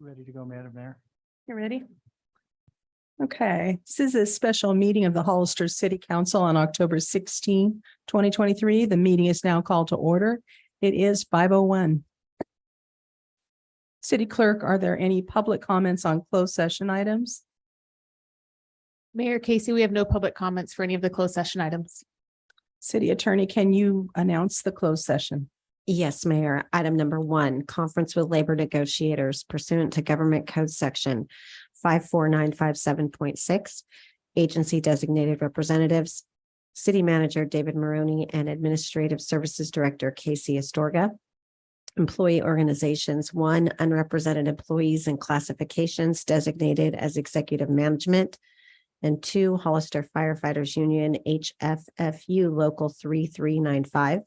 Ready to go, Madam Mayor? You ready? Okay, this is a special meeting of the Hollister City Council on October 16, 2023. The meeting is now called to order. It is 5:01. City Clerk, are there any public comments on closed session items? Mayor Casey, we have no public comments for any of the closed session items. City Attorney, can you announce the closed session? Yes, Mayor. Item number 1, conference with labor negotiators pursuant to Government Code Section 54957.6, agency designated representatives, City Manager David Maroney and Administrative Services Director Casey Astorga. Employee organizations: 1, unrepresented employees and classifications designated as executive management, and 2, Hollister Firefighters Union HFFU Local 3395.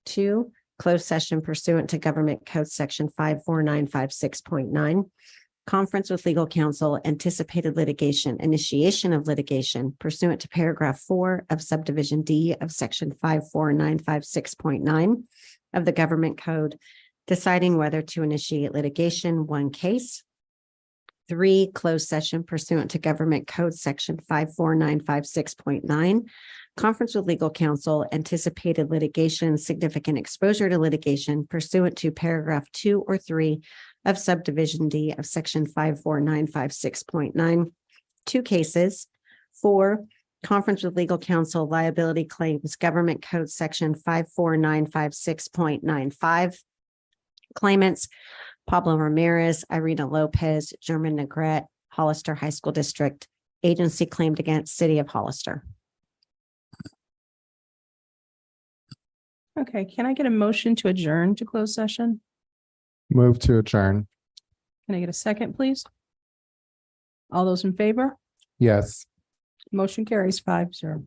2, closed session pursuant to Government Code Section 54956.9, conference with legal counsel, anticipated litigation, initiation of litigation pursuant to paragraph 4 of subdivision D of Section 54956.9 of the Government Code, deciding whether to initiate litigation, 1 case. 3, closed session pursuant to Government Code Section 54956.9, conference with legal counsel, anticipated litigation, significant exposure to litigation pursuant to paragraph 2 or 3 of subdivision D of Section 54956.9, 2 cases. 4, conference with legal counsel, liability claims, Government Code Section 54956.95, claimants: Pablo Ramirez, Irina Lopez, German Negrete, Hollister High School District. Agency claimed against City of Hollister. Okay, can I get a motion to adjourn to closed session? Move to adjourn. Can I get a second, please? All those in favor? Yes. Motion carries 5-0.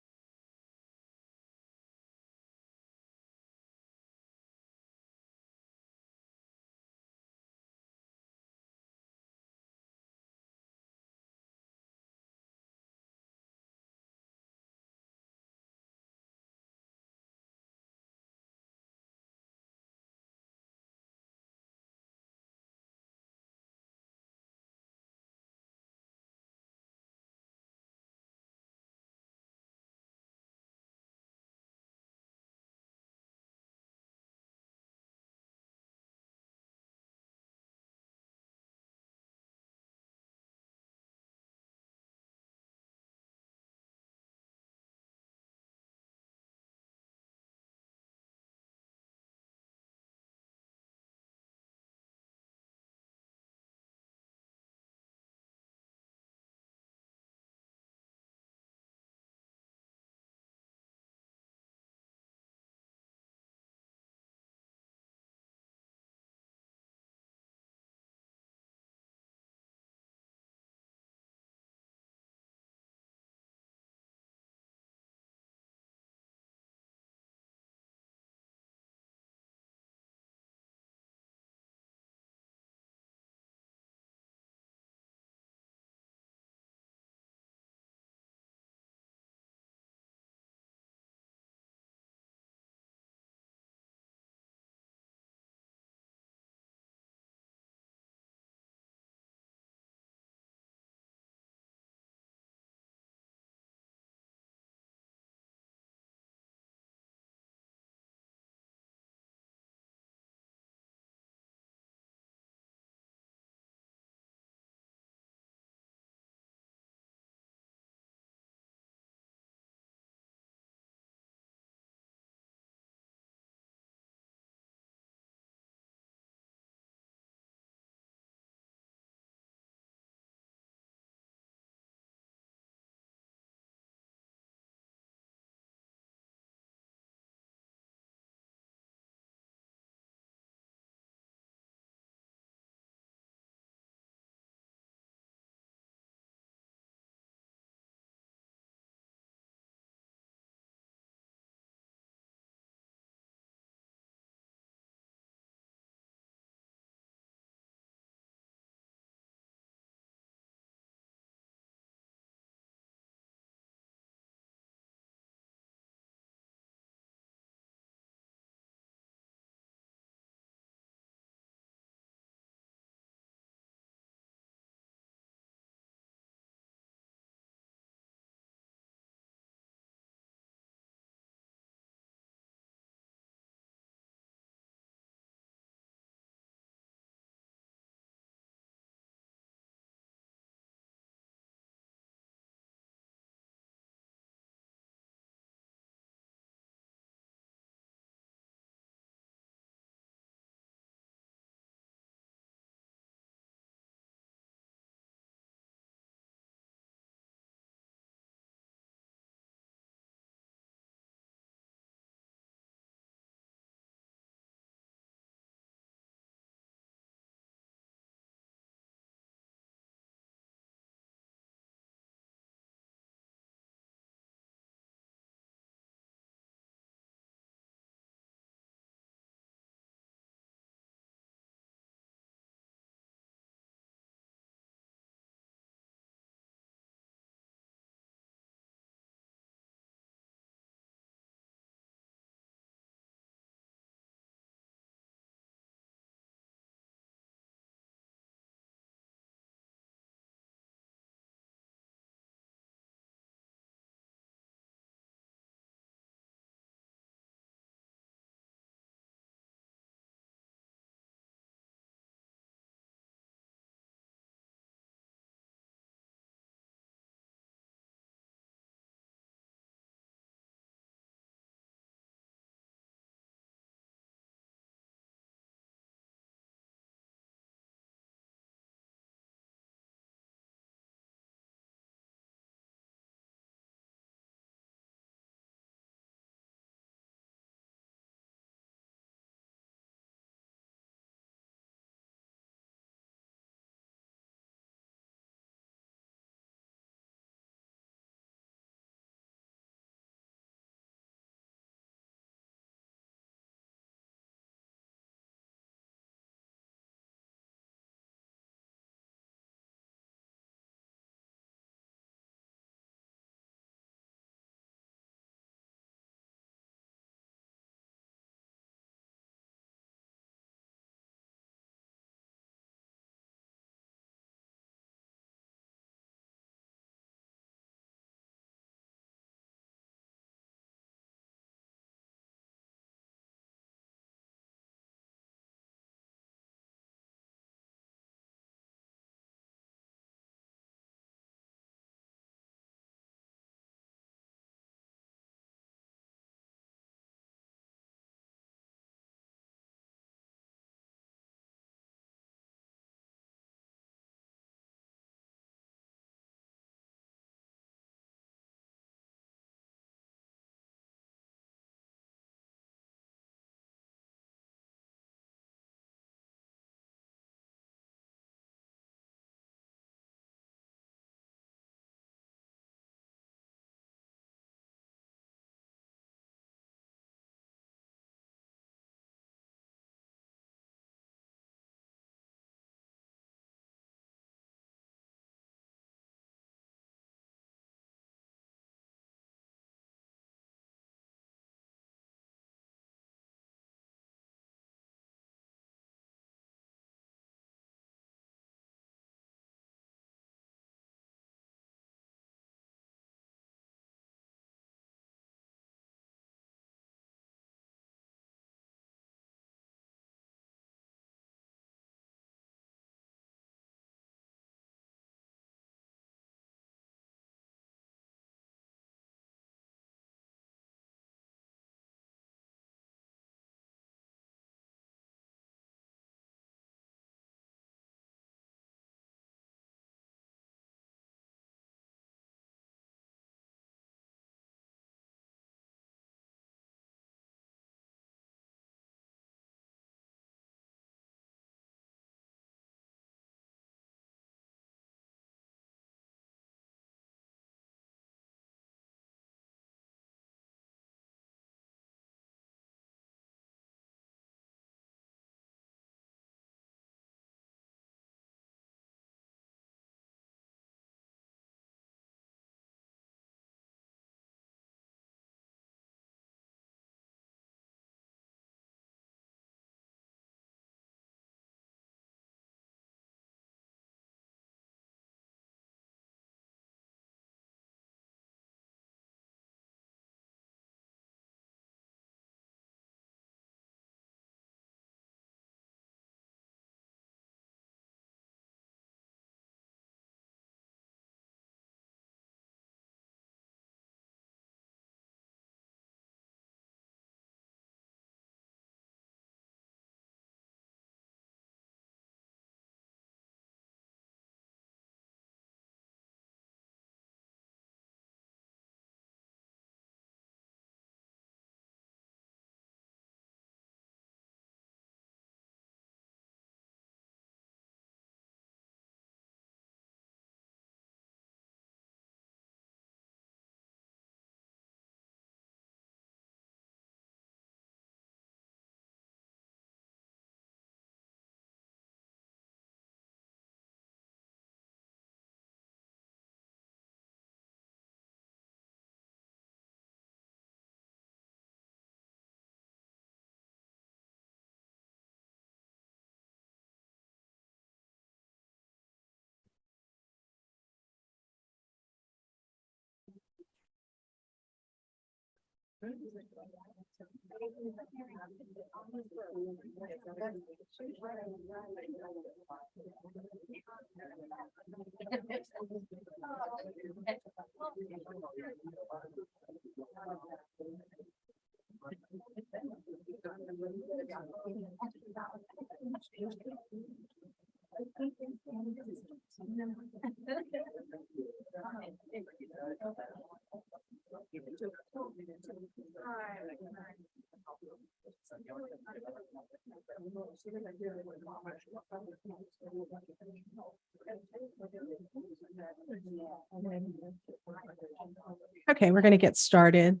Okay, we're going to get started.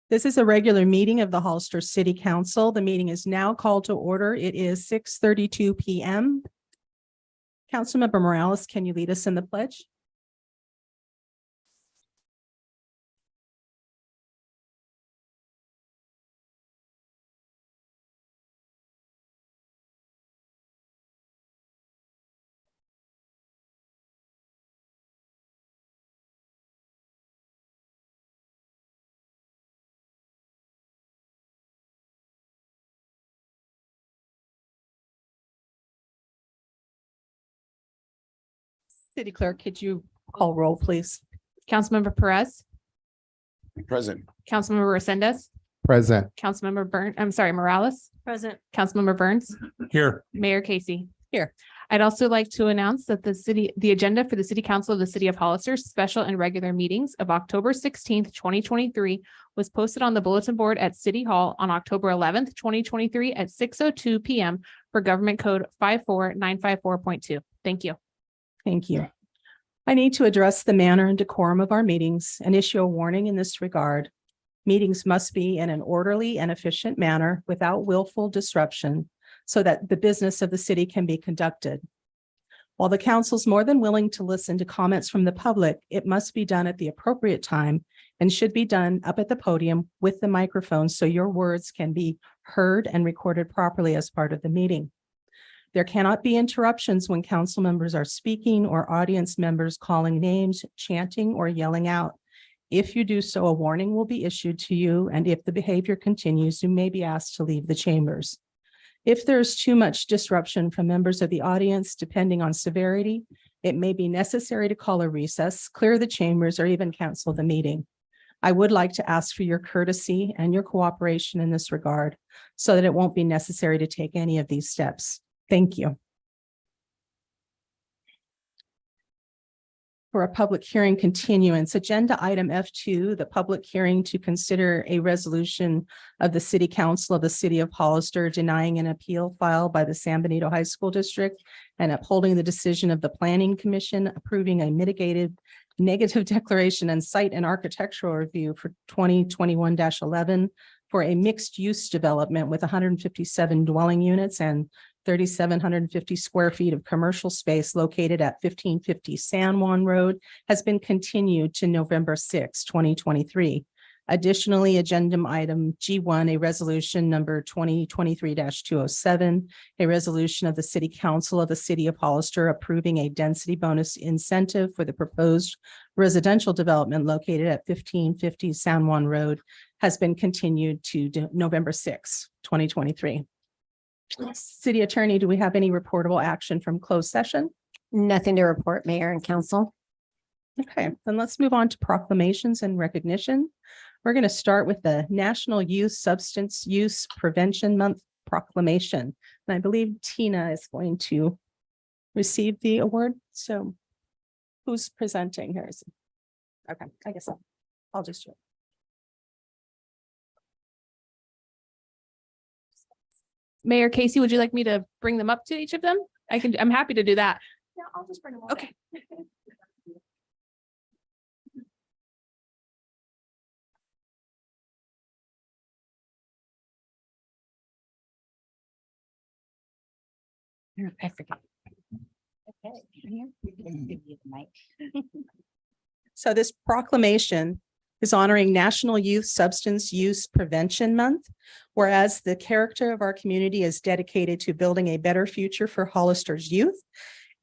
This is a regular meeting of the Hollister City Council. The meeting is now called to order. It is 6:32 p.m. Councilmember Morales, can you lead us in the pledge? City Clerk, could you call roll, please? Councilmember Perez, Present. Councilmember Resendez, Present. Councilmember Morales, Present. Councilmember Burns, Here. Mayor Casey. Here. I'd also like to announce that the agenda for the City Council of the City of Hollister special and regular meetings of October 16th, 2023 was posted on the bulletin board at City Hall on October 11th, 2023 at 6:02 p.m. for Government Code 54954.2. Thank you. Thank you. I need to address the manner and decorum of our meetings and issue a warning in this regard. Meetings must be in an orderly and efficient manner without willful disruption so that the business of the city can be conducted. While the council is more than willing to listen to comments from the public, it must be done at the appropriate time and should be done up at the podium with the microphone so your words can be heard and recorded properly as part of the meeting. There cannot be interruptions when council members are speaking or audience members calling names, chanting, or yelling out. If you do so, a warning will be issued to you, and if the behavior continues, you may be asked to leave the chambers. If there is too much disruption from members of the audience, depending on severity, it may be necessary to call a recess, clear the chambers, or even cancel the meeting. I would like to ask for your courtesy and your cooperation in this regard so that it won't be necessary to take any of these steps. Thank you. For a public hearing continuance, agenda item F2, the public hearing to consider a resolution of the City Council of the City of Hollister denying an appeal filed by the San Benito High School District and upholding the decision of the Planning Commission approving a mitigated negative declaration and site and architectural review for 2021-11 for a mixed-use development with 157 dwelling units and 3,750 square feet of commercial space located at 1550 San Juan Road has been continued to November 6, 2023. Additionally, agenda item G1, a resolution number 2023-207, a resolution of the City Council of the City of Hollister approving a density bonus incentive for the proposed residential development located at 1550 San Juan Road has been continued to November 6, 2023. City Attorney, do we have any reportable action from closed session? Nothing to report, Mayor and Council. Okay, then let's move on to proclamations and recognition. We're going to start with the National Youth Substance Use Prevention Month proclamation. And I believe Tina is going to receive the award. So who's presenting here? Okay, I guess I'll just do it. Mayor Casey, would you like me to bring them up to each of them? I'm happy to do that. Yeah, I'll just bring them. Okay. I forgot. Okay, here, we can give you the mic. So this proclamation is honoring National Youth Substance Use Prevention Month, whereas the character of our community is dedicated to building a better future for Hollister's youth.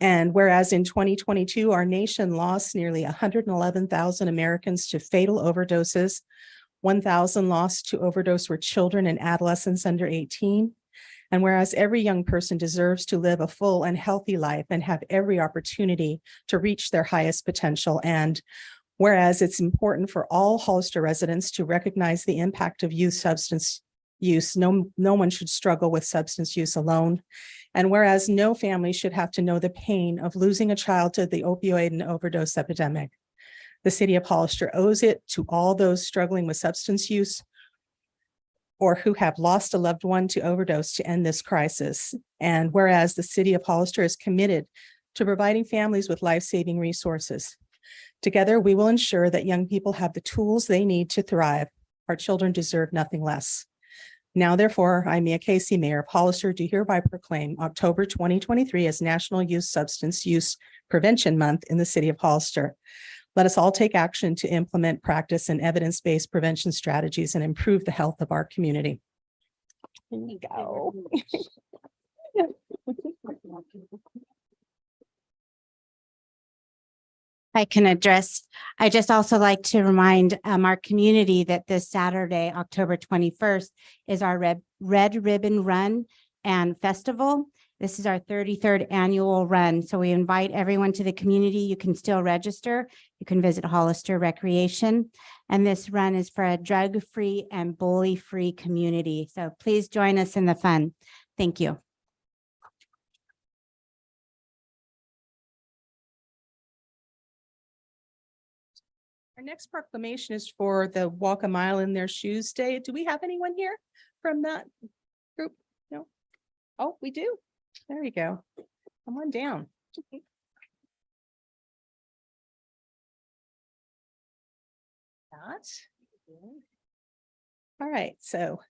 And whereas in 2022, our nation lost nearly 111,000 Americans to fatal overdoses, 1,000 lost to overdose were children and adolescents under 18. And whereas every young person deserves to live a full and healthy life and have every opportunity to reach their highest potential, and whereas it's important for all Hollister residents to recognize the impact of youth substance use, no one should struggle with substance use alone. And whereas no family should have to know the pain of losing a child to the opioid and overdose epidemic. The city of Hollister owes it to all those struggling with substance use or who have lost a loved one to overdose to end this crisis. And whereas the city of Hollister is committed to providing families with life-saving resources. Together, we will ensure that young people have the tools they need to thrive. Our children deserve nothing less. Now, therefore, I, Mia Casey, Mayor of Hollister, do hereby proclaim October 2023 as National Youth Substance Use Prevention Month in the city of Hollister. Let us all take action to implement, practice, and evidence-based prevention strategies and improve the health of our community. Here you go. I can address, I just also like to remind our community that this Saturday, October 21st, is our Red Ribbon Run and Festival. This is our 33rd annual run. So we invite everyone to the community. You can still register. You can visit Hollister Recreation. And this run is for a drug-free and bully-free community. So please join us in the fun. Thank you. Our next proclamation is for the Walk a Mile in Their Shoes Day. Do we have anyone here from that group? No? Oh, we do. There you go. Come on down. All right, so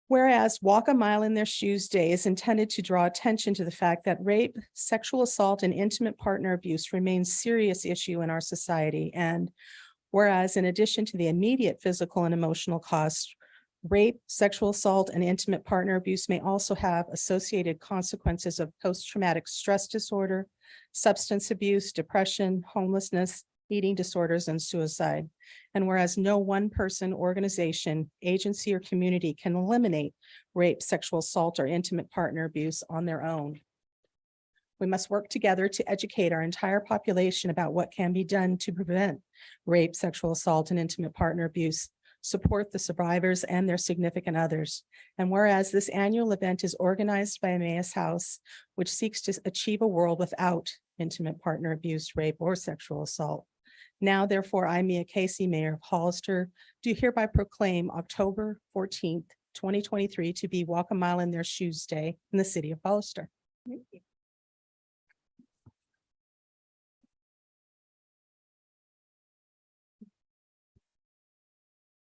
whereas Walk a Mile in Their Shoes Day is intended to draw attention to the fact that rape, sexual assault, and intimate partner abuse remains a serious issue in our society. And whereas in addition to the immediate physical and emotional costs, rape, sexual assault, and intimate partner abuse may also have associated consequences of post-traumatic stress disorder, substance abuse, depression, homelessness, eating disorders, and suicide. And whereas no one person, organization, agency, or community can eliminate rape, sexual assault, or intimate partner abuse on their own. We must work together to educate our entire population about what can be done to prevent rape, sexual assault, and intimate partner abuse, support the survivors and their significant others. And whereas this annual event is organized by Emmaus House, which seeks to achieve a world without intimate partner abuse, rape, or sexual assault. Now, therefore, I, Mia Casey, Mayor of Hollister, do hereby proclaim October 14th, 2023 to be Walk a Mile in Their Shoes Day in the city of Hollister. Thank you.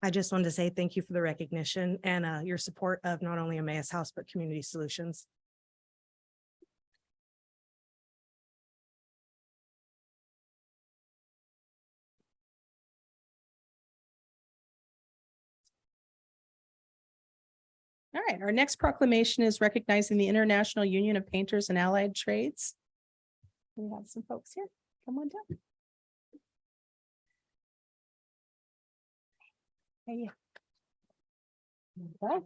I just wanted to say thank you for the recognition and your support of not only Emmaus House, but Community Solutions. All right, our next proclamation is recognizing the International Union of Painters and Allied Trades. We have some folks here. Come on down. Hey. All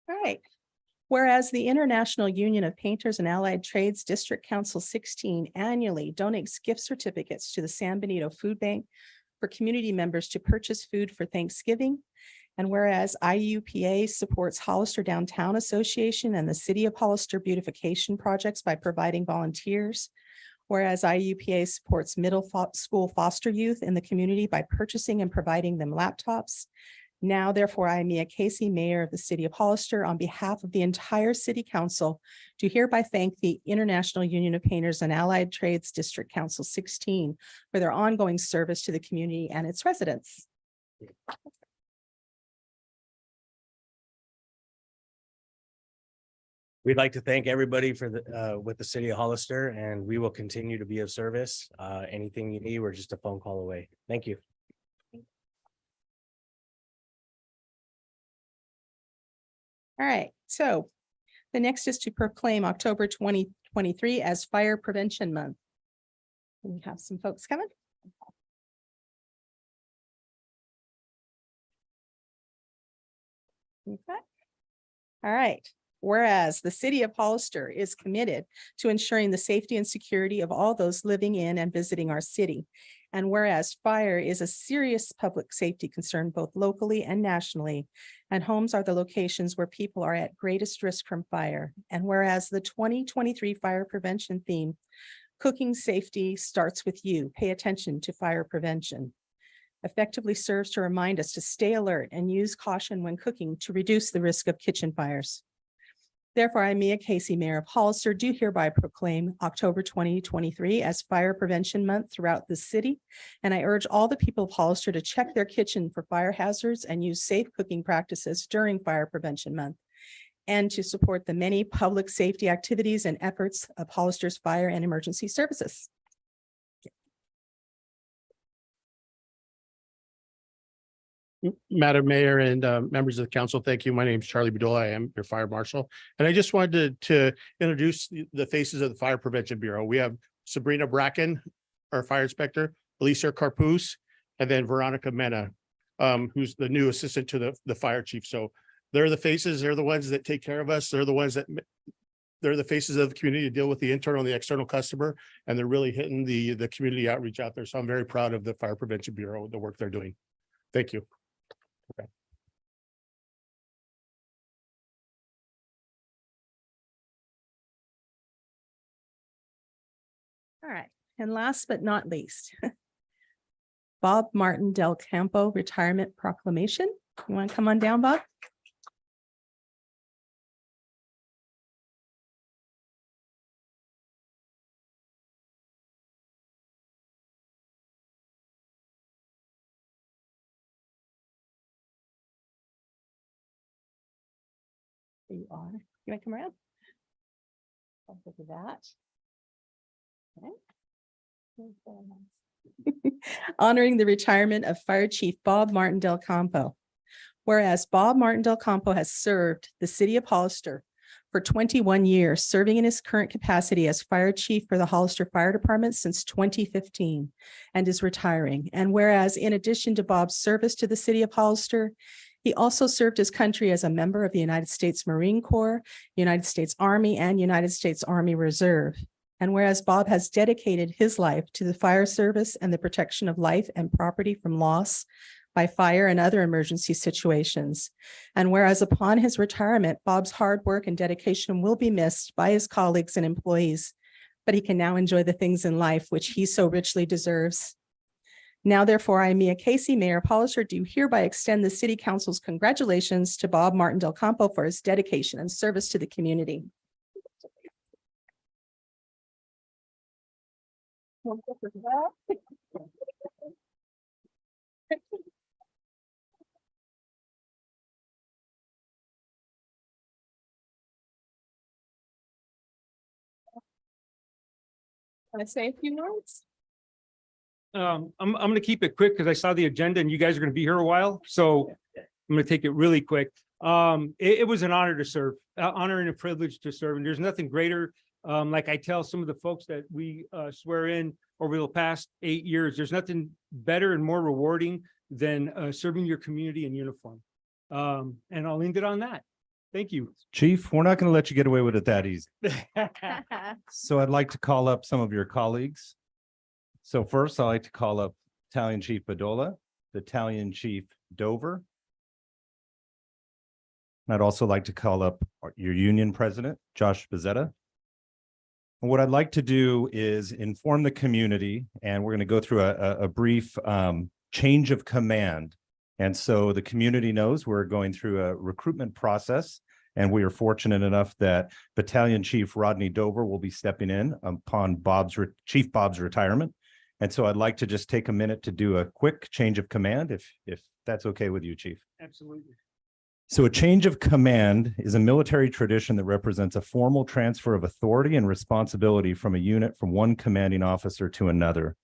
right. Whereas the International Union of Painters and Allied Trades District Council 16 annually donates gift certificates to the San Benito Food Bank for community members to purchase food for Thanksgiving. And whereas IUPA supports Hollister Downtown Association and the City of Hollister beautification projects by providing volunteers. Whereas IUPA supports middle school foster youth in the community by purchasing and providing them laptops. Now, therefore, I, Mia Casey, Mayor of the City of Hollister, on behalf of the entire City Council, do hereby thank the International Union of Painters and Allied Trades District Council 16 for their ongoing service to the community and its residents. We'd like to thank everybody for the with the city of Hollister, and we will continue to be of service. Anything you need, we're just a phone call away. Thank you. All right, so the next is to proclaim October 2023 as Fire Prevention Month. We have some folks coming. Okay. All right. Whereas the city of Hollister is committed to ensuring the safety and security of all those living in and visiting our city. And whereas fire is a serious public safety concern both locally and nationally, and homes are the locations where people are at greatest risk from fire. And whereas the 2023 fire prevention theme, cooking safety starts with you, pay attention to fire prevention, effectively serves to remind us to stay alert and use caution when cooking to reduce the risk of kitchen fires. Therefore, I, Mia Casey, Mayor of Hollister, do hereby proclaim October 2023 as Fire Prevention Month throughout the city. And I urge all the people of Hollister to check their kitchen for fire hazards and use safe cooking practices during Fire Prevention Month, and to support the many public safety activities and efforts of Hollister's fire and emergency services. Madam Mayor and members of the council, thank you. My name is Charlie Bedolla. I am your fire marshal. And I just wanted to introduce the faces of the Fire Prevention Bureau. We have Sabrina Bracken, our fire inspector, Alicia Carpus, and then Veronica Mena, who's the new assistant to the fire chief. So they're the faces, they're the ones that take care of us. They're the ones that they're the faces of the community to deal with the internal and the external customer. And they're really hitting the community outreach out there. So I'm very proud of the Fire Prevention Bureau, the work they're doing. Thank you. All right, and last but not least, Bob Martin Del Campo Retirement Proclamation. You want to come on down, Bob? There you are. You want to come around? I'll look at that. Okay. Honoring the retirement of Fire Chief Bob Martin Del Campo. Whereas Bob Martin Del Campo has served the city of Hollister for 21 years, serving in his current capacity as fire chief for the Hollister Fire Department since 2015, and is retiring. And whereas in addition to Bob's service to the city of Hollister, he also served his country as a member of the United States Marine Corps, United States Army, and United States Army Reserve. And whereas Bob has dedicated his life to the fire service and the protection of life and property from loss by fire and other emergency situations. And whereas upon his retirement, Bob's hard work and dedication will be missed by his colleagues and employees, but he can now enjoy the things in life which he so richly deserves. Now, therefore, I, Mia Casey, Mayor of Hollister, do hereby extend the City Council's congratulations to Bob Martin Del Campo for his dedication and service to the community. Want to say a few words? I'm going to keep it quick because I saw the agenda and you guys are going to be here a while. So I'm going to take it really quick. It was an honor to serve, honor and a privilege to serve. And there's nothing greater. Like I tell some of the folks that we swear in over the past 8 years, there's nothing better and more rewarding than serving your community in uniform. And I'll end it on that. Thank you. Chief, we're not going to let you get away with it that easy. So I'd like to call up some of your colleagues. So first, I'd like to call up Battalion Chief Bedolla, Battalion Chief Dover. And I'd also like to call up your union president, Josh Bezzetta. And what I'd like to do is inform the community, and we're going to go through a brief change of command. And so the community knows we're going through a recruitment process, and we are fortunate enough that Battalion Chief Rodney Dover will be stepping in upon Chief Bob's retirement. And so I'd like to just take a minute to do a quick change of command, if that's okay with you, Chief. Absolutely. So a change of command is a military tradition that represents a formal transfer of authority and responsibility from a unit from one commanding officer to another.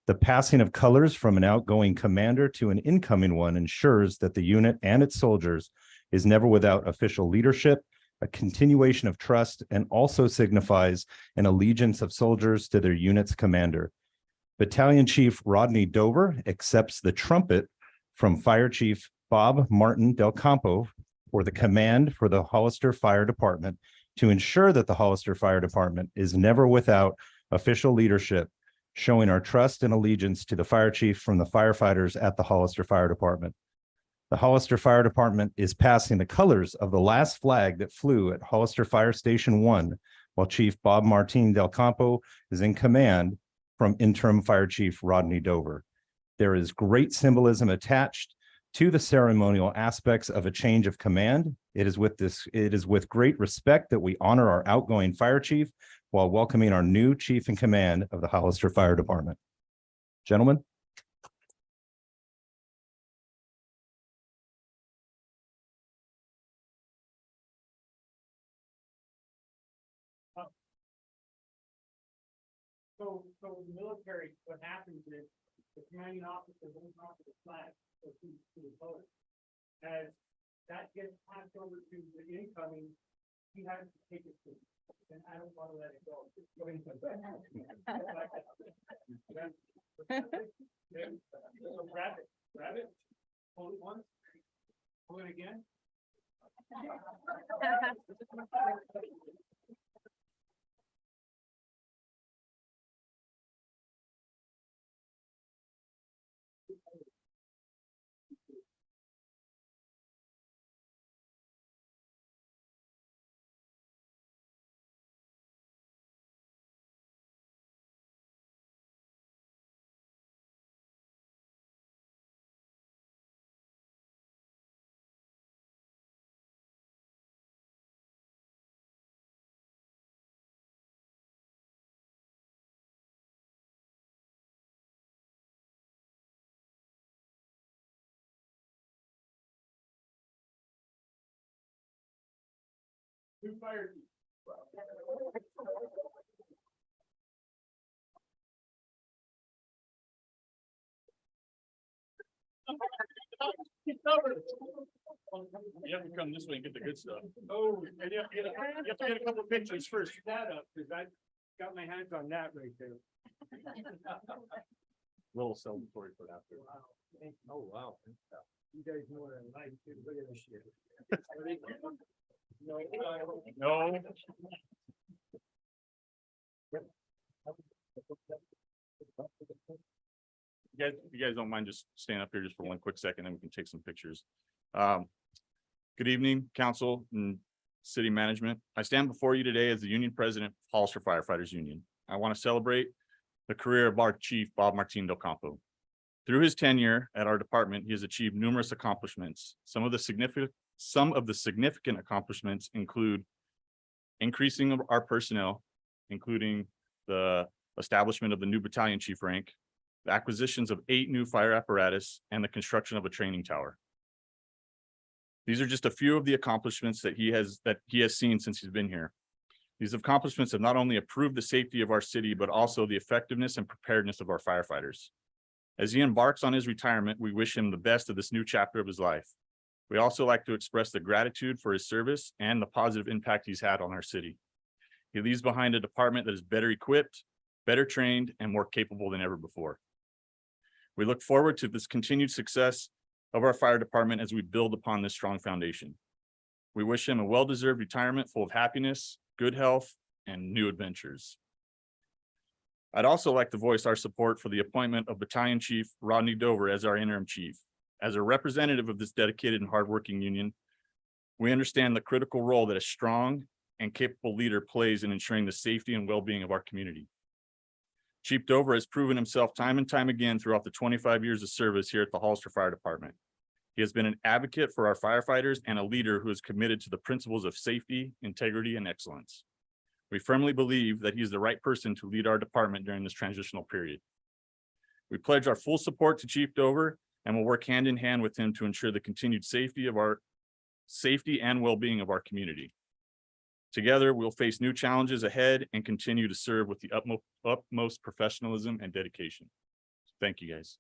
The passing of colors from an outgoing commander to an incoming one ensures that the unit and its soldiers is never without official leadership, a continuation of trust, and also signifies an allegiance of soldiers to their unit's commander. Battalion Chief Rodney Dover accepts the trumpet from Fire Chief Bob Martin Del Campo for the command for the Hollister Fire Department to ensure that the Hollister Fire Department is never without official leadership, showing our trust and allegiance to the fire chief from the firefighters at the Hollister Fire Department. The Hollister Fire Department is passing the colors of the last flag that flew at Hollister Fire Station 1, while Chief Bob Martin Del Campo is in command from interim Fire Chief Rodney Dover. There is great symbolism attached to the ceremonial aspects of a change of command. It is with great respect that we honor our outgoing fire chief while welcoming our new chief in command of the Hollister Fire Department. Gentlemen. So in the military, what happens is the commanding officer holds onto the flag to the vote. As that gets passed over to the incoming, he has to take it to, and I don't want to let it go. So grab it, hold it once, hold it again. Two fire chiefs. You have to come this way and get the good stuff. Oh, and you have to get a couple of pictures first. That up, because I got my hands on that right there. Little celebratory for after. Oh, wow. You guys know what I like. Look at this shit. No. No. You guys don't mind just staying up here just for one quick second, then we can take some pictures. Good evening, council and city management. I stand before you today as the union president of Hollister Firefighters Union. I want to celebrate the career of our chief, Bob Martin Del Campo. Through his tenure at our department, he has achieved numerous accomplishments. Some of the significant accomplishments include increasing of our personnel, including the establishment of the new battalion chief rank, the acquisitions of 8 new fire apparatus, and the construction of a training tower. These are just a few of the accomplishments that he has seen since he's been here. These accomplishments have not only improved the safety of our city, but also the effectiveness and preparedness of our firefighters. As he embarks on his retirement, we wish him the best of this new chapter of his life. We also like to express the gratitude for his service and the positive impact he's had on our city. He leaves behind a department that is better equipped, better trained, and more capable than ever before. We look forward to this continued success of our fire department as we build upon this strong foundation. We wish him a well-deserved retirement full of happiness, good health, and new adventures. I'd also like to voice our support for the appointment of Battalion Chief Rodney Dover as our interim chief. As a representative of this dedicated and hardworking union, we understand the critical role that a strong and capable leader plays in ensuring the safety and well-being of our community. Chief Dover has proven himself time and time again throughout the 25 years of service here at the Hollister Fire Department. He has been an advocate for our firefighters and a leader who is committed to the principles of safety, integrity, and excellence. We firmly believe that he is the right person to lead our department during this transitional period. We pledge our full support to Chief Dover and will work hand in hand with him to ensure the continued safety and well-being of our community. Together, we'll face new challenges ahead and continue to serve with the utmost professionalism and dedication. Thank you, guys.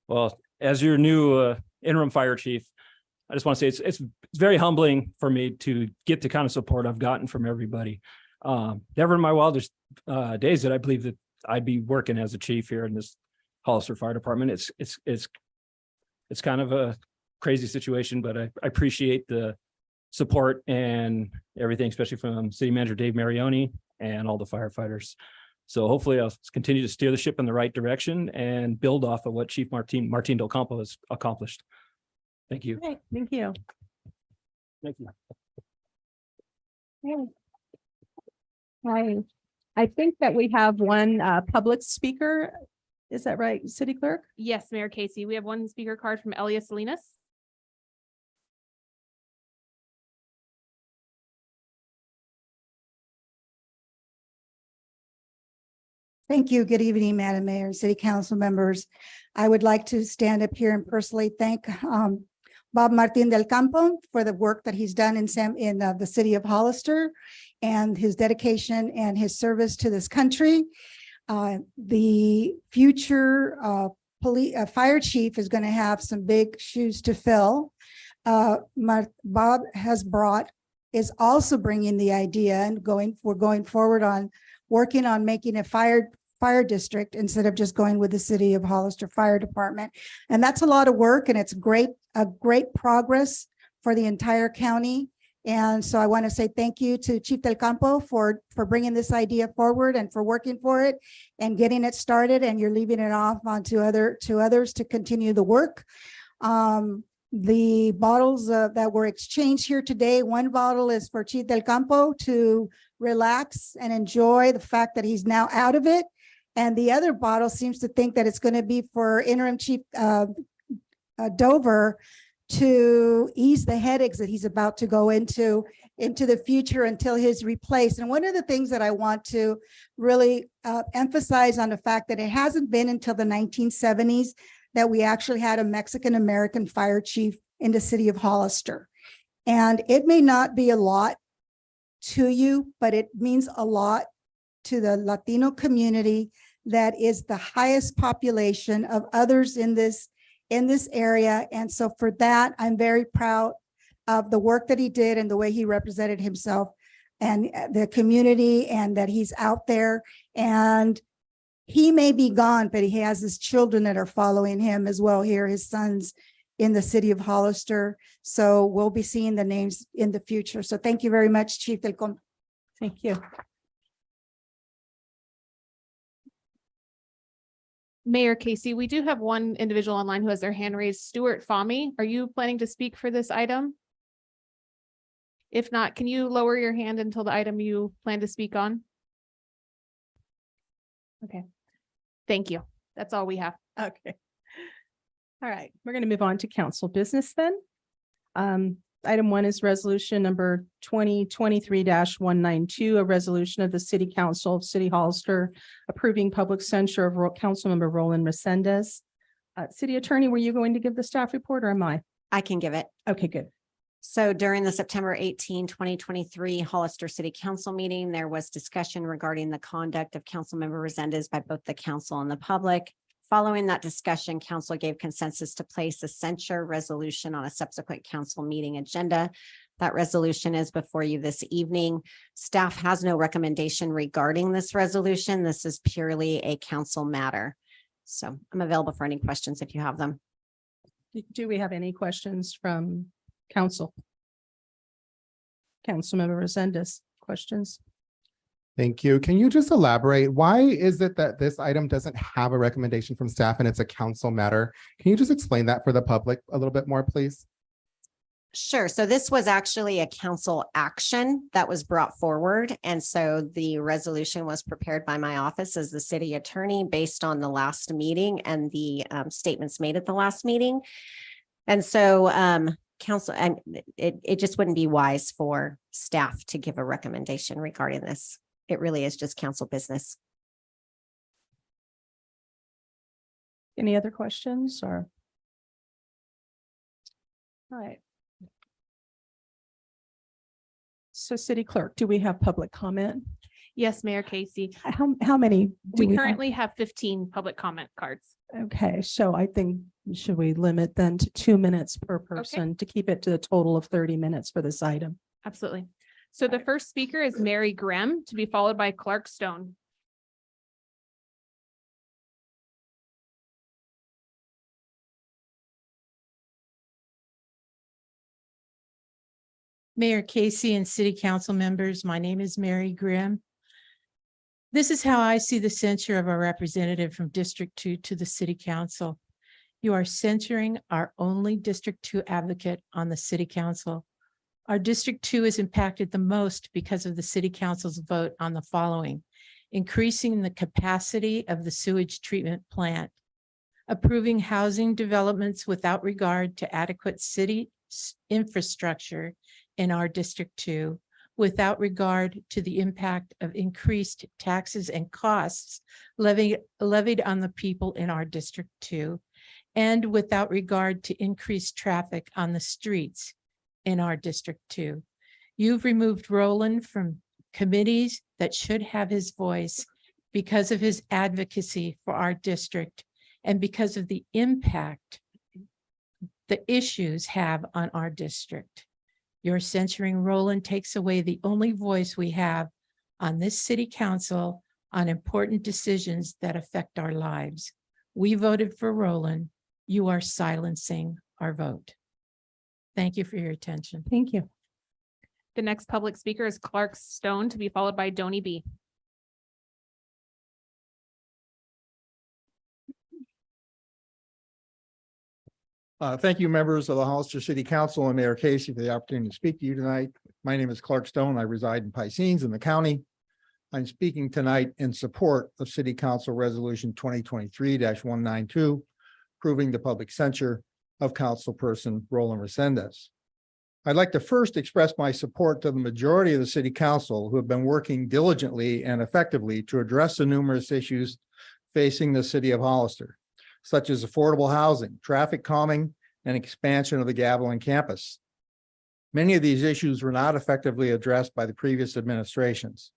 Well, as your new interim fire chief, I just want to say it's very humbling for me to get the kind of support I've gotten from everybody. Never in my wildest days did I believe that I'd be working as a chief here in this Hollister Fire Department. It's kind of a crazy situation, but I appreciate the support and everything, especially from City Manager Dave Marioni and all the firefighters. So hopefully I'll continue to steer the ship in the right direction and build off of what Chief Martin Del Campo has accomplished. Thank you. Okay, thank you. Thank you. I think that we have one public speaker. Is that right, City Clerk? Yes, Mayor Casey, we have one speaker card from Elias Salinas. Thank you. Good evening, Madam Mayor, City Council members. I would like to stand up here and personally thank Bob Martin del Campo for the work that he's done in the city of Hollister and his dedication and his service to this country. The future fire chief is going to have some big shoes to fill. Bob is also bringing the idea and we're going forward on working on making a fire district instead of just going with the City of Hollister Fire Department. And that's a lot of work, and it's a great progress for the entire county. And so I want to say thank you to Chief Del Campo for bringing this idea forward and for working for it and getting it started, and you're leaving it off onto others to continue the work. The bottles that were exchanged here today, one bottle is for Chief Del Campo to relax and enjoy the fact that he's now out of it. And the other bottle seems to think that it's going to be for interim Chief Dover to ease the headaches that he's about to go into the future until he's replaced. And one of the things that I want to really emphasize on the fact that it hasn't been until the 1970s that we actually had a Mexican-American fire chief in the city of Hollister. And it may not be a lot to you, but it means a lot to the Latino community that is the highest population of others in this area. And so for that, I'm very proud of the work that he did and the way he represented himself and the community, and that he's out there. And he may be gone, but he has his children that are following him as well here, his sons in the city of Hollister. So we'll be seeing the names in the future. So thank you very much, Chief Del Campo. Thank you. Mayor Casey, we do have one individual online who has their hand raised. Stuart Fahmy, are you planning to speak for this item? If not, can you lower your hand until the item you plan to speak on? Okay. Thank you. That's all we have. Okay. All right, we're going to move on to council business then. Item 1 is resolution number 2023-192, a resolution of the City Council of City Hollister approving public censure of Councilmember Roland Resendez. City Attorney, were you going to give the staff report or am I? I can give it. Okay, good. So during the September 18, 2023 Hollister City Council meeting, there was discussion regarding the conduct of Councilmember Resendez by both the council and the public. Following that discussion, council gave consensus to place a censure resolution on a subsequent council meeting agenda. That resolution is before you this evening. Staff has no recommendation regarding this resolution. This is purely a council matter. So I'm available for any questions if you have them. Do we have any questions from council? Councilmember Resendez, questions? Thank you. Can you just elaborate? Why is it that this item doesn't have a recommendation from staff and it's a council matter? Can you just explain that for the public a little bit more, please? Sure. So this was actually a council action that was brought forward. And so the resolution was prepared by my office as the city attorney based on the last meeting and the statements made at the last meeting. And so council, and it just wouldn't be wise for staff to give a recommendation regarding this. It really is just council business. Any other questions or? All right. So City Clerk, do we have public comment? Yes, Mayor Casey. How many? do We have? currently have 15 public comment cards. Okay, so I think, should we limit then to 2 minutes per person to keep it to a total of 30 minutes for this item? Absolutely. So the first speaker is Mary Grimm, to be followed by Clark Stone. Mayor Casey and city council members, my name is Mary Grimm. This is how I see the censure of a representative from District 2 to the city council. You are censuring our only District 2 advocate on the city council. Our District 2 is impacted the most because of the city council's vote on the following: increasing the capacity of the sewage treatment plant, approving housing developments without regard to adequate city infrastructure in our District 2, without regard to the impact of increased taxes and costs levied on the people in our District 2, and without regard to increased traffic on the streets in our District 2. You've removed Roland from committees that should have his voice because of his advocacy for our district and because of the impact the issues have on our district. Your censuring Roland takes away the only voice we have on this city council on important decisions that affect our lives. We voted for Roland. You are silencing our vote. Thank you for your attention. Thank you. The next public speaker is Clark Stone, to be followed by Donnie B. Thank you, members of the Hollister City Council and Mayor Casey, for the opportunity to speak to you tonight. My name is Clark Stone. I reside in Piscines in the county. I'm speaking tonight in support of City Council Resolution 2023-192, approving the public censure of Councilperson Roland Resendez. I'd like to first express my support to the majority of the City Council who have been working diligently and effectively to address the numerous issues facing the City of Hollister, such as affordable housing, traffic calming, and expansion of the Gavilan campus. Many of these issues were not effectively addressed by the previous administrations.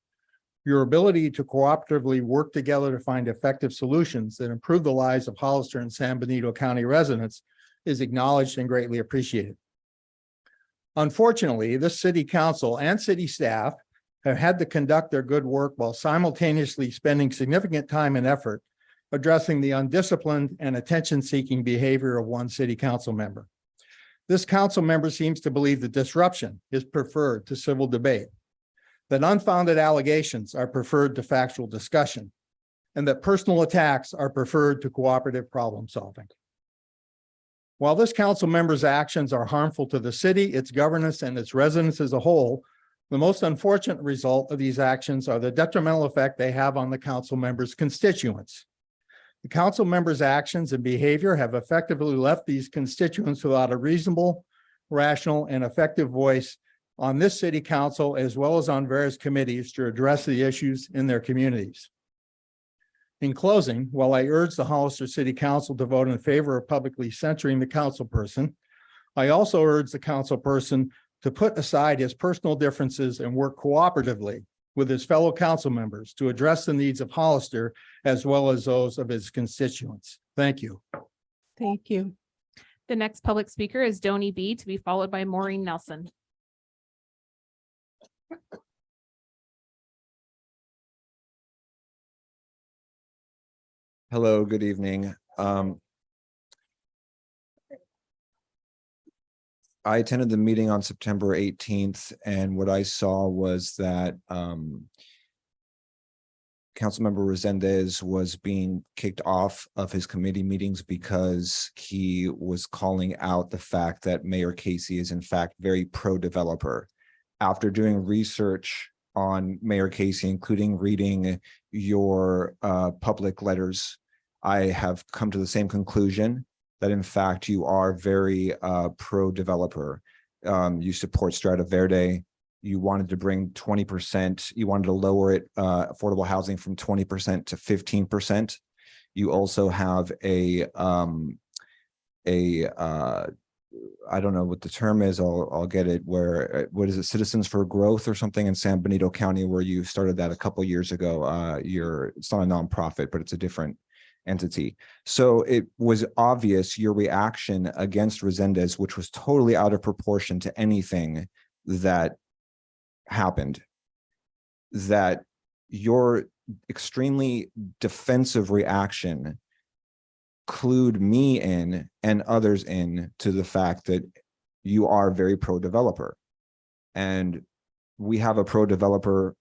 Your ability to cooperatively work together to find effective solutions that improve the lives of Hollister and San Benito County residents is acknowledged and greatly appreciated. Unfortunately, this city council and city staff have had to conduct their good work while simultaneously spending significant time and effort addressing the undisciplined and attention-seeking behavior of one city council member. This council member seems to believe that disruption is preferred to civil debate, that unfounded allegations are preferred to factual discussion, and that personal attacks are preferred to cooperative problem solving. While this council member's actions are harmful to the city, its governance, and its residents as a whole, the most unfortunate result of these actions are the detrimental effect they have on the council member's constituents. The council members' actions and behavior have effectively left these constituents without a reasonable, rational, and effective voice on this city council, as well as on various committees to address the issues in their communities. In closing, while I urge the Hollister City Council to vote in favor of publicly censuring the council person, I also urge the council person to put aside his personal differences and work cooperatively with his fellow council members to address the needs of Hollister as well as those of his constituents. Thank you. Thank you. The next public speaker is Donnie B, to be followed by Maureen Nelson. Hello, good evening. I attended the meeting on September 18th, and what I saw was that Councilmember Resendez was being kicked off of his committee meetings because he was calling out the fact that Mayor Casey is in fact very pro-developer. After doing research on Mayor Casey, including reading your public letters, I have come to the same conclusion that in fact you are very pro-developer. You support Strata Verde. You wanted to bring 20%, you wanted to lower it, affordable housing from 20% to 15%. You also have a I don't know what the term is. I'll get it. Where, what is it? Citizens for Growth or something in San Benito County, where you started that a couple years ago. It's not a nonprofit, but it's a different entity. So it was obvious your reaction against Resendez, which was totally out of proportion to anything that happened, that your extremely defensive reaction clued me in and others in to the fact that you are very pro-developer. And we have a pro-developer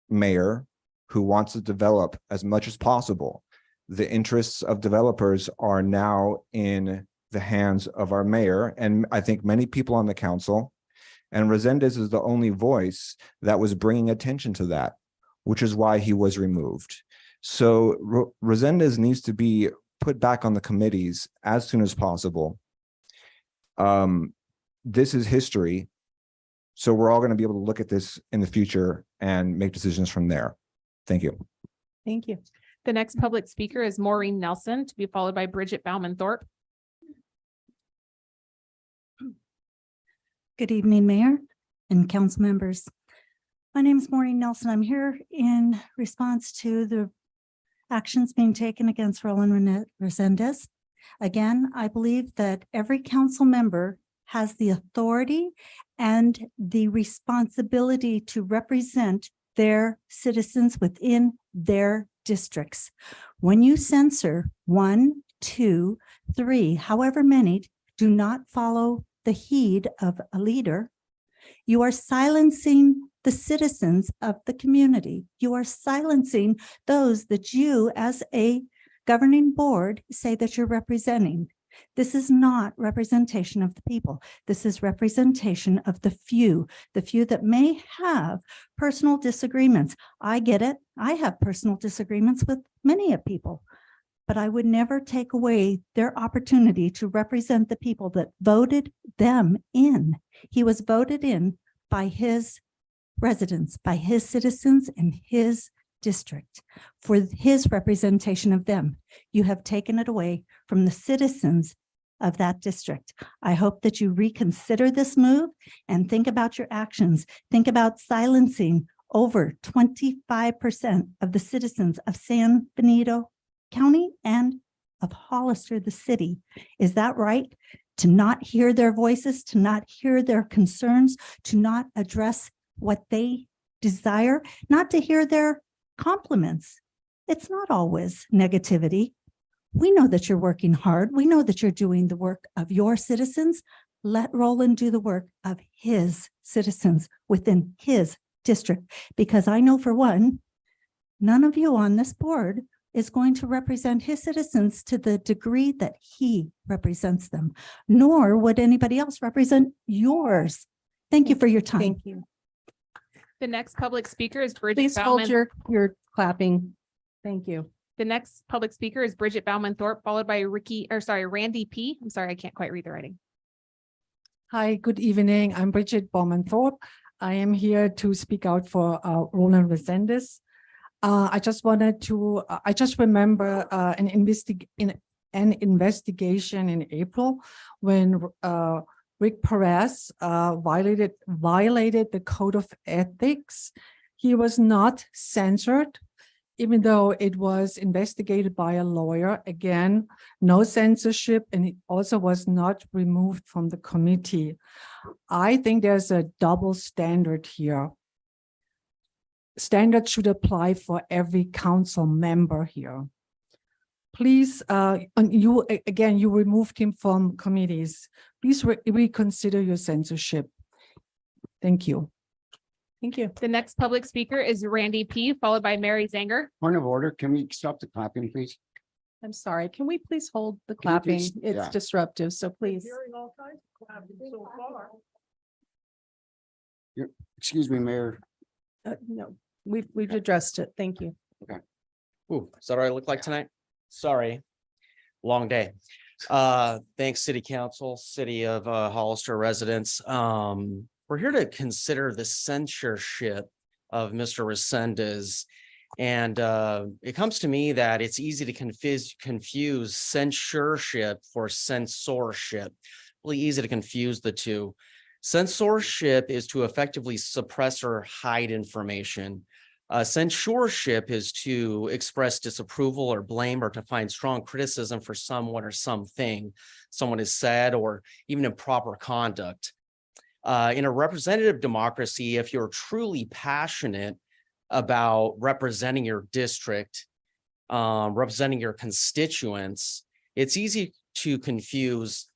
mayor who wants to develop as much as possible. The interests of developers are now in the hands of our mayor, and I think many people on the council. And Resendez is the only voice that was bringing attention to that, which is why he was removed. So Resendez needs to be put back on the committees as soon as possible. This is history. So we're all going to be able to look at this in the future and make decisions from there. Thank you. Thank you. The next public speaker is Maureen Nelson, to be followed by Bridget Bauman Thorpe. Good evening, Mayor and council members. My name is Maureen Nelson. I'm here in response to the actions being taken against Roland Resendez. Again, I believe that every council member has the authority and the responsibility to represent their citizens within their districts. When you censor 1, 2, 3, however many do not follow the heed of a leader, you are silencing the citizens of the community. You are silencing those that you, as a governing board, say that you're representing. This is not representation of the people. This is representation of the few that may have personal disagreements. I get it. I have personal disagreements with many of people, but I would never take away their opportunity to represent the people that voted them in. He was voted in by his residents, by his citizens in his district for his representation of them. You have taken it away from the citizens of that district. I hope that you reconsider this move and think about your actions. Think about silencing over 25% of the citizens of San Benito County and of Hollister, the city. Is that right? To not hear their voices, to not hear their concerns, to not address what they desire, not to hear their compliments. It's not always negativity. We know that you're working hard. We know that you're doing the work of your citizens. Let Roland do the work of his citizens within his district, because I know for one, none of you on this board is going to represent his citizens to the degree that he represents them, nor would anybody else represent yours. Thank you for your time. Thank you. The next public speaker is Bridget Please hold Bauman. your clapping. Thank you. The next public speaker is Bridget Bauman Thorpe, followed by Randy P. I'm sorry, I can't quite read the writing. Hi, good evening. I'm Bridget Bauman Thorpe. I am here to speak out for Roland Resendez. I just remember an investigation in April when Rick Perez violated the code of ethics. He was not censored, even though it was investigated by a lawyer. Again, no censorship, and it also was not removed from the committee. I think there's a double standard here. Standards should apply for every council member here. Please, you removed him from committees. Please reconsider your censorship. Thank you. Thank you. The next public speaker is Randy P., followed by Mary Zanger. Point of order, can we stop the clapping, please? I'm sorry. Can we please hold the clapping? please? It's Yeah. disruptive, so please. Hearing all kinds of clapping so far. Excuse me, Mayor. No, we've addressed it. Thank you. Ooh, is that what I look like tonight? Sorry, long day. Thanks, City Council, City of Hollister residents. We're here to consider the censorship of Mr. Resendez. And it comes to me that it's easy to confuse censorship for censorship. really easy to confuse the two. Censorship is to effectively suppress or hide information. Censorship is to express disapproval or blame or to find strong criticism for someone or something someone has said or even improper conduct. In a representative democracy, if you're truly passionate about representing your district, representing your constituents, it's easy to confuse,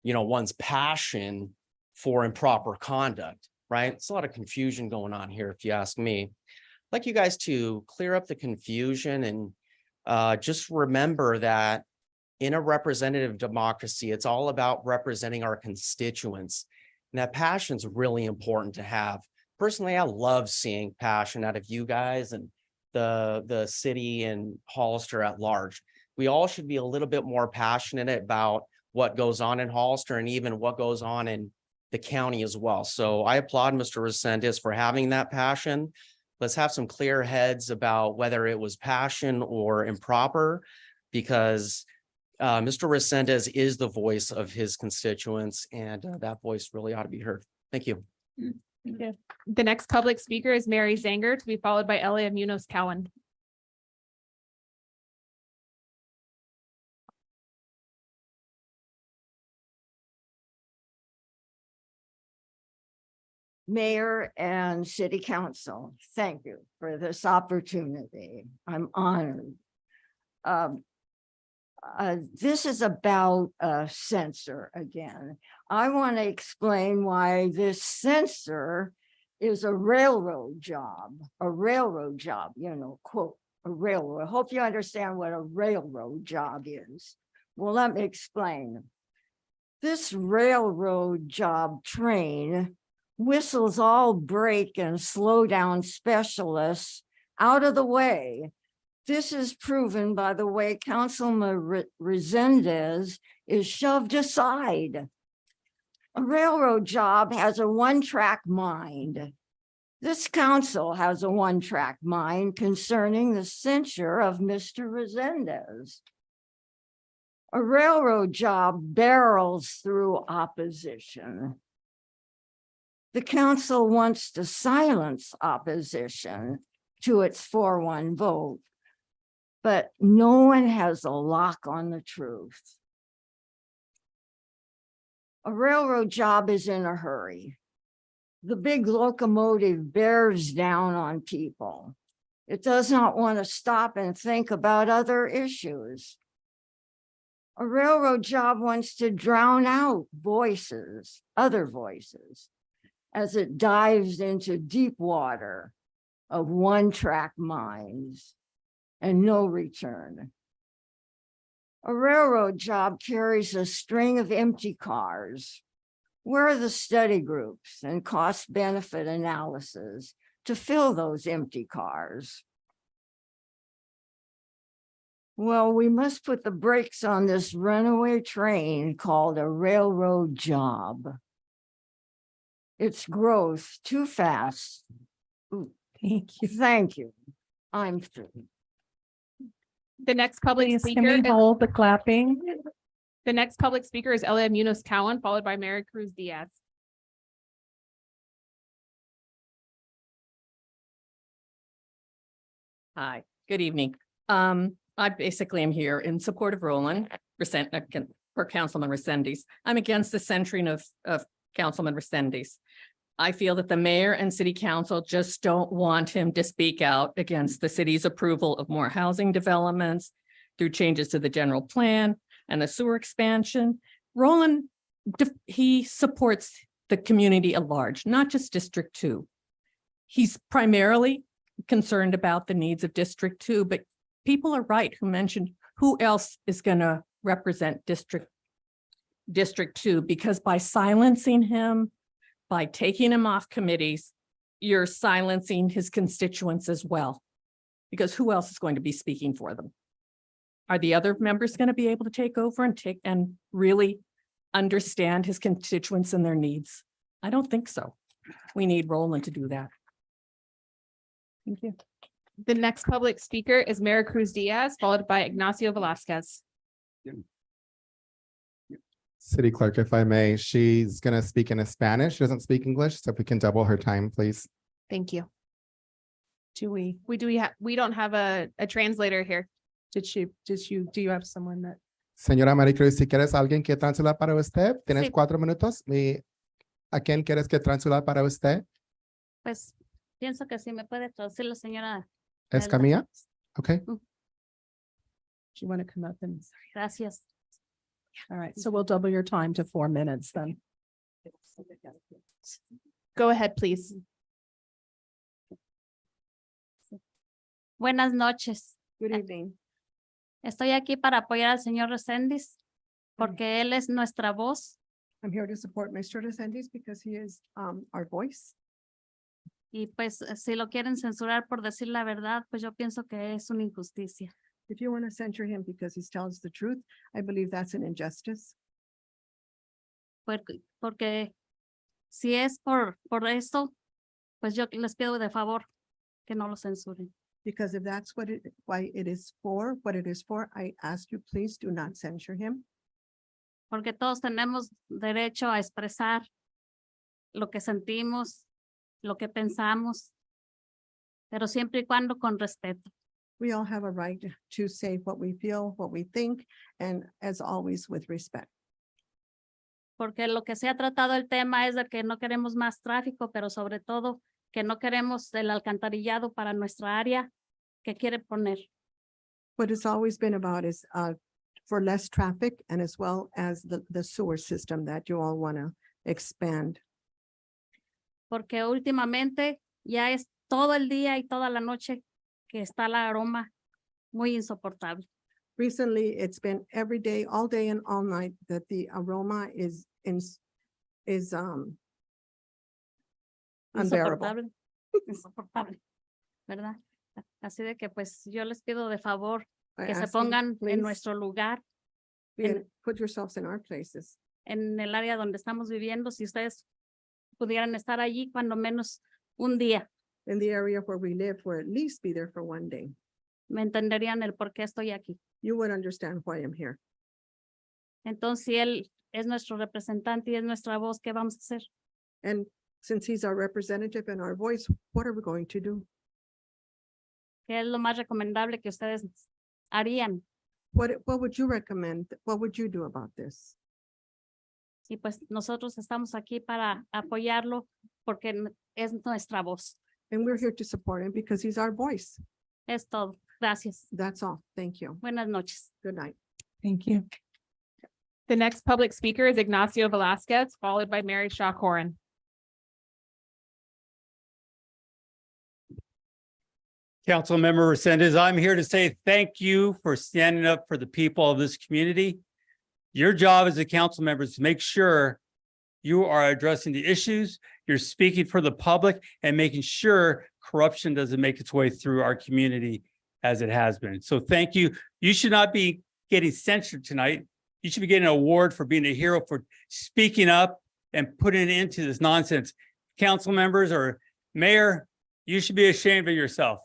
one's passion for improper conduct, right? It's a lot of confusion going on here, if you ask me. I'd like you guys to clear up the confusion and just remember that in a representative democracy, it's all about representing our constituents. And that passion is really important to have. Personally, I love seeing passion out of you guys and the city and Hollister at large. We all should be a little bit more passionate about what goes on in Hollister and even what goes on in the county as well. So I applaud Mr. Resendez for having that passion. Let's have some clear heads about whether it was passion or improper, because Mr. Resendez is the voice of his constituents, and that voice really ought to be heard. Thank you. The next public speaker is Mary Zanger, to be followed by Elia Munoz Cowan. Mayor and City Council, thank you for this opportunity. I'm honored. This is about censor again. I want to explain why this censor is a railroad job, quote, a railroad. I hope you understand what a railroad job is. Well, let me explain. This railroad job train whistles all brake and slow down specialists out of the way. This is proven by the way Councilman Resendez is shoved aside. A railroad job has a one-track mind. This council has a one-track mind concerning the censure of Mr. Resendez. A railroad job barrels through opposition. The council wants to silence opposition to its 4-1 vote, but no one has a lock on the truth. A railroad job is in a hurry. The big locomotive bears down on people. It does not want to stop and think about other issues. A railroad job wants to drown out voices, other voices, as it dives into deep water of one-track minds and no return. A railroad job carries a string of empty cars. Where are the study groups and cost-benefit analysis to fill those empty cars? Well, we must put the brakes on this runaway train called a railroad job. Its growth too fast. Thank you. Thank you. I'm through. The next public Please, speaker. can we hold the clapping? The next public speaker is Elia Munoz Cowan, followed by Mary Cruz Diaz. Hi, good evening. I basically am here in support of Roland for Councilman Resendez. I'm against the censuring of Councilman Resendez. I feel that the mayor and city council just don't want him to speak out against the city's approval of more housing developments through changes to the general plan and the sewer expansion. Roland, he supports the community at large, not just District 2. He's primarily concerned about the needs of District 2, but people are right who mentioned who else is going to represent District 2, because by silencing him, by taking him off committees, you're silencing his constituents as well, because who else is going to be speaking for them? Are the other members going to be able to take over and really understand his constituents and their needs? I don't think so. We need Roland to do that. Thank you. The next public speaker is Mary Cruz Diaz, followed by Ignacio Velasquez. City Clerk, if I may, she's going to speak in Spanish. She doesn't speak English, so if we can double her time, please. Thank you. Do we, We don't have a translator here. do you have someone that? Señora Maricruz, si quieres alguien que transla para usted, tienes Sí. 4 minutos. ¿A quién quieres que transla para usted? Pues pienso que sí me puede traducir la señora. Escamilla? Okay. Do you want to come up and, Gracias. all right, so we'll double your time to 4 minutes then. Go ahead, please. Buenas noches. Good evening. Estoy aquí para apoyar al señor Reséndiz porque él es nuestra voz I'm here to support Mr. DeSantis because he is our voice. y pues si lo quieren censurar por decir la verdad, pues yo pienso que es una injusticia. If you want to censure him because he tells the truth, I believe that's an injustice. Porque si es por esto, pues yo les pido de favor que no lo censuren. Because if that's what what it is for, I ask you, please do not censure him. Porque todos tenemos derecho a expresar lo que sentimos, lo que pensamos, pero siempre y cuando con respeto. We all have a right to say what we feel, what we think, and as always with respect. Porque lo que se ha tratado el tema es de que no queremos más tráfico, pero sobre todo que no queremos el alcantarillado para nuestra área que quiere poner. What it's always been about is for less traffic and as well as the sewer system that you all want to expand. Porque últimamente ya es todo el día y toda la noche que está la aroma muy insoportable. Recently, it's been every day, all day and all night that the aroma is unbearable. Insoportable, insoportable, ¿verdad? Así de que pues yo les pido de favor I que se ask you, pongan please, en nuestro lugar, put yourselves in our places. en el área donde estamos viviendo, si ustedes pudieran estar allí cuando menos un día, In the area where we live, or at least be there for one day. me entenderían el por qué estoy aquí. You would understand why I'm here. Entonces, si él es nuestro representante y es nuestra voz, ¿qué vamos a hacer? And since he's our representative and our voice, what are we going to do? ¿Qué es lo más recomendable que ustedes harían? What would you recommend? What would you do about this? Y pues nosotros estamos aquí para apoyarlo porque es nuestra voz. And we're here to support him because he's our voice. Es todo. Gracias. That's all. Thank you. Buenas noches. Good night. Thank you. The next public speaker is Ignacio Velasquez, followed by Mary Shaw Corin. Councilmember Resendez, I'm here to say thank you for standing up for the people of this community. Your job as a council member is to make sure you are addressing the issues, you're speaking for the public, and making sure corruption doesn't make its way through our community as it has been. So thank you. You should not be getting censured tonight. You should be getting an award for being a hero for speaking up and putting an end to this nonsense. Council members or mayor, you should be ashamed of yourself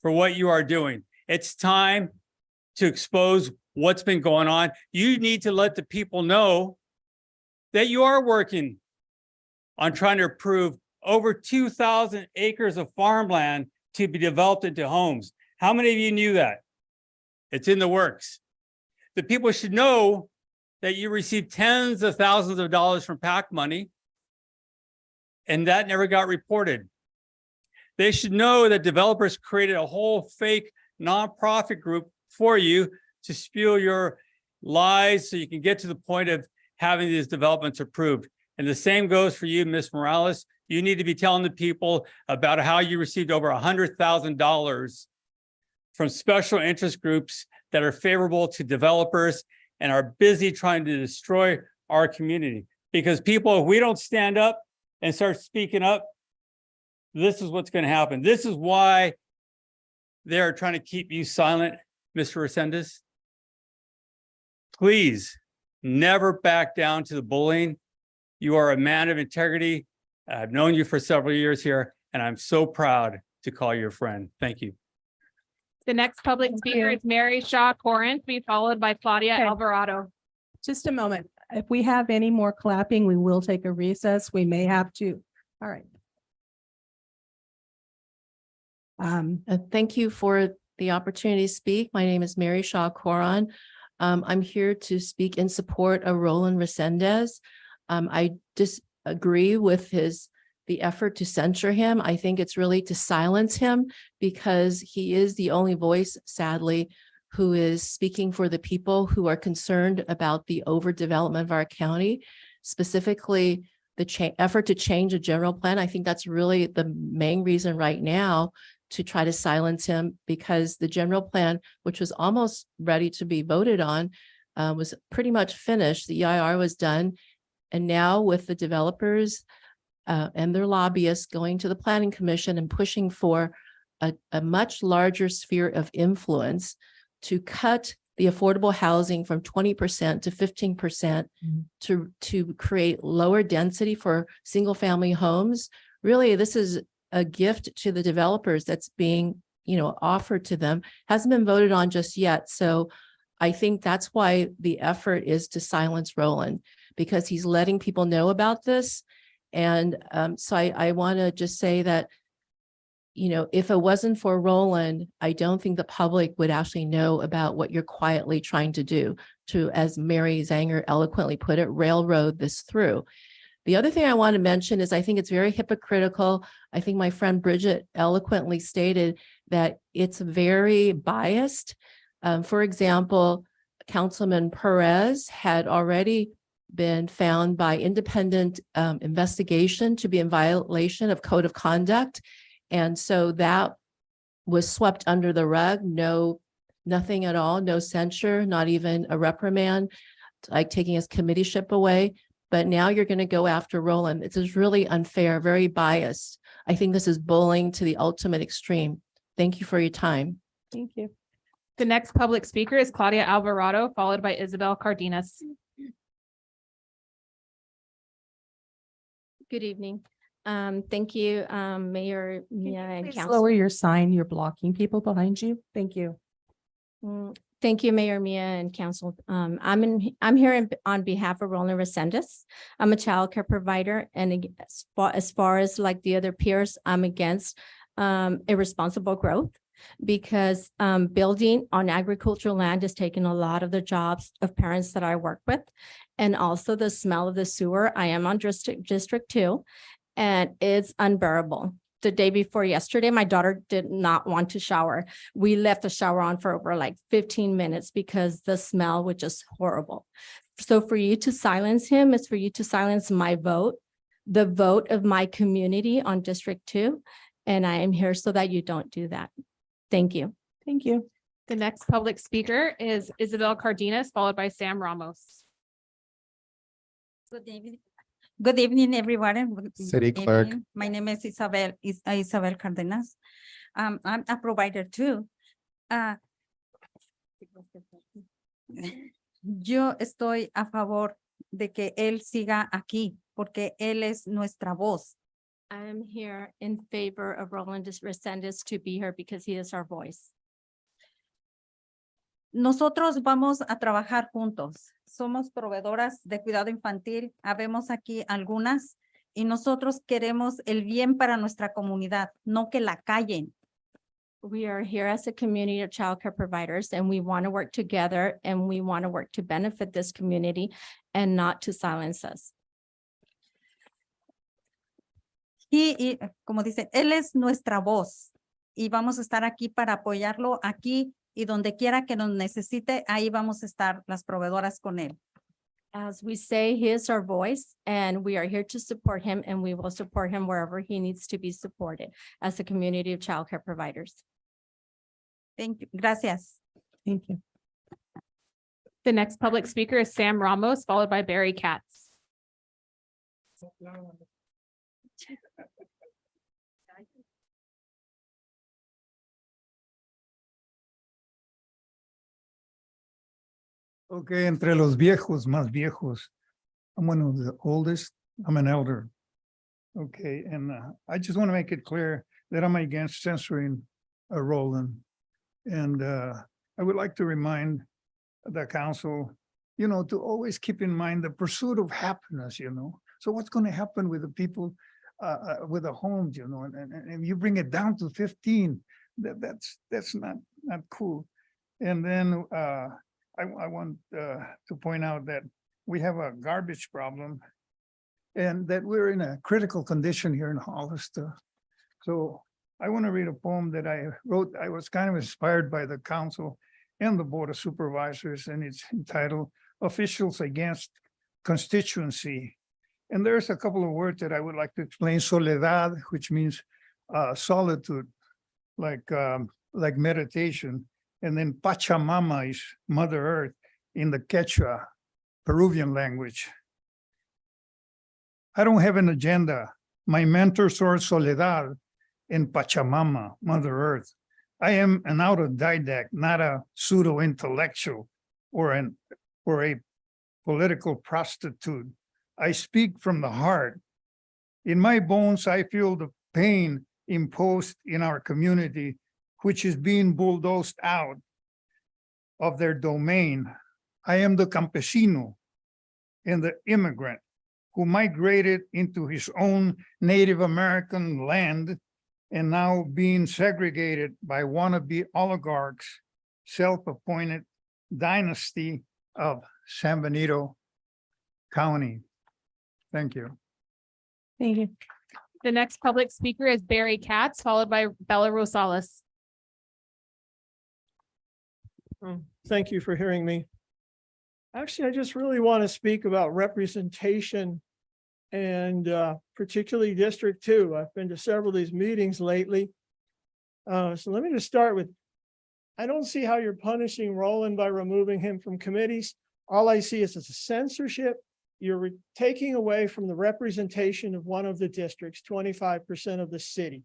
for what you are doing. It's time to expose what's been going on. You need to let the people know that you are working on trying to approve over 2,000 acres of farmland to be developed into homes. How many of you knew that? It's in the works. The people should know that you received tens of thousands of dollars from PAC money, and that never got reported. They should know that developers created a whole fake nonprofit group for you to spew your lies so you can get to the point of having these developments approved. And the same goes for you, Ms. Morales. You need to be telling the people about how you received over $100,000 from special interest groups that are favorable to developers and are busy trying to destroy our community. Because people, if we don't stand up and start speaking up, this is what's going to happen. This is why they're trying to keep you silent, Mr. Resendez. Please never back down to the bullying. You are a man of integrity. I've known you for several years here, and I'm so proud to call you a friend. Thank you. The next public speaker is Mary Shaw Corin, to be followed by Claudia Okay. Alvarado. Just a moment. If we have any more clapping, we will take a recess. We may have to. All right. Thank you for the opportunity to speak. My name is Mary Shaw Coron. I'm here to speak in support of Roland Resendez. I disagree with the effort to censure him. I think it's really to silence him because he is the only voice, sadly, who is speaking for the people who are concerned about the overdevelopment of our county, specifically the effort to change a general plan. I think that's really the main reason right now to try to silence him, because the general plan, which was almost ready to be voted on, was pretty much finished. The EIR was done. And now with the developers and their lobbyists going to the Planning Commission and pushing for a much larger sphere of influence to cut the affordable housing from 20% to 15% to create lower density for single family homes. Really, this is a gift to the developers that's being, offered to them. Hasn't been voted on just yet. So I think that's why the effort is to silence Roland, because he's letting people know about this. And so I want to just say that, if it wasn't for Roland, I don't think the public would actually know about what you're quietly trying to do to, as Mary Zanger eloquently put it, railroad this through. The other thing I want to mention is I think it's very hypocritical. I think my friend Bridget eloquently stated that it's very biased. For example, Councilman Perez had already been found by independent investigation to be in violation of code of conduct. And so that was swept under the rug. Nothing at all, no censure, not even a reprimand, like taking his committeeship away. But now you're going to go after Roland. This is really unfair, very biased. I think this is bullying to the ultimate extreme. Thank you for your time. Thank you. The next public speaker is Claudia Alvarado, followed by Isabel Cardenas. Good evening. Thank you, Mayor Mia and Please Council. lower your sign. You're blocking people behind you. Thank you. Thank you, Mayor Mia and Council. I'm here on behalf of Roland Resendez. I'm a child care provider, and as far as like the other peers, I'm against irresponsible growth, because building on agricultural land is taking a lot of the jobs of parents that I work with, and also the smell of the sewer. I am on District 2, and it's unbearable. The day before yesterday, my daughter did not want to shower. We left the shower on for over like 15 minutes because the smell was just horrible. So for you to silence him is for you to silence my vote, the vote of my community on District 2. And I am here so that you don't do that. Thank you. Thank you. The next public speaker is Isabel Cardenas, followed by Sam Ramos. Good evening. Good evening, everyone. Good City Clerk. evening. My name is Isabel Cardenas. I'm a provider too. Yo estoy a favor de que él siga aquí porque él es nuestra voz. I am here in favor of Roland Resendez to be here because he is our voice. Nosotros vamos a trabajar juntos. Somos proveedoras de cuidado infantil. Habemos aquí algunas y nosotros queremos el bien para nuestra comunidad, no que la callen. We are here as a community of childcare providers, and we want to work together, and we want to work to benefit this community and not to silence us. Y como dicen, él es nuestra voz y vamos a estar aquí para apoyarlo aquí y donde quiera que nos necesite, ahí vamos a estar las proveedoras con él. As we say, he is our voice, and we are here to support him, and we will support him wherever he needs to be supported as a community of childcare providers. Thank you. Gracias. Thank you. The next public speaker is Sam Ramos, followed by Barry Katz. Okay, entre los viejos, más viejos. I'm one of the oldest. I'm an elder. Okay, and I just want to make it clear that I'm against censoring Roland. And I would like to remind the council to always keep in mind the pursuit of happiness, So what's going to happen with the people with the homes, and you bring it down to 15, that's not cool. And then I want to point out that we have a garbage problem and that we're in a critical condition here in Hollister. So I want to read a poem that I wrote. I was kind of inspired by the council and the Board of Supervisors, and it's entitled Officials Against Constituency. And there's a couple of words that I would like to explain. Soledad, which means solitude, like meditation. And then Pachamama is Mother Earth in the Quechua, Peruvian language. I don't have an agenda. My mentors are Soledad and Pachamama, Mother Earth. I am an autodidact, not a pseudo-intellectual or a political prostitute. I speak from the heart. In my bones, I feel the pain imposed in our community, which is being bulldozed out of their domain. I am the campesino and the immigrant who migrated into his own Native American land and now being segregated by wannabe oligarchs, self-appointed dynasty of San Benito County. Thank you. Thank you. The next public speaker is Barry Katz, followed by Bella Rosales. Thank you for hearing me. Actually, I just really want to speak about representation and particularly District 2. I've been to several of these meetings lately. So let me just start with, I don't see how you're punishing Roland by removing him from committees. All I see is it's a censorship. You're taking away from the representation of one of the districts, 25% of the city.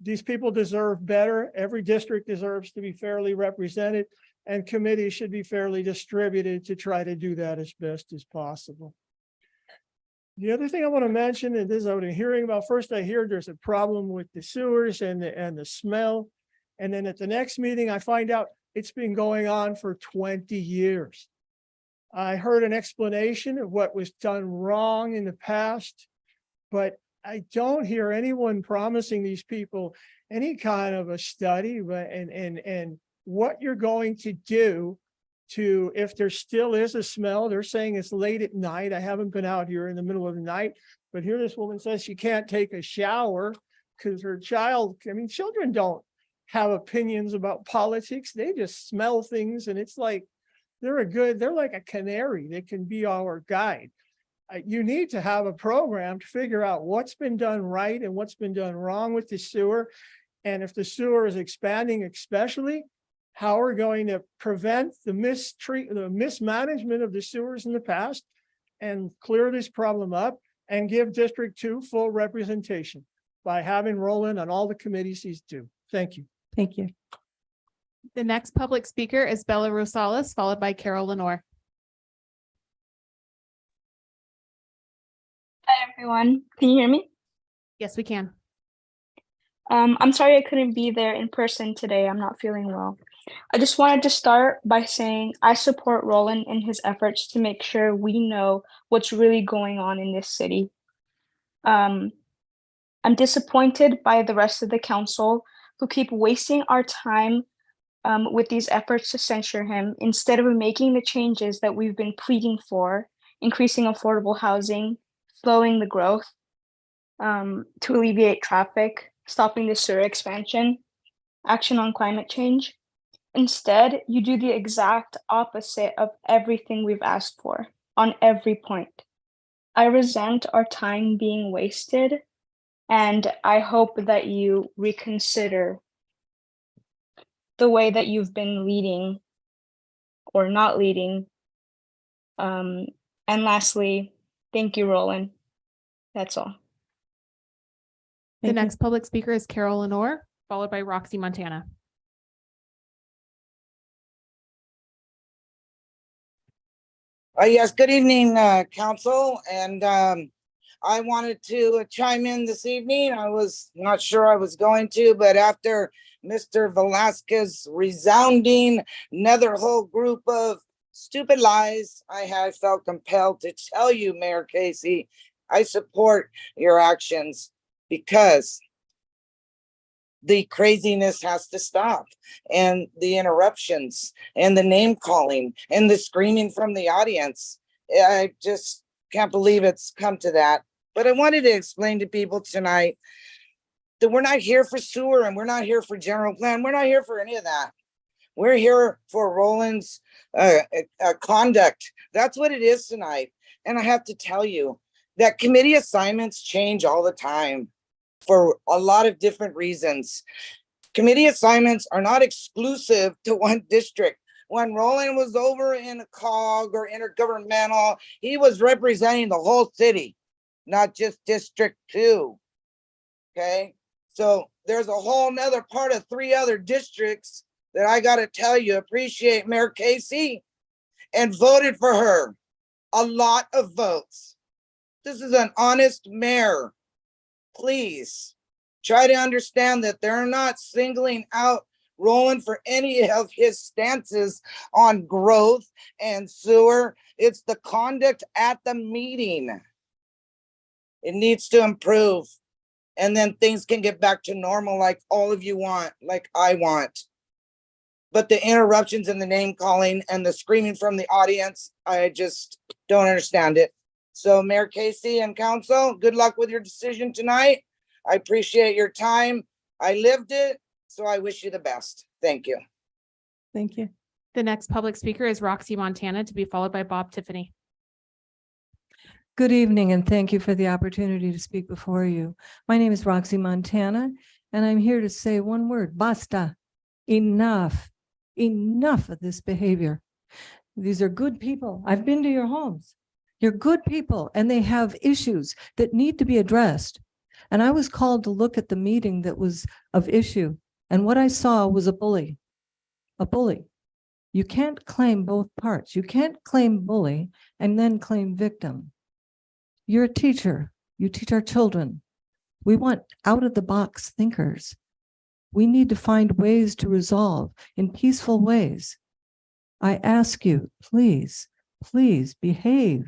These people deserve better. Every district deserves to be fairly represented, and committees should be fairly distributed to try to do that as best as possible. The other thing I want to mention is I've been hearing about, first I hear there's a problem with the sewers and the smell. And then at the next meeting, I find out it's been going on for 20 years. I heard an explanation of what was done wrong in the past, but I don't hear anyone promising these people any kind of a study and what you're going to do to, if there still is a smell. They're saying it's late at night. I haven't been out here in the middle of the night, but here this woman says she can't take a shower because her child, children don't have opinions about politics. They just smell things, and it's like, they're like a canary. They can be our guide. You need to have a program to figure out what's been done right and what's been done wrong with the sewer. And if the sewer is expanding, especially, how we're going to prevent the mismanagement of the sewers in the past and clear this problem up and give District 2 full representation by having Roland on all the committees he's due. Thank you. Thank you. The next public speaker is Bella Rosales, followed by Carol Lenore. Hi, everyone. Can you hear me? Yes, we can. I'm sorry I couldn't be there in person today. I'm not feeling well. I just wanted to start by saying I support Roland in his efforts to make sure we know what's really going on in this city. I'm disappointed by the rest of the council who keep wasting our time with these efforts to censure him instead of making the changes that we've been pleading for, increasing affordable housing, slowing the growth, to alleviate traffic, stopping the sewer expansion, action on climate change. Instead, you do the exact opposite of everything we've asked for on every point. I resent our time being wasted, and I hope that you reconsider the way that you've been leading or not leading. And lastly, thank you, Roland. That's all. The next public speaker is Carol Lenore, followed by Roxy Montana. Yes, good evening, council. And I wanted to chime in this evening. I was not sure I was going to, but after Mr. Velasquez's resounding another whole group of stupid lies, I have felt compelled to tell you, Mayor Casey, I support your actions because the craziness has to stop, and the interruptions and the name calling and the screaming from the audience. I just can't believe it's come to that. But I wanted to explain to people tonight that we're not here for sewer and we're not here for general plan. We're not here for any of that. We're here for Roland's conduct. That's what it is tonight. And I have to tell you that committee assignments change all the time for a lot of different reasons. Committee assignments are not exclusive to one district. When Roland was over in a COG or intergovernmental, he was representing the whole city, not just District 2. Okay, so there's a whole nother part of 3 other districts that I gotta tell you, appreciate Mayor Casey and voted for her. A lot of votes. This is an honest mayor. Please try to understand that they're not singling out Roland for any of his stances on growth and sewer. It's the conduct at the meeting. It needs to improve. And then things can get back to normal like all of you want, like I want. But the interruptions and the name calling and the screaming from the audience, I just don't understand it. So Mayor Casey and council, good luck with your decision tonight. I appreciate your time. I lived it, so I wish you the best. Thank you. Thank you. The next public speaker is Roxy Montana, to be followed by Bob Tiffany. Good evening, and thank you for the opportunity to speak before you. My name is Roxy Montana, and I'm here to say one word: basta. Enough. Enough of this behavior. These are good people. I've been to your homes. You're good people, and they have issues that need to be addressed. And I was called to look at the meeting that was of issue, and what I saw was a bully. A bully. You can't claim both parts. You can't claim bully and then claim victim. You're a teacher. You teach our children. We want out-of-the-box thinkers. We need to find ways to resolve in peaceful ways. I ask you, please, please behave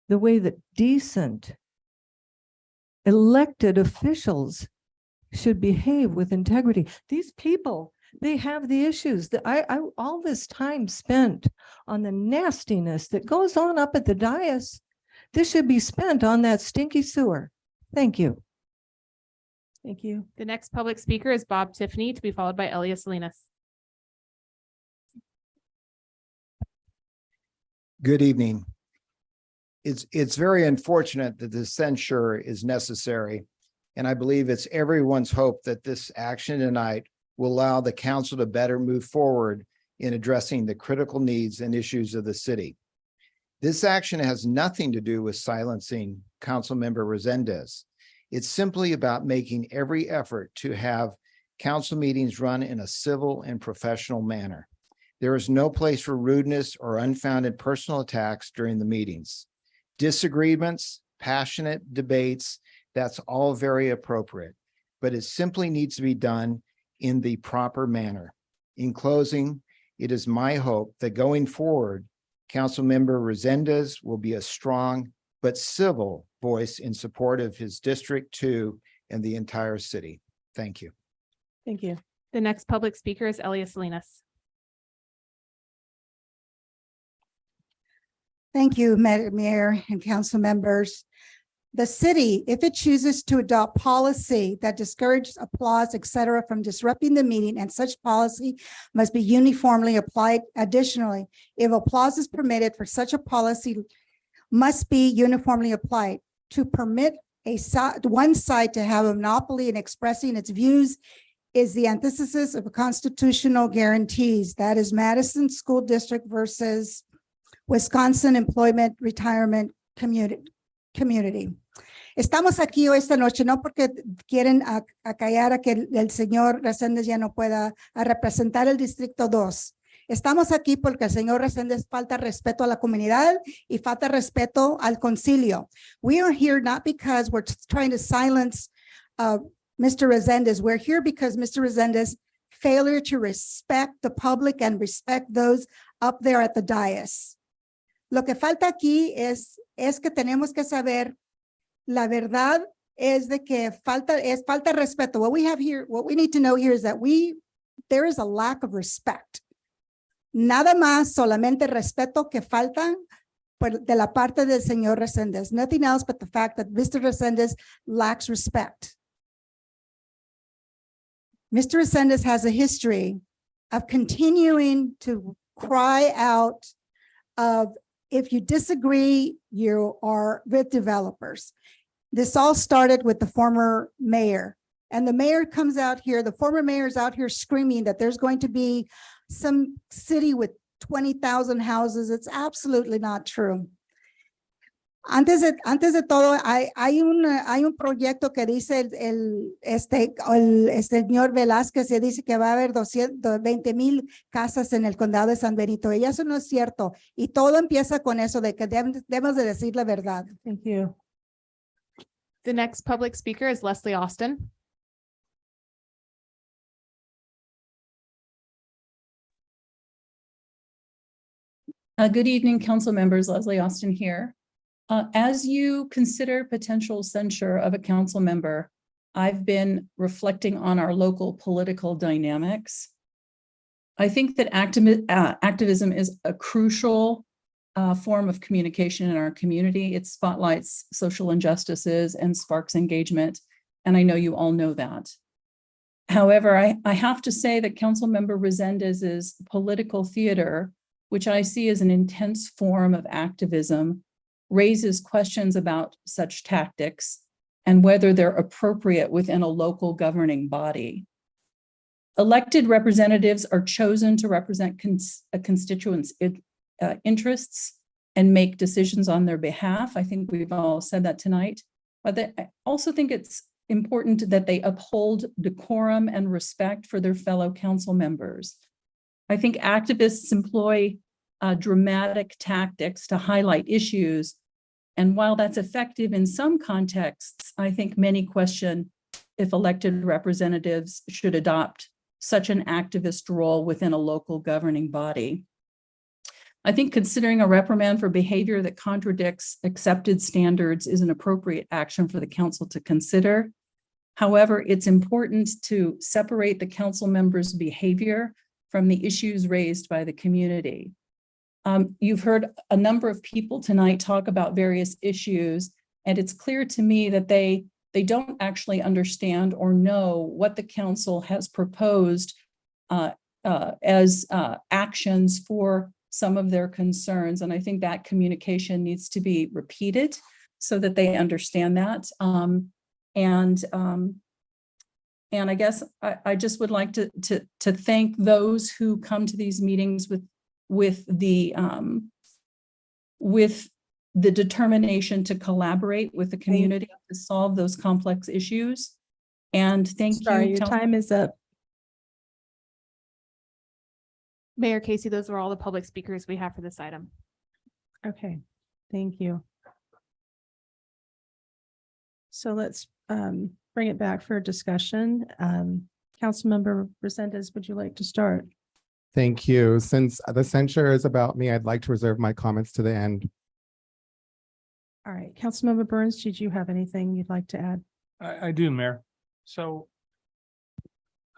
the way that decent elected officials should behave, with integrity. These people, they have the issues that all this time spent on the nastiness that goes on up at the dais. This should be spent on that stinky sewer. Thank you. Thank you. The next public speaker is Bob Tiffany, to be followed by Elias Salinas. Good evening. It's very unfortunate that this censure is necessary, and I believe it's everyone's hope that this action tonight will allow the council to better move forward in addressing the critical needs and issues of the city. This action has nothing to do with silencing Councilmember Resendez. It's simply about making every effort to have council meetings run in a civil and professional manner. There is no place for rudeness or unfounded personal attacks during the meetings. Disagreements, passionate debates, that's all very appropriate, but it simply needs to be done in the proper manner. In closing, it is my hope that going forward, Councilmember Resendez will be a strong but civil voice in support of his District 2 and the entire city. Thank you. Thank you. The next public speaker is Elias Salinas. Thank you, Mayor and council members. The city, if it chooses to adopt policy that discourages applause, etc., from disrupting the meeting, and such policy must be uniformly applied. Additionally, if applause is permitted for such a policy, must be uniformly applied. To permit one side to have a monopoly in expressing its views is the antithesis of constitutional guarantees. That is Madison School District versus Wisconsin Employment Retirement Community. Estamos aquí hoy esta noche no porque quieren acallar a que el señor Reséndez ya no pueda representar el Distrito 2. Estamos aquí porque el señor Reséndez falta respeto a la comunidad y falta respeto al concilio. We are here not because we're trying to silence Mr. Reséndez. We're here because Mr. Reséndez failure to respect the public and respect those up there at the dais. Lo que falta aquí es que tenemos que saber, la verdad es de que falta respeto. What we have here, what we need to know here is that there is a lack of respect. Nada más, solamente respeto que falta de la parte del señor Resendez. Nothing else but the fact that Mr. Resendez lacks respect. Mr. Resendez has a history of continuing to cry out of, if you disagree, you are with developers. This all started with the former mayor, and the mayor comes out here, the former mayor is out here screaming that there's going to be some city with 20,000 houses. It's absolutely not true. Antes de todo, hay un proyecto que dice el señor Velázquez, se dice que va a haber 220,000 casas en el condado de San Benito, y eso no es cierto. Y todo empieza con eso de que debemos de decir la verdad. Thank you. The next public speaker is Leslie Austin. Good evening, council members. Leslie Austin here. As you consider potential censure of a council member, I've been reflecting on our local political dynamics. I think that activism is a crucial form of communication in our community. It spotlights social injustices and sparks engagement, and I know you all know that. However, I have to say that Councilmember Resendez's political theater, which I see as an intense form of activism, raises questions about such tactics and whether they're appropriate within a local governing body. Elected representatives are chosen to represent a constituents' interests and make decisions on their behalf. I think we've all said that tonight, but I also think it's important that they uphold decorum and respect for their fellow council members. I think activists employ dramatic tactics to highlight issues. And while that's effective in some contexts, I think many question if elected representatives should adopt such an activist role within a local governing body. I think considering a reprimand for behavior that contradicts accepted standards is an appropriate action for the council to consider. However, it's important to separate the council members' behavior from the issues raised by the community. You've heard a number of people tonight talk about various issues, and it's clear to me that they don't actually understand or know what the council has proposed as actions for some of their concerns. And I think that communication needs to be repeated so that they understand that. And I guess I just would like to thank those who come to these meetings with the determination to collaborate with the community to solve those complex issues. And thank you. Your time is up. Mayor Casey, those were all the public speakers we have for this item. Okay, thank you. So let's bring it back for discussion. Councilmember Resendez, would you like to start? Thank you. Since the censure is about me, I'd like to reserve my comments to the end. All right, Councilmember Burns, did you have anything you'd like to add? I do, Mayor. So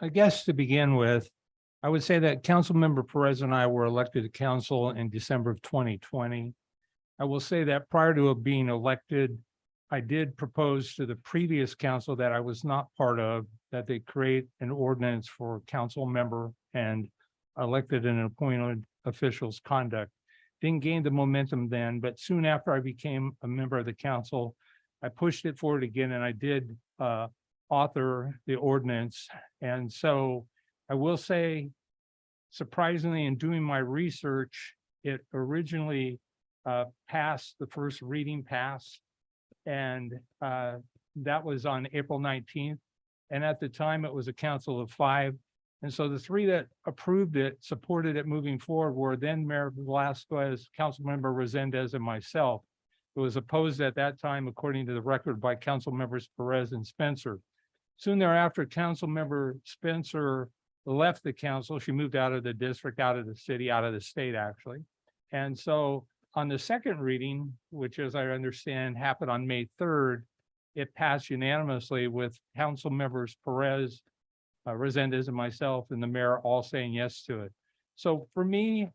I guess to begin with, I would say that Councilmember Perez and I were elected to council in December of 2020. I will say that prior to being elected, I did propose to the previous council that I was not part of, that they create an ordinance for council member and elected and appointed officials' conduct. Didn't gain the momentum then, but soon after I became a member of the council, I pushed it forward again, and I did author the ordinance. And so I will say, surprisingly, in doing my research, it originally passed, the first reading passed, and that was on April 19th. And at the time, it was a council of 5. And so the 3 that approved it, supported it moving forward, were then Mayor Velasquez, Councilmember Resendez, and myself. It was opposed at that time, according to the record, by Council Members Perez and Spencer. Soon thereafter, Councilmember Spencer left the council. She moved out of the district, out of the city, out of the state, actually. And so on the second reading, which as I understand happened on May 3rd, it passed unanimously with council members Perez, Resendez and myself and the mayor all saying yes to it. So for me,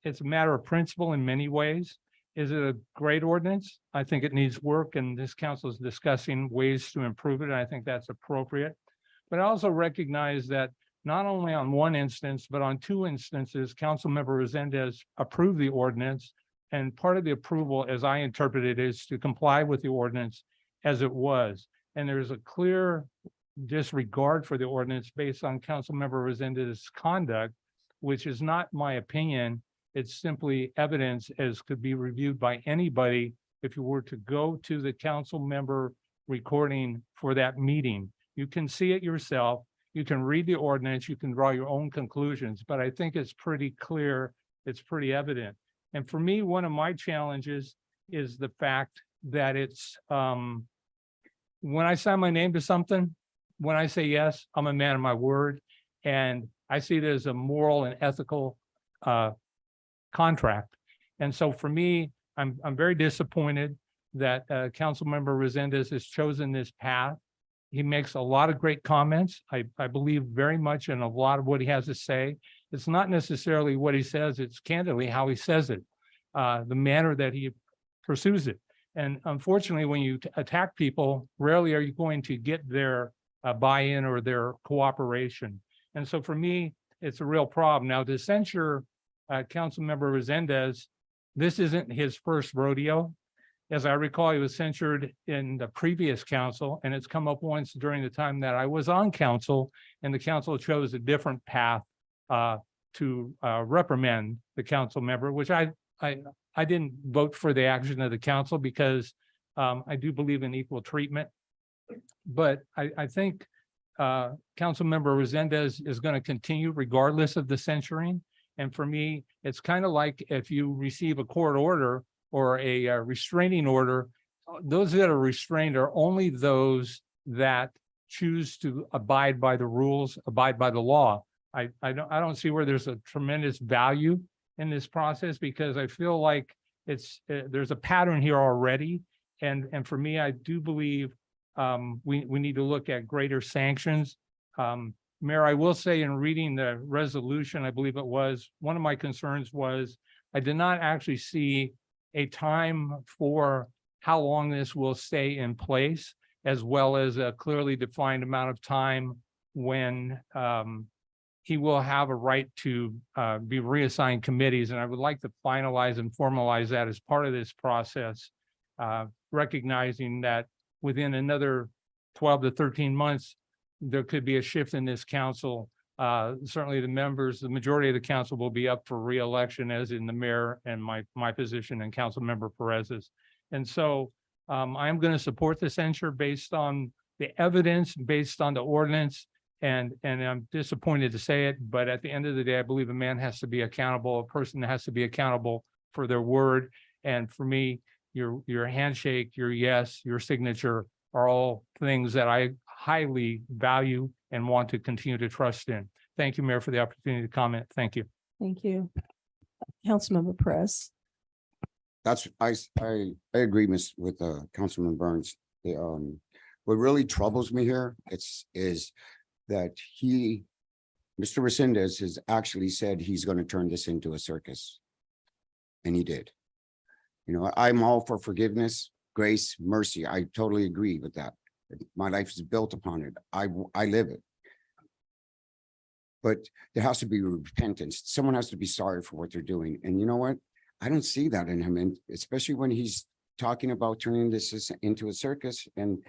it's a matter of principle in many ways. Is it a great ordinance? I think it needs work, and this council is discussing ways to improve it. And I think that's appropriate. But I also recognize that not only on one instance, but on two instances, Councilmember Resendez approved the ordinance. And part of the approval, as I interpret it, is to comply with the ordinance as it was. And there's a clear disregard for the ordinance based on Councilmember Resendez's conduct, which is not my opinion. It's simply evidence as could be reviewed by anybody if you were to go to the council member recording for that meeting. You can see it yourself. You can read the ordinance. You can draw your own conclusions, but I think it's pretty clear. It's pretty evident. And for me, one of my challenges is the fact that it's, when I sign my name to something, when I say yes, I'm a man of my word. And I see it as a moral and ethical contract. And so for me, I'm very disappointed that Councilmember Resendez has chosen this path. He makes a lot of great comments. I believe very much in a lot of what he has to say. It's not necessarily what he says, it's candidly how he says it, the manner that he pursues it. And unfortunately, when you attack people, rarely are you going to get their buy-in or their cooperation. And so for me, it's a real problem. Now, to censure Councilmember Resendez, this isn't his first rodeo. As I recall, he was censured in the previous council, and it's come up once during the time that I was on council, and the council chose a different path to reprimand the council member, which I didn't vote for the action of the council because I do believe in equal treatment. But I think Councilmember Resendez is going to continue regardless of the censuring. And for me, it's kind of like if you receive a court order or a restraining order, those that are restrained are only those that choose to abide by the rules, abide by the law. I don't see where there's a tremendous value in this process because I feel like there's a pattern here already. And for me, I do believe we need to look at greater sanctions. Mayor, I will say in reading the resolution, I believe it was, one of my concerns was I did not actually see a time for how long this will stay in place, as well as a clearly defined amount of time when he will have a right to be reassigned committees. And I would like to finalize and formalize that as part of this process, recognizing that within another 12 to 13 months, there could be a shift in this council. Certainly the majority of the council will be up for re-election, as in the mayor and my position and Councilmember Perez's. And so I'm going to support the censure based on the evidence, based on the ordinance, and I'm disappointed to say it, but at the end of the day, I believe a man has to be accountable, a person has to be accountable for their word. And for me, your handshake, your yes, your signature are all things that I highly value and want to continue to trust in. Thank you, Mayor, for the opportunity to comment. Thank you. Thank you. Councilmember Perez. That's, I agree with Councilman Burns. What really troubles me here is that Mr. Resendez has actually said he's going to turn this into a circus. And he did. You know, I'm all for forgiveness, grace, mercy. I totally agree with that. My life is built upon it. I live it. But there has to be repentance. Someone has to be sorry for what they're doing. And you know what? I don't see that in him, and especially when he's talking about turning this into a circus. And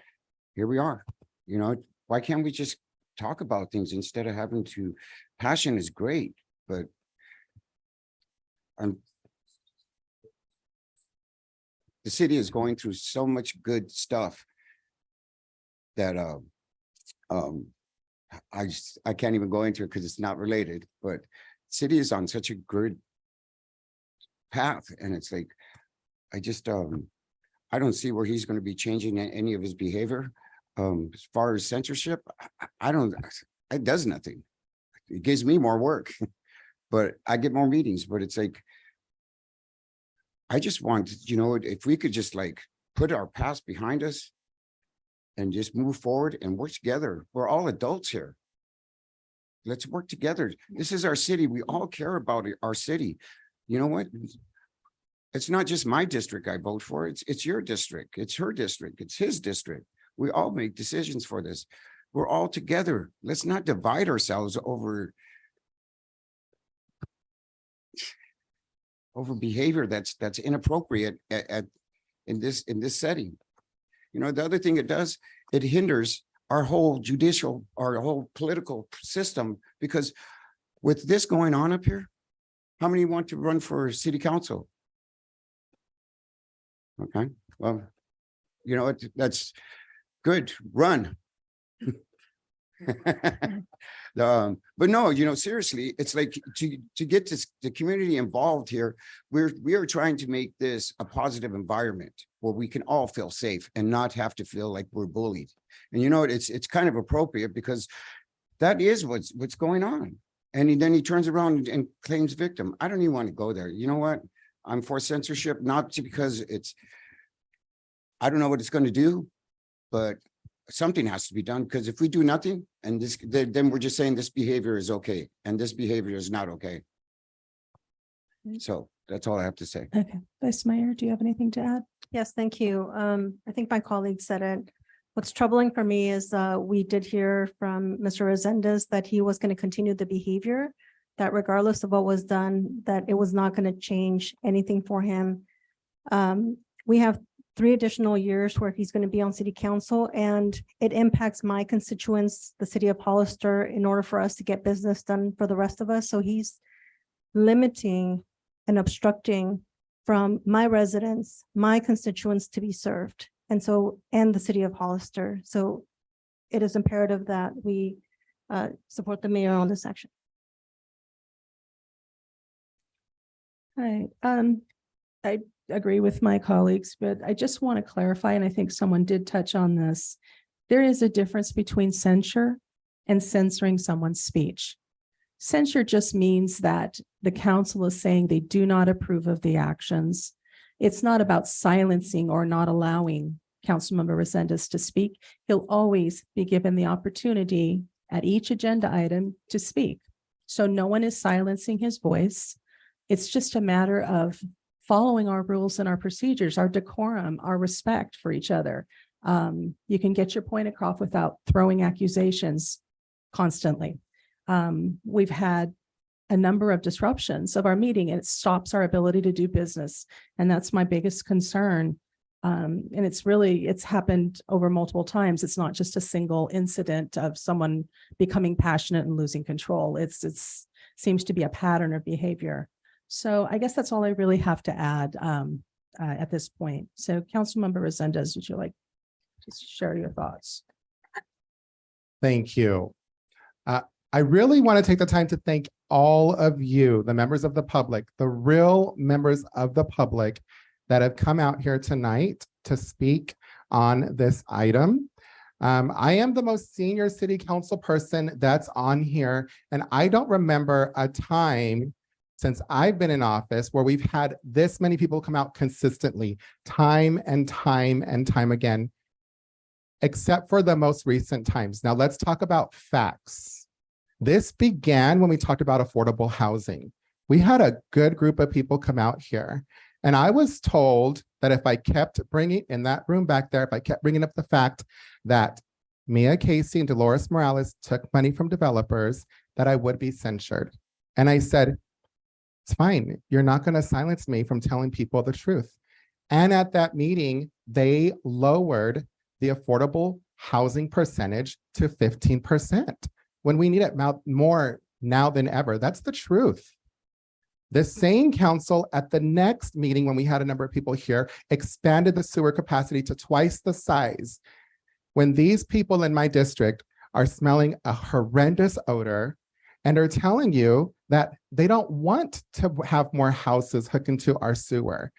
here we are. You know, why can't we just talk about things instead of having to? Passion is great, but the city is going through so much good stuff that I can't even go into it because it's not related, but city is on such a good path. And it's like, I just, I don't see where he's going to be changing any of his behavior. As far as censorship, it does nothing. it gives me more work, but I get more meetings, but it's like, I just want, if we could just like put our past behind us and just move forward and work together. We're all adults here. Let's work together. This is our city. We all care about our city. You know what? It's not just my district I vote for. It's your district. It's her district. It's his district. We all make decisions for this. We're all together. Let's not divide ourselves over behavior that's inappropriate in this setting. The other thing it does, it hinders our whole judicial, our whole political system, because with this going on up here, how many want to run for city council? Okay, well, that's good, run. But no, seriously, it's like to get the community involved here, we are trying to make this a positive environment where we can all feel safe and not have to feel like we're bullied. And it's kind of appropriate because that is what's going on. And then he turns around and claims victim. I don't even want to go there. You know what? I'm for censorship, not because I don't know what it's going to do, but something has to be done, because if we do nothing and then we're just saying this behavior is okay and this behavior is not okay. So that's all I have to say. Okay, Vice Mayor, do you have anything to add? Yes, thank you. I think my colleague said it. What's troubling for me is we did hear from Mr. Resendez that he was going to continue the behavior, that regardless of what was done, that it was not going to change anything for him. We have 3 additional years where he's going to be on city council, and it impacts my constituents, the city of Hollister, in order for us to get business done for the rest of us. So he's limiting and obstructing from my residents, my constituents to be served. And the city of Hollister. So it is imperative that we support the mayor on this action. Hi, I agree with my colleagues, but I just want to clarify, and I think someone did touch on this. There is a difference between censure and censoring someone's speech. Censure just means that the council is saying they do not approve of the actions. It's not about silencing or not allowing Councilmember Resendez to speak. He'll always be given the opportunity at each agenda item to speak. So no one is silencing his voice. It's just a matter of following our rules and our procedures, our decorum, our respect for each other. You can get your point across without throwing accusations constantly. We've had a number of disruptions of our meeting, and it stops our ability to do business. And that's my biggest concern. And it's happened over multiple times. It's not just a single incident of someone becoming passionate and losing control. It's seems to be a pattern of behavior. So I guess that's all I really have to add at this point. So Councilmember Resendez, would you like to share your thoughts? Thank you. I really want to take the time to thank all of you, the members of the public, the real members of the public that have come out here tonight to speak on this item. I am the most senior city council person that's on here, and I don't remember a time since I've been in office where we've had this many people come out consistently, time and time and time again, except for the most recent times. Now let's talk about facts. This began when we talked about affordable housing. We had a good group of people come out here, and I was told that if I kept bringing in that room back there, if I kept bringing up the fact that Mia Casey and Dolores Morales took money from developers, that I would be censured. And I said, it's fine. You're not going to silence me from telling people the truth. And at that meeting, they lowered the affordable housing percentage to 15%. When we need it more now than ever. That's the truth. The same council at the next meeting, when we had a number of people here, expanded the sewer capacity to twice the size. When these people in my district are smelling a horrendous odor and are telling you that they don't want to have more houses hooked into our sewer.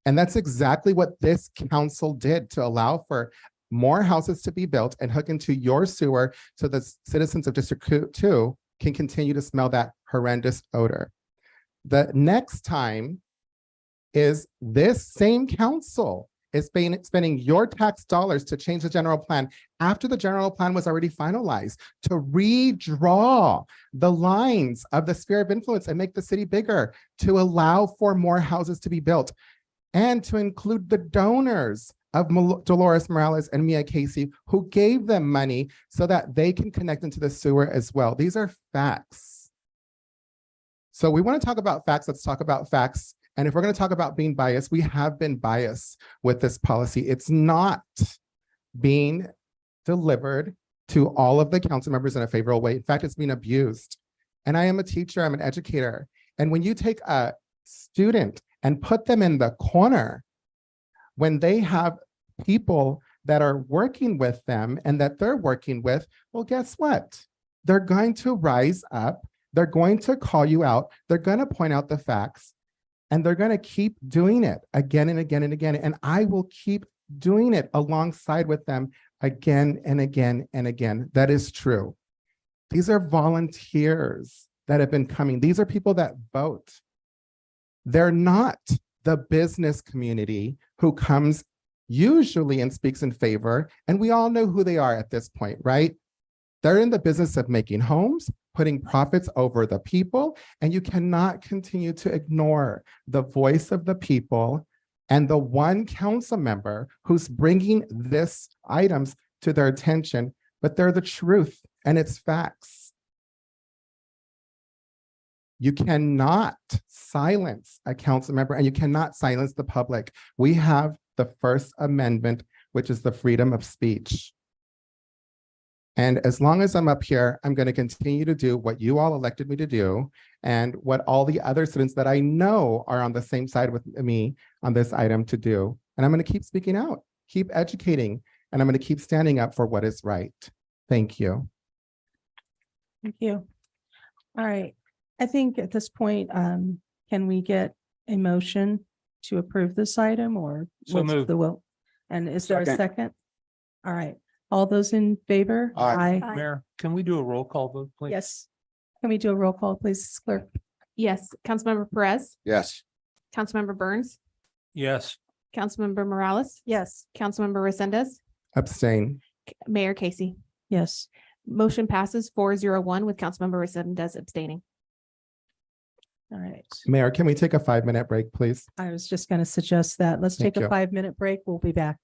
And that's exactly what this council did to allow for more houses to be built and hook into your sewer so the citizens of District 2 can continue to smell that horrendous odor. The next time is this same council is spending your tax dollars to change the general plan after the general plan was already finalized, to redraw the lines of the sphere of influence and make the city bigger, to allow for more houses to be built, and to include the donors of Dolores Morales and Mia Casey, who gave them money so that they can connect into the sewer as well. These are facts. So we want to talk about facts. Let's talk about facts. And if we're going to talk about being biased, we have been biased with this policy. It's not being delivered to all of the council members in a favorable way. In fact, it's being abused. And I am a teacher, I'm an educator. And when you take a student and put them in the corner, when they have people that are working with them and that they're working with, well, guess what? They're going to rise up. They're going to call you out. They're going to point out the facts. And they're going to keep doing it again and again and again. And I will keep doing it alongside with them again and again and again. That is true. These are volunteers that have been coming. These are people that vote. They're not the business community who comes usually and speaks in favor. And we all know who they are at this point, right? They're in the business of making homes, putting profits over the people, and you cannot continue to ignore the voice of the people and the one council member who's bringing this items to their attention, but they're the truth and it's facts. You cannot silence a council member and you cannot silence the public. We have the First Amendment, which is the freedom of speech. And as long as I'm up here, I'm going to continue to do what you all elected me to do and what all the other students that I know are on the same side with me on this item to do. And I'm going to keep speaking out, keep educating, and I'm going to keep standing up for what is right. Thank you. Thank you. All right. I think at this point, can we get a motion to approve this item or So what's moved. the will? And is there a Second. second? All right. All those in favor? Aye. Mayor, can we do a roll call vote, please? Yes. Can we do a roll call, please, clerk? Yes, Councilmember Perez, Yes. Councilmember Burns, Yes. Councilmember Morales, Yes. Councilmember Resendez, Abstain. Mayor Casey. Yes. Motion passes 401 with Councilmember Resendez abstaining. All right. Mayor, can we take a 5-minute break, please? I was just going to suggest that. Let's Thank take a you. 5-minute break. We'll be back.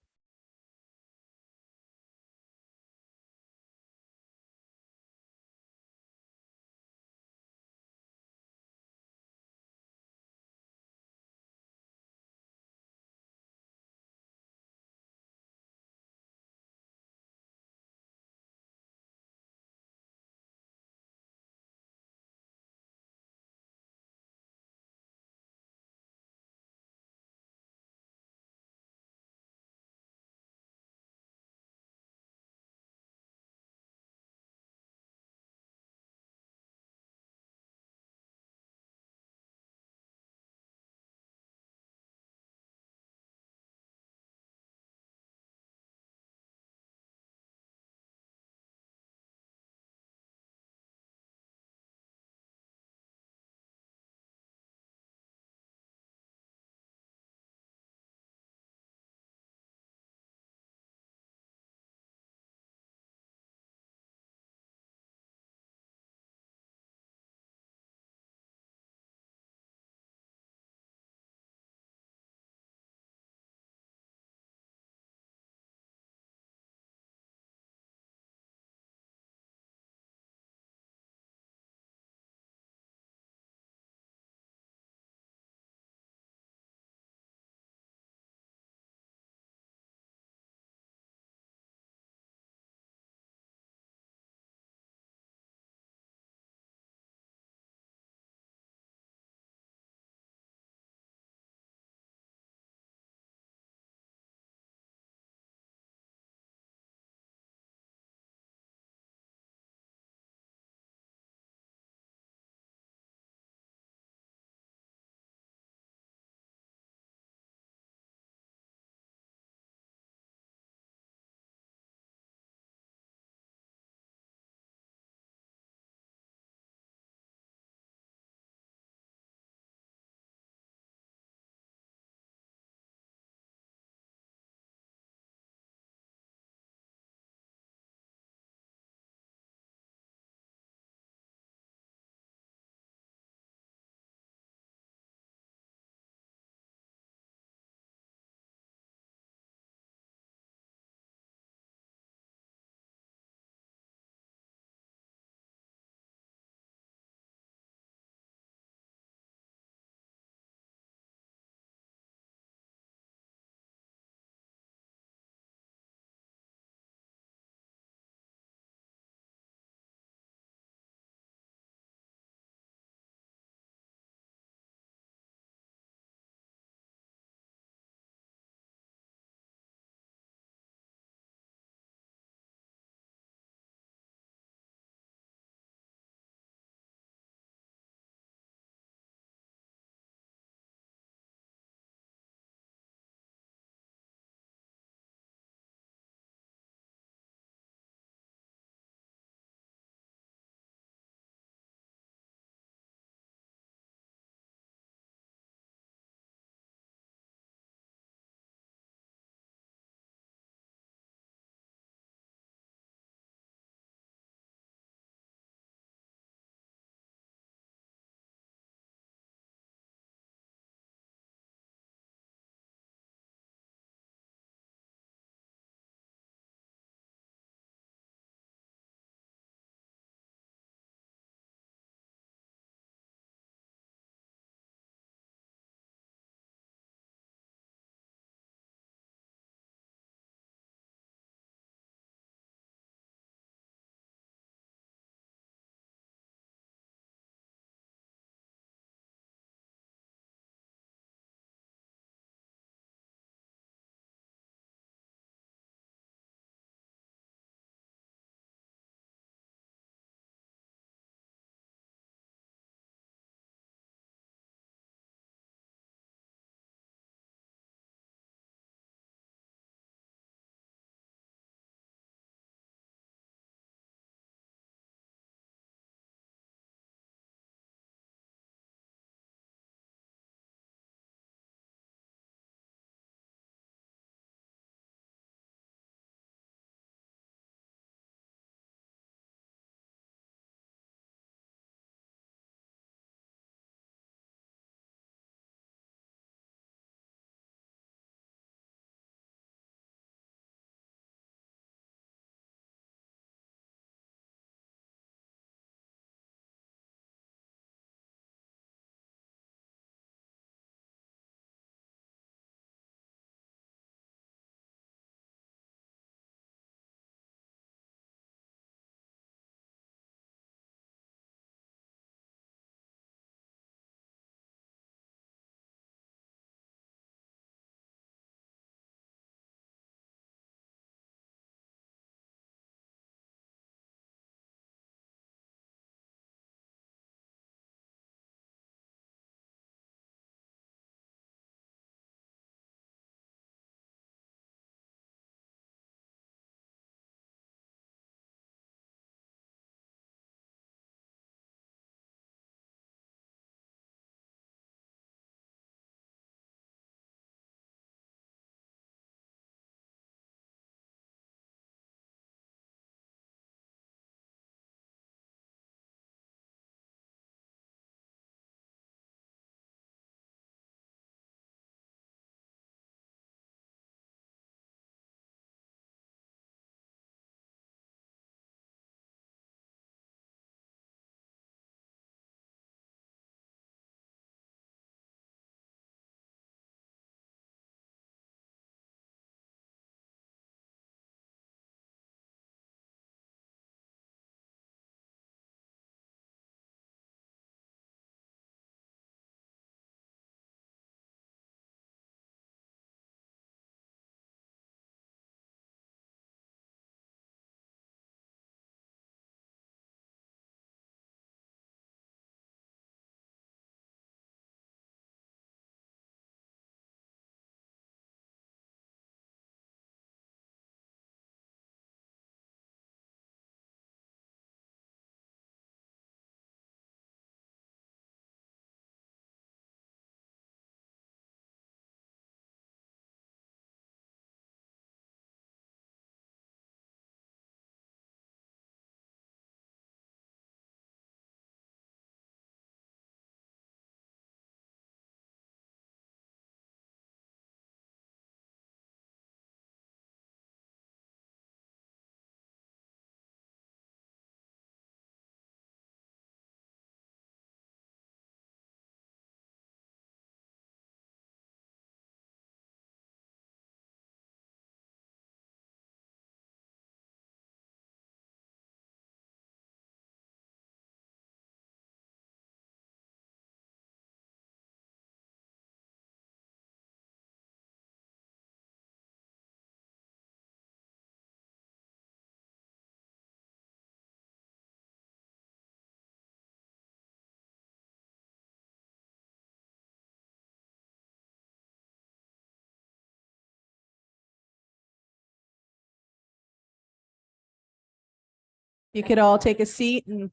You could all take a seat and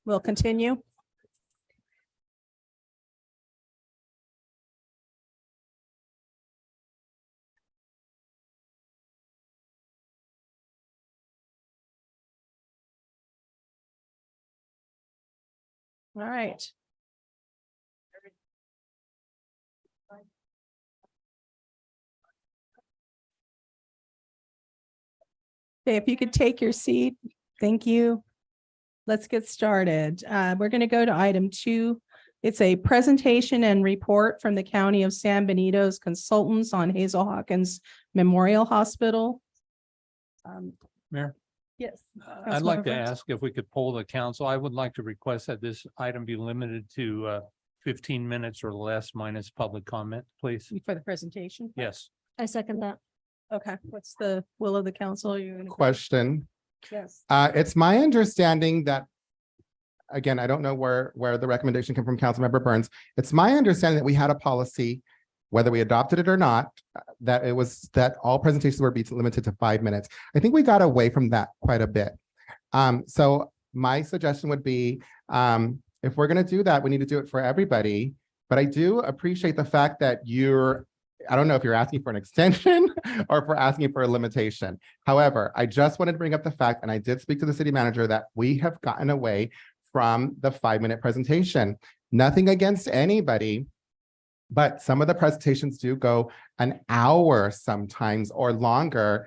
we'll continue. All right. Okay, if you could take your seat, thank you. Let's get started. We're going to go to item 2. It's a presentation and report from the County of San Benito's consultants on Hazel Hawkins Memorial Hospital. Mayor, Yes. I'd like to Councilmember Burns. ask if we could poll the council. I would like to request that this item be limited to 15 minutes or less minus public comment, please. For the presentation? Yes. I second that. Okay, what's the will of the council? Are you gonna- Question. Yes. It's my understanding that, again, I don't know where the recommendation came from Councilmember Burns. It's my understanding that we had a policy, whether we adopted it or not, that it was that all presentations were be limited to 5 minutes. I think we got away from that quite a bit. So my suggestion would be, if we're going to do that, we need to do it for everybody. But I do appreciate the fact that I don't know if you're asking for an extension or if we're asking for a limitation. However, I just wanted to bring up the fact, and I did speak to the city manager, that we have gotten away from the 5-minute presentation. Nothing against anybody, but some of the presentations do go an hour sometimes or longer.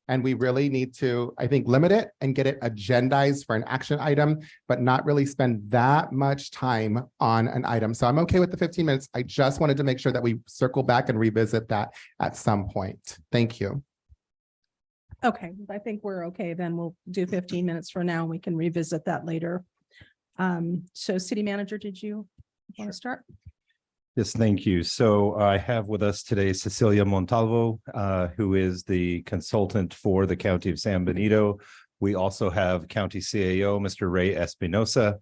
And we really need to, I think, limit it and get it agendized for an action item, but not really spend that much time on an item. So I'm okay with the 15 minutes. I just wanted to make sure that we circle back and revisit that at some point. Thank you. Okay, I think we're okay. Then we'll do 15 minutes for now. We can revisit that later. So city manager, did you want to start? Yes, thank you. So I have with us today Cecilia Montalvo, who is the consultant for the County of San Benito. We also have County CAO, Mr. Ray Espinosa.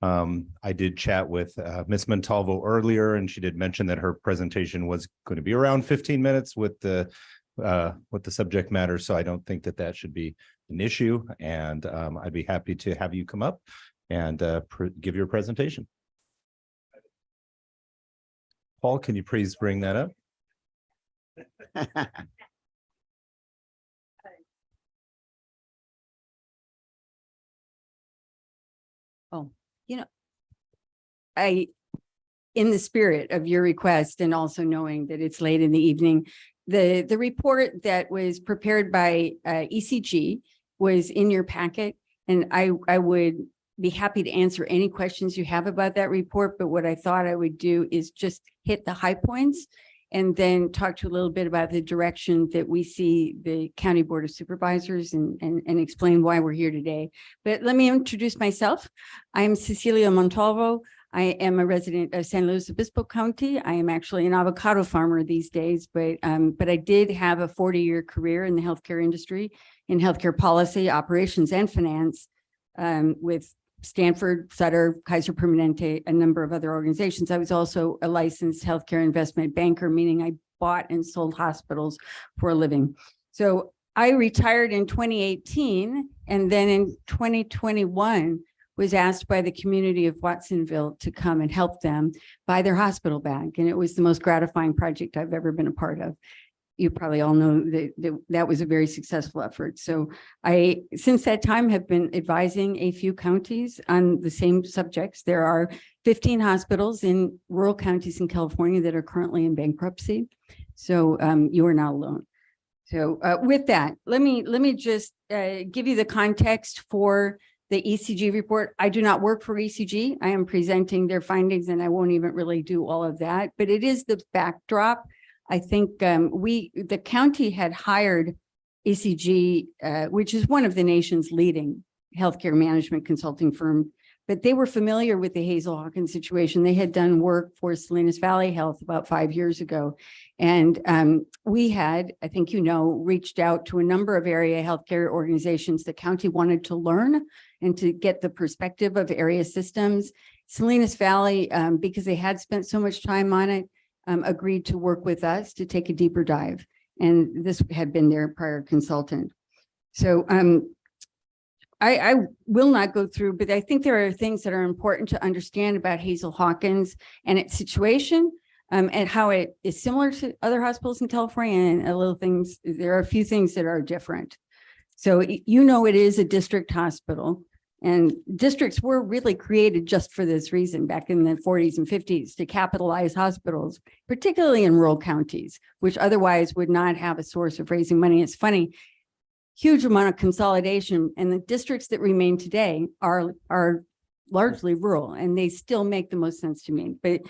I did chat with Ms. Montalvo earlier, and she did mention that her presentation was going to be around 15 minutes with the subject matter. So I don't think that that should be an issue. And I'd be happy to have you come up and give your presentation. Paul, can you please bring that up? Oh, in the spirit of your request and also knowing that it's late in the evening, the report that was prepared by ECG was in your packet, and I would be happy to answer any questions you have about that report. But what I thought I would do is just hit the high points and then talk to you a little bit about the direction that we see the County Board of Supervisors and explain why we're here today. But let me introduce myself. I'm Cecilia Montalvo. I am a resident of San Luis Obispo County. I am actually an avocado farmer these days, but I did have a 40-year career in the healthcare industry, in healthcare policy, operations, and finance, with Stanford, Sutter, Kaiser Permanente, a number of other organizations. I was also a licensed healthcare investment banker, meaning I bought and sold hospitals for a living. So I retired in 2018, and then in 2021 was asked by the community of Watsonville to come and help them buy their hospital back. And it was the most gratifying project I've ever been a part of. You probably all know that was a very successful effort. So I, since that time, have been advising a few counties on the same subjects. There are 15 hospitals in rural counties in California that are currently in bankruptcy. So you are not alone. So with that, let me just give you the context for the ECG report. I do not work for ECG. I am presenting their findings, and I won't even really do all of that, but it is the backdrop. I think the county had hired ECG, which is one of the nation's leading healthcare management consulting firm, but they were familiar with the Hazel Hawkins situation. They had done work for Salinas Valley Health about 5 years ago. And we had, I think, reached out to a number of area healthcare organizations. The county wanted to learn and to get the perspective of area systems. Salinas Valley, because they had spent so much time on it, agreed to work with us to take a deeper dive. And this had been their prior consultant. So I will not go through, but I think there are things that are important to understand about Hazel Hawkins and its situation, and how it is similar to other hospitals in California, and a little things, there are a few things that are different. So you know, it is a district hospital, and districts were really created just for this reason back in the 40s and 50s, to capitalize hospitals, particularly in rural counties, which otherwise would not have a source of raising money. It's funny, huge amount of consolidation, and the districts that remain today are largely rural, and they still make the most sense to me. But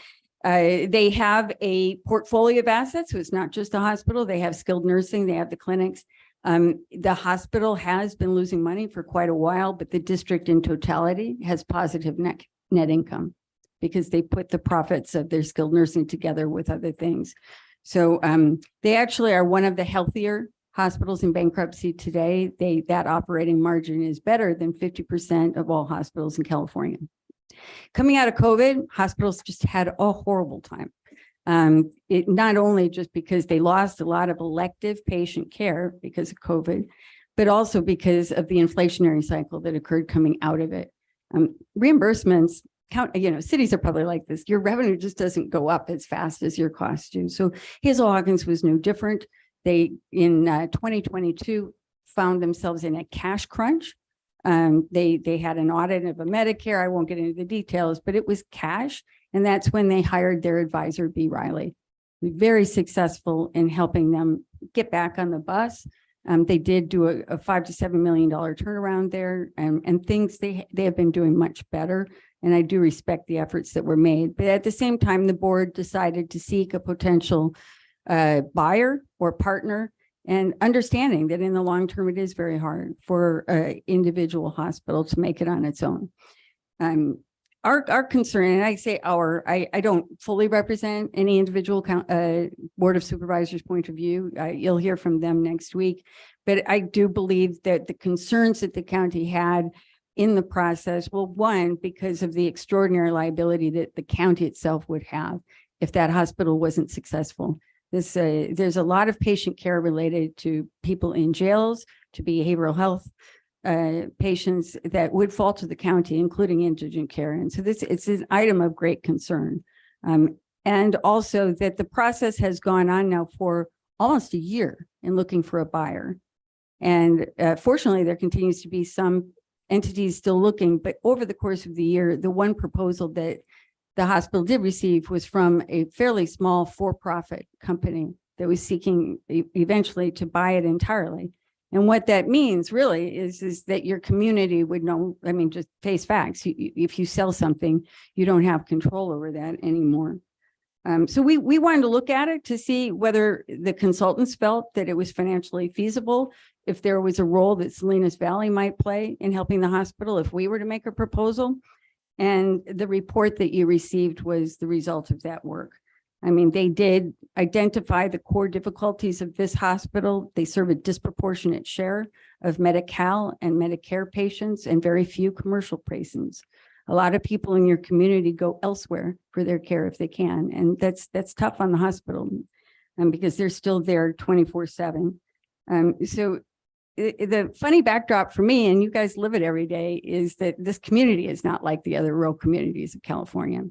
they have a portfolio of assets, so it's not just a hospital. They have skilled nursing, they have the clinics. The hospital has been losing money for quite a while, but the district in totality has positive net income because they put the profits of their skilled nursing together with other things. So they actually are one of the healthier hospitals in bankruptcy today. That operating margin is better than 50% of all hospitals in California. Coming out of COVID, hospitals just had a horrible time. It not only just because they lost a lot of elective patient care because of COVID, but also because of the inflationary cycle that occurred coming out of it. Reimbursements, cities are probably like this. Your revenue just doesn't go up as fast as your costs do. So Hazel Hawkins was no different. They, in 2022, found themselves in a cash crunch. They had an audit of a Medicare. I won't get into the details, but it was cash. And that's when they hired their advisor, B. Riley. Very successful in helping them get back on the bus. They did do a $5 to $7 million turnaround there, and things they have been doing much better. And I do respect the efforts that were made. But at the same time, the board decided to seek a potential buyer or partner, and understanding that in the long term, it is very hard for an individual hospital to make it on its own. Our concern, and I say I don't fully represent any individual board of supervisors point of view. You'll hear from them next week, but I do believe that the concerns that the county had in the process, well, one, because of the extraordinary liability that the county itself would have if that hospital wasn't successful. There's a lot of patient care related to people in jails, to behavioral health patients that would fall to the county, including indigent care. And so it's an item of great concern. And also that the process has gone on now for almost a year in looking for a buyer. And fortunately, there continues to be some entities still looking, but over the course of the year, the one proposal that the hospital did receive was from a fairly small for-profit company that was seeking eventually to buy it entirely. And what that means really is that your community would know, I mean, just face facts. If you sell something, you don't have control over that anymore. So we wanted to look at it to see whether the consultants felt that it was financially feasible, if there was a role that Salinas Valley might play in helping the hospital if we were to make a proposal. And the report that you received was the result of that work. I mean, they did identify the core difficulties of this hospital. They serve a disproportionate share of Medi-Cal and Medicare patients and very few commercial patients. A lot of people in your community go elsewhere for their care if they can. And that's tough on the hospital because they're still there 24/7. So the funny backdrop for me, and you guys live it every day, is that this community is not like the other rural communities of California.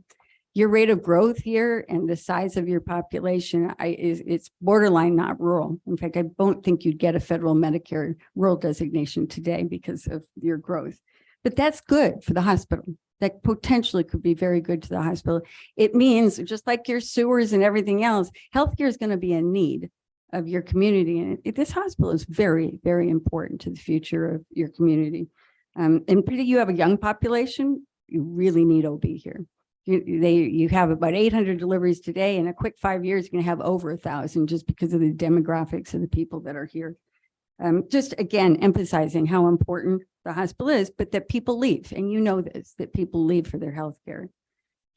Your rate of growth here and the size of your population it's borderline not rural. In fact, I don't think you'd get a federal Medicare rural designation today because of your growth. But that's good for the hospital. That potentially could be very good to the hospital. It means just like your sewers and everything else, healthcare is going to be a need of your community. And this hospital is very, very important to the future of your community. And pretty, you have a young population, you really need OB here. You have about 800 deliveries today. In a quick 5 years, you're going to have over 1,000 just because of the demographics of the people that are here. Just again, emphasizing how important the hospital is, but that people leave. And you know this, that people leave for their health care.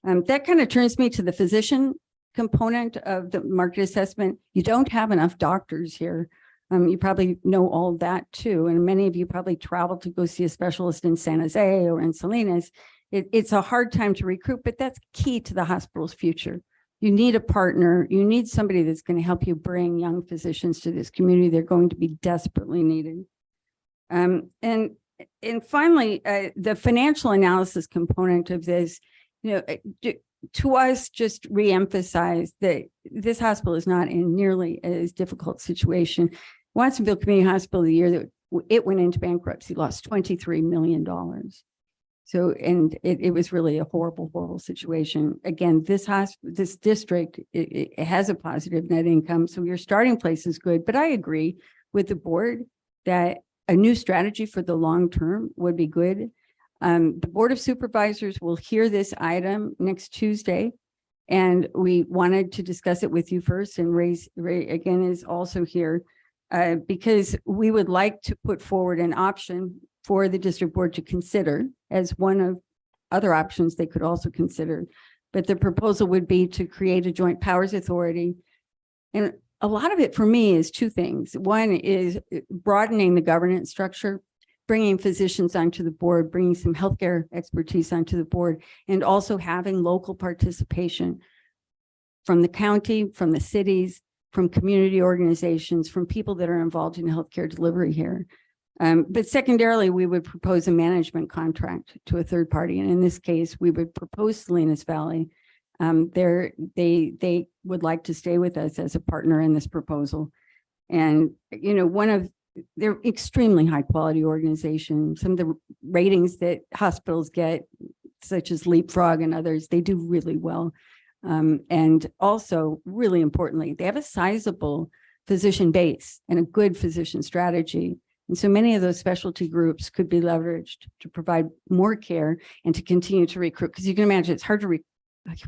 That kind of turns me to the physician component of the market assessment. You don't have enough doctors here. You probably know all of that too. And many of you probably traveled to go see a specialist in San Jose or in Salinas. It's a hard time to recruit, but that's key to the hospital's future. You need a partner. You need somebody that's going to help you bring young physicians to this community. They're going to be desperately needed. And And finally, the financial analysis component of this, to us, just reemphasize that this hospital is not in nearly as difficult situation. Watsonville Community Hospital, the year that it went into bankruptcy, lost $23 million. So, and it was really a horrible, horrible situation. Again, this district, it has a positive net income, so your starting place is good. But I agree with the board that a new strategy for the long term would be good. The Board of Supervisors will hear this item next Tuesday, and we wanted to discuss it with you first. And Ray again is also here because we would like to put forward an option for the district board to consider as one of other options they could also consider. But the proposal would be to create a joint powers authority. And a lot of it for me is two things. One is broadening the governance structure, bringing physicians onto the board, bringing some healthcare expertise onto the board, and also having local participation from the county, from the cities, from community organizations, from people that are involved in healthcare delivery here. But secondarily, we would propose a management contract to a third party. And in this case, we would propose Salinas Valley. They would like to stay with us as a partner in this proposal. And, they're extremely high quality organization. Some of the ratings that hospitals get, such as Leapfrog and others, they do really well. And also, really importantly, they have a sizable physician base and a good physician strategy. And so many of those specialty groups could be leveraged to provide more care and to continue to recruit, because you can imagine it's hard to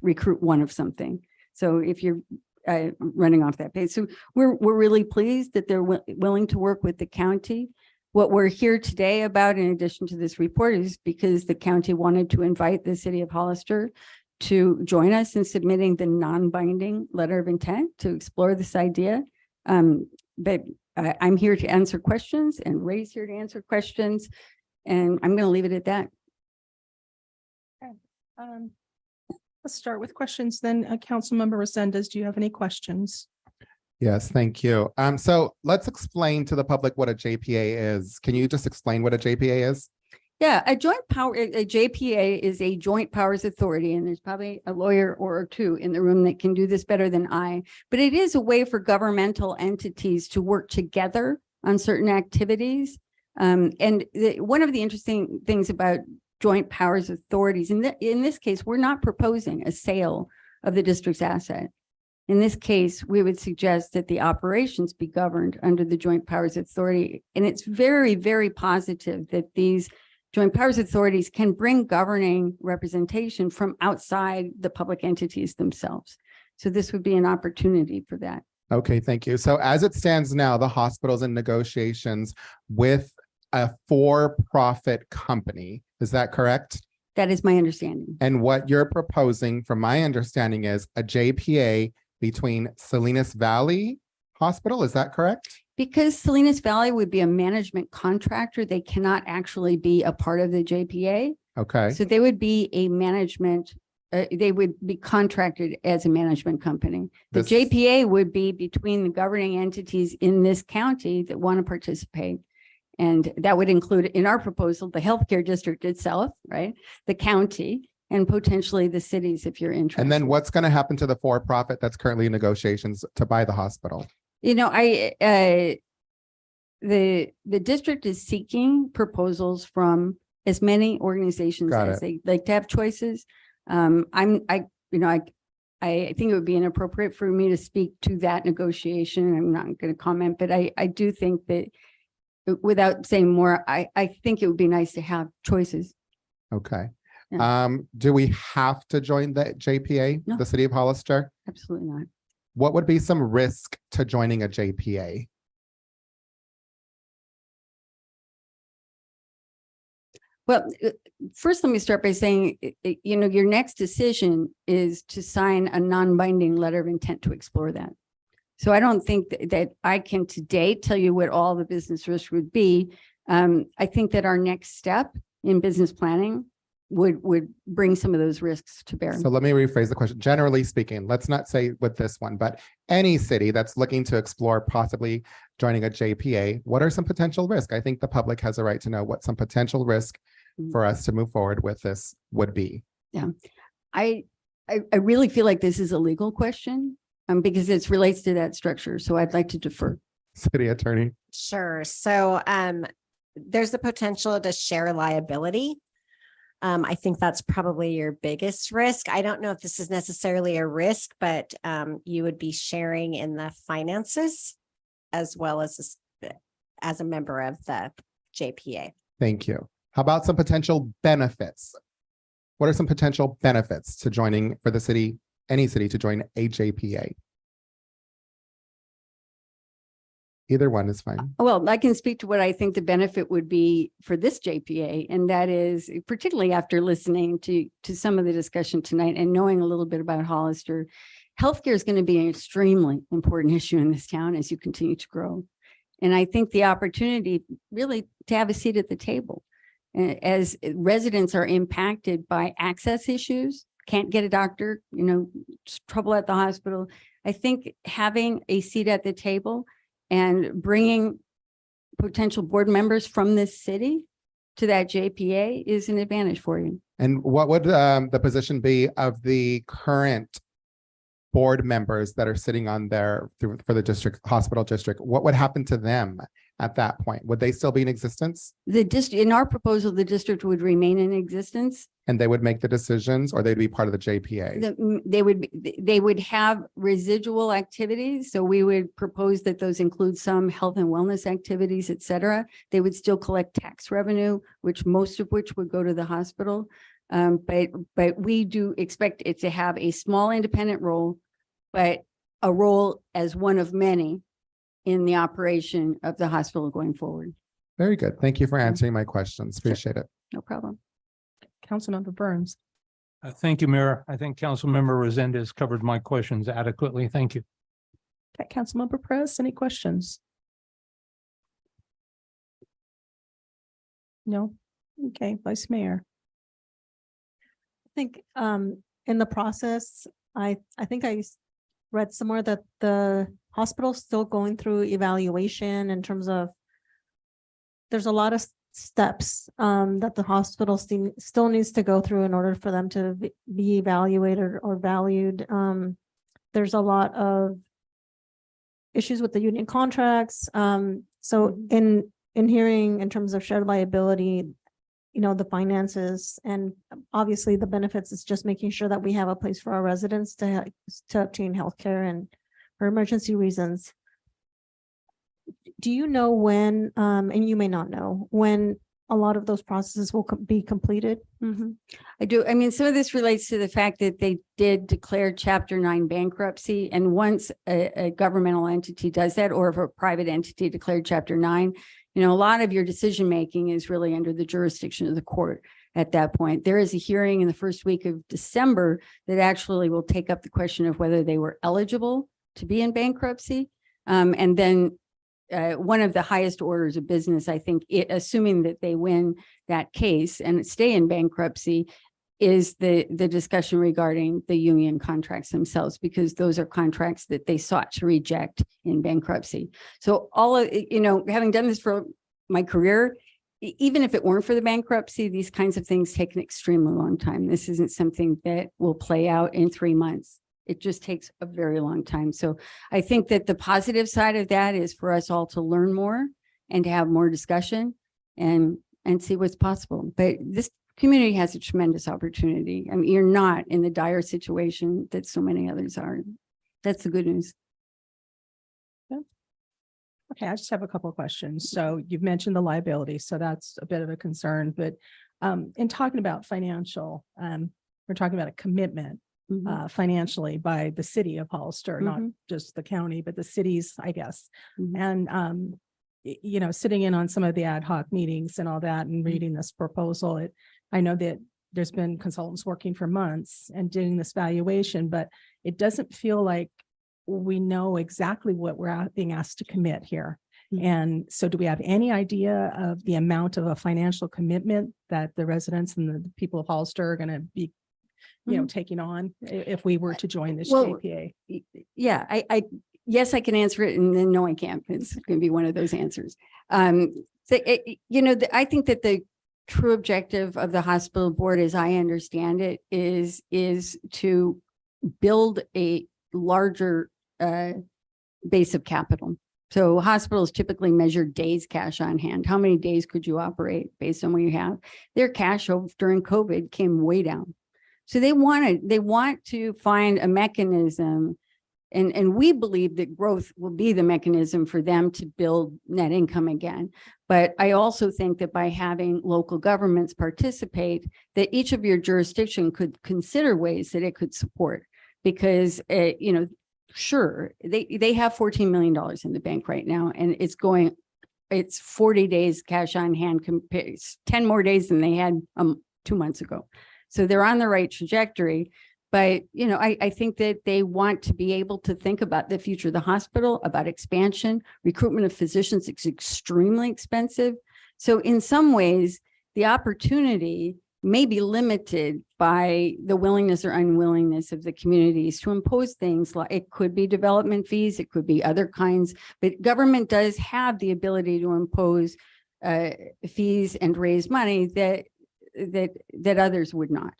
recruit one of something. So if you're running off that base, so we're really pleased that they're willing to work with the county. What we're here today about, in addition to this report, is because the county wanted to invite the city of Hollister to join us in submitting the non-binding letter of intent to explore this idea. But I'm here to answer questions, and Ray's here to answer questions, and I'm going to leave it at that. Okay. Let's start with questions then. Councilmember Resendez, do you have any questions? Yes, thank you. So let's explain to the public what a JPA is. Can you just explain what a JPA is? Yeah, a JPA is a joint powers authority, and there's probably a lawyer or two in the room that can do this better than I, but it is a way for governmental entities to work together on certain activities. One of the interesting things about joint powers authorities, in this case, we're not proposing a sale of the district's asset. In this case, we would suggest that the operations be governed under the joint powers authority. And it's very, very positive that these joint powers authorities can bring governing representation from outside the public entities themselves. So this would be an opportunity for that. Okay, thank you. So as it stands now, the hospital's in negotiations with a for-profit company. Is that correct? That is my understanding. And what you're proposing, from my understanding, is a JPA between Salinas Valley Hospital. Is that correct? Because Salinas Valley would be a management contractor, they cannot actually be a part of the JPA. Okay. So they would be a management, they would be contracted as a management company. The JPA would be between the governing entities in this county that want to participate. And that would include, in our proposal, the healthcare district itself, right? The county, and potentially the cities, if you're interested. And then what's going to happen to the for-profit that's currently in negotiations to buy the hospital? The district is seeking proposals from as many organizations as they like to have choices. I think it would be inappropriate for me to speak to that negotiation. I'm not going to comment, but I do think that, without saying more, I think it would be nice to have choices. Okay. Yeah. Do we have to join the JPA, No. the city of Hollister? Absolutely not. What would be some risk to joining a JPA? Well, first, let me start by saying, your next decision is to sign a non-binding letter of intent to explore that. So I don't think that I can today tell you what all the business risk would be. I think that our next step in business planning would bring some of those risks to bear. So let me rephrase the question. Generally speaking, let's not say with this one, but any city that's looking to explore possibly joining a JPA, what are some potential risks? I think the public has a right to know what some potential risk for us to move forward with this would be. Yeah, I really feel like this is a legal question because it relates to that structure. So I'd like to defer. City attorney. Sure. So there's the potential to share liability. I think that's probably your biggest risk. I don't know if this is necessarily a risk, but you would be sharing in the finances as well as a member of the JPA. Thank you. How about some potential benefits? What are some potential benefits to joining for the city, any city to join a JPA? Either one is fine. Well, I can speak to what I think the benefit would be for this JPA, and that is particularly after listening to some of the discussion tonight and knowing a little bit about Hollister, healthcare is going to be an extremely important issue in this town as you continue to grow. And I think the opportunity really to have a seat at the table as residents are impacted by access issues, can't get a doctor, trouble at the hospital. I think having a seat at the table and bringing potential board members from this city to that JPA is an advantage for you. And what would the position be of the current board members that are sitting on there for the hospital district? What would happen to them at that point? Would they still be in existence? In our proposal, the district would remain in existence. And they would make the decisions, or they'd be part of the JPA? They would have residual activities. So we would propose that those include some health and wellness activities, et cetera. They would still collect tax revenue, most of which would go to the hospital. But we do expect it to have a small independent role, but a role as one of many in the operation of the hospital going forward. Very good. Thank you for answering my questions. Appreciate it. No problem. Councilmember Burns. Thank you, Mayor. I think Councilmember Resendez covered my questions adequately. Thank you. Okay, Councilmember Perez, any questions? No? Okay, Vice Mayor. I think in the process, I think I read somewhere that the hospital's still going through evaluation in terms of there's a lot of steps that the hospital still needs to go through in order for them to be evaluated or valued. There's a lot of issues with the union contracts. So in hearing in terms of shared liability, the finances and obviously the benefits is just making sure that we have a place for our residents to obtain healthcare and for emergency reasons. Do you know when, and you may not know, when a lot of those processes will be completed? I do. I mean, some of this relates to the fact that they did declare Chapter 9 bankruptcy. And once a governmental entity does that, or if a private entity declared Chapter 9, a lot of your decision-making is really under the jurisdiction of the court at that point. There is a hearing in the first week of December that actually will take up the question of whether they were eligible to be in bankruptcy. And then one of the highest orders of business, I think, assuming that they win that case and stay in bankruptcy, is the discussion regarding the union contracts themselves, because those are contracts that they sought to reject in bankruptcy. So all of, having done this for my career, even if it weren't for the bankruptcy, these kinds of things take an extremely long time. This isn't something that will play out in 3 months. It just takes a very long time. So I think that the positive side of that is for us all to learn more and to have more discussion and see what's possible. But this community has a tremendous opportunity. I mean, you're not in the dire situation that so many others are. That's the good news. Okay, I just have a couple of questions. So you've mentioned the liability, so that's a bit of a concern, but in talking about financial, we're talking about a commitment financially by the city of Hollister, not just the county, but the cities, I guess. And, sitting in on some of the ad hoc meetings and all that and reading this proposal, I know that there's been consultants working for months and doing this valuation, but it doesn't feel like we know exactly what we're being asked to commit here. And so do we have any idea of the amount of a financial commitment that the residents and the people of Hollister are going to be, taking on if we were to join this Well, JPA? Yeah, yes, I can answer it, and then no, I can't. It's going to be one of those answers. I think that the true objective of the hospital board, as I understand it, is to build a larger base of capital. So hospitals typically measure days cash on hand. How many days could you operate based on what you have? Their cash during COVID came way down. So they want to find a mechanism, and we believe that growth will be the mechanism for them to build net income again. But I also think that by having local governments participate, that each of your jurisdiction could consider ways that it could support, because sure, they have $14 million in the bank right now, and it's 40 days cash on hand, 10 more days than they had 2 months ago. So they're on the right trajectory. But, I think that they want to be able to think about the future of the hospital, about expansion. Recruitment of physicians is extremely expensive. So in some ways, the opportunity may be limited by the willingness or unwillingness of the communities to impose things. Like it could be development fees, it could be other kinds, but government does have the ability to impose fees and raise money that others would not.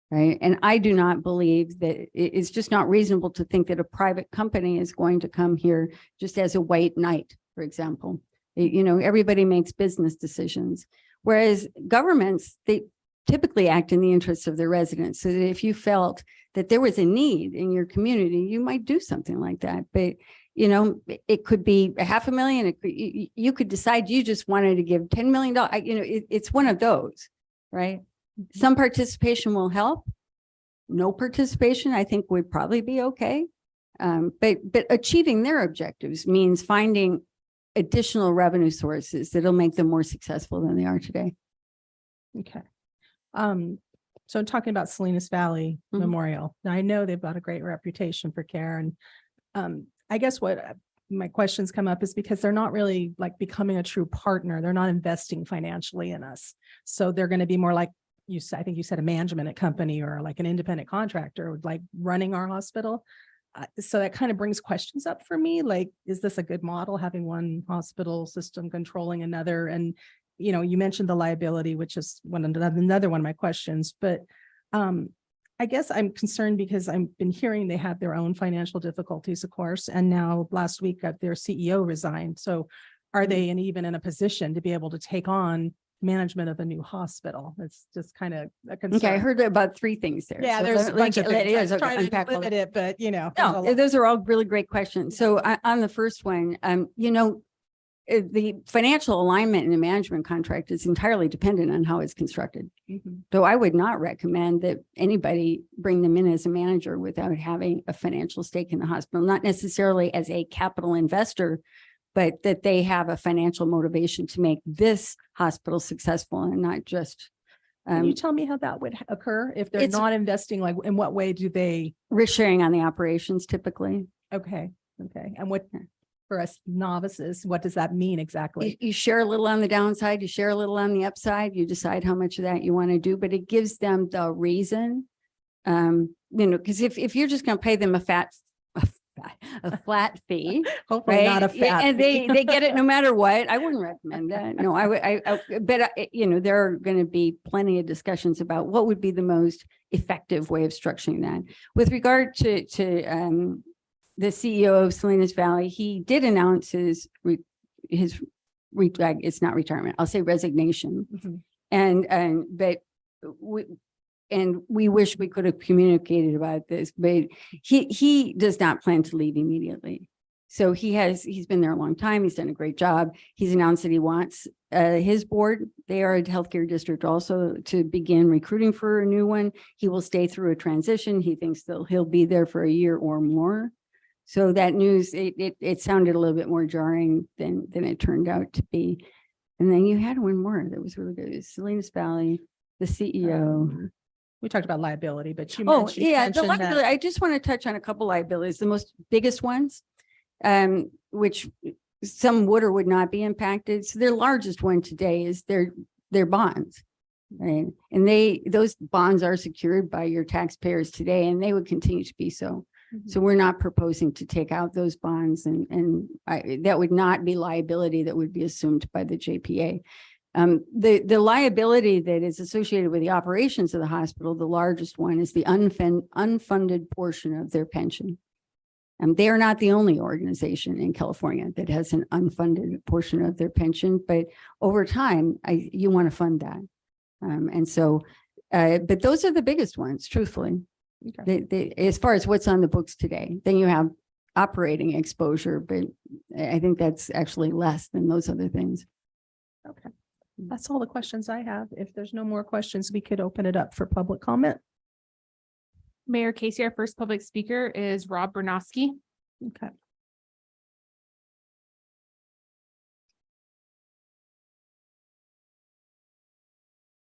Right. And I do not believe that it's just not reasonable to think that a private company is going to come here just as a white knight, for example. Everybody makes business decisions, whereas governments, they typically act in the interests of their residents. So that if you felt that there was a need in your community, you might do something like that. But it could be $500,000. You could decide you just wanted to give $10 million. It's one of those, right? Some participation will help. No participation, I think, would probably be okay. But achieving their objectives means finding additional revenue sources that'll make them more successful than they are today. Okay. So talking about Salinas Valley Memorial, now I know they've got a great reputation for care. And I guess what my questions come up is because they're not really like becoming a true partner. They're not investing financially in us. So they're going to be more like, I think you said a management company or like an independent contractor, like running our hospital. So that kind of brings questions up for me. Like, is this a good model, having one hospital system controlling another? And, you mentioned the liability, which is another one of my questions. But I guess I'm concerned because I've been hearing they have their own financial difficulties, of course. And now last week their CEO resigned. So are they even in a position to be able to take on management of a new hospital? It's just kind of a concern. Okay, I heard about 3 things there. Yeah, So there's a bunch of things. I'm trying to unpack all limit that. it, but No, those are all really great questions. So on the first one, the financial alignment in a management contract is entirely dependent on how it's constructed. So I would not recommend that anybody bring them in as a manager without having a financial stake in the hospital, not necessarily as a capital investor, but that they have a financial motivation to make this hospital successful and not just. Can you tell me how that would occur if they're not investing? Like, in what way do they? Risk sharing on the operations typically. Okay. And what, for us novices, what does that mean exactly? You share a little on the downside, you share a little on the upside, you decide how much of that you want to do, but it gives them the reason. Because if you're just going to pay them a flat fee, hopefully right? not a fat and fee. they get it no matter what. I wouldn't recommend that. No, but there are going to be plenty of discussions about what would be the most effective way of structuring that. With regard to the CEO of Salinas Valley, he did announce his it's not retirement, I'll say resignation. But we wish we could have communicated about this, but he does not plan to leave immediately. So he's been there a long time. He's done a great job. He's announced that he wants his board, they are a healthcare district also, to begin recruiting for a new one. He will stay through a transition. He thinks he'll be there for a year or more. So that news, it sounded a little bit more jarring than it turned out to be. And then you had one more that was really good. It was Salinas Valley, the CEO. We talked about liability, but The mentioned liability. that. I just want to touch on a couple liabilities, the biggest ones, which some would or would not be impacted. So their largest one today is their bonds. Right. And those bonds are secured by your taxpayers today, and they would continue to be so. So we're not proposing to take out those bonds, and that would not be liability that would be assumed by the JPA. The liability that is associated with the operations of the hospital, the largest one, is the unfunded portion of their pension. They are not the only organization in California that has an unfunded portion of their pension, but over time, you want to fund that. But those are the biggest ones, truthfully. As far as what's on the books today, then you have operating exposure, but I think that's actually less than those other things. Okay. That's all the questions I have. If there's no more questions, we could open it up for public comment. Mayor Casey, our first public speaker is Rob Bernowski. Okay.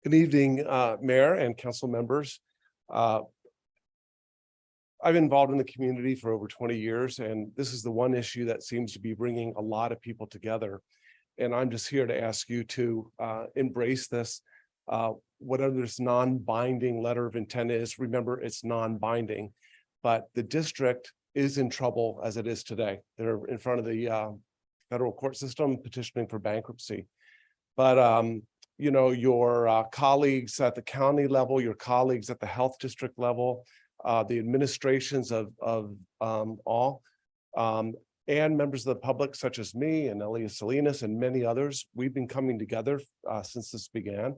Good evening, Mayor and council members. I've been involved in the community for over 20 years, and this is the one issue that seems to be bringing a lot of people together. And I'm just here to ask you to embrace this. Whatever this non-binding letter of intent is, remember it's non-binding, but the district is in trouble as it is today. They're in front of the federal court system petitioning for bankruptcy. But you know, your colleagues at the county level, your colleagues at the health district level, the administrations of all, and members of the public such as me and Elias Salinas and many others, we've been coming together since this began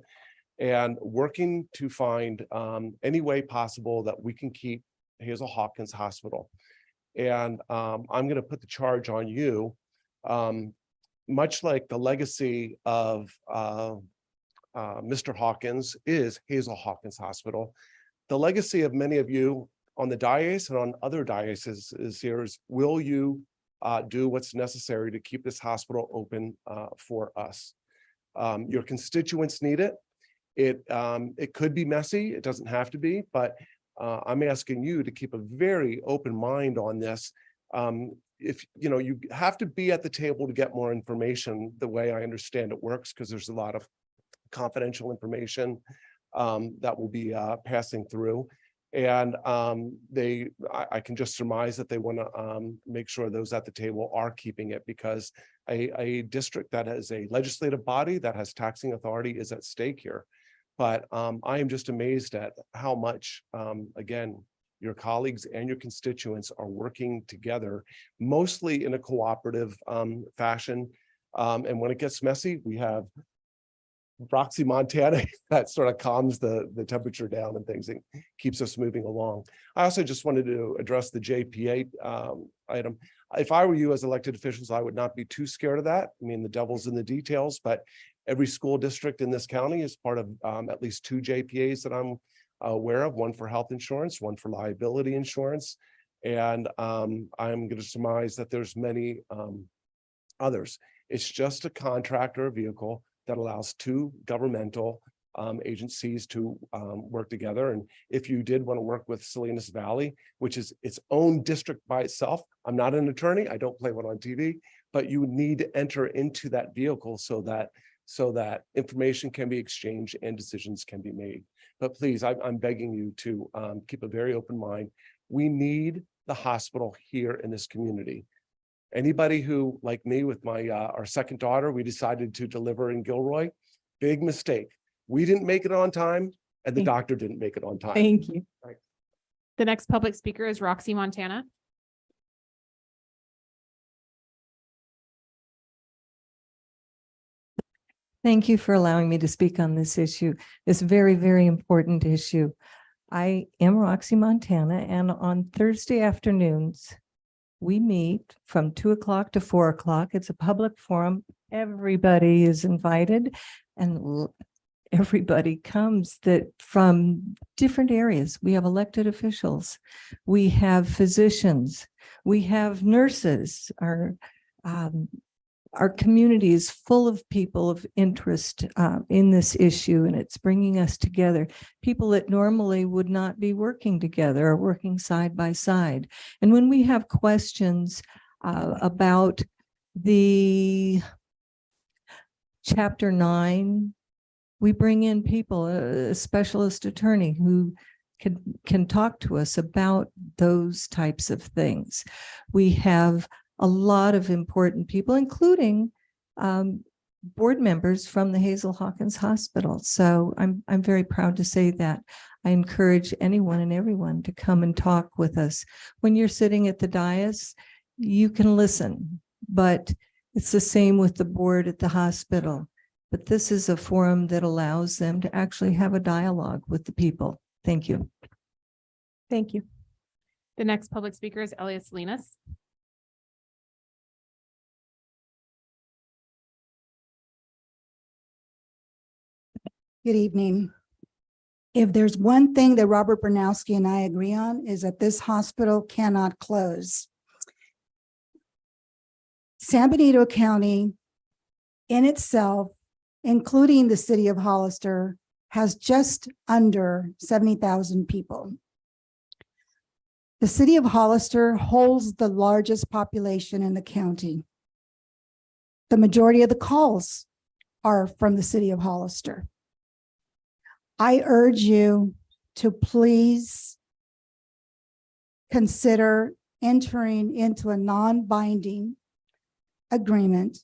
and working to find any way possible that we can keep Hazel Hawkins Hospital. And I'm going to put the charge on you, much like the legacy of Mr. Hawkins is Hazel Hawkins Hospital. The legacy of many of you on the dais and on other dioceses is here is, will you do what's necessary to keep this hospital open for us? Your constituents need it. It could be messy. It doesn't have to be, but I'm asking you to keep a very open mind on this. If you know, you have to be at the table to get more information the way I understand it works, because there's a lot of confidential information that will be passing through. And I can just surmise that they want to make sure those at the table are keeping it, because a district that has a legislative body that has taxing authority is at stake here. But I am just amazed at how much, again, your colleagues and your constituents are working together, mostly in a cooperative fashion. And when it gets messy, we have Roxy Montana that sort of calms the temperature down and things and keeps us moving along. I also just wanted to address the JPA item. If I were you as elected officials, I would not be too scared of that. I mean, the devil's in the details, but every school district in this county is part of at least 2 JPAs that I'm aware of, one for health insurance, one for liability insurance. And I'm going to surmise that there's many others. It's just a contract or a vehicle that allows 2 governmental agencies to work together. And if you did want to work with Salinas Valley, which is its own district by itself, I'm not an attorney, I don't play one on TV, but you need to enter into that vehicle so that information can be exchanged and decisions can be made. But please, I'm begging you to keep a very open mind. We need the hospital here in this community. Anybody who, like me with my our second daughter, we decided to deliver in Gilroy, big mistake. We didn't make it on time and the doctor didn't make it on time. Thank you. Right. The next public speaker is Roxy Montana. Thank you for allowing me to speak on this issue, this very, very important issue. I am Roxy Montana, and on Thursday afternoons, we meet from 2 o'clock to 4 o'clock. It's a public forum. Everybody is invited and everybody comes that from different areas. We have elected officials. We have physicians. We have nurses. Our community is full of people of interest in this issue, and it's bringing us together. People that normally would not be working together are working side by side. And when we have questions about The Chapter 9, we bring in people, a specialist attorney who can talk to us about those types of things. We have a lot of important people, including board members from the Hazel Hawkins Hospital. So I'm very proud to say that. I encourage anyone and everyone to come and talk with us. When you're sitting at the dais, you can listen, but it's the same with the board at the hospital. But this is a forum that allows them to actually have a dialogue with the people. Thank you. Thank you. The next public speaker is Elias Salinas. Good evening. If there's one thing that Robert Bernowski and I agree on is that this hospital cannot close. San Benito County in itself, including the city of Hollister, has just under 70,000 people. The city of Hollister holds the largest population in the county. The majority of the calls are from the city of Hollister. I urge you to please consider entering into a non-binding agreement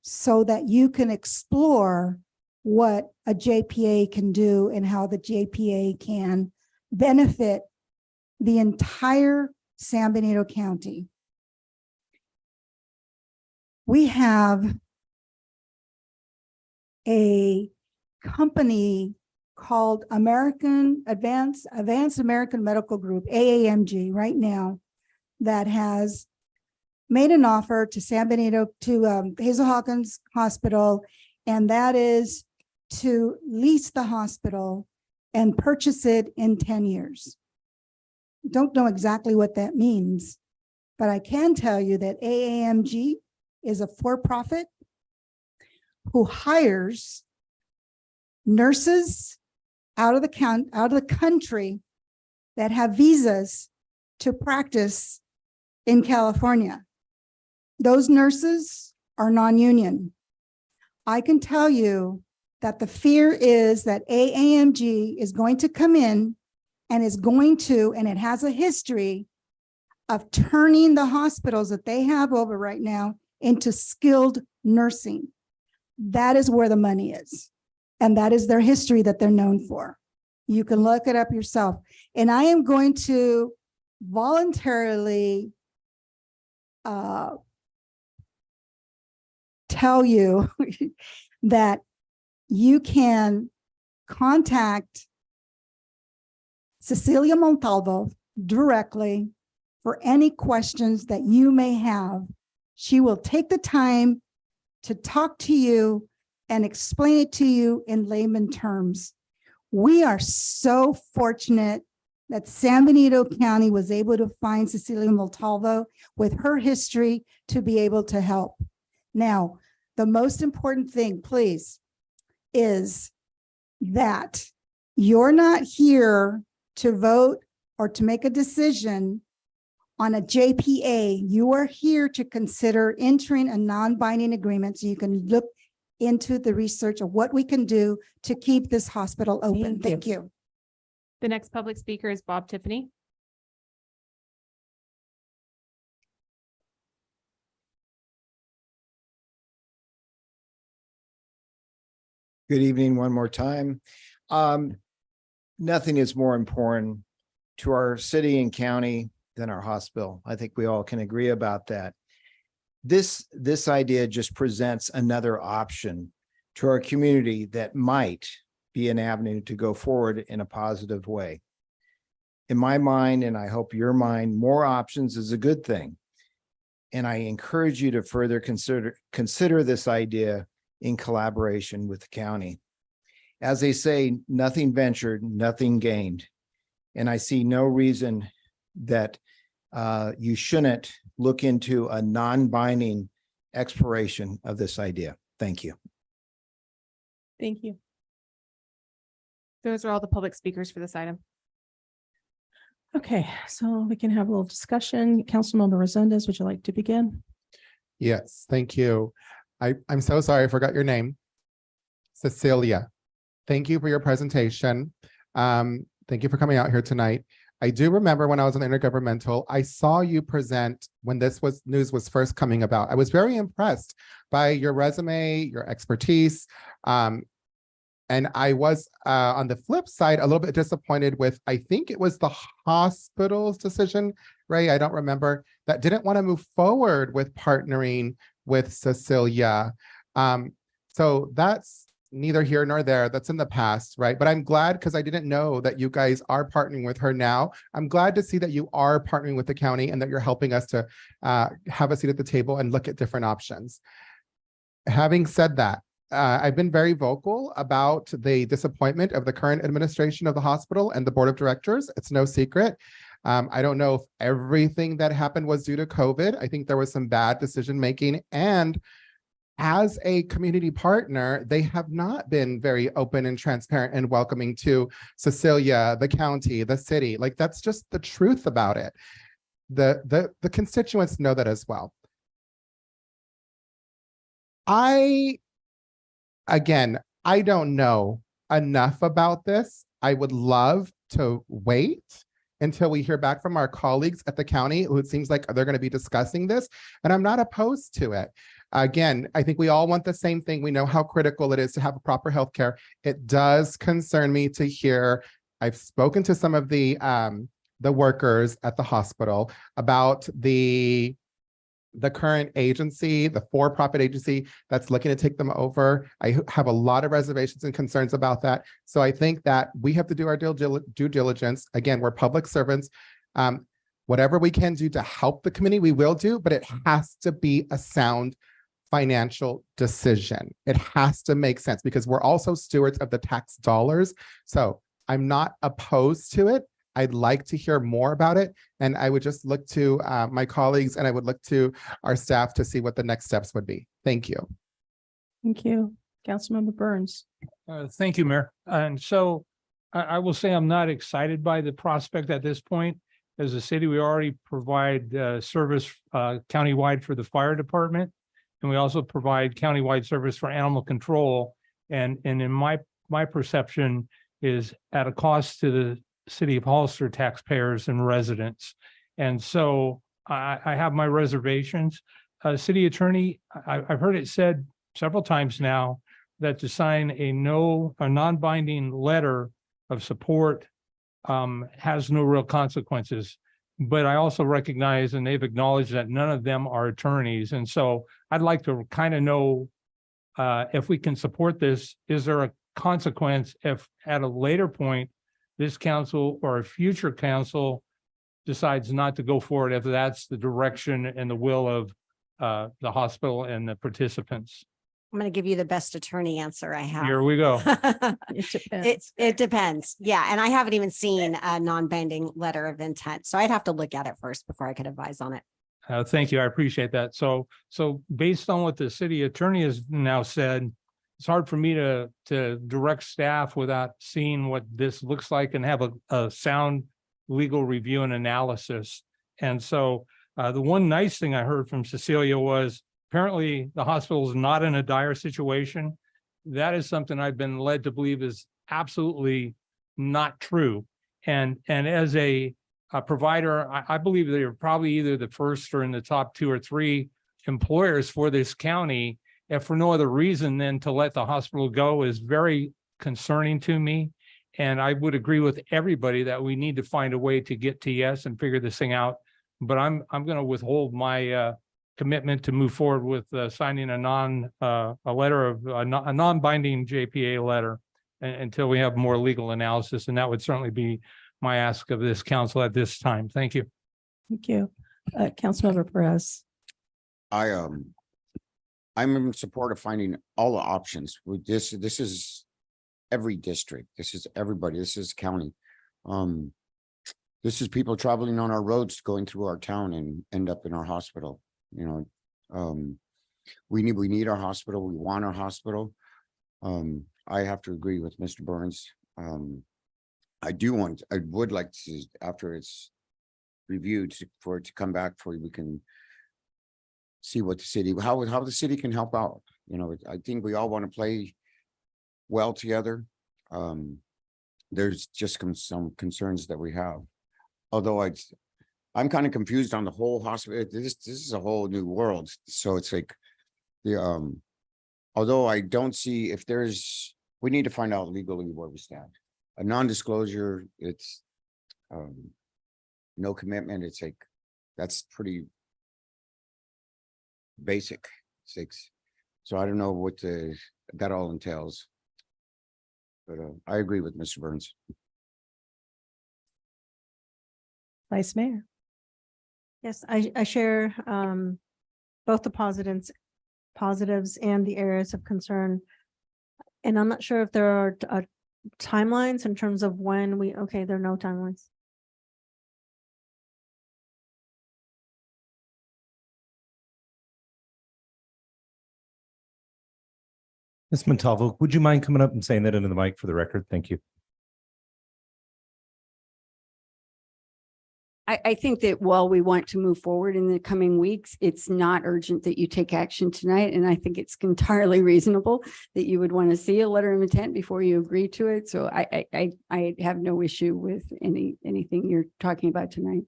so that you can explore what a JPA can do and how the JPA can benefit the entire San Benito County. We have a company called Advanced American Medical Group, AAMG, right now, that has made an offer to San Benito, to Hazel Hawkins Hospital, and that is to lease the hospital and purchase it in 10 years. Don't know exactly what that means, but I can tell you that AAMG is a for-profit who hires nurses out of the country that have visas to practice in California. Those nurses are non-union. I can tell you that the fear is that AAMG is going to come in and it has a history of turning the hospitals that they have over right now into skilled nursing. That is where the money is. And that is their history that they're known for. You can look it up yourself. And I am going to voluntarily tell you that you can contact Cecilia Montalvo directly for any questions that you may have. She will take the time to talk to you and explain it to you in layman terms. We are so fortunate that San Benito County was able to find Cecilia Montalvo with her history to be able to help. Now, the most important thing, please, is that you're not here to vote or to make a decision on a JPA. You are here to consider entering a non-binding agreement so you can look into the research of what we can do to keep this hospital open. Thank you. The next public speaker is Bob Tiffany. Good evening one more time. Nothing is more important to our city and county than our hospital. I think we all can agree about that. This idea just presents another option to our community that might be an avenue to go forward in a positive way. In my mind, and I hope your mind, more options is a good thing. And I encourage you to further consider this idea in collaboration with the county. As they say, nothing ventured, nothing gained. And I see no reason that you shouldn't look into a non-binding exploration of this idea. Thank you. Thank you. Those are all the public speakers for this item. Okay, so we can have a little discussion. Councilmember Resendez, would you like to begin? Yes, thank you. I'm so sorry, I forgot your name. Cecilia, thank you for your presentation. Thank you for coming out here tonight. I do remember when I was on Intergovernmental, I saw you present when news was first coming about. I was very impressed by your resume, your expertise. And I was on the flip side, a little bit disappointed with, I think it was the hospital's decision, Ray, I don't remember, that didn't want to move forward with partnering with Cecilia. So that's neither here nor there. That's in the past, right? But I'm glad because I didn't know that you guys are partnering with her now. I'm glad to see that you are partnering with the county and that you're helping us to have a seat at the table and look at different options. Having said that, I've been very vocal about the disappointment of the current administration of the hospital and the board of directors. It's no secret. I don't know if everything that happened was due to COVID. I think there was some bad decision making, and as a community partner, they have not been very open and transparent and welcoming to Cecilia, the county, the city. Like, that's just the truth about it. The constituents know that as well. Again, I don't know enough about this. I would love to wait until we hear back from our colleagues at the county, who it seems like they're going to be discussing this, and I'm not opposed to it. Again, I think we all want the same thing. We know how critical it is to have proper healthcare. It does concern me to hear, I've spoken to some of the workers at the hospital about the current agency, the for-profit agency that's looking to take them over. I have a lot of reservations and concerns about that. So I think that we have to do our due diligence. Again, we're public servants. Whatever we can do to help the community, we will do, but it has to be a sound financial decision. It has to make sense because we're also stewards of the tax dollars. So I'm not opposed to it. I'd like to hear more about it. And I would just look to my colleagues and I would look to our staff to see what the next steps would be. Thank you. Thank you. Councilmember Burns. Thank you, Mayor. And so I will say I'm not excited by the prospect at this point. As a city, we already provide service countywide for the fire department. And we also provide countywide service for animal control. And in my perception is at a cost to the city of Hollister taxpayers and residents. And so I have my reservations. City attorney, I've heard it said several times now that to sign a non-binding letter of support has no real consequences. But I also recognize, and they've acknowledged, that none of them are attorneys. And so I'd like to kind of know if we can support this. Is there a consequence if at a later point this council or a future council decides not to go forward, if that's the direction and the will of the hospital and the participants? I'm going to give you the best attorney answer I have. Here we go. It depends. It depends. Yeah. And I haven't even seen a non-binding letter of intent. So I'd have to look at it first before I could advise on it. Thank you. I appreciate that. So based on what the city attorney has now said, it's hard for me to direct staff without seeing what this looks like and have a sound legal review and analysis. And so the one nice thing I heard from Cecilia was apparently the hospital is not in a dire situation. That is something I've been led to believe is absolutely not true. And as a provider, I believe they're probably either the first or in the top 2 or 3 employers for this county. If for no other reason than to let the hospital go is very concerning to me. And I would agree with everybody that we need to find a way to get to yes and figure this thing out. But I'm going to withhold my commitment to move forward with signing a non-binding JPA letter until we have more legal analysis. And that would certainly be my ask of this council at this time. Thank you. Thank you. Councilmember Perez. I'm in support of finding all the options. With this is every district. This is everybody. This is county. This is people traveling on our roads, going through our town and end up in our hospital. You know, we need our hospital. We want our hospital. I have to agree with Mr. Burns. I would like to see, after it's reviewed, for it to come back for we can see what the city, how the city can help out. You know, I think we all want to play well together. There's just some concerns that we have. Although I'm kind of confused on the whole hospital. This is a whole new world. So it's like although I don't see if we need to find out legally where we stand. A non-disclosure, it's no commitment. It's like, that's pretty basic. So I don't know what that all entails. But I agree with Mr. Burns. Vice Mayor. Yes, I share both the positives and the areas of concern. And I'm not sure if there are timelines in terms of when there are no timelines. Ms. Montalvo, would you mind coming up and saying that into the mic for the record? Thank you. I think that while we want to move forward in the coming weeks, it's not urgent that you take action tonight. And I think it's entirely reasonable that you would want to see a letter of intent before you agree to it. So I have no issue with anything you're talking about tonight.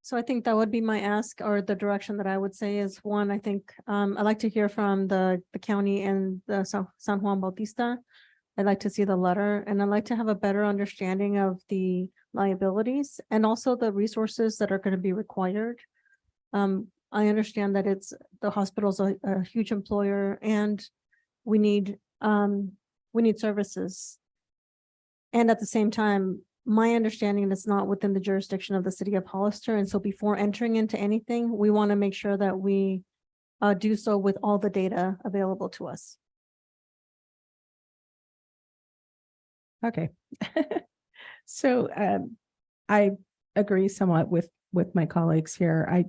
So I think that would be my ask, or the direction that I would say is, one, I think I'd like to hear from the county and the San Juan Bautista. I'd like to see the letter, and I'd like to have a better understanding of the liabilities and also the resources that are going to be required. I understand that the hospital's a huge employer, and we need services. And at the same time, my understanding is not within the jurisdiction of the city of Hollister. And so before entering into anything, we want to make sure that we do so with all the data available to us. Okay. So I agree somewhat with my colleagues here.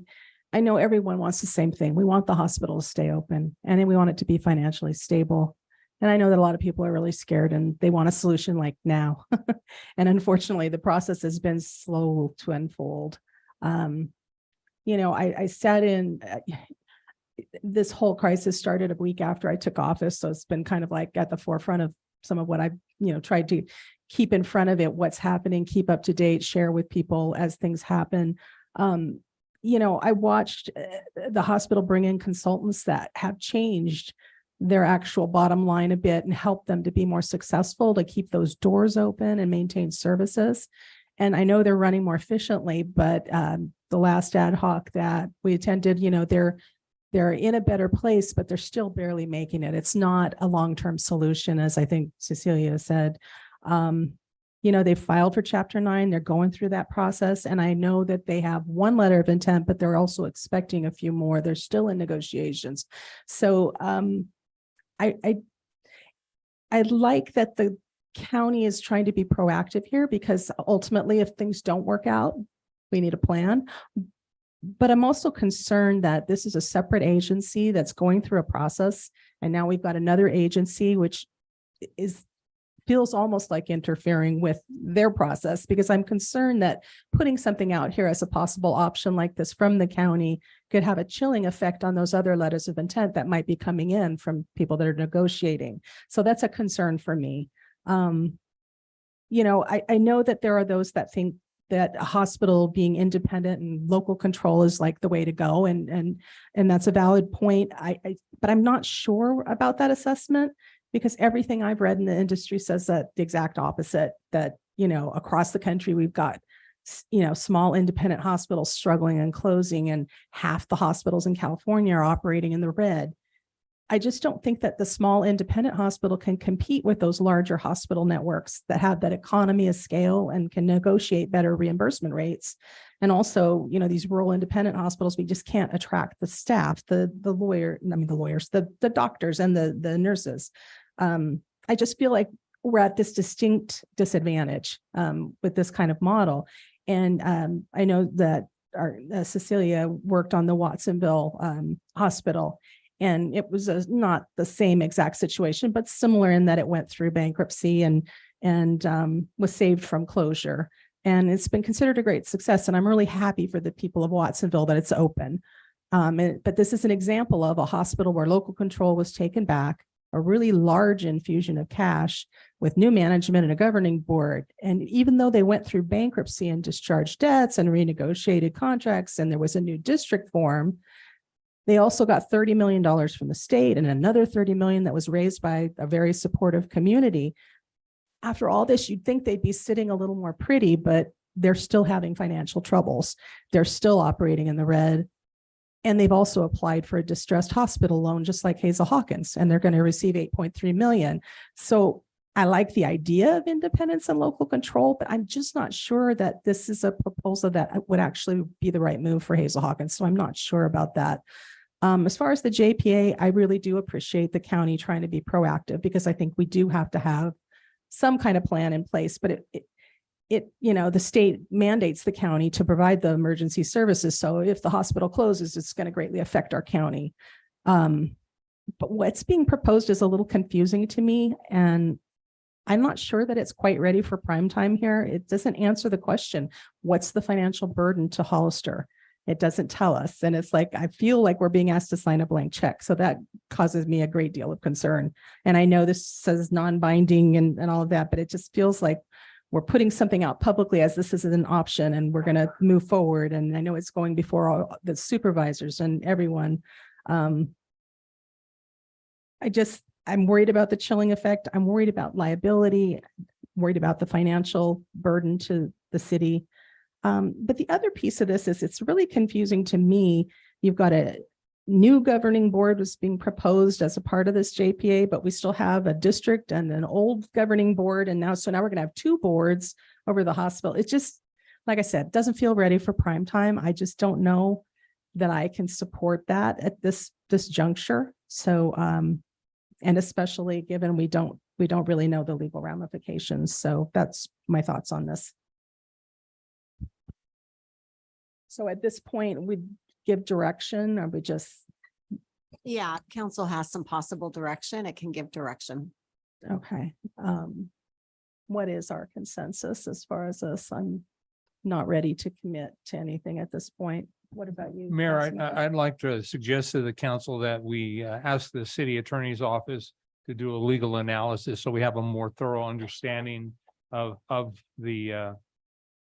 I know everyone wants the same thing. We want the hospital to stay open, and then we want it to be financially stable. And I know that a lot of people are really scared and they want a solution like now. And unfortunately, the process has been slow to unfold. I sat in, this whole crisis started a week after I took office. So it's been kind of like at the forefront of some of what I've, tried to keep in front of it, what's happening, keep up to date, share with people as things happen. I watched the hospital bring in consultants that have changed their actual bottom line a bit and help them to be more successful, to keep those doors open and maintain services. And I know they're running more efficiently, but the last ad hoc that we attended, they're in a better place, but they're still barely making it. It's not a long-term solution, as I think Cecilia said. They filed for Chapter 9. They're going through that process. And I know that they have one letter of intent, but they're also expecting a few more. They're still in negotiations. So I like that the county is trying to be proactive here, because ultimately, if things don't work out, we need a plan. But I'm also concerned that this is a separate agency that's going through a process. And now we've got another agency, which feels almost like interfering with their process, because I'm concerned that putting something out here as a possible option like this from the county could have a chilling effect on those other letters of intent that might be coming in from people that are negotiating. So that's a concern for me. I know that there are those that think that a hospital being independent and local control is like the way to go. And that's a valid point. But I'm not sure about that assessment, because everything I've read in the industry says that the exact opposite, that, across the country, we've got, small independent hospitals struggling and closing, and half the hospitals in California are operating in the red. I just don't think that the small independent hospital can compete with those larger hospital networks that have that economy of scale and can negotiate better reimbursement rates. And also, these rural independent hospitals, we just can't attract the staff, the doctors and the nurses. I just feel like we're at this distinct disadvantage with this kind of model. And I know that Cecilia worked on the Watsonville hospital, and it was not the same exact situation, but similar in that it went through bankruptcy and was saved from closure. And it's been considered a great success. And I'm really happy for the people of Watsonville that it's open. But this is an example of a hospital where local control was taken back, a really large infusion of cash with new management and a governing board. And even though they went through bankruptcy and discharged debts and renegotiated contracts, and there was a new district form, they also got $30 million from the state and another $30 million that was raised by a very supportive community. After all this, you'd think they'd be sitting a little more pretty, but they're still having financial troubles. They're still operating in the red. And they've also applied for a distressed hospital loan, just like Hazel Hawkins, and they're going to receive 8.3 million. So I like the idea of independence and local control, but I'm just not sure that this is a proposal that would actually be the right move for Hazel Hawkins. So I'm not sure about that. As far as the JPA, I really do appreciate the county trying to be proactive, because I think we do have to have some kind of plan in place, but the state mandates the county to provide the emergency services. So if the hospital closes, it's going to greatly affect our county. But what's being proposed is a little confusing to me, and I'm not sure that it's quite ready for prime time here. It doesn't answer the question, what's the financial burden to Hollister? It doesn't tell us. And it's like, I feel like we're being asked to sign a blank check. So that causes me a great deal of concern. And I know this says non-binding and all of that, but it just feels like we're putting something out publicly as this is an option and we're going to move forward. And I know it's going before all the supervisors and everyone. I'm worried about the chilling effect. I'm worried about liability, worried about the financial burden to the city. But the other piece of this is it's really confusing to me. You've got a new governing board was being proposed as a part of this JPA, but we still have a district and an old governing board. And now we're going to have two boards over the hospital. It just, like I said, doesn't feel ready for prime time. I just don't know that I can support that at this juncture. So, and especially given we don't really know the legal ramifications. So that's my thoughts on this. So at this point, we give direction, or we just, Yeah, council has some possible direction. It can give direction. okay. What is our consensus as far as this? I'm not ready to commit to anything at this point. What about you? Mayor, Councilman? I'd like to suggest to the council that we ask the city attorney's office to do a legal analysis so we have a more thorough understanding of the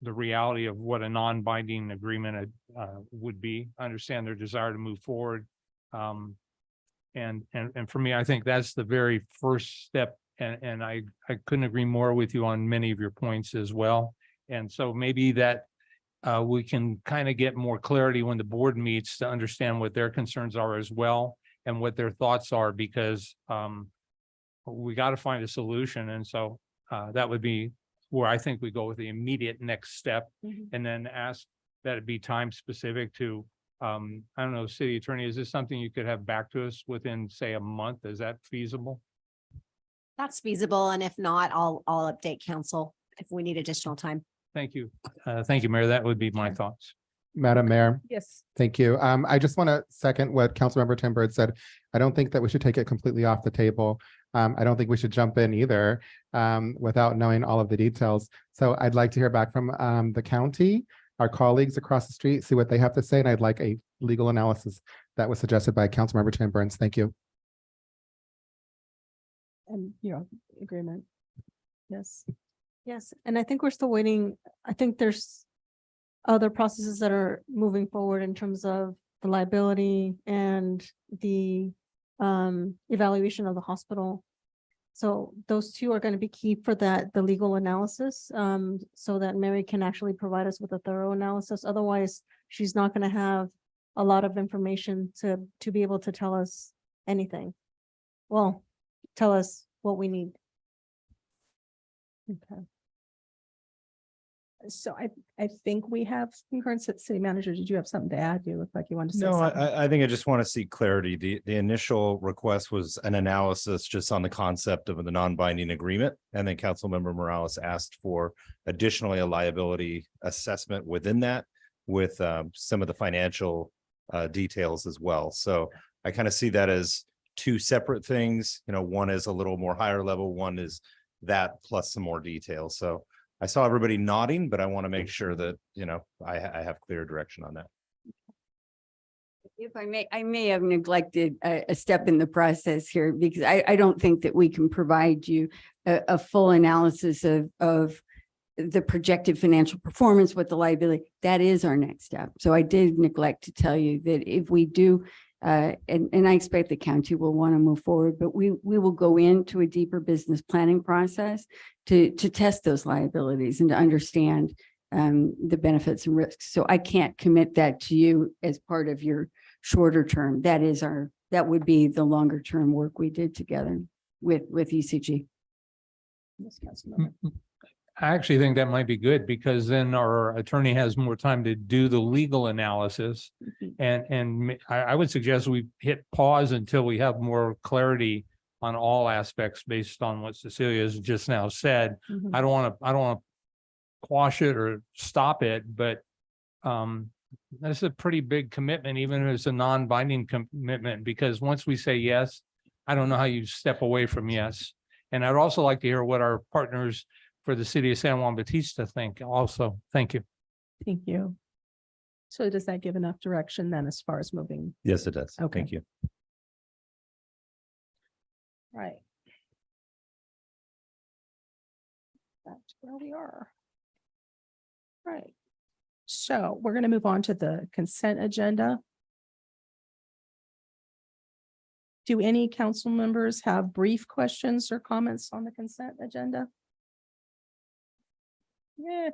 reality of what a non-binding agreement would be. I understand their desire to move forward. And for me, I think that's the very first step. And I couldn't agree more with you on many of your points as well. And so maybe that we can kind of get more clarity when the board meets to understand what their concerns are as well and what their thoughts are, because we got to find a solution. And so that would be where I think we go with the immediate next step, and then ask that it be time specific to, I don't know, city attorney, is this something you could have back to us within, say, a month? Is that feasible? That's feasible. And if not, I'll update council if we need additional time. Thank you. Thank you, Mayor. That would be my thoughts. Madam Mayor. Yes. Thank you. I just want to second what Councilmember Tim Bird said. I don't think that we should take it completely off the table. I don't think we should jump in either without knowing all of the details. So I'd like to hear back from the county, our colleagues across the street, see what they have to say. And I'd like a legal analysis that was suggested by Councilmember Tim Burns. Thank you. And agreement. Yes. Yes, and I think we're still waiting. I think there's other processes that are moving forward in terms of the liability and the evaluation of the hospital. So those two are going to be key for the legal analysis, so that Mary can actually provide us with a thorough analysis. Otherwise, she's not going to have a lot of information to be able to tell us anything. Well, tell us what we need. Okay. So I think we have concurrent city manager. Did you have something to add? You look like you wanted to say No, something. I think I just want to see clarity. The initial request was an analysis just on the concept of the non-binding agreement. And then Councilmember Morales asked for additionally a liability assessment within that with some of the financial details as well. So I kind of see that as two separate things. One is a little more higher level, one is that plus some more details. So I saw everybody nodding, but I want to make sure that, I have clear direction on that. If I may have neglected a step in the process here because I don't think that we can provide you a full analysis of the projected financial performance, what the liability, that is our next step. So I did neglect to tell you that if we do, and I expect the county will want to move forward, but we will go into a deeper business planning process to test those liabilities and to understand the benefits and risks. So I can't commit that to you as part of your shorter term. That would be the longer term work we did together with ECG. I actually think that might be good because then our attorney has more time to do the legal analysis. And I would suggest we hit pause until we have more clarity on all aspects based on what Cecilia has just now said. I don't want to quash it or stop it, but that's a pretty big commitment, even if it's a non-binding commitment, because once we say yes, I don't know how you step away from yes. And I'd also like to hear what our partners for the city of San Juan Bautista think also. Thank you. Thank you. So does that give enough direction then as far as moving? Yes, it does. Okay. Thank you. Right. That's where we are. Right. So we're going to move on to the consent agenda. Do any council members have brief questions or comments on the consent agenda? Yeah.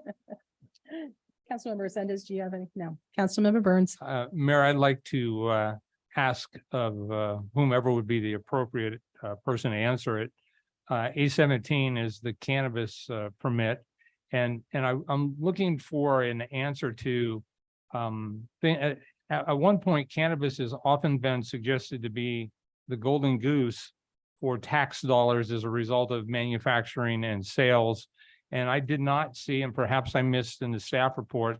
Councilmember Resendez, do you have any? No. Councilmember Burns. Mayor, I'd like to ask of whomever would be the appropriate person to answer it. A17 is the cannabis permit. And I'm looking for an answer to, at one point, cannabis has often been suggested to be the golden goose for tax dollars as a result of manufacturing and sales. And I did not see, and perhaps I missed in the staff report,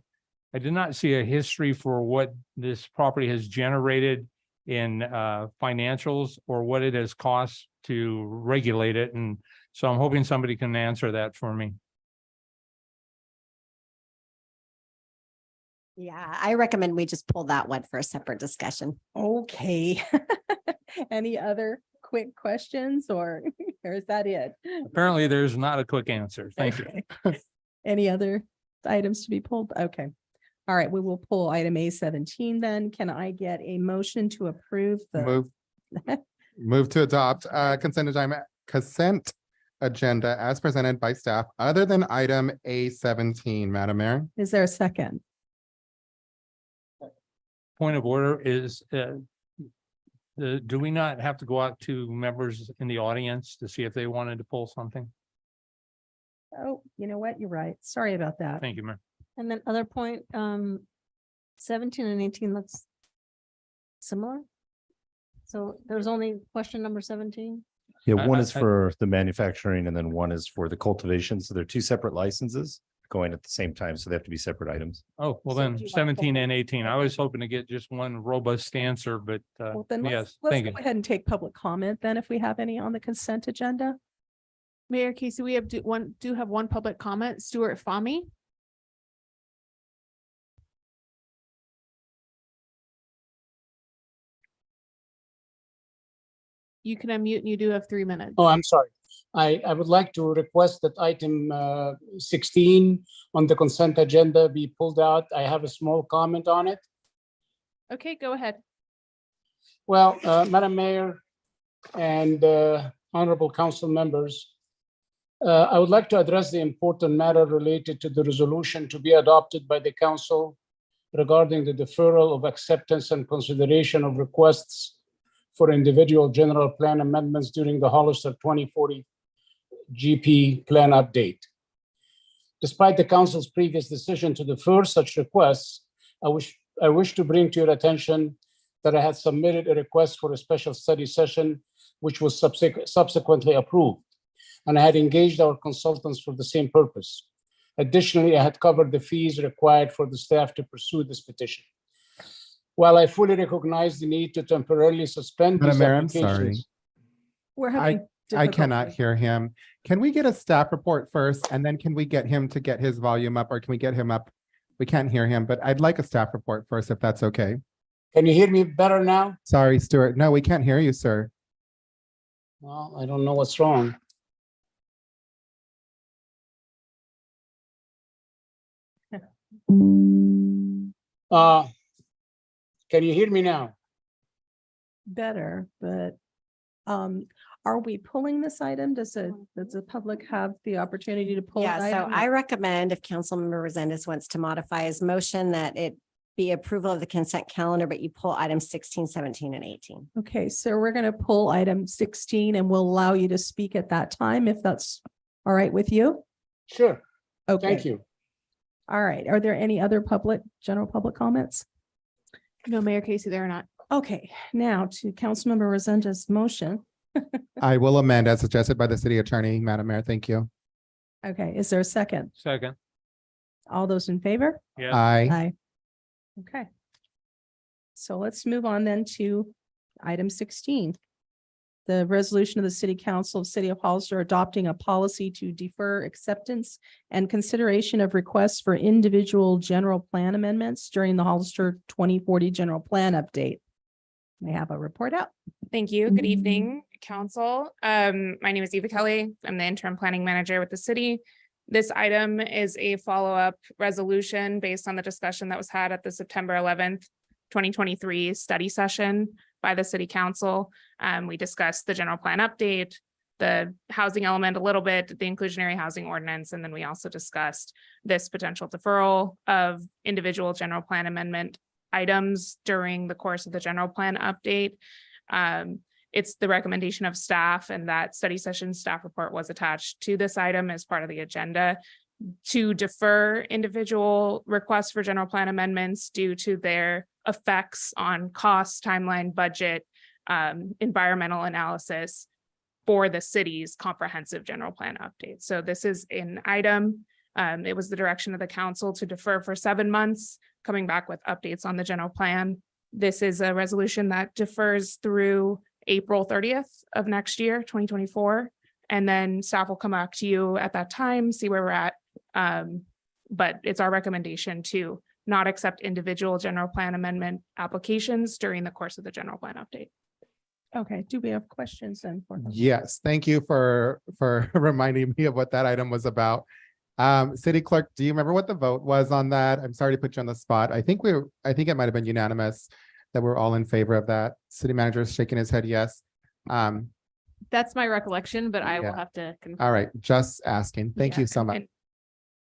I did not see a history for what this property has generated in financials or what it has cost to regulate it. And so I'm hoping somebody can answer that for me. Yeah, I recommend we just pull that one for a separate discussion. Okay. Any other quick questions or is that it? Apparently, there's not a quick answer. Thank you. Any other items to be pulled? Okay. All right, we will pull item A17 then. Can I get a motion to approve the? Move to adopt consent agenda as presented by staff other than item A17, Madam Mayor. Is there a second? Point of order is, do we not have to go out to members in the audience to see if they wanted to pull something? Oh, you know what? You're right. Sorry about that. Thank you, Mayor. And then other point, 17 and 18 looks similar. So there's only question number 17. Yeah, one is for the manufacturing and then one is for the cultivation. So they're two separate licenses going at the same time. So they have to be separate items. Oh, well So then do you want 17 to- and 18. I was hoping to get just one robust answer, but Well, then yes, let's thank go you. ahead and take public comment then if we have any on the consent agenda. Mayor Casey, we have do have one public comment, Stuart Fahmy. You can unmute and you do have 3 minutes. Oh, I'm sorry. I would like to request that item 16 on the consent agenda be pulled out. I have a small comment on it. Okay, go ahead. Well, Madam Mayor and honorable council members, I would like to address the important matter related to the resolution to be adopted by the council regarding the deferral of acceptance and consideration of requests for individual general plan amendments during the Hollister 2040 GP plan update. Despite the council's previous decision to defer such requests, I wish to bring to your attention that I had submitted a request for a special study session, which was subsequently approved, and I had engaged our consultants for the same purpose. Additionally, I had covered the fees required for the staff to pursue this petition. While I fully recognize the need to temporarily suspend Madam these Mayor, I'm sorry. applications. We're having I cannot difficulty. hear him. Can we get a staff report first, and then can we get him to get his volume up, or can we get him up? We can't hear him, but I'd like a staff report first, if that's okay. Can you hear me better now? Sorry, Stuart. No, we can't hear you, sir. Well, I don't know what's wrong. Can you hear me now? Better, but are we pulling this item? Does the public have the opportunity to pull? Yeah, an so item? I recommend if Councilmember Resendez wants to modify his motion that it be approval of the consent calendar, but you pull items 16, 17, and 18. Okay, so we're going to pull item 16 and we'll allow you to speak at that time if that's all right with you. Sure. Okay. Thank you. All right. Are there any other general public comments? No, Mayor Casey, there are not. Okay, now to Councilmember Resendez's motion. I will amend as suggested by the city attorney, Madam Mayor. Thank you. Okay, is there a second? Second. All those in favor? Yeah. Aye. Aye. Okay. So let's move on then to item 16. The resolution of the City Council of City of Hollister adopting a policy to defer acceptance and consideration of requests for individual general plan amendments during the Hollister 2040 general plan update. May I have a report out. Thank you. Good evening, council. My name is Eva Kelly. I'm the interim planning manager with the city. This item is a follow-up resolution based on the discussion that was had at the September 11th, 2023 study session by the city council. We discussed the general plan update, the housing element a little bit, the inclusionary housing ordinance, and then we also discussed this potential deferral of individual general plan amendment items during the course of the general plan update. It's the recommendation of staff, and that study session staff report was attached to this item as part of the agenda to defer individual requests for general plan amendments due to their effects on cost, timeline, budget, environmental analysis for the city's comprehensive general plan update. So this is an item. It was the direction of the council to defer for 7 months, coming back with updates on the general plan. This is a resolution that defers through April 30th of next year, 2024. And then staff will come back to you at that time, see where we're at. But it's our recommendation to not accept individual general plan amendment applications during the course of the general plan update. Okay, do we have questions then? Yes, thank you for reminding me of what that item was about. City Clerk, do you remember what the vote was on that? I'm sorry to put you on the spot. I think it might have been unanimous that we're all in favor of that. City Manager is shaking his head yes. That's my recollection, but I Yeah. will have to confirm. All right, just asking. Thank Yeah, you so much. and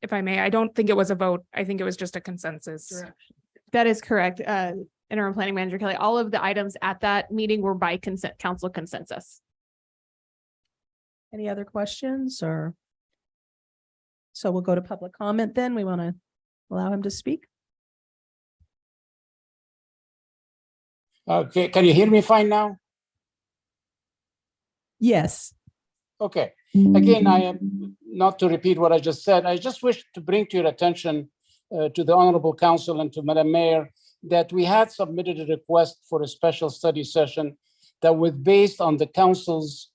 if I may, I don't think it was a vote. I think it was just a consensus. That is correct. Interim Planning Manager Kelly, all of the items at that meeting were by council consensus. Any other questions or? So we'll go to public comment then. We want to allow him to speak. Okay, can you hear me fine now? Yes. Okay, again, I am not to repeat what I just said. I just wish to bring to your attention to the Honorable Council and to Madam Mayor that we had submitted a request for a special study session that was based on the council's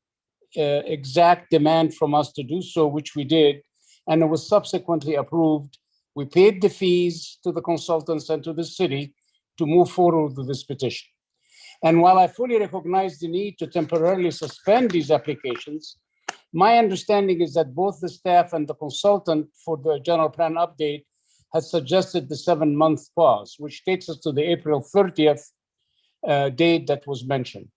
exact demand from us to do so, which we did, and it was subsequently approved. We paid the fees to the consultants and to the city to move forward with this petition. And while I fully recognize the need to temporarily suspend these applications, my understanding is that both the staff and the consultant for the general plan update has suggested the 7-month pause, which takes us to the April 30th date that was mentioned.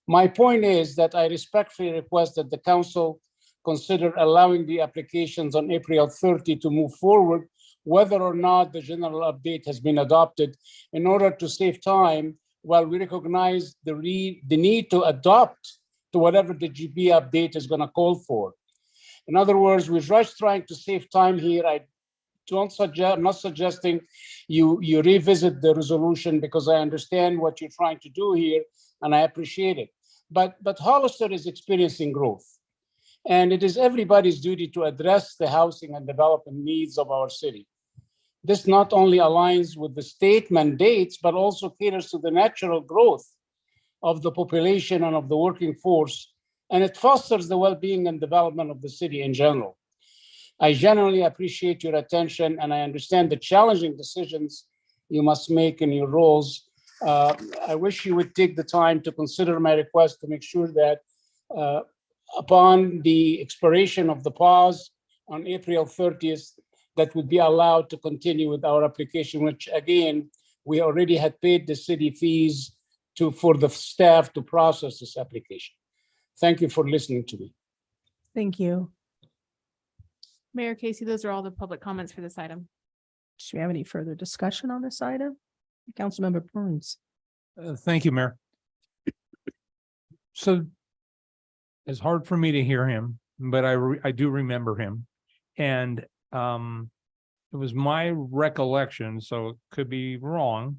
My point is that I respectfully request that the council consider allowing the applications on April 30 to move forward, whether or not the general update has been adopted, in order to save time while we recognize the need to adopt to whatever the GB update is going to call for. In other words, we're just trying to save time here. I'm not suggesting you revisit the resolution, because I understand what you're trying to do here, and I appreciate it. But Hollister is experiencing growth, and it is everybody's duty to address the housing and development needs of our city. This not only aligns with the state mandates, but also caters to the natural growth of the population and of the working force and it fosters the well-being and development of the city in general. I genuinely appreciate your attention, and I understand the challenging decisions you must make in your roles. I wish you would take the time to consider my request to make sure that upon the expiration of the pause on April 30th, that would be allowed to continue with our application, which again, we already had paid the city fees for the staff to process this application. Thank you for listening to me. Thank you. Mayor Casey, those are all the public comments for this item. Do you have any further discussion on this item? Councilmember Burns. Thank you, Mayor. So it's hard for me to hear him, but I do remember him. And it was my recollection, so it could be wrong,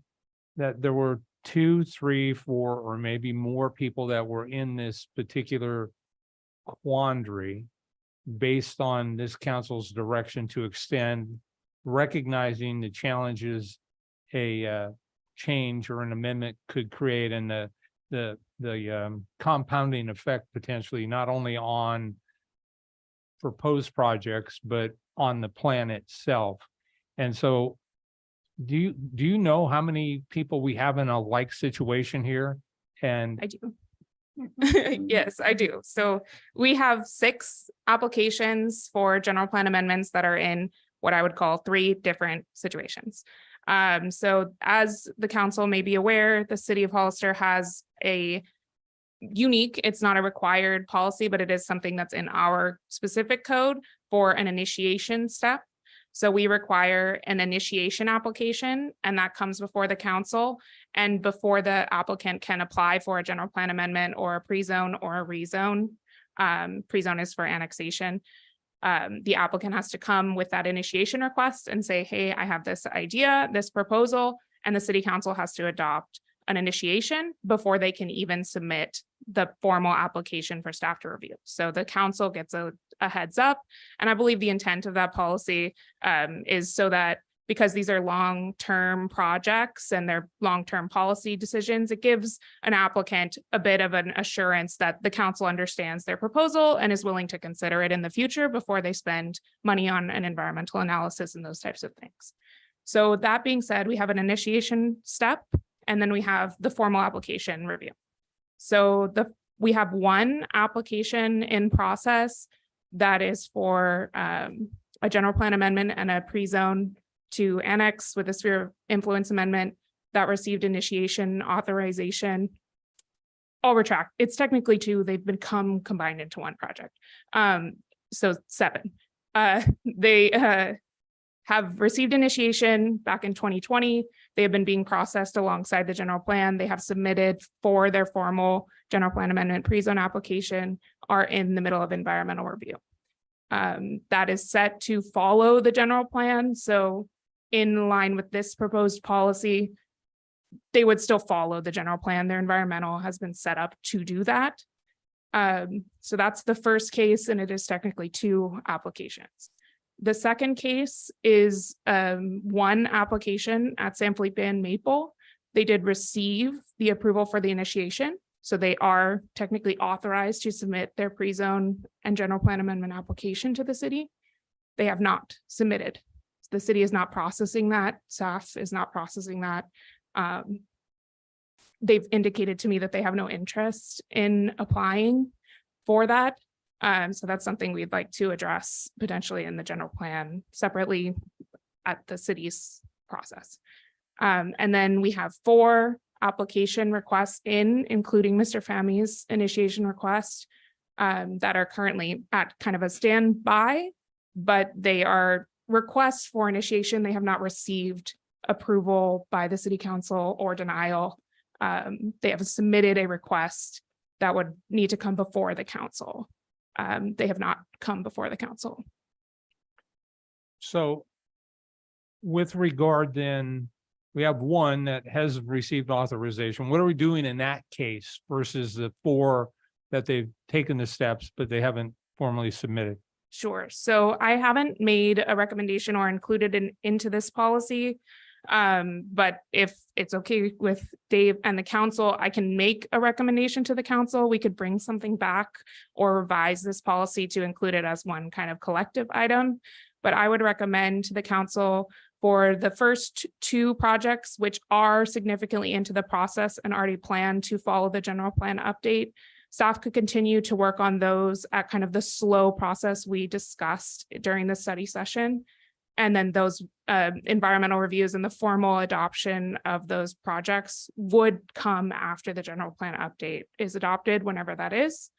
that there were 2, 3, 4, or maybe more people that were in this particular quandary based on this council's direction to extend, recognizing the challenges a change or an amendment could create, and the compounding effect potentially not only on proposed projects but on the plan itself. And so do you know how many people we have in a like situation here? And I do. Yes, I do. So we have 6 applications for general plan amendments that are in what I would call 3 different situations. So as the council may be aware, the city of Hollister has a unique, it's not a required policy, but it is something that's in our specific code for an initiation step. So we require an initiation application, and that comes before the council and before the applicant can apply for a general plan amendment or a pre-zone or a rezone. Pre-zone is for annexation. The applicant has to come with that initiation request and say, hey, I have this idea, this proposal, and the city council has to adopt an initiation before they can even submit the formal application for staff to review. So the council gets a heads up. And I believe the intent of that policy is so that because these are long-term projects and they're long-term policy decisions, it gives an applicant a bit of an assurance that the council understands their proposal and is willing to consider it in the future before they spend money on an environmental analysis and those types of things. So that being said, we have an initiation step, and then we have the formal application review. So we have 1 application in process that is for a general plan amendment and a pre-zone to annex with a sphere of influence amendment that received initiation authorization. I'll retract. It's technically 2. They've become combined into 1 project. So 7. They have received initiation back in 2020. They have been being processed alongside the general plan. They have submitted for their formal general plan amendment pre-zone application, are in the middle of environmental review. That is set to follow the general plan. So in line with this proposed policy, they would still follow the general plan. Their environmental has been set up to do that. So that's the first case, and it is technically 2 applications. The second case is 1 application at San Felipe and Maple. They did receive the approval for the initiation, so they are technically authorized to submit their pre-zone and general plan amendment application to the city. They have not submitted. The city is not processing that. Staff is not processing that. They've indicated to me that they have no interest in applying for that. So that's something we'd like to address potentially in the general plan separately at the city's process. And then we have 4 application requests including Mr. Fami's initiation request that are currently at kind of a standby, but they are requests for initiation. They have not received approval by the city council or denial. They have submitted a request that would need to come before the council. They have not come before the council. so with regard then, we have 1 that has received authorization. What are we doing in that case versus the 4 that they've taken the steps, but they haven't formally submitted? Sure. So I haven't made a recommendation or included into this policy But if it's okay with Dave and the council, I can make a recommendation to the council. We could bring something back or revise this policy to include it as one kind of collective item. But I would recommend to the council for the first two projects, which are significantly into the process and already planned to follow the general plan update, staff could continue to work on those at kind of the slow process we discussed during the study session. And then those environmental reviews and the formal adoption of those projects would come after the general plan update is adopted, whenever that is.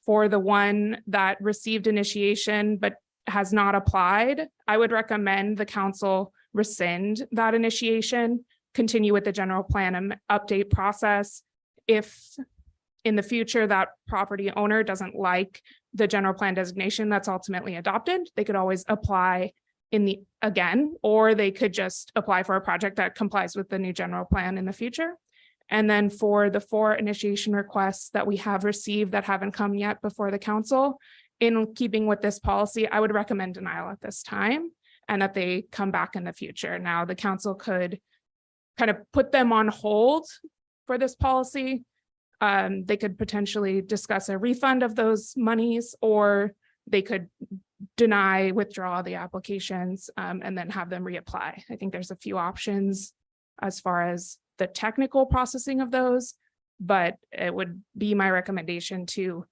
For the one that received initiation but has not applied, I would recommend the council rescind that initiation, continue with the general plan and update process. If in the future that property owner doesn't like the general plan designation that's ultimately adopted, they could always apply again, or they could just apply for a project that complies with the new general plan in the future. And then for the 4 initiation requests that we have received that haven't come yet before the council, in keeping with this policy, I would recommend denial at this time and that they come back in the future. Now, the council could kind of put them on hold for this policy. They could potentially discuss a refund of those monies, or they could withdraw the applications and then have them reapply. I think there's a few options as far as the technical processing of those, but it would be my recommendation to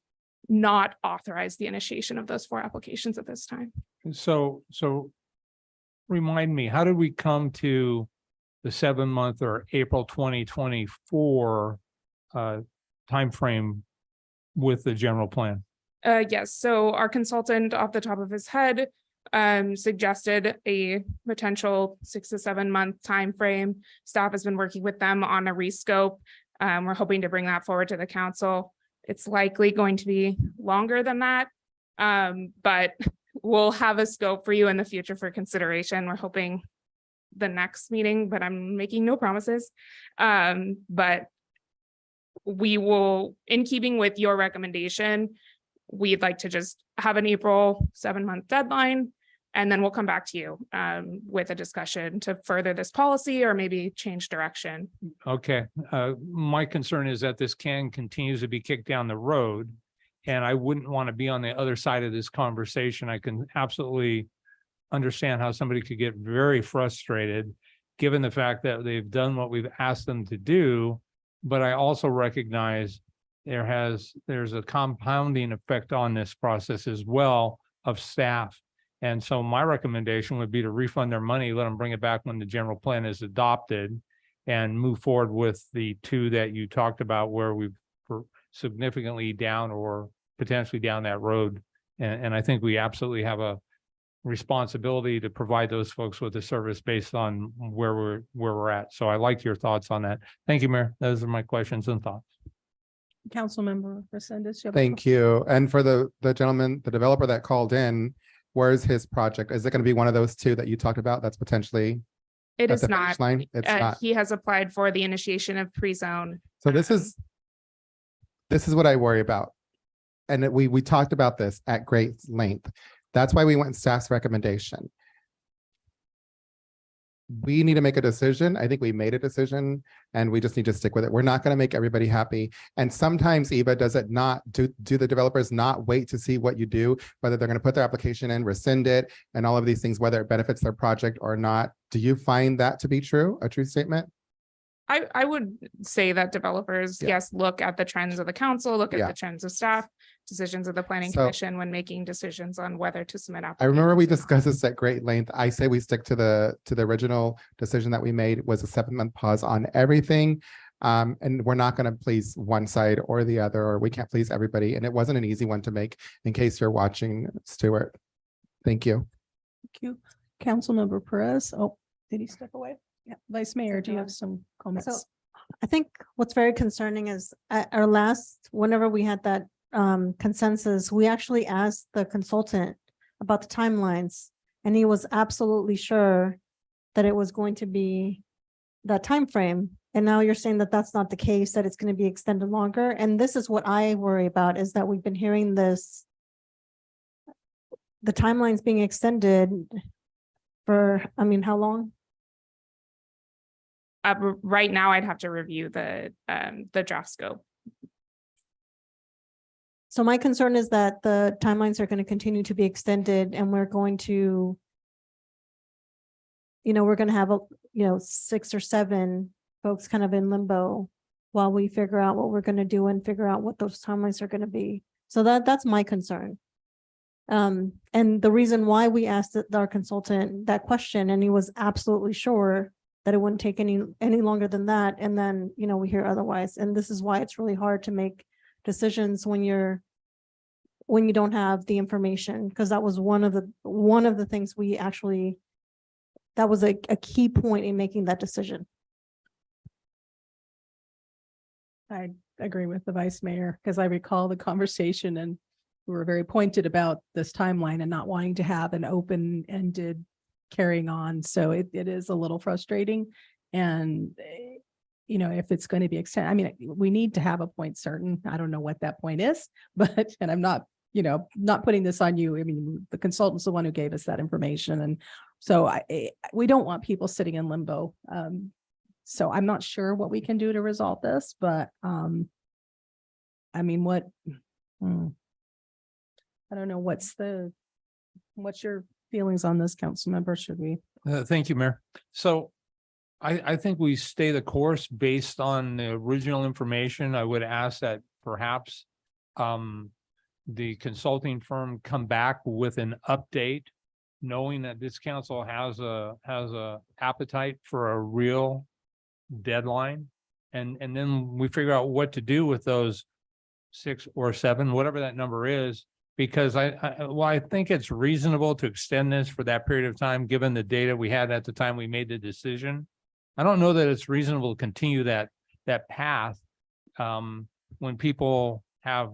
not authorize the initiation of those 4 applications at this time. So remind me, how did we come to the 7-month or April 2024 timeframe with the general plan? Yes, so our consultant off the top of his head suggested a potential 6 to 7 month timeframe. Staff has been working with them on a rescope. We're hoping to bring that forward to the council. It's likely going to be longer than that, but we'll have a scope for you in the future for consideration. We're hoping the next meeting, but I'm making no promises. But we will, in keeping with your recommendation, we'd like to just have an April 7-month deadline, and then we'll come back to you with a discussion to further this policy or maybe change direction. Okay, my concern is that this can continue to be kicked down the road, and I wouldn't want to be on the other side of this conversation. I can absolutely understand how somebody could get very frustrated, given the fact that they've done what we've asked them to do. But I also recognize there's a compounding effect on this process as well of staff. And so my recommendation would be to refund their money, let them bring it back when the general plan is adopted, and move forward with the 2 that you talked about where we've significantly down or potentially down that road. And I think we absolutely have a responsibility to provide those folks with a service based on where we're at. So I like your thoughts on that. Thank you, Mayor. Those are my questions and thoughts. Councilmember Resendez. Thank you. And for the gentleman, the developer that called in, where's his project? Is it going to be one of those 2 that you talked about that's potentially It at is the not. finish line? It's not. He has applied for the initiation of pre-zone. So this is what I worry about. And we talked about this at great length. That's why we went staff's recommendation. We need to make a decision. I think we made a decision and we just need to stick with it. We're not going to make everybody happy. And sometimes, Eva, does it not, do the developers not wait to see what you do, whether they're going to put their application in, rescind it, and all of these things, whether it benefits their project or not? Do you find that to be true, a true statement? I would say that developers, yes, look at the trends of the council, look at the trends of staff, decisions of the planning commission when making decisions on whether to submit applications. I remember we discussed this at great length. I say we stick to the original decision that we made, was a 7-month pause on everything. And we're not going to please one side or the other, or we can't please everybody. And it wasn't an easy one to make, in case you're watching, Stuart. Thank you. Thank you. Councilmember Perez. Oh, did he step away? Yeah. Vice Mayor, do you have some comments? So I think what's very concerning is at our whenever we had that consensus, we actually asked the consultant about the timelines, and he was absolutely sure that it was going to be that time frame. And now you're saying that that's not the case, that it's going to be extended longer. And this is what I worry about, is that we've been hearing this, the timelines being extended for, I mean, how long? Right now, I'd have to review the draft scope. So my concern is that the timelines are going to continue to be extended and we're going to, we're going to have, 6 or 7 folks kind of in limbo while we figure out what we're going to do and figure out what those timelines are going to be. So that's my concern. And the reason why we asked our consultant that question, and he was absolutely sure that it wouldn't take any longer than that. And then, we hear otherwise. And this is why it's really hard to make decisions when you don't have the information, because that was one of the things we actually, that was a key point in making that decision. I agree with the vice mayor, because I recall the conversation and we were very pointed about this timeline and not wanting to have an open-ended carrying on. So it is a little frustrating. And, if it's going to be extended, I mean, we need to have a point certain. I don't know what that point is, but, and I'm not, not putting this on you. I mean, the consultant's the one who gave us that information. And so we don't want people sitting in limbo. So I'm not sure what we can do to resolve this, but, I mean, I don't know, what's your feelings on this, council member? Should we? Thank you, Mayor. So I think we stay the course based on the original information. I would ask that perhaps the consulting firm come back with an update, knowing that this council has a appetite for a real deadline. And then we figure out what to do with those 6 or 7, whatever that number is. Because I think it's reasonable to extend this for that period of time, given the data we had at the time we made the decision. I don't know that it's reasonable to continue that path when people have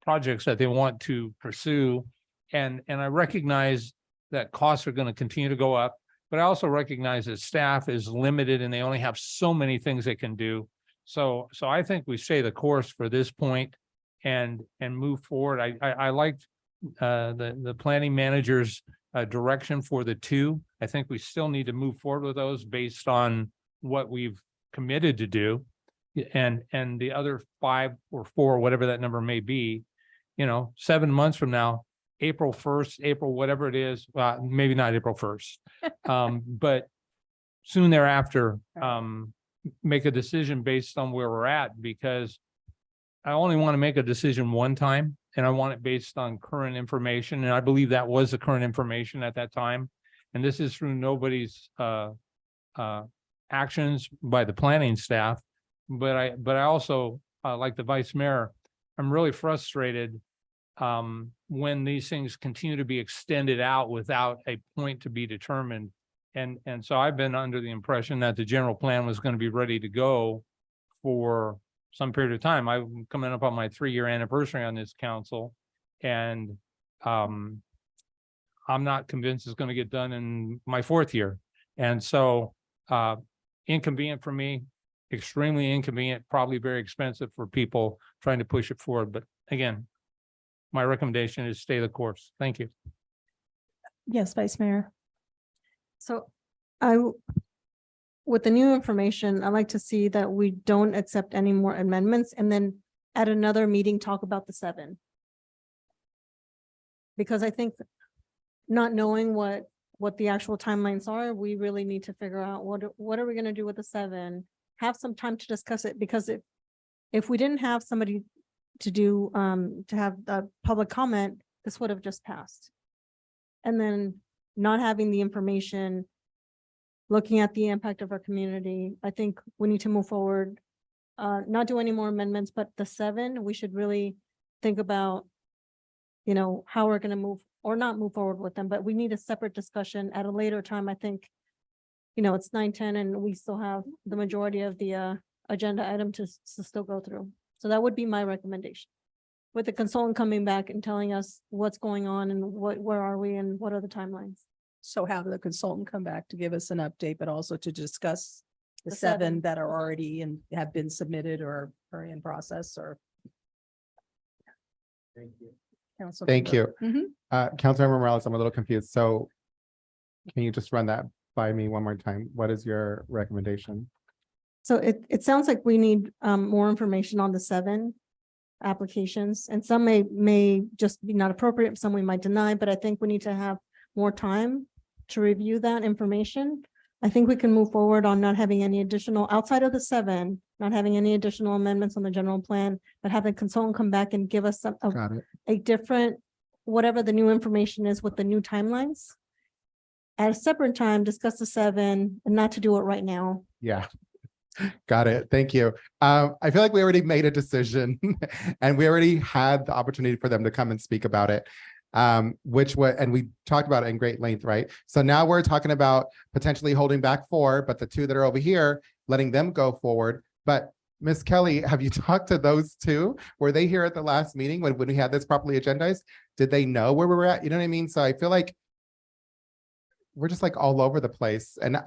projects that they want to pursue. And I recognize that costs are going to continue to go up, but I also recognize that staff is limited and they only have so many things they can do. So I think we stay the course for this point and move forward. I liked the planning manager's direction for the 2. I think we still need to move forward with those based on what we've committed to do. And the other 5 or 4, whatever that number may be, 7 months from now, April 1st, April, whatever it is, maybe not April 1st, but soon thereafter, make a decision based on where we're at, because I only want to make a decision one time, and I want it based on current information. And I believe that was the current information at that time. And this is through nobody's actions by the planning staff. But I also, like the vice mayor, I'm really frustrated when these things continue to be extended out without a point to be determined. And so I've been under the impression that the general plan was going to be ready to go for some period of time. I'm coming up on my 3-year anniversary on this council, and I'm not convinced it's going to get done in my 4th year. And so inconvenient for me, extremely inconvenient, probably very expensive for people trying to push it forward. But again, my recommendation is stay the course. Thank you. Yes, Vice Mayor. So with the new information, I'd like to see that we don't accept any more amendments and then at another meeting, talk about the 7. Because I think not knowing what the actual timelines are, we really need to figure out what are we going to do with the 7, have some time to discuss it, because if we didn't have somebody to do, to have a public comment, this would have just passed. And then not having the information, looking at the impact of our community, I think we need to move forward, not do any more amendments, but the 7, we should really think about, how we're going to move or not move forward with them, but we need a separate discussion at a later time. I think, it's 9:10 and we still have the majority of the agenda item to still go through. So that would be my recommendation, with the consultant coming back and telling us what's going on and where are we and what are the timelines. So have the consultant come back to give us an update, but also to discuss the The 7 7. that are already and have been submitted or are in process, or. Thank you. Councilmember. Thank you. Mhm. Councilmember Morales, I'm a little confused. So can you just run that by me one more time. What is your recommendation? So it sounds like we need more information on the 7 applications, and some may just be not appropriate, some we might deny, but I think we need to have more time to review that information. I think we can move forward on not having any additional, outside of the 7, not having any additional amendments on the general plan, but have the consultant come back and give us Got it. a different, whatever the new information is with the new timelines. At a separate time, discuss the 7 and not to do it right now. Yeah. Got it. Thank you. I feel like we already made a decision and we already had the opportunity for them to come and speak about it. And we talked about it in great length, right? So now we're talking about potentially holding back 4, but the 2 that are over here, letting them go forward. But Ms. Kelly, have you talked to those 2? Were they here at the last meeting when we had this properly agendized? Did they know where we were at? You know what I mean? So I feel like we're just like all over the place. And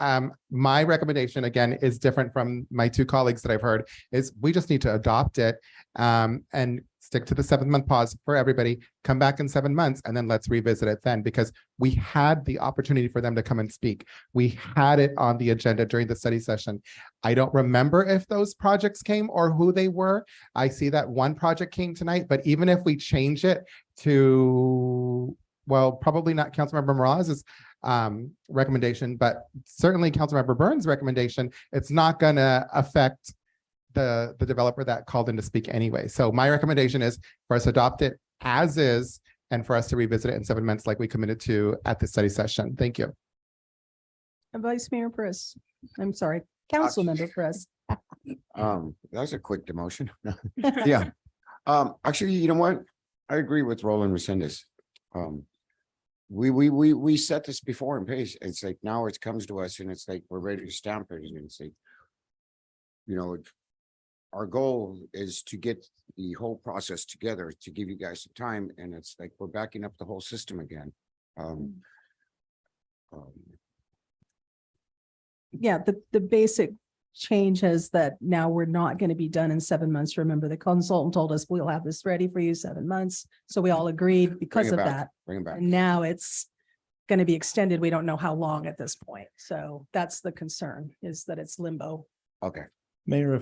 my recommendation, again, is different from my 2 colleagues that I've heard, is we just need to adopt it and stick to the 7-month pause for everybody, come back in 7 months, and then let's revisit it then, because we had the opportunity for them to come and speak. We had it on the agenda during the study session. I don't remember if those projects came or who they were. I see that one project came tonight, but even if we change it to, well, probably not Councilmember Morales's recommendation, but certainly Councilmember Burns' recommendation, it's not going to affect the developer that called in to speak anyway. So my recommendation is for us to adopt it as is and for us to revisit it in 7 months like we committed to at the study session. Thank you. Vice Mayor Press. I'm sorry, Councilmember Press. That was a quick demotion. Yeah. Actually, you know what? I agree with Roland Resendez. We set this before in pace. It's like now it comes to us and it's like we're ready to stamp it, and it's like, you know, our goal is to get the whole process together to give you guys some time, and it's like we're backing up the whole system again. Yeah, the basic change is that now we're not going to be done in 7 months. Remember, the consultant told us we'll have this ready for you 7 months. So we all agreed because of that. Bring it back. And now it's going to be extended. We don't know how long at this point. So that's the concern, is that it's limbo. Okay. Mayor,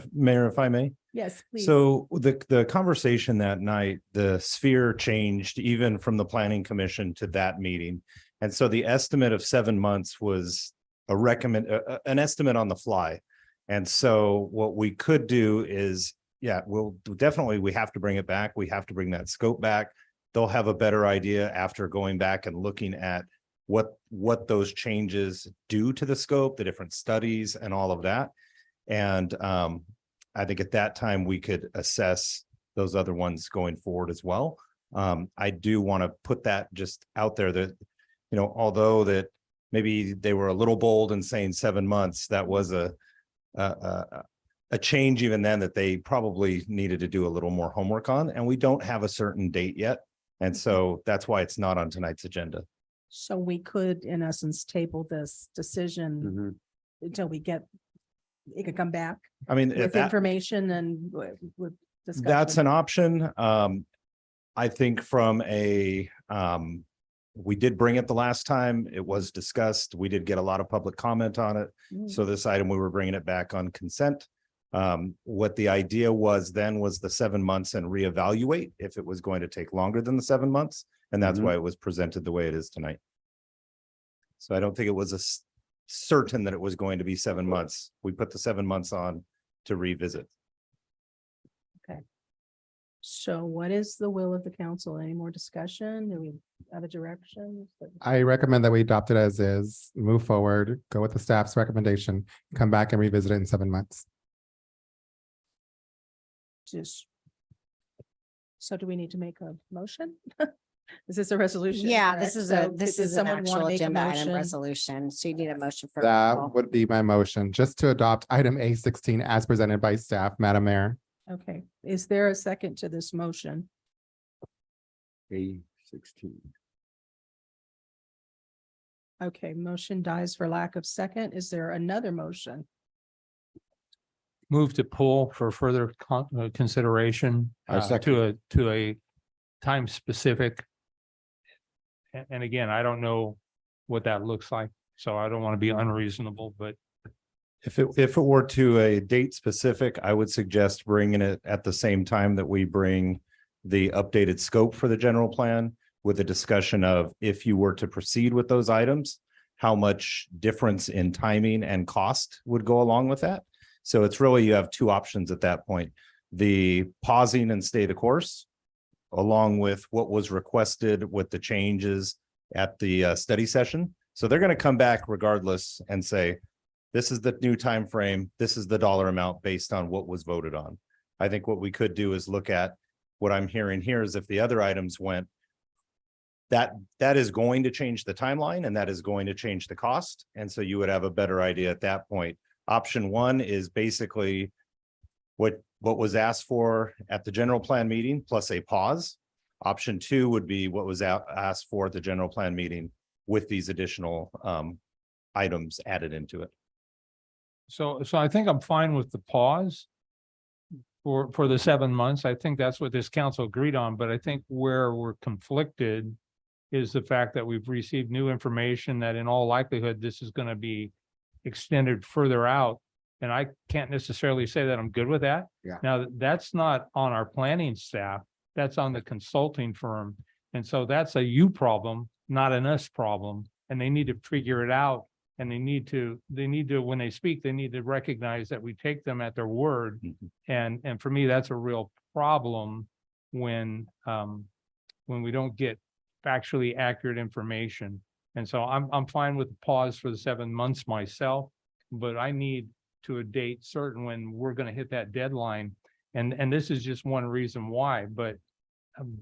if I may. Yes, please. So the conversation that night, the sphere changed even from the planning commission to that meeting. And so the estimate of 7 months was an estimate on the fly. And so what we could do is, yeah, we have to bring it back. We have to bring that scope back. They'll have a better idea after going back and looking at what those changes do to the scope, the different studies and all of that. And I think at that time we could assess those other ones going forward as well. I do want to put that just out there that, you know, although that maybe they were a little bold in saying 7 months, that was a change even then that they probably needed to do a little more homework on, and we don't have a certain date yet. And so that's why it's not on tonight's agenda. So we could, in essence, table this decision until we get, it could come back I mean, with information and with discussion. that's an option. I think from we did bring it the last time. It was discussed. We did get a lot of public comment on it. So this item, we were bringing it back on consent. What the idea was then was the 7 months and reevaluate if it was going to take longer than the 7 months. And that's why it was presented the way it is tonight. So I don't think it was certain that it was going to be 7 months. We put the 7 months on to revisit. Okay. So what is the will of the council? Any more discussion? Do we have a direction? I recommend that we adopt it as is, move forward, go with the staff's recommendation, come back and revisit it in 7 months. So do we need to make a motion? Is this a resolution? Yeah, correct? this is So this does is an someone wanna actual make a agenda item motion? resolution. So you need a motion for That approval. would be my motion, just to adopt item A16 as presented by staff, Madam Mayor. Okay, is there a second to this motion? A16. Okay, motion dies for lack of second. Is there another motion? Move to pull for further consideration to a time specific. And again, I don't know what that looks like. So I don't want to be unreasonable, but If it were to a date specific, I would suggest bringing it at the same time that we bring the updated scope for the general plan with a discussion of if you were to proceed with those items, how much difference in timing and cost would go along with that. So it's really, you have two options at that point. The pausing and stay the course, along with what was requested with the changes at the study session. So they're going to come back regardless and say, this is the new time frame. This is the dollar amount based on what was voted on. I think what we could do is look at what I'm hearing here is if the other items went, that is going to change the timeline and that is going to change the cost. And so you would have a better idea at that point. Option one is basically what was asked for at the general plan meeting plus a pause. Option two would be what was asked for at the general plan meeting with these additional items added into it. so I think I'm fine with the pause for the 7 months. I think that's what this council agreed on, but I think where we're conflicted is the fact that we've received new information that in all likelihood, this is going to be extended further out. And I can't necessarily say that I'm good with that. Yeah. Now, that's not on our planning staff. That's on the consulting firm. And so that's a you problem, not an us problem. And they need to figure it out. And they need to, when they speak, they need to recognize that we take them at their word. And for me, that's a real problem when we don't get factually accurate information. And so I'm fine with the pause for the 7 months myself, but I need to a date certain when we're going to hit that deadline. And this is just one reason why, but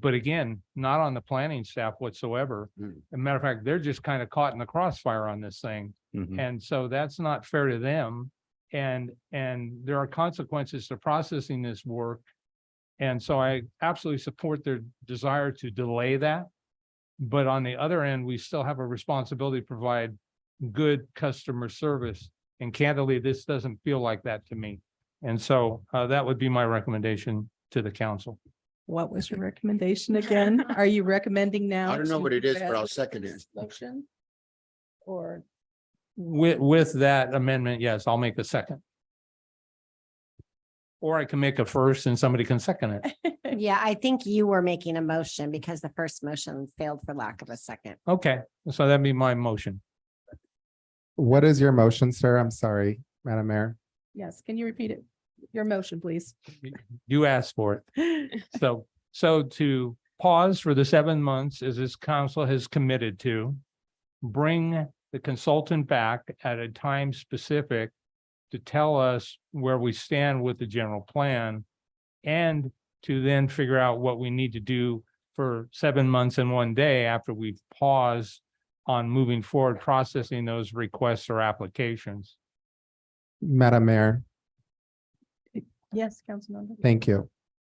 again, not on the planning staff whatsoever. As a matter of fact, they're just kind of caught in the crossfire on this thing. And so that's not fair to them. And there are consequences to processing this work. And so I absolutely support their desire to delay that. But on the other end, we still have a responsibility to provide good customer service. And candidly, this doesn't feel like that to me. And so that would be my recommendation to the council. What was your recommendation again? Are you recommending now? I don't know to what it is, but I'll add second it. motion? Or With that amendment, yes, I'll make a second. Or I can make a first and somebody can second it. Yeah, I think you were making a motion because the first motion failed for lack of a second. Okay, so that'd be my motion. What is your motion, sir? I'm sorry, Madam Mayor. yes, can you repeat it? Your motion, please. You asked for it. So to pause for the 7 months as this council has committed to, bring the consultant back at a time specific to tell us where we stand with the general plan, and to then figure out what we need to do for 7 months and 1 day after we've paused on moving forward, processing those requests or applications. Madam Mayor, Yes, Councilmember. thank you.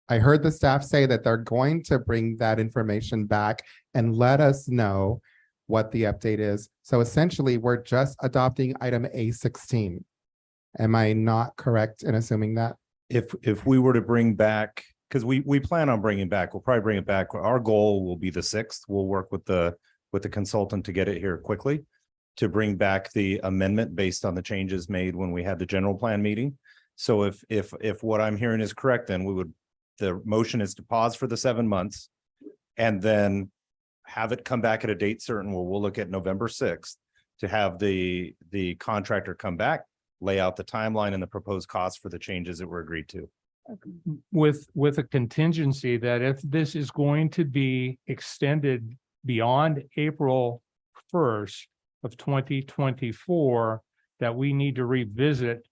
I heard the staff say that they're going to bring that information back and let us know what the update is. So essentially, we're just adopting item A16. Am I not correct in assuming that? If we were to bring back, because we plan on bringing back, we'll probably bring it back. Our goal will be the 6th. We'll work with the consultant to get it here quickly, to bring back the amendment based on the changes made when we had the general plan meeting. So if what I'm hearing is correct, then the motion is to pause for the 7 months and then have it come back at a date certain where we'll look at November 6th to have the contractor come back, lay out the timeline and the proposed costs for the changes that were agreed to. With a contingency that if this is going to be extended beyond April 1st of 2024, that we need to revisit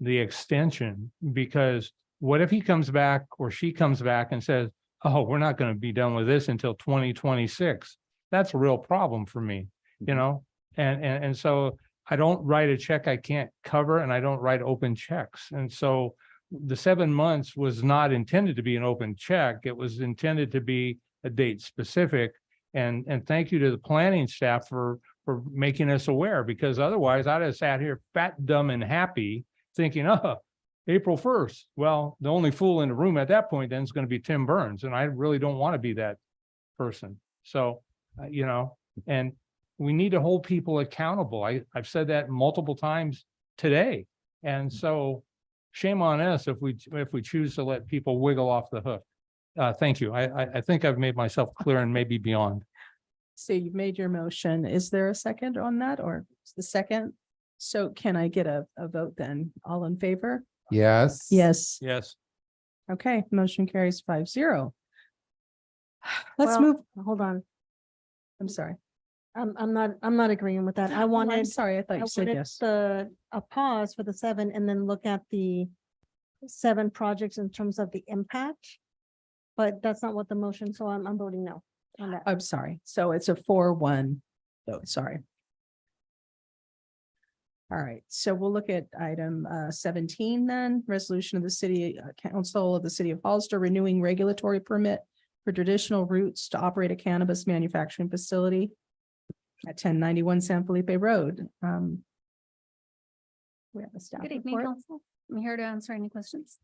the extension, because what if he comes back or she comes back and says, oh, we're not going to be done with this until 2026. That's a real problem for me, you know? And so I don't write a check I can't cover, and I don't write open checks. And so the 7 months was not intended to be an open check. It was intended to be a date specific. And thank you to the planning staff for making us aware, because otherwise I'd have sat here fat, dumb, and happy thinking, oh, April 1st. Well, the only fool in the room at that point then is going to be Tim Burns. And I really don't want to be that person. So, you know, and we need to hold people accountable. I've said that multiple times today. And so shame on us if we choose to let people wiggle off the hook. Thank you. I think I've made myself clear and maybe beyond. So you've made your motion. Is there a second on that or is the second? So can I get a vote then? All in favor? Yes. Yes. Yes. Okay, motion carries 5-0. Let's Well, move. Hold on. I'm sorry. I'm not agreeing with that. I I'm wanted. sorry, I thought you said wanted yes. A pause for the 7 and then look at the 7 projects in terms of the impact. But that's not what the motion, so I'm voting no on that. I'm sorry. So it's a 4-1 vote, sorry. All right, so we'll look at item 17 then, resolution of the city council of the city of Hollister renewing regulatory permit for traditional routes to operate a cannabis manufacturing facility at 1091 San Felipe Road. We have a staff Good evening, report. council. I'm here to answer any questions.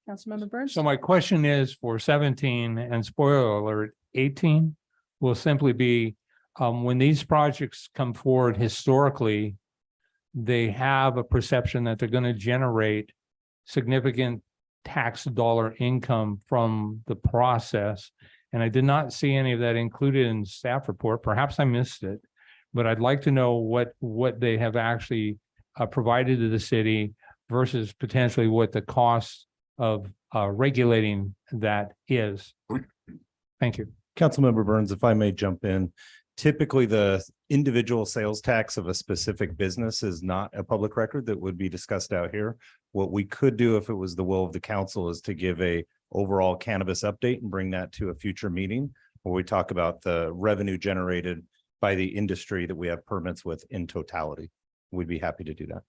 Councilmember Burns. So my question is for 17 and spoiler alert, 18 will simply be when these projects come forward historically, they have a perception that they're going to generate significant tax dollar income from the process. And I did not see any of that included in the staff report. Perhaps I missed it, but I'd like to know what they have actually provided to the city versus potentially what the cost of regulating that is. Thank you. Councilmember Burns, if I may jump in, typically the individual sales tax of a specific business is not a public record that would be discussed out here. What we could do if it was the will of the council is to give a overall cannabis update and bring that to a future meeting where we talk about the revenue generated by the industry that we have permits with in totality. We'd be happy to do that.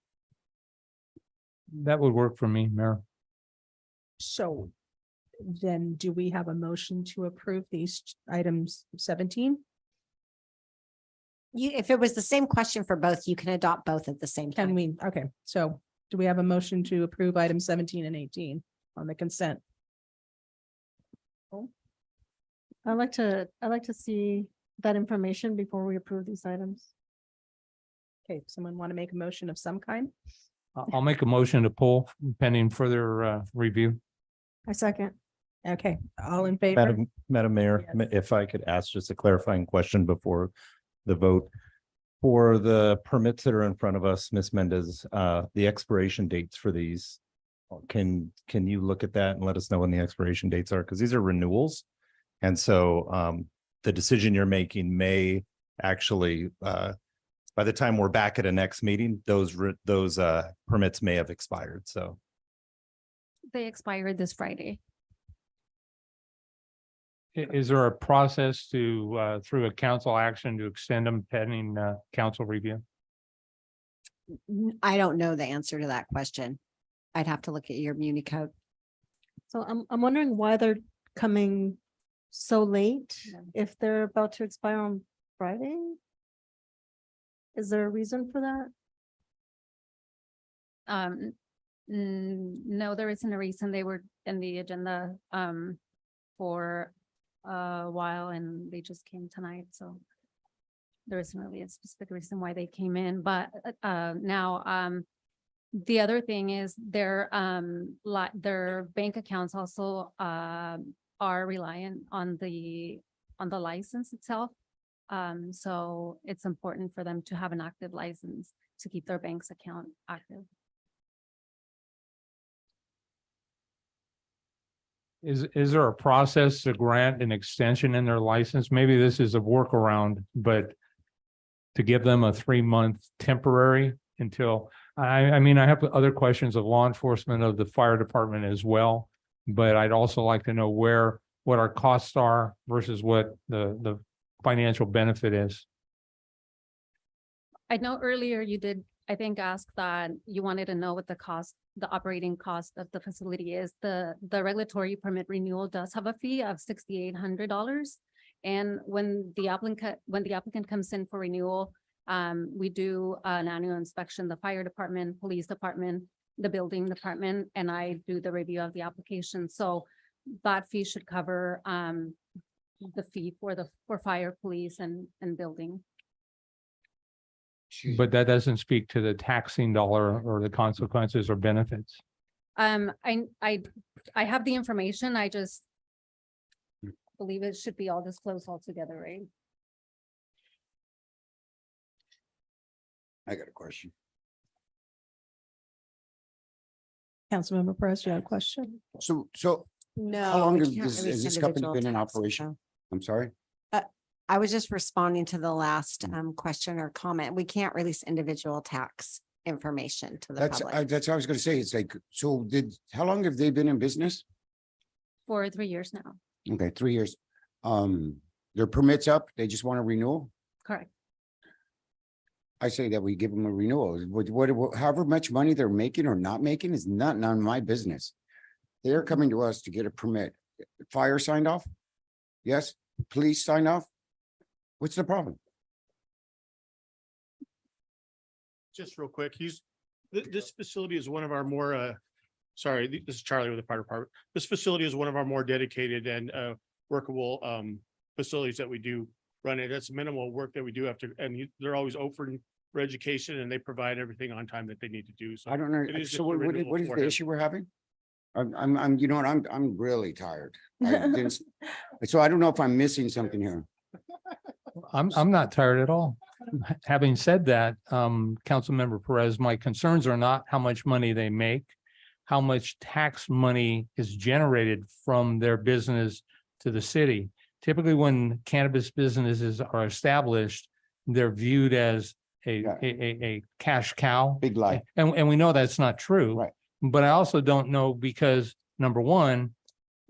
That would work for me, Mayor. So then do we have a motion to approve these items 17? If it was the same question for both, you can adopt both at the same time. Can we, okay, so do we have a motion to approve items 17 and 18 on the consent? I'd like to see that information before we approve these items. Okay, someone want to make a motion of some kind? I'll make a motion to pull pending further review. I second. Okay, all in favor? Madam Mayor, Yes. if I could ask just a clarifying question before the vote. For the permits that are in front of us, Ms. Mendez, the expiration dates for these, can you look at that and let us know when the expiration dates are? Because these are renewals. And so the decision you're making may actually, by the time we're back at a next meeting, those permits may have expired. So They expired this Friday. Is there a process to, through a council action to extend them pending council review? I don't know the answer to that question. I'd have to look at your Muni code. So I'm wondering why they're coming so late if they're about to expire on Friday? Is there a reason for that? No, there isn't a reason. They were in the agenda for a while and they just came tonight, so there isn't really a specific reason why they came in, but now the other thing is their bank accounts also are reliant on the license itself. So it's important for them to have an active license to keep their bank's account active. Is there a process to grant an extension in their license? Maybe this is a workaround, but to give them a 3-month temporary until, I mean, I have other questions of law enforcement, of the fire department as well. But I'd also like to know what our costs are versus what the financial benefit is. I know earlier you did, I think, ask that you wanted to know what the operating cost of the facility is. The regulatory permit renewal does have a fee of $6,800. And when the applicant comes in for renewal, we do an annual inspection, the fire department, police department, the building department, and I do the review of the application. So that fee should cover the fee for fire, police, and building. but that doesn't speak to the taxing dollar or the consequences or benefits. I have the information. I just believe it should be all disclosed altogether, right? I got a question. Councilmember Perez, you have a question? So No. how long we has can't this, release has this company individual been in tax operation? info. I'm sorry. I was just responding to the last question or comment. We can't release individual tax information to the That's, public. that's what I was gonna say. It's like, so how long have they been in business? For 3 years now. Okay, 3 years. Their permit's up. They just want a renewal. Correct. I say that we give them a renewal. However much money they're making or not making is none of my business. They're coming to us to get a permit. Fire signed off? Yes. Police signed off? What's the problem? Just real quick, this facility is one of our more, sorry, this is Charlie with the fire department. This facility is one of our more dedicated and workable facilities that we do run it. That's minimal work that we do have to, and they're always open for education and they provide everything on time that they need to do. So I don't know. it is So just a what is renewal for the him. issue we're having? I'm, you know what, I'm really tired. So I don't know if I'm missing something here. I'm not tired at all. Having said that, Councilmember Perez, my concerns are not how much money they make, how much tax money is generated from their business to the city. Typically, when cannabis businesses are established, they're viewed as a cash cow. Big lie. And we know that's not true. Right. But I also don't know because, number one,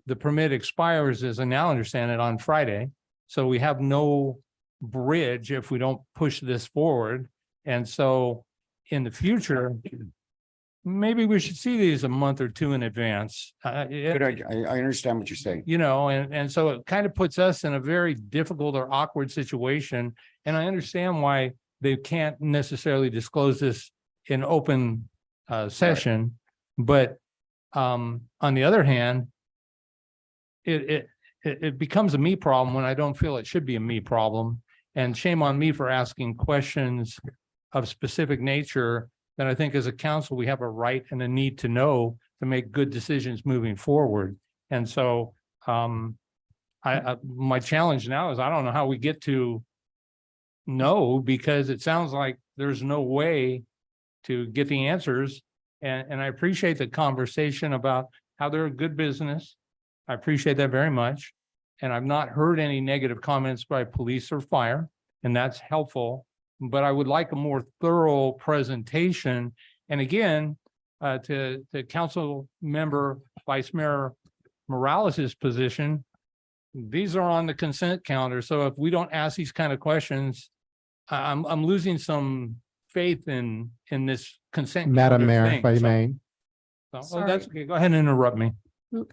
the permit expires, as I now understand it, on Friday. So we have no bridge if we don't push this forward. And so in the future, maybe we should see these a month or two in advance. Good, I understand what you're saying. You know, and so it kind of puts us in a very difficult or awkward situation. And I understand why they can't necessarily disclose this in open session. But on the other hand, it becomes a me problem when I don't feel it should be a me problem. And shame on me for asking questions of specific nature that I think as a council, we have a right and a need to know to make good decisions moving forward. And so my challenge now is I don't know how we get to know, because it sounds like there's no way to get the answers. And I appreciate the conversation about how they're a good business. I appreciate that very much. And I've not heard any negative comments by police or fire, and that's helpful. But I would like a more thorough presentation. And again, to Council Member Vice Mayor Morales's position, these are on the consent calendar. So if we don't ask these kind of questions, I'm losing some faith in this consent. Madam calendar Mayor, thing. if I So- may. Oh, that's okay. Go ahead and interrupt me.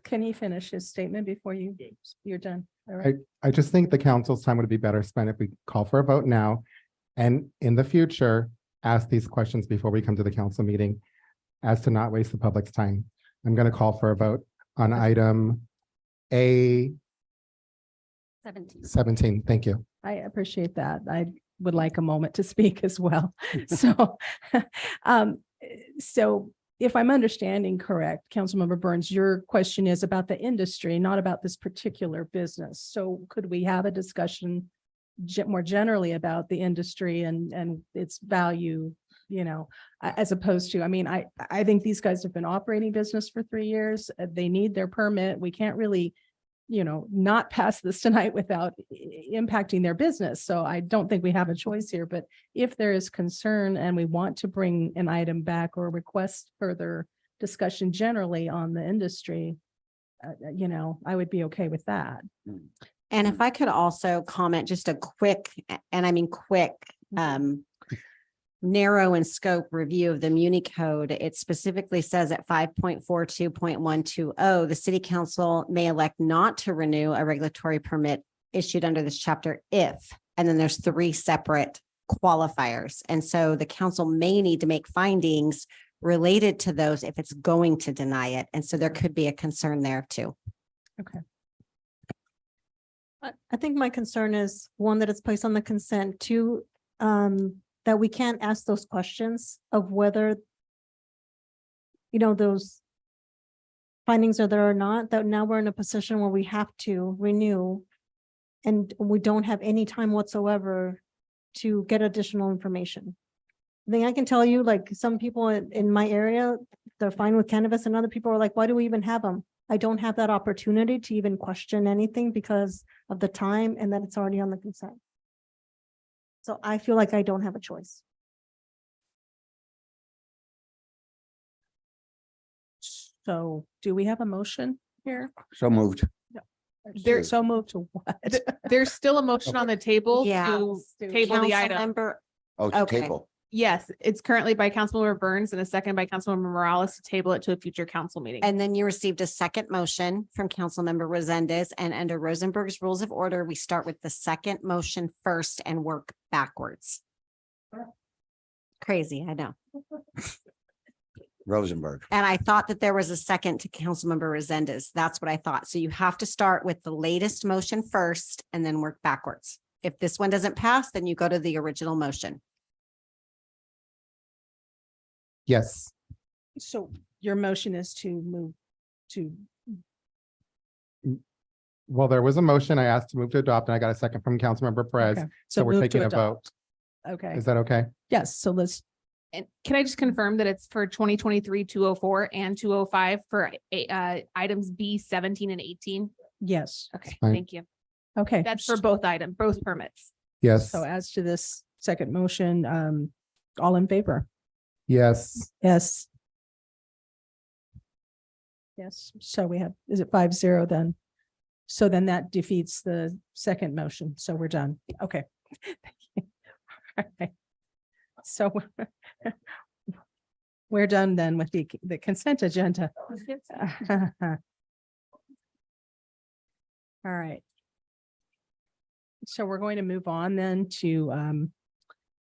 Can he finish his statement before you're done? All right. I just think the council's time would be better spent if we call for a vote now. And in the future, ask these questions before we come to the council meeting, as to not waste the public's time. I'm going to call for a vote on item A 17. Thank you. I appreciate that. I would like a moment to speak as well. So, so if I'm understanding correct, Councilmember Burns, your question is about the industry, not about this particular business. So could we have a discussion more generally about the industry and its value, you know, as opposed to, I mean, I think these guys have been operating business for 3 years. They need their permit. We can't really, you know, not pass this tonight without impacting their business. So I don't think we have a choice here, but if there is concern and we want to bring an item back or request further discussion generally on the industry, you know, I would be okay with that. And if I could also comment just a quick, and I mean quick, narrow in scope review of the Muni Code, it specifically says at 5.42.120, the city council may elect not to renew a regulatory permit issued under this chapter if, and then there's 3 separate qualifiers. And so the council may need to make findings related to those if it's going to deny it. And so there could be a concern there too. Okay. I think my concern is one, that it's placed on the consent, 2, that we can't ask those questions of whether, those findings are there or not, that now we're in a position where we have to renew and we don't have any time whatsoever to get additional information. I think I can tell you, like, some people in my area, they're fine with cannabis, and other people are like, why do we even have them? I don't have that opportunity to even question anything because of the time and that it's already on the consent. So I feel like I don't have a choice. So do we have a motion here? So moved. There- So moved to what? There's still a motion on the table Yeah. to table the item. Councilmember- Oh, to Okay. table. Yes, it's currently by Councilmember Burns and a second by Councilmember Morales to table it to a future council meeting. And then you received a second motion from Councilmember Resendez, and under Rosenberg's Rules of Order, we start with the second motion first and work backwards. Crazy, I know. Rosenberg. And I thought that there was a second to Councilmember Resendez. That's what I thought. So you have to start with the latest motion first and then work backwards. If this one doesn't pass, then you go to the original motion. Yes. So your motion is to move to, Well, there was a motion. I asked to move to adopt and I got a second from Councilmember Perez. Okay. So we're move to taking a adopt. vote. Okay, Is that okay? yes, so let's, And can I just confirm that it's for 2023-204 and 205 for items B 17 and 18? yes, Okay, fine. thank you. okay. That's for both items, both permits. Yes. So as to this second motion, all in favor? Yes. Yes. Yes, so we have, is it 5-0 then? So then that defeats the second motion, so we're done. Okay. Thank you. All right. So we're done then with the consent agenda. All right. So we're going to move on then to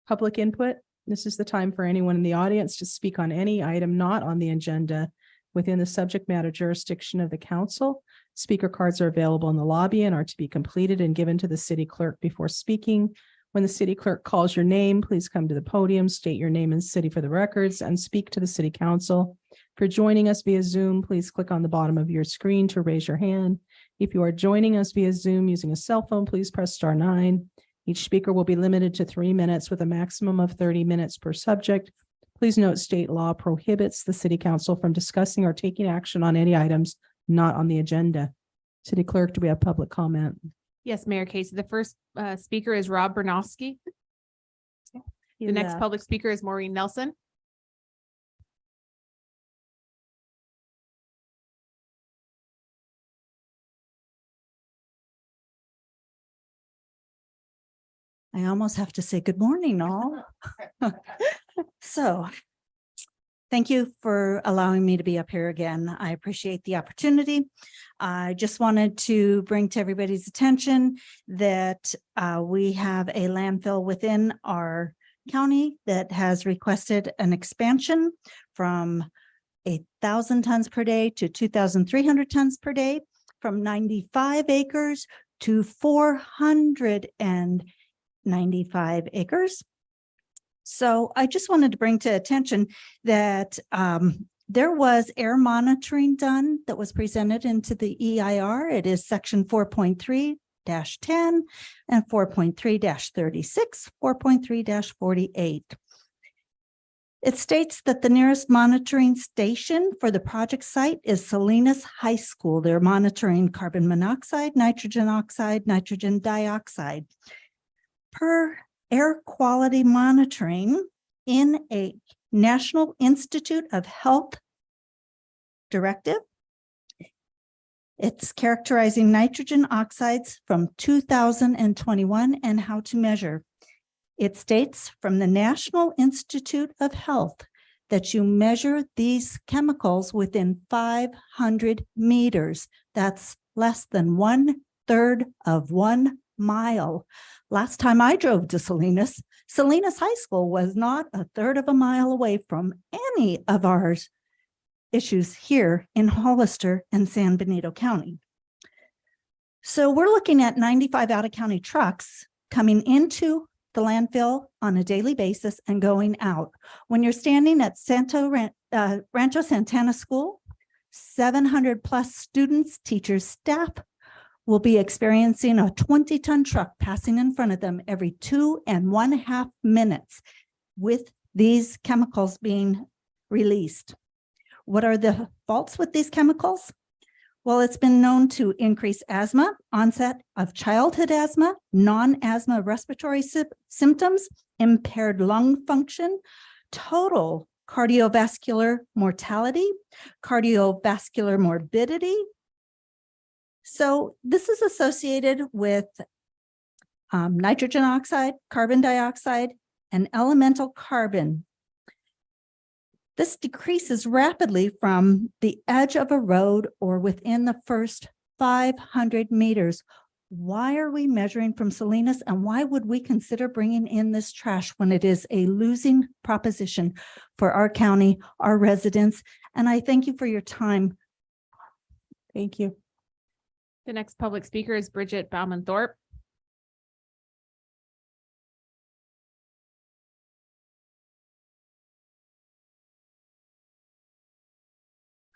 public input. This is the time for anyone in the audience to speak on any item not on the agenda within the subject matter jurisdiction of the council. Speaker cards are available in the lobby and are to be completed and given to the city clerk before speaking. When the city clerk calls your name, please come to the podium, state your name and city for the records, and speak to the city council. If you're joining us via Zoom, please click on the bottom of your screen to raise your hand. If you are joining us via Zoom using a cell phone, please press *9. Each speaker will be limited to 3 minutes with a maximum of 30 minutes per subject. Please note state law prohibits the city council from discussing or taking action on any items not on the agenda. City clerk, do we have public comment? Yes, Mayor Casey. The first speaker is Rob Bernowski. The next public speaker is Maureen Nelson. I almost have to say good morning, all. So thank you for allowing me to be up here again. I appreciate the opportunity. I just wanted to bring to everybody's attention that we have a landfill within our county that has requested an expansion from 1,000 tons per day to 2,300 tons per day, from 95 acres to 495 acres. So I just wanted to bring to attention that there was air monitoring done that was presented into the EIR. It is section 4.3-10 and 4.3-36, 4.3-48. It states that the nearest monitoring station for the project site is Salinas High School. They're monitoring carbon monoxide, nitrogen oxide, nitrogen dioxide. Per air quality monitoring in a National Institute of Health directive, it's characterizing nitrogen oxides from 2021 and how to measure. It states from the National Institute of Health that you measure these chemicals within 500 meters. That's less than 1/3 of 1 mile. Last time I drove to Salinas High School was not 1/3 of a mile away from any of our issues here in Hollister and San Benito County. So we're looking at 95 out-of-county trucks coming into the landfill on a daily basis and going out. When you're standing at Rancho Santana School, 700 plus students, teachers, staff will be experiencing a 20-ton truck passing in front of them every 2.5 minutes with these chemicals being released. What are the faults with these chemicals? Well, it's been known to increase asthma, onset of childhood asthma, non-asthma respiratory symptoms, impaired lung function, total cardiovascular mortality, cardiovascular morbidity. So this is associated with nitrogen oxide, carbon dioxide, and elemental carbon. This decreases rapidly from the edge of a road or within the first 500 meters. Why are we measuring from Salinas, and why would we consider bringing in this trash when it is a losing proposition for our county, our residents? And I thank you for your time. Thank you. The next public speaker is Bridget Bauman-Thorpe.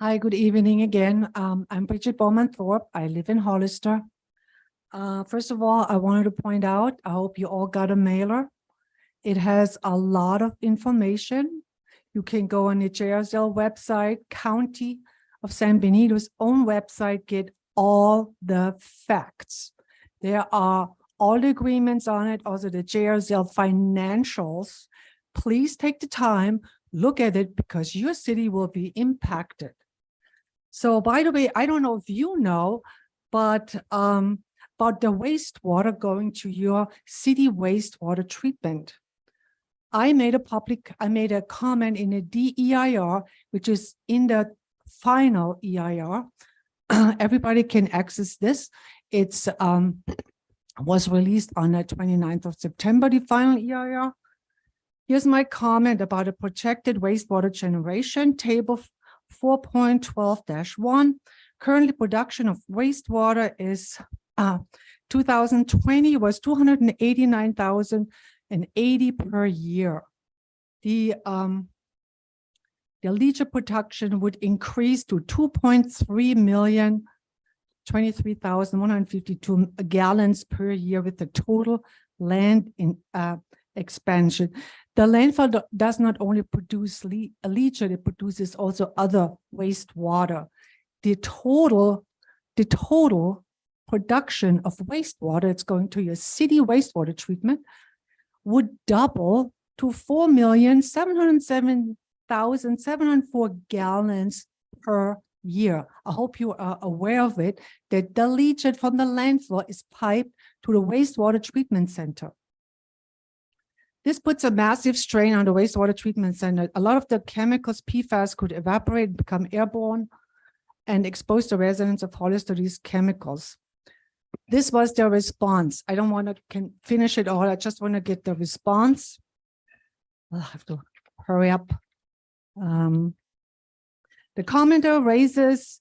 Hi, good evening again. I'm Bridget Bauman-Thorpe. I live in Hollister. First of all, I wanted to point out, I hope you all got a mailer. It has a lot of information. You can go on the JRZL website, County of San Benito's own website, get all the facts. There are all the agreements on it, also the JRZL financials. Please take the time, look at it, because your city will be impacted. So by the way, I don't know if you know, but about the wastewater going to your city wastewater treatment. I made a comment in a DEIR, which is in the final EIR. Everybody can access this. It's was released on the 29th of September, the final EIR. Here's my comment about a projected wastewater generation, table 4.12-1. Currently, production of wastewater is 2020 was 289,080 per year. The leachate production would increase to 2.3 million, 23,152 gallons per year with the total land in expansion. The landfill does not only produce leachate, it produces also other wastewater. The total production of wastewater, it's going to your city wastewater treatment, would double to 4,707,704 gallons per year. I hope you are aware of it, that the leachate from the landfill is piped to the wastewater treatment center. This puts a massive strain on the wastewater treatment center. A lot of the chemicals, PFAS, could evaporate, become airborne, and expose the residents of Hollister to these chemicals. This was their response. I don't want to finish it all. I just want to get the response. I have to hurry up. The commenter raises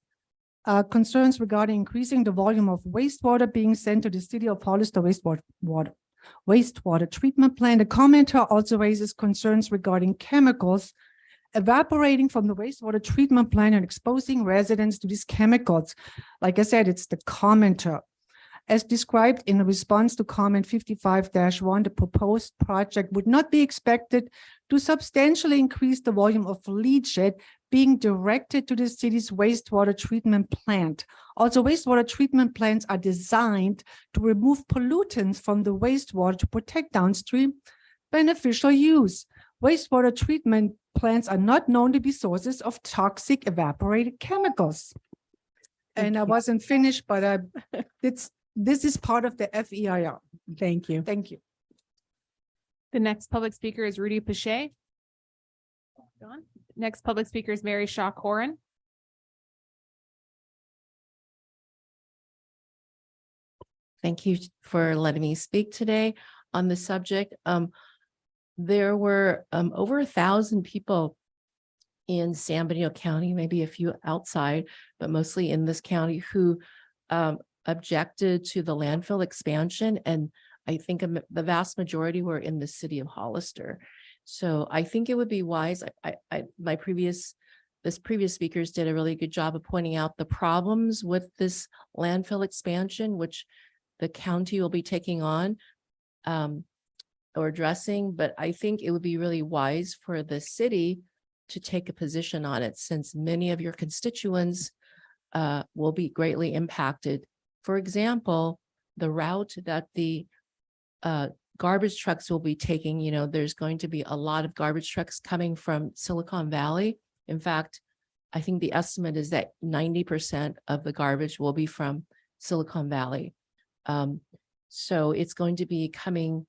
concerns regarding increasing the volume of wastewater being sent to the city of Hollister wastewater treatment plant. The commenter also raises concerns regarding chemicals evaporating from the wastewater treatment plant and exposing residents to these chemicals. Like I said, it's the commenter. As described in the response to comment 55-1, the proposed project would not be expected to substantially increase the volume of leachate being directed to the city's wastewater treatment plant. Also, wastewater treatment plants are designed to remove pollutants from the wastewater to protect downstream beneficial use. Wastewater treatment plants are not known to be sources of toxic evaporated chemicals. And I wasn't finished, but this is part of the FEIR. Thank you. Thank you. The next public speaker is Rudy Pache. Next public speaker is Mary Shaw Corin. Thank you for letting me speak today on the subject. There were over 1,000 people in San Benito County, maybe a few outside, but mostly in this county, who objected to the landfill expansion. And I think the vast majority were in the city of Hollister. So I think it would be wise, this previous speakers did a really good job of pointing out the problems with this landfill expansion, which the county will be taking on or addressing, but I think it would be really wise for the city to take a position on it, since many of your constituents will be greatly impacted. For example, the route that the garbage trucks will be taking, there's going to be a lot of garbage trucks coming from Silicon Valley. In fact, I think the estimate is that 90% of the garbage will be from Silicon Valley. So it's going to be coming,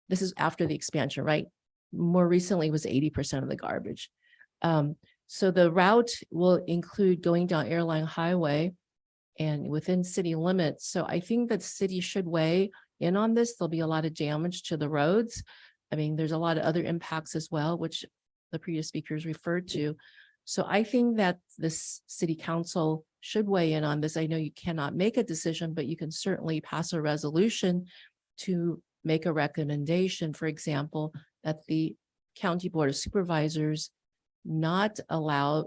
this is after the expansion, right? More recently it was 80% of the garbage. So the route will include going down Airline Highway and within city limits. So I think that the city should weigh in on this. There'll be a lot of damage to the roads. I mean, there's a lot of other impacts as well, which the previous speakers referred to. So I think that this city council should weigh in on this. I know you cannot make a decision, but you can certainly pass a resolution to make a recommendation, for example, that the County Board of Supervisors not allow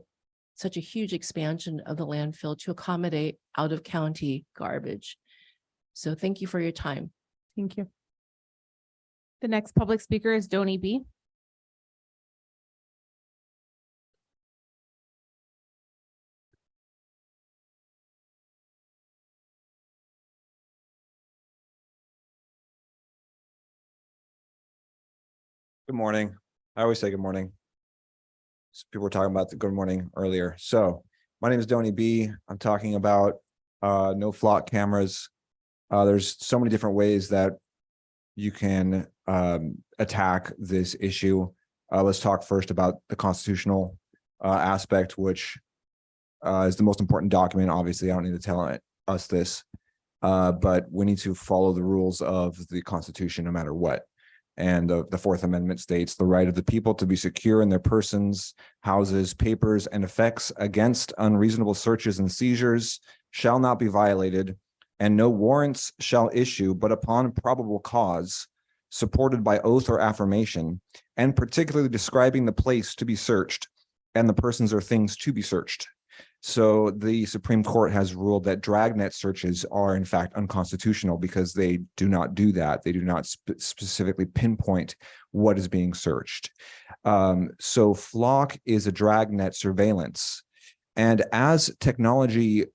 such a huge expansion of the landfill to accommodate out of county garbage. So thank you for your time. Thank you. The next public speaker is Donnie B. Good morning. I always say good morning. People were talking about the good morning earlier. So my name is Donnie B. I'm talking about no flock cameras. There's so many different ways that you can attack this issue. Let's talk first about the constitutional aspect, which is the most important document. Obviously, I don't need to tell us this, but we need to follow the rules of the Constitution no matter what. And the Fourth Amendment states the right of the people to be secure in their persons, houses, papers, and effects against unreasonable searches and seizures shall not be violated, and no warrants shall issue but upon probable cause, supported by oath or affirmation, and particularly describing the place to be searched and the persons or things to be searched. So the Supreme Court has ruled that dragnet searches are in fact unconstitutional because they do not do that. They do not specifically pinpoint what is being searched. So flock is a dragnet surveillance. And as technology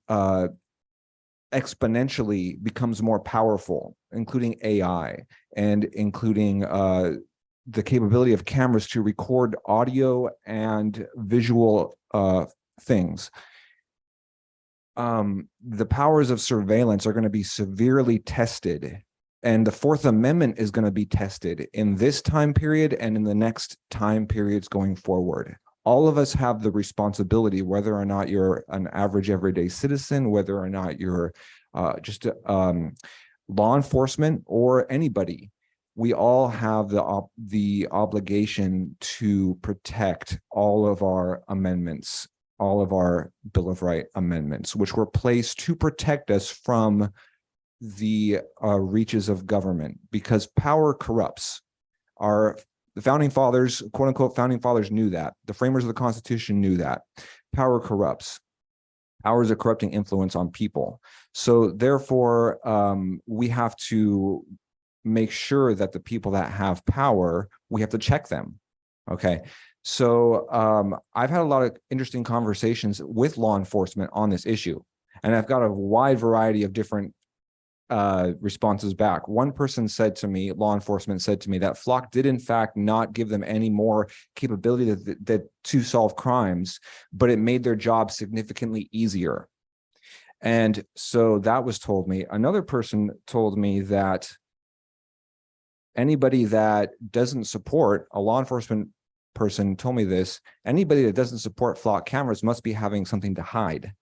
exponentially becomes more powerful, including AI and including the capability of cameras to record audio and visual things, the powers of surveillance are going to be severely tested, and the Fourth Amendment is going to be tested in this time period and in the next time periods going forward. All of us have the responsibility, whether or not you're an average everyday citizen, whether or not you're just law enforcement or anybody. We all have the obligation to protect all of our amendments, all of our Bill of Rights amendments, which were placed to protect us from the reaches of government, because power corrupts. The founding fathers, quote unquote, founding fathers knew that. The framers of the Constitution knew that. Power corrupts. Power is a corrupting influence on people. So therefore, we have to make sure that the people that have power, we have to check them. Okay. So I've had a lot of interesting conversations with law enforcement on this issue, and I've got a wide variety of different responses back. One person said to me, law enforcement said to me, that flock did in fact not give them any more capability to solve crimes, but it made their job significantly easier. And so that was told me. Another person told me that anybody that doesn't support, a law enforcement person told me this, anybody that doesn't support flock cameras must be having something to hide.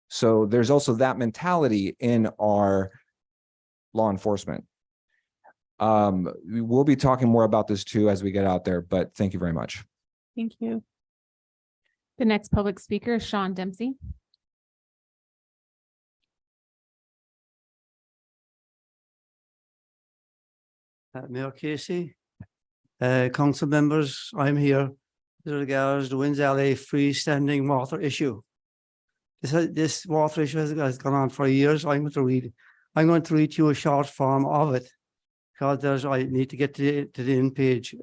So there's also that mentality in our law enforcement. We will be talking more about this too as we get out there, but thank you very much. Thank you. The next public speaker is Sean Dempsey. Mayor Casey, council members, I'm here as regards the Winds Alley freestanding water issue. This water issue has gone on for years. I'm going to read you a short form of it because I need to get to the end page.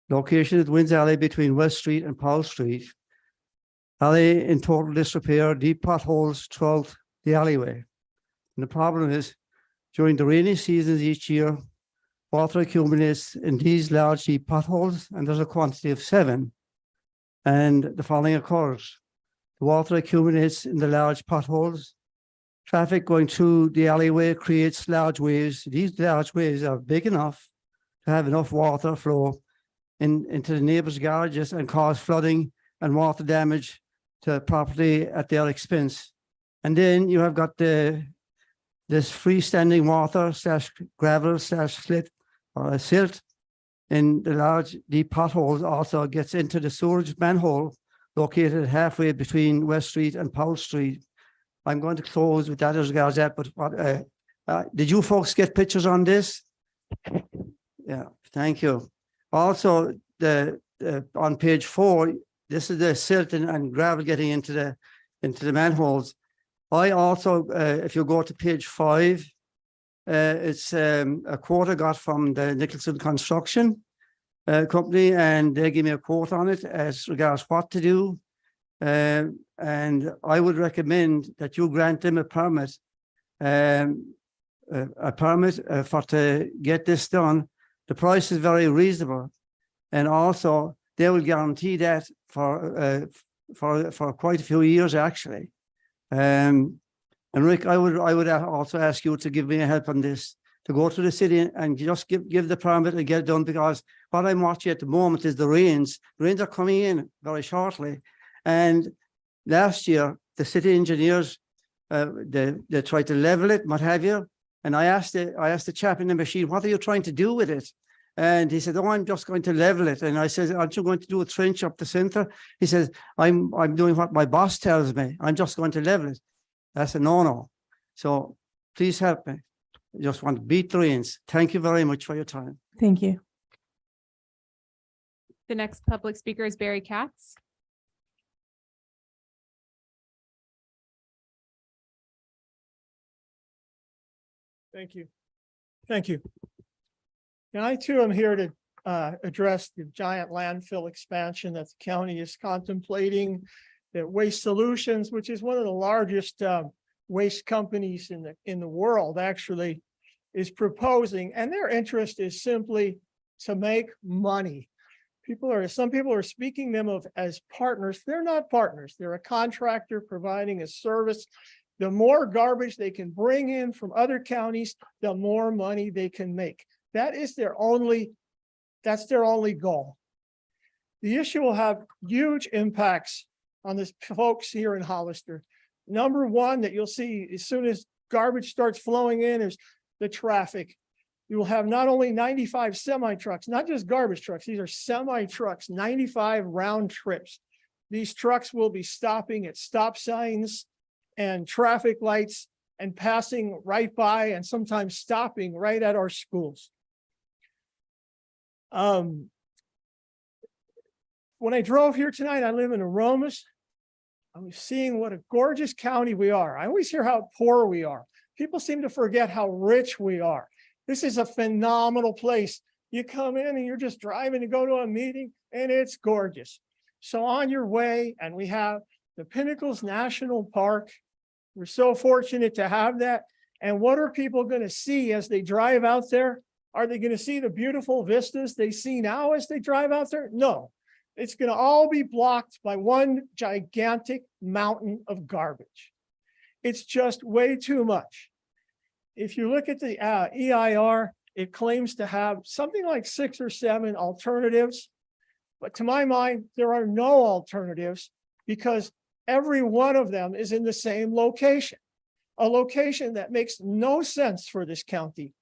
Location at Winds Alley between West Street and Powell Street. Alley in total disrepair, deep potholes throughout the alleyway. And the problem is, during the rainy seasons each year, water accumulates in these large deep potholes, and there's a quantity of 7. And the following occurs. The water accumulates in the large potholes. Traffic going through the alleyway creates large waves. These large waves are big enough to have enough water flow into the neighbors' garages and cause flooding and water damage to property at their expense. And then you have got this freestanding water / gravel / slit or a silt in the large deep potholes also gets into the sewage manhole located halfway between West Street and Powell Street. I'm going to close with that as regards that, but did you folks get pictures on this? Yeah, thank you. Also, on page 4, this is the silt and gravel getting into the manholes. I also, if you go to page 5, it's a quote I got from the Nicholson Construction Company, and they give me a quote on it as regards what to do. And I would recommend that you grant them a permit for to get this done. The price is very reasonable, and also they will guarantee that for quite a few years actually. And Rick, I would also ask you to give me a help on this, to go to the city and just give the permit and get it done, because what I'm watching at the moment is the rains. The rains are coming in very shortly. And last year, the city engineers, they tried to level it, what have you. And I asked the chap in the machine, what are you trying to do with it? And he said, oh, I'm just going to level it. And I said, aren't you going to do a trench up the center? He says, I'm doing what my boss tells me. I'm just going to level it. That's a no-no. So please help me. I just want to beat the rains. Thank you very much for your time. Thank you. The next public speaker is Barry Katz. Thank you. Thank you. And I too am here to address the giant landfill expansion that the county is contemplating. That Waste Solutions, which is one of the largest waste companies in the world, actually is proposing, and their interest is simply to make money. Some people are speaking them of as partners. They're not partners. They're a contractor providing a service. The more garbage they can bring in from other counties, the more money they can make. That's their only goal. The issue will have huge impacts on the folks here in Hollister. Number one that you'll see as soon as garbage starts flowing in is the traffic. You will have not only 95 semi trucks, not just garbage trucks, these are semi trucks, 95 round trips. These trucks will be stopping at stop signs and traffic lights and passing right by and sometimes stopping right at our schools. When I drove here tonight, I live in Aromas. I was seeing what a gorgeous county we are. I always hear how poor we are. People seem to forget how rich we are. This is a phenomenal place. You come in and you're just driving to go to a meeting and it's gorgeous. So on your way, and we have the Pinnacles National Park. We're so fortunate to have that. And what are people going to see as they drive out there? Are they going to see the beautiful vistas they see now as they drive out there? No. It's going to all be blocked by one gigantic mountain of garbage. It's just way too much. If you look at the EIR, it claims to have something like 6 or 7 alternatives. But to my mind, there are no alternatives because every one of them is in the same location, a location that makes no sense for this county.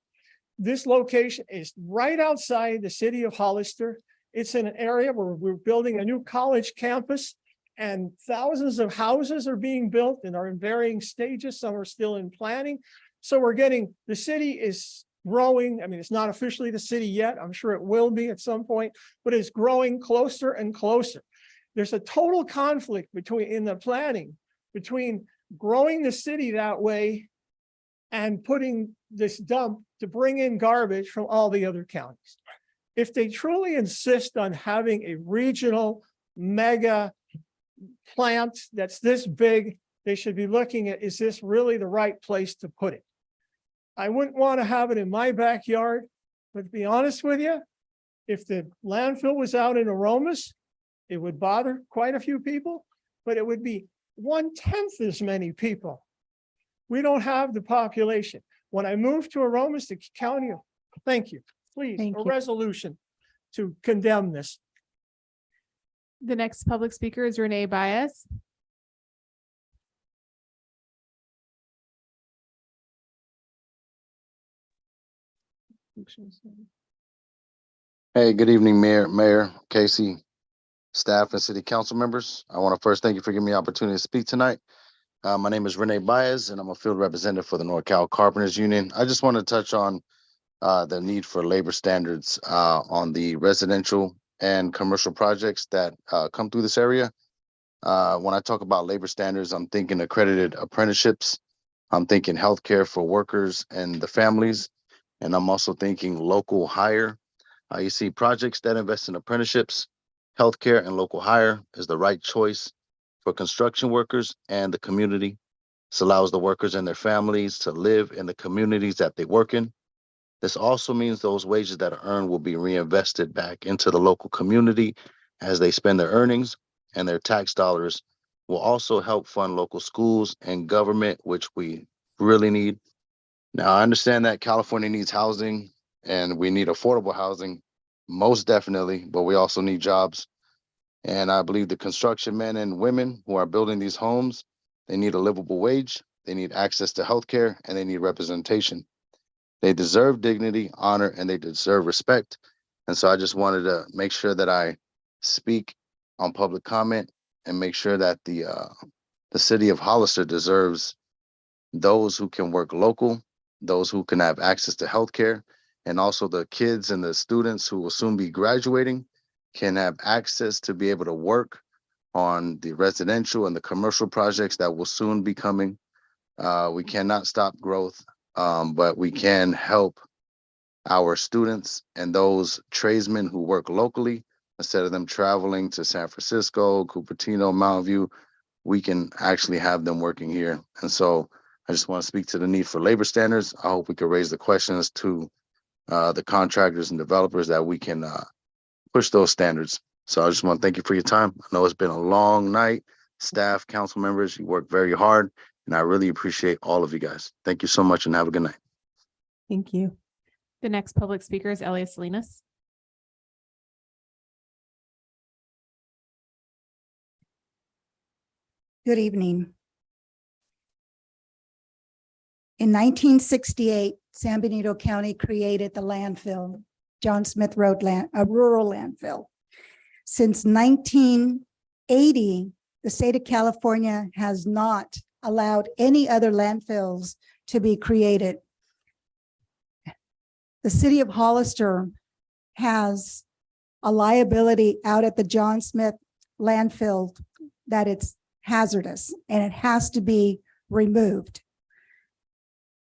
This location is right outside the city of Hollister. It's in an area where we're building a new college campus and thousands of houses are being built and are in varying stages. Some are still in planning. So we're getting, the city is growing. I mean, it's not officially the city yet. I'm sure it will be at some point, but it's growing closer and closer. There's a total conflict in the planning between growing the city that way and putting this dump to bring in garbage from all the other counties. If they truly insist on having a regional mega plant that's this big, they should be looking at, is this really the right place to put it? I wouldn't want to have it in my backyard, but to be honest with you, if the landfill was out in Aromas, it would bother quite a few people, but it would be 1/10 as many people. We don't have the population. When I moved to Aromas, the county, thank you, please, a resolution to condemn this. The next public speaker is Renee Baez. Hey, good evening, Mayor Casey, staff, and city council members. I want to first thank you for giving me the opportunity to speak tonight. My name is Renee Baez, and I'm a field representative for the NorCal Carpenters Union. I just want to touch on the need for labor standards on the residential and commercial projects that come through this area. When I talk about labor standards, I'm thinking accredited apprenticeships. I'm thinking healthcare for workers and the families. And I'm also thinking local hire. You see, projects that invest in apprenticeships, healthcare, and local hire is the right choice for construction workers and the community. This allows the workers and their families to live in the communities that they work in. This also means those wages that are earned will be reinvested back into the local community as they spend their earnings, and their tax dollars will also help fund local schools and government, which we really need. Now, I understand that California needs housing and we need affordable housing, most definitely, but we also need jobs. And I believe the construction men and women who are building these homes, they need a livable wage, they need access to healthcare, and they need representation. They deserve dignity, honor, and they deserve respect. And so I just wanted to make sure that I speak on public comment and make sure that the city of Hollister deserves those who can work local, those who can have access to healthcare, and also the kids and the students who will soon be graduating can have access to be able to work on the residential and the commercial projects that will soon be coming. We cannot stop growth, but we can help our students and those tradesmen who work locally instead of them traveling to San Francisco, Cupertino, Mountain View. We can actually have them working here. And so I just want to speak to the need for labor standards. I hope we could raise the questions to the contractors and developers that we can push those standards. So I just want to thank you for your time. I know it's been a long night. Staff, council members, you work very hard, and I really appreciate all of you guys. Thank you so much and have a good night. Thank you. The next public speaker is Elias Salinas. Good evening. In 1968, San Benito County created the landfill, John Smith Road a rural landfill. Since 1980, the state of California has not allowed any other landfills to be created. The city of Hollister has a liability out at the John Smith landfill that it's hazardous and it has to be removed.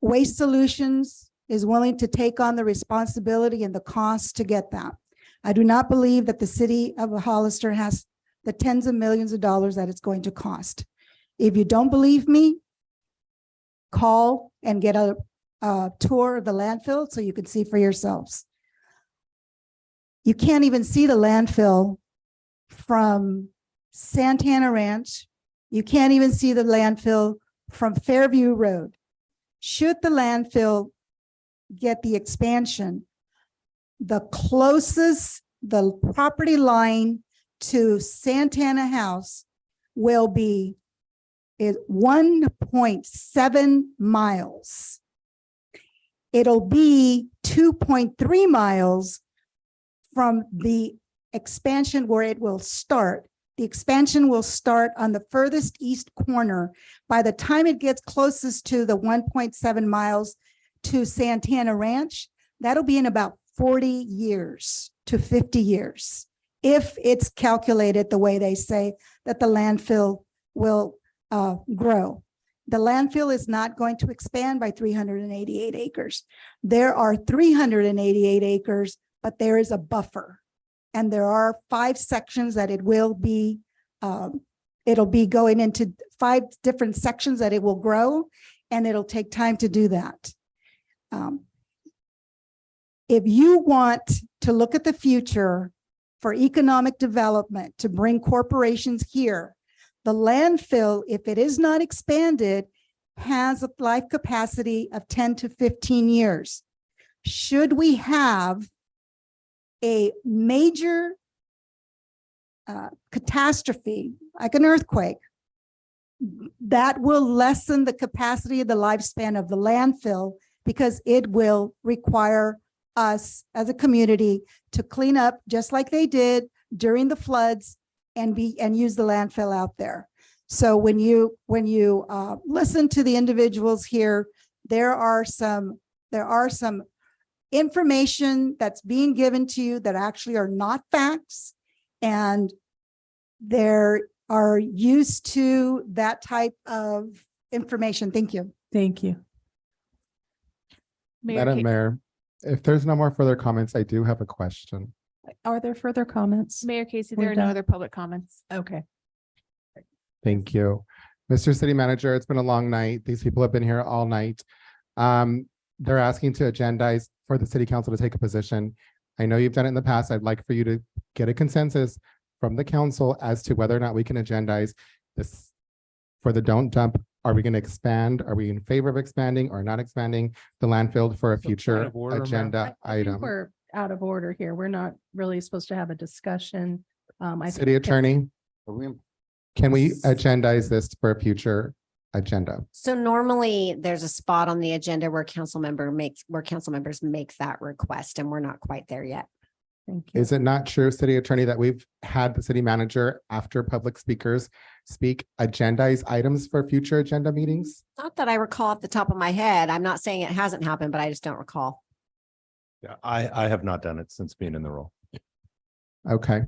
Waste Solutions is willing to take on the responsibility and the cost to get that. I do not believe that the city of Hollister has the tens of millions of dollars that it's going to cost. If you don't believe me, call and get a tour of the landfill so you can see for yourselves. You can't even see the landfill from Santana Ranch. You can't even see the landfill from Fairview Road. Should the landfill get the expansion, the closest the property line to Santana House will be 1.7 miles. It'll be 2.3 miles from the expansion where it will start The expansion will start on the furthest east corner. By the time it gets closest to the 1.7 miles to Santana Ranch, that'll be in about 40 years to 50 years, if it's calculated the way they say that the landfill will grow. The landfill is not going to expand by 388 acres. There are 388 acres, but there is a buffer. And there are 5 sections that it will be, it'll be going into 5 different sections that it will grow, and it'll take time to do that. If you want to look at the future for economic development, to bring corporations here, the landfill, if it is not expanded, has a life capacity of 10 to 15 years. Should we have a major catastrophe, like an earthquake, that will lessen the capacity of the lifespan of the landfill, because it will require us as a community to clean up just like they did during the floods and use the landfill out there. So when you listen to the individuals here, there are some information that's being given to you that actually are not facts, and they're used to that type of information. Thank you. Thank you. Madam Mayor, if there's no more further comments, I do have a question. Are there further comments? Mayor Casey, We're there are no done. other public comments. Okay. Thank you. Mr. City Manager, it's been a long night. These people have been here all night. They're asking to agendize for the city council to take a position. I know you've done it in the past. I'd like for you to get a consensus from the council as to whether or not we can agendize this for the don't dump. Are we going to expand? Are we in favor of expanding or not expanding the landfill for a So point future of order, Mayor. agenda I think item? we're out of order here. We're not really supposed to have a discussion. I City think that- Attorney, can we agendize this for a future agenda? So normally there's a spot on the agenda where council members make that request, and we're not quite there yet. Thank you. Is it not true, City Attorney, that we've had the city manager, after public speakers speak, agendize items for future agenda meetings? Not that I recall off the top of my head. I'm not saying it hasn't happened, but I just don't recall. Yeah, I have not done it since being in the role. Okay.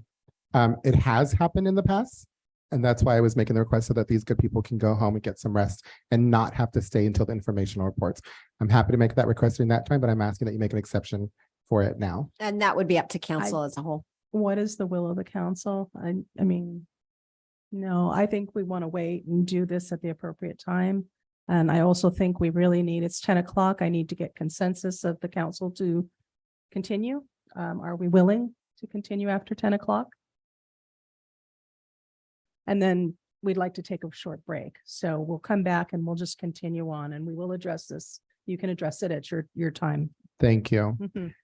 It has happened in the past. And that's why I was making the request, so that these good people can go home and get some rest and not have to stay until the informational reports. I'm happy to make that request during that time, but I'm asking that you make an exception for it now. And that would be up to council as a whole. What is the will of the council? I mean, no, I think we want to wait and do this at the appropriate time. And I also think we really need, it's 10 o'clock. I need to get consensus of the council to continue. Are we willing to continue after 10 o'clock? And then we'd like to take a short break. So we'll come back and we'll just continue on, and we will address this. You can address it at your time. Thank you. Mhm.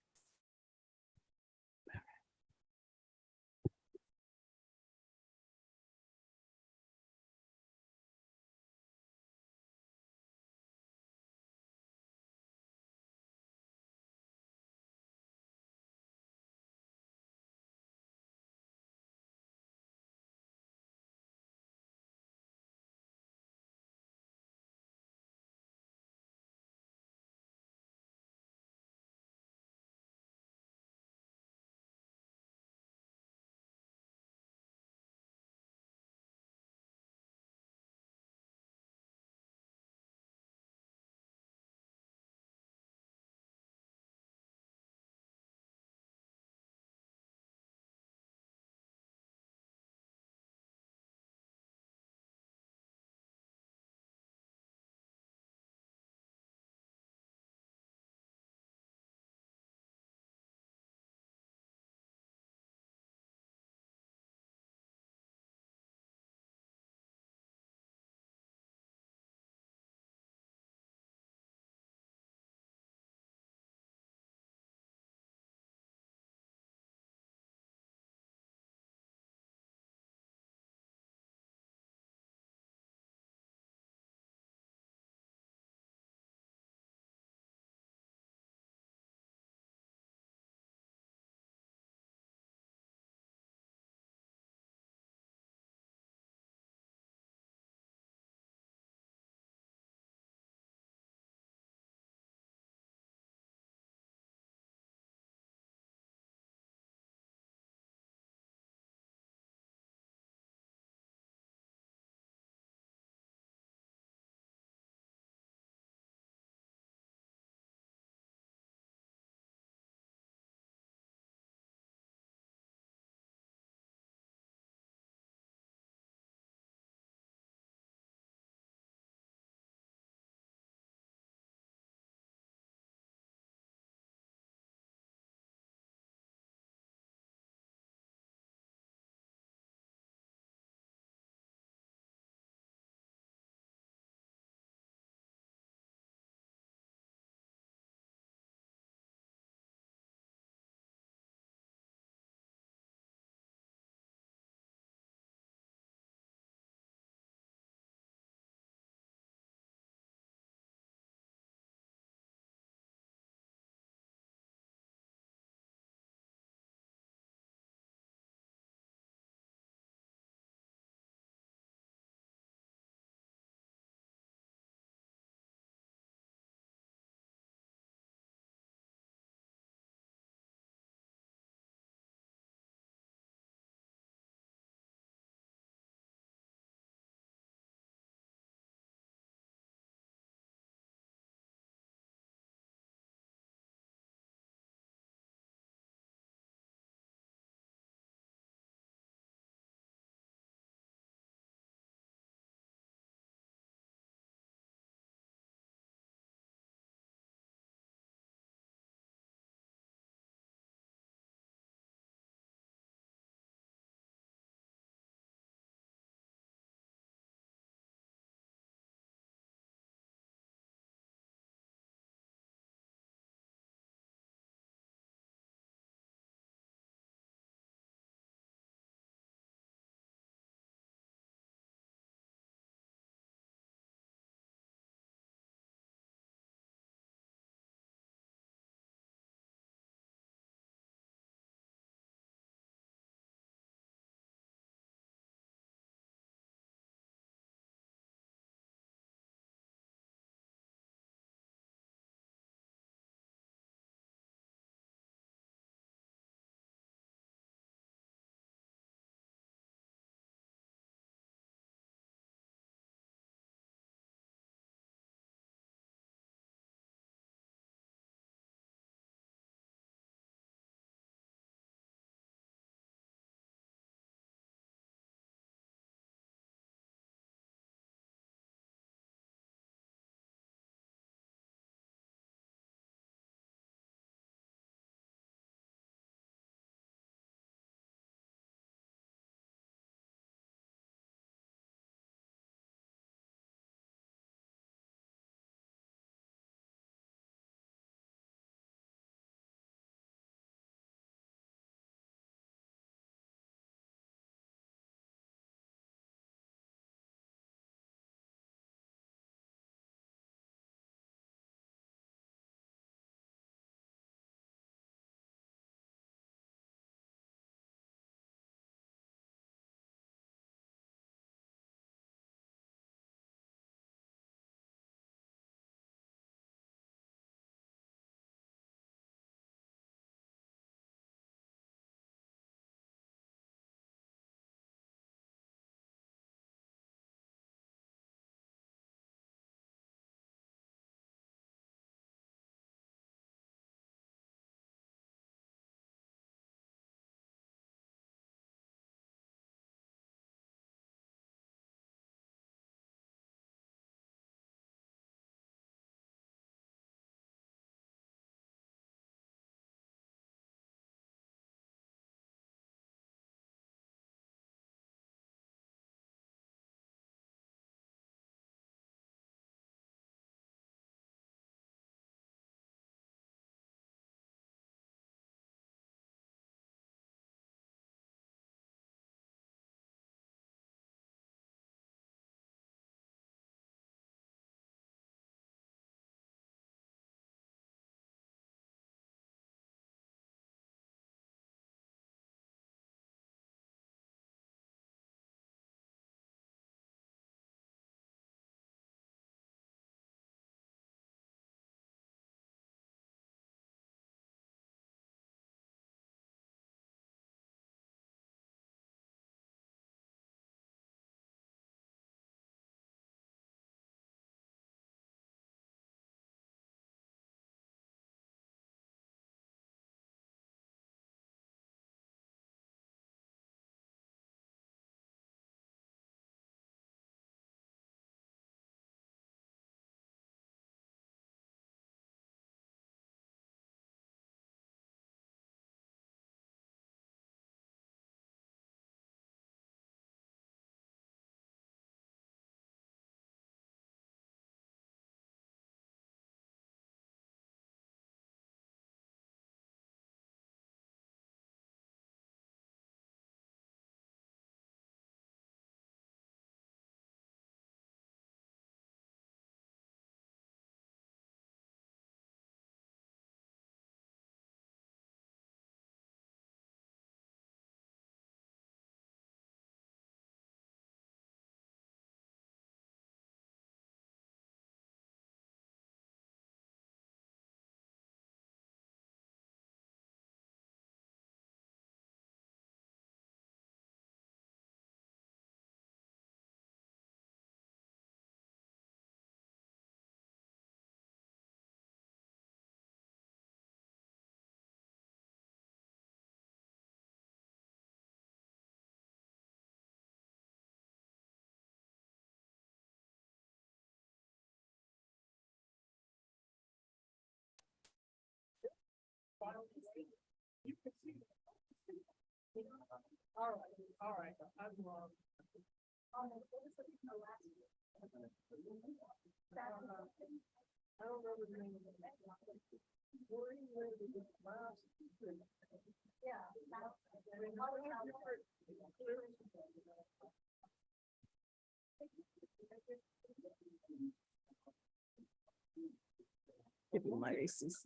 Give me my aces.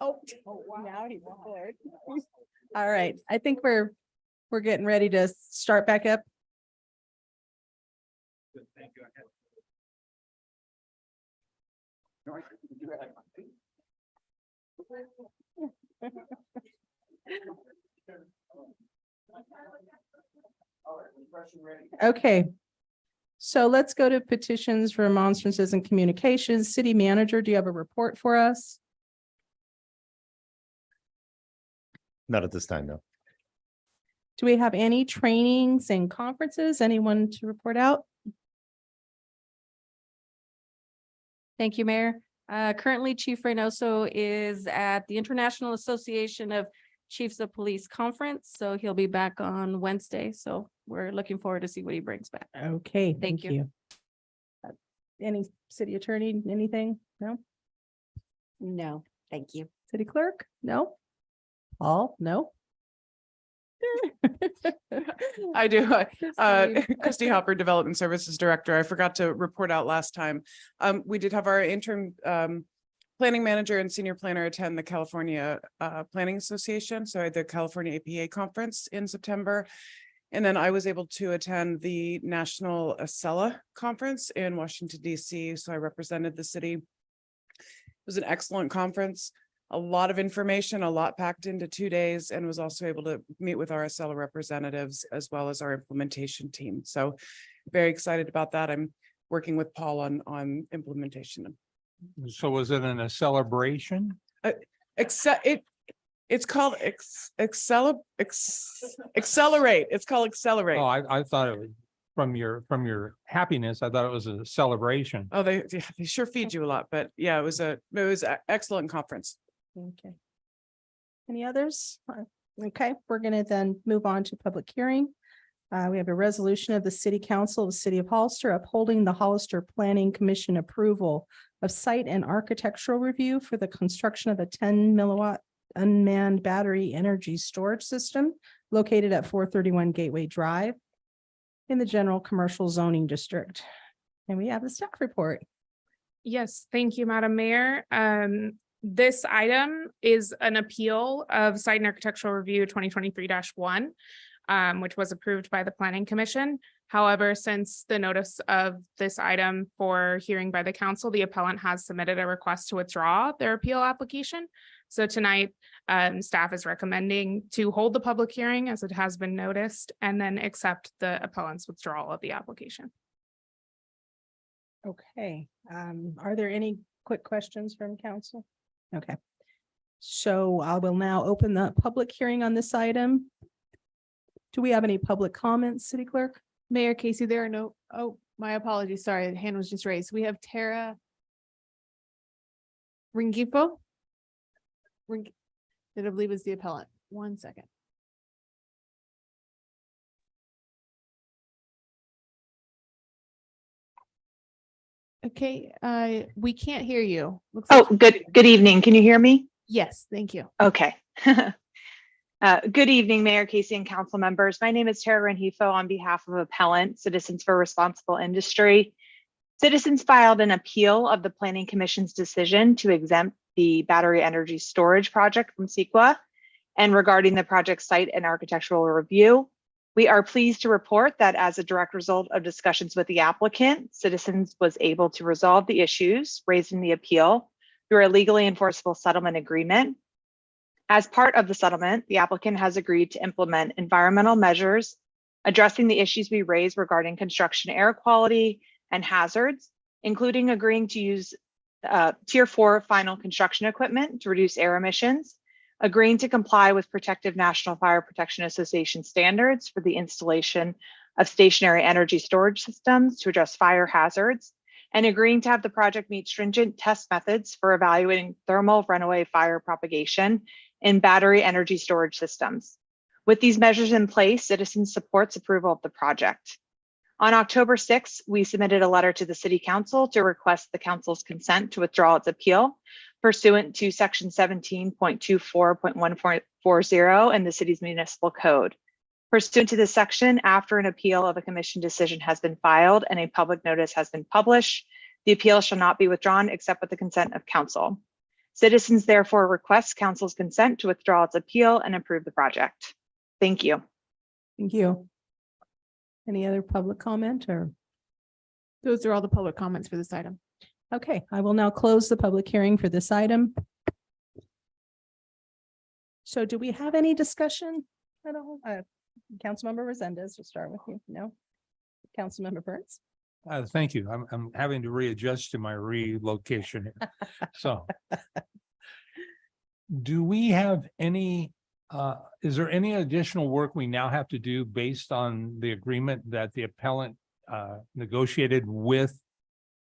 Oh, now he's bored. All right, I think we're getting ready to start back up. Okay. So let's go to petitions, remonstrances, and communications. City manager, do you have a report for us? Not at this time, no. Do we have any trainings and conferences? Anyone to report out? Thank you, Mayor. Currently, Chief Reynoso is at the International Association of Chiefs of Police Conference, so he'll be back on Wednesday. So we're looking forward to see what he brings back. Okay, Thank you. Any city attorney, anything? No? No, thank you. City clerk? No? Paul? No? I do. Christine. Christy Hopper, Development Services Director. I forgot to report out last time. We did have our interim planning manager and senior planner attend the California Planning Association. So I had the California APA conference in September. And then I was able to attend the National Acela Conference in Washington, DC. So I represented the city. It was an excellent conference. A lot of information, a lot packed into 2 days, and was also able to meet with our Acela representatives as well as our implementation team. So very excited about that. I'm working with Paul on implementation. So was it a celebration? It's called accelerate. It's called Accelerate. Oh, I thought it was from your happiness. I thought it was a celebration. Oh, they sure feed you a lot, but yeah, it was an excellent conference. Okay. Any others? Okay, we're gonna then move on to public hearing. We have a resolution of the City Council of the City of Hollister upholding the Hollister Planning Commission approval of site and architectural review for the construction of a 10 milliwatt unmanned battery energy storage system located at 431 Gateway Drive in the general commercial zoning district. And we have the staff report. Yes, thank you, Madam Mayor. This item is an appeal of site and architectural review 2023-1, which was approved by the Planning Commission. However, since the notice of this item for hearing by the council, the appellant has submitted a request to withdraw their appeal application. So tonight, staff is recommending to hold the public hearing as it has been noticed and then accept the appellant's withdrawal of the application. Okay, are there any quick questions from council? Okay. So I will now open the public hearing on this item. Do we have any public comments, City Clerk? Mayor Casey, there are no, oh, my apologies. Sorry, the hand was just raised. We have Tara Ringifo. That I believe is the appellant. 1 second. Okay, we can't hear you. Oh, good evening. Can you hear me? Yes, thank you. Okay. Good evening, Mayor Casey and council members. My name is Tara Renhefo on behalf of Appellant Citizens for Responsible Industry. Citizens filed an appeal of the Planning Commission's decision to exempt the battery energy storage project from CEQA. And regarding the project site and architectural review, we are pleased to report that as a direct result of discussions with the applicant, Citizens was able to resolve the issues raised in the appeal through a legally enforceable settlement agreement. As part of the settlement, the applicant has agreed to implement environmental measures addressing the issues we raised regarding construction air quality and hazards, including agreeing to use Tier 4 final construction equipment to reduce air emissions, agreeing to comply with Protective National Fire Protection Association standards for the installation of stationary energy storage systems to address fire hazards, and agreeing to have the project meet stringent test methods for evaluating thermal runaway fire propagation and battery energy storage systems. With these measures in place, citizens supports approval of the project. On October 6th, we submitted a letter to the City Council to request the Council's consent to withdraw its appeal pursuant to Section 17.24.140 in the City's Municipal Code. Pursuant to this section, after an appeal of a Commission decision has been filed and a public notice has been published, the appeal shall not be withdrawn except with the consent of Council. Citizens therefore request Council's consent to withdraw its appeal and approve the project. Thank you. Thank you. Any other public comment or? Those are all the public comments for this item. Okay, I will now close the public hearing for this item. So do we have any discussion at all? Councilmember Resendez, we'll start with you. No? Councilmember Burns? Thank you. I'm having to readjust to my relocation here. So do we have any, is there any additional work we now have to do based on the agreement that the appellant negotiated with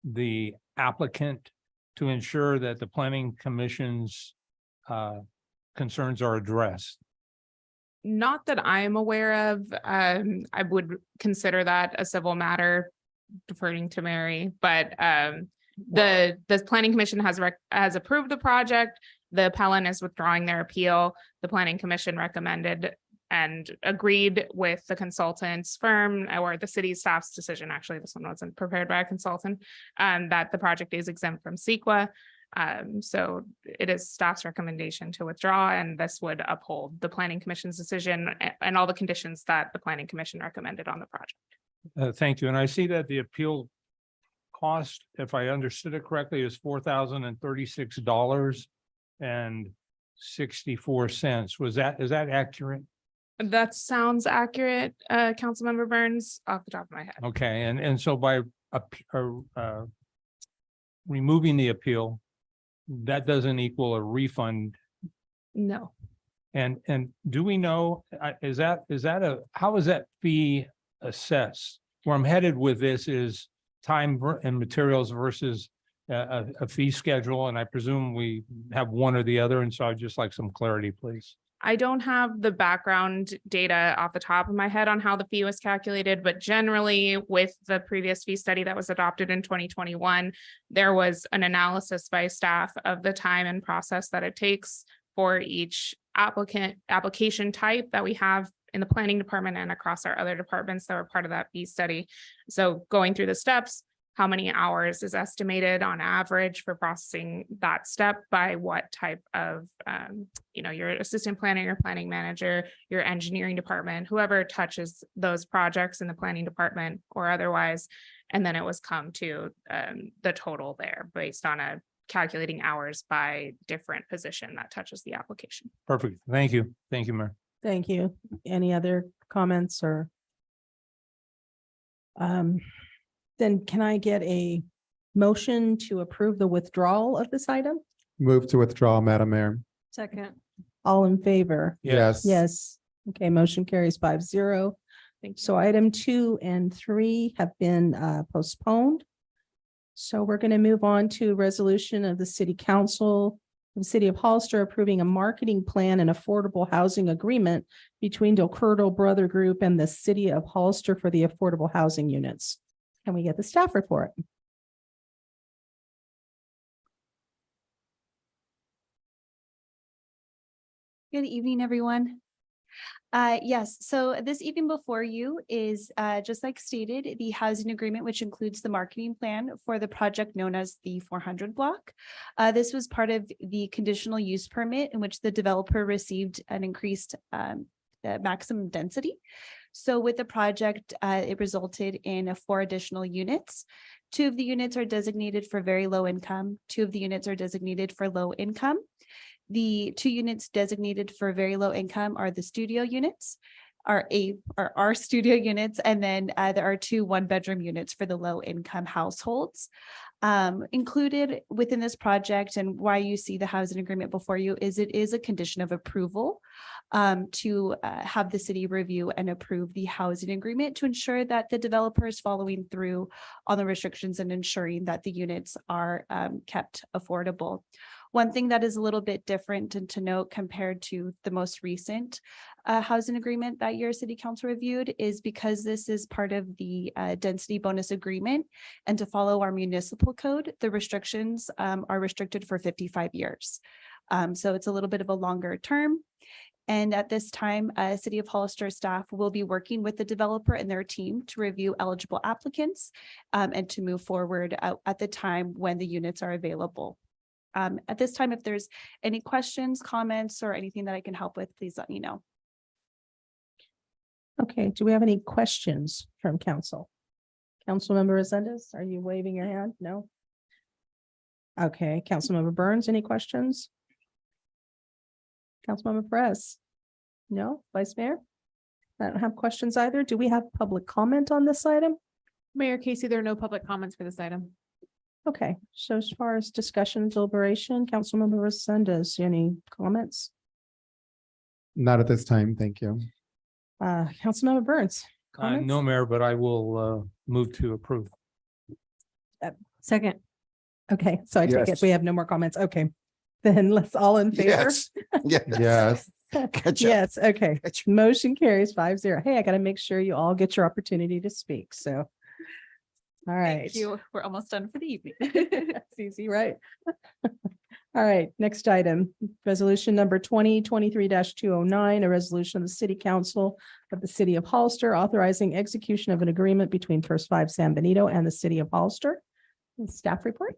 the applicant to ensure that the Planning Commission's concerns are addressed? Not that I'm aware of. I would consider that a civil matter, deferring to Mary, but the Planning Commission has approved the project. The appellant is withdrawing their appeal. The Planning Commission recommended and agreed with the consultant's firm or the city staff's decision. Actually, this one wasn't prepared by a consultant, that the project is exempt from CEQA. So it is staff's recommendation to withdraw, and this would uphold the Planning Commission's decision and all the conditions that the Planning Commission recommended on the project. Thank you. And I see that the appeal cost, if I understood it correctly, is $4,036.64. Is that accurate? That sounds accurate, Councilmember Burns, off the top of my head. Okay, and so by removing the appeal, that doesn't equal a refund. No. And do we know, how is that fee assessed? Where I'm headed with this is time and materials versus a fee schedule, and I presume we have one or the other, and so I'd just like some clarity, please. I don't have the background data off the top of my head on how the fee was calculated, but generally with the previous fee study that was adopted in 2021, there was an analysis by staff of the time and process that it takes for each application type that we have in the planning department and across our other departments that were part of that fee study. So going through the steps, how many hours is estimated on average for processing that step by what type of, your assistant planner, your planning manager, your engineering department, whoever touches those projects in the planning department or otherwise. And then it was come to the total there based on a calculating hours by different position that touches the application. Perfect. Thank you. Thank you, Mayor. Thank you. Any other comments or? Then can I get a motion to approve the withdrawal of this item? Move to withdraw, Madam Mayor. Second. All in favor? Yes. Yes. Okay, motion carries 5-0. So item 2 and 3 have been postponed. So we're going to move on to resolution of the City Council of the City of Hollister approving a marketing plan and affordable housing agreement between Del Curdo Brother Group and the City of Hollister for the affordable housing units. Can we get the staff report? Good evening, everyone. Yes, so this evening before you is, just like stated, the housing agreement, which includes the marketing plan for the project known as the 400 block. This was part of the conditional use permit in which the developer received an increased maximum density. So with the project, it resulted in 4 additional units. 2 of the units are designated for very low income. 2 of the units are designated for low income. The 2 units designated for very low income are the studio units, our studio units, and then there are 2 one-bedroom units for the low income households. Included within this project, and why you see the housing agreement before you, is it is a condition of approval to have the city review and approve the housing agreement to ensure that the developer is following through on the restrictions and ensuring that the units are kept affordable. One thing that is a little bit different and to note compared to the most recent housing agreement that your city council reviewed is because this is part of the density bonus agreement, and to follow our municipal code, the restrictions are restricted for 55 years. So it's a little bit of a longer term. And at this time, City of Hollister staff will be working with the developer and their team to review eligible applicants and to move forward at the time when the units are available. At this time, if there's any questions, comments, or anything that I can help with, please let me know. Okay, do we have any questions from council? Councilmember Resendez, are you waving your hand? No? Okay, Councilmember Burns, any questions? Councilmember Perez? No? Vice Mayor? I don't have questions either. Do we have public comment on this item? Mayor Casey, there are no public comments for this item. Okay, so as far as discussion, deliberation, Councilmember Resendez, any comments? Not at this time. Thank you. Councilmember Burns? comments? No, Mayor, but I will move to approve. Second. Okay, so I take it Yes. we have no more comments. Okay, then let's all in favor. Yes, yes. Yes. Catch up. Yes, okay. Catch Motion carries 5-0. Hey, I gotta make sure you all get your opportunity to speak, so. All right. Thank you. We're almost done for the evening. That's easy, right? All right, next item, resolution number 2023-209, a resolution of the City Council of the City of Hollister authorizing execution of an agreement between First Five San Benito and the City of Hollister. Staff report.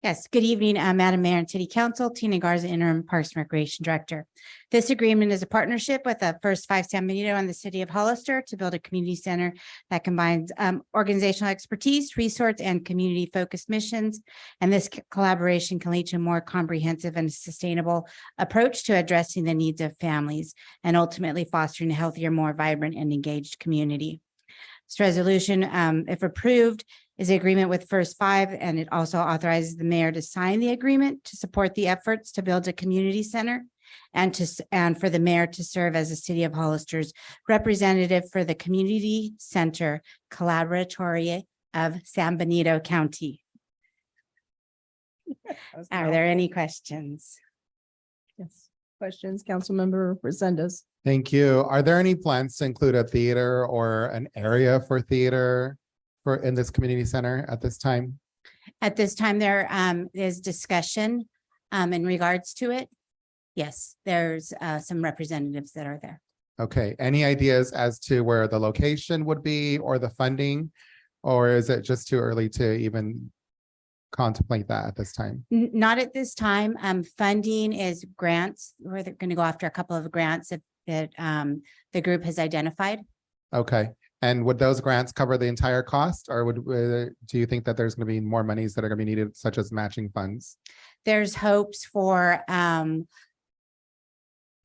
Yes, good evening, Madam Mayor and City Council, Tina Garza, Interim Parks and Recreation Director. This agreement is a partnership with the First Five San Benito and the City of Hollister to build a community center that combines organizational expertise, resource, and community-focused missions. And this collaboration can lead to a more comprehensive and sustainable approach to addressing the needs of families and ultimately fostering a healthier, more vibrant, and engaged community. This resolution, if approved, is the agreement with First Five, and it also authorizes the mayor to sign the agreement to support the efforts to build a community center and for the mayor to serve as the City of Hollister's representative for the Community Center Collaboratory of San Benito County. Are there any questions? Yes, questions, Councilmember Resendez. Thank you. Are there any plans to include a theater or an area for theater in this community center at this time? At this time, there is discussion in regards to it. Yes, there's some representatives that are there. Okay, any ideas as to where the location would be or the funding? Or is it just too early to even contemplate that at this time? Not at this time. Funding is grants. We're going to go after a couple of grants that the group has identified. Okay, and would those grants cover the entire cost, or do you think that there's going to be more monies that are going to be needed, such as matching funds? There's hopes for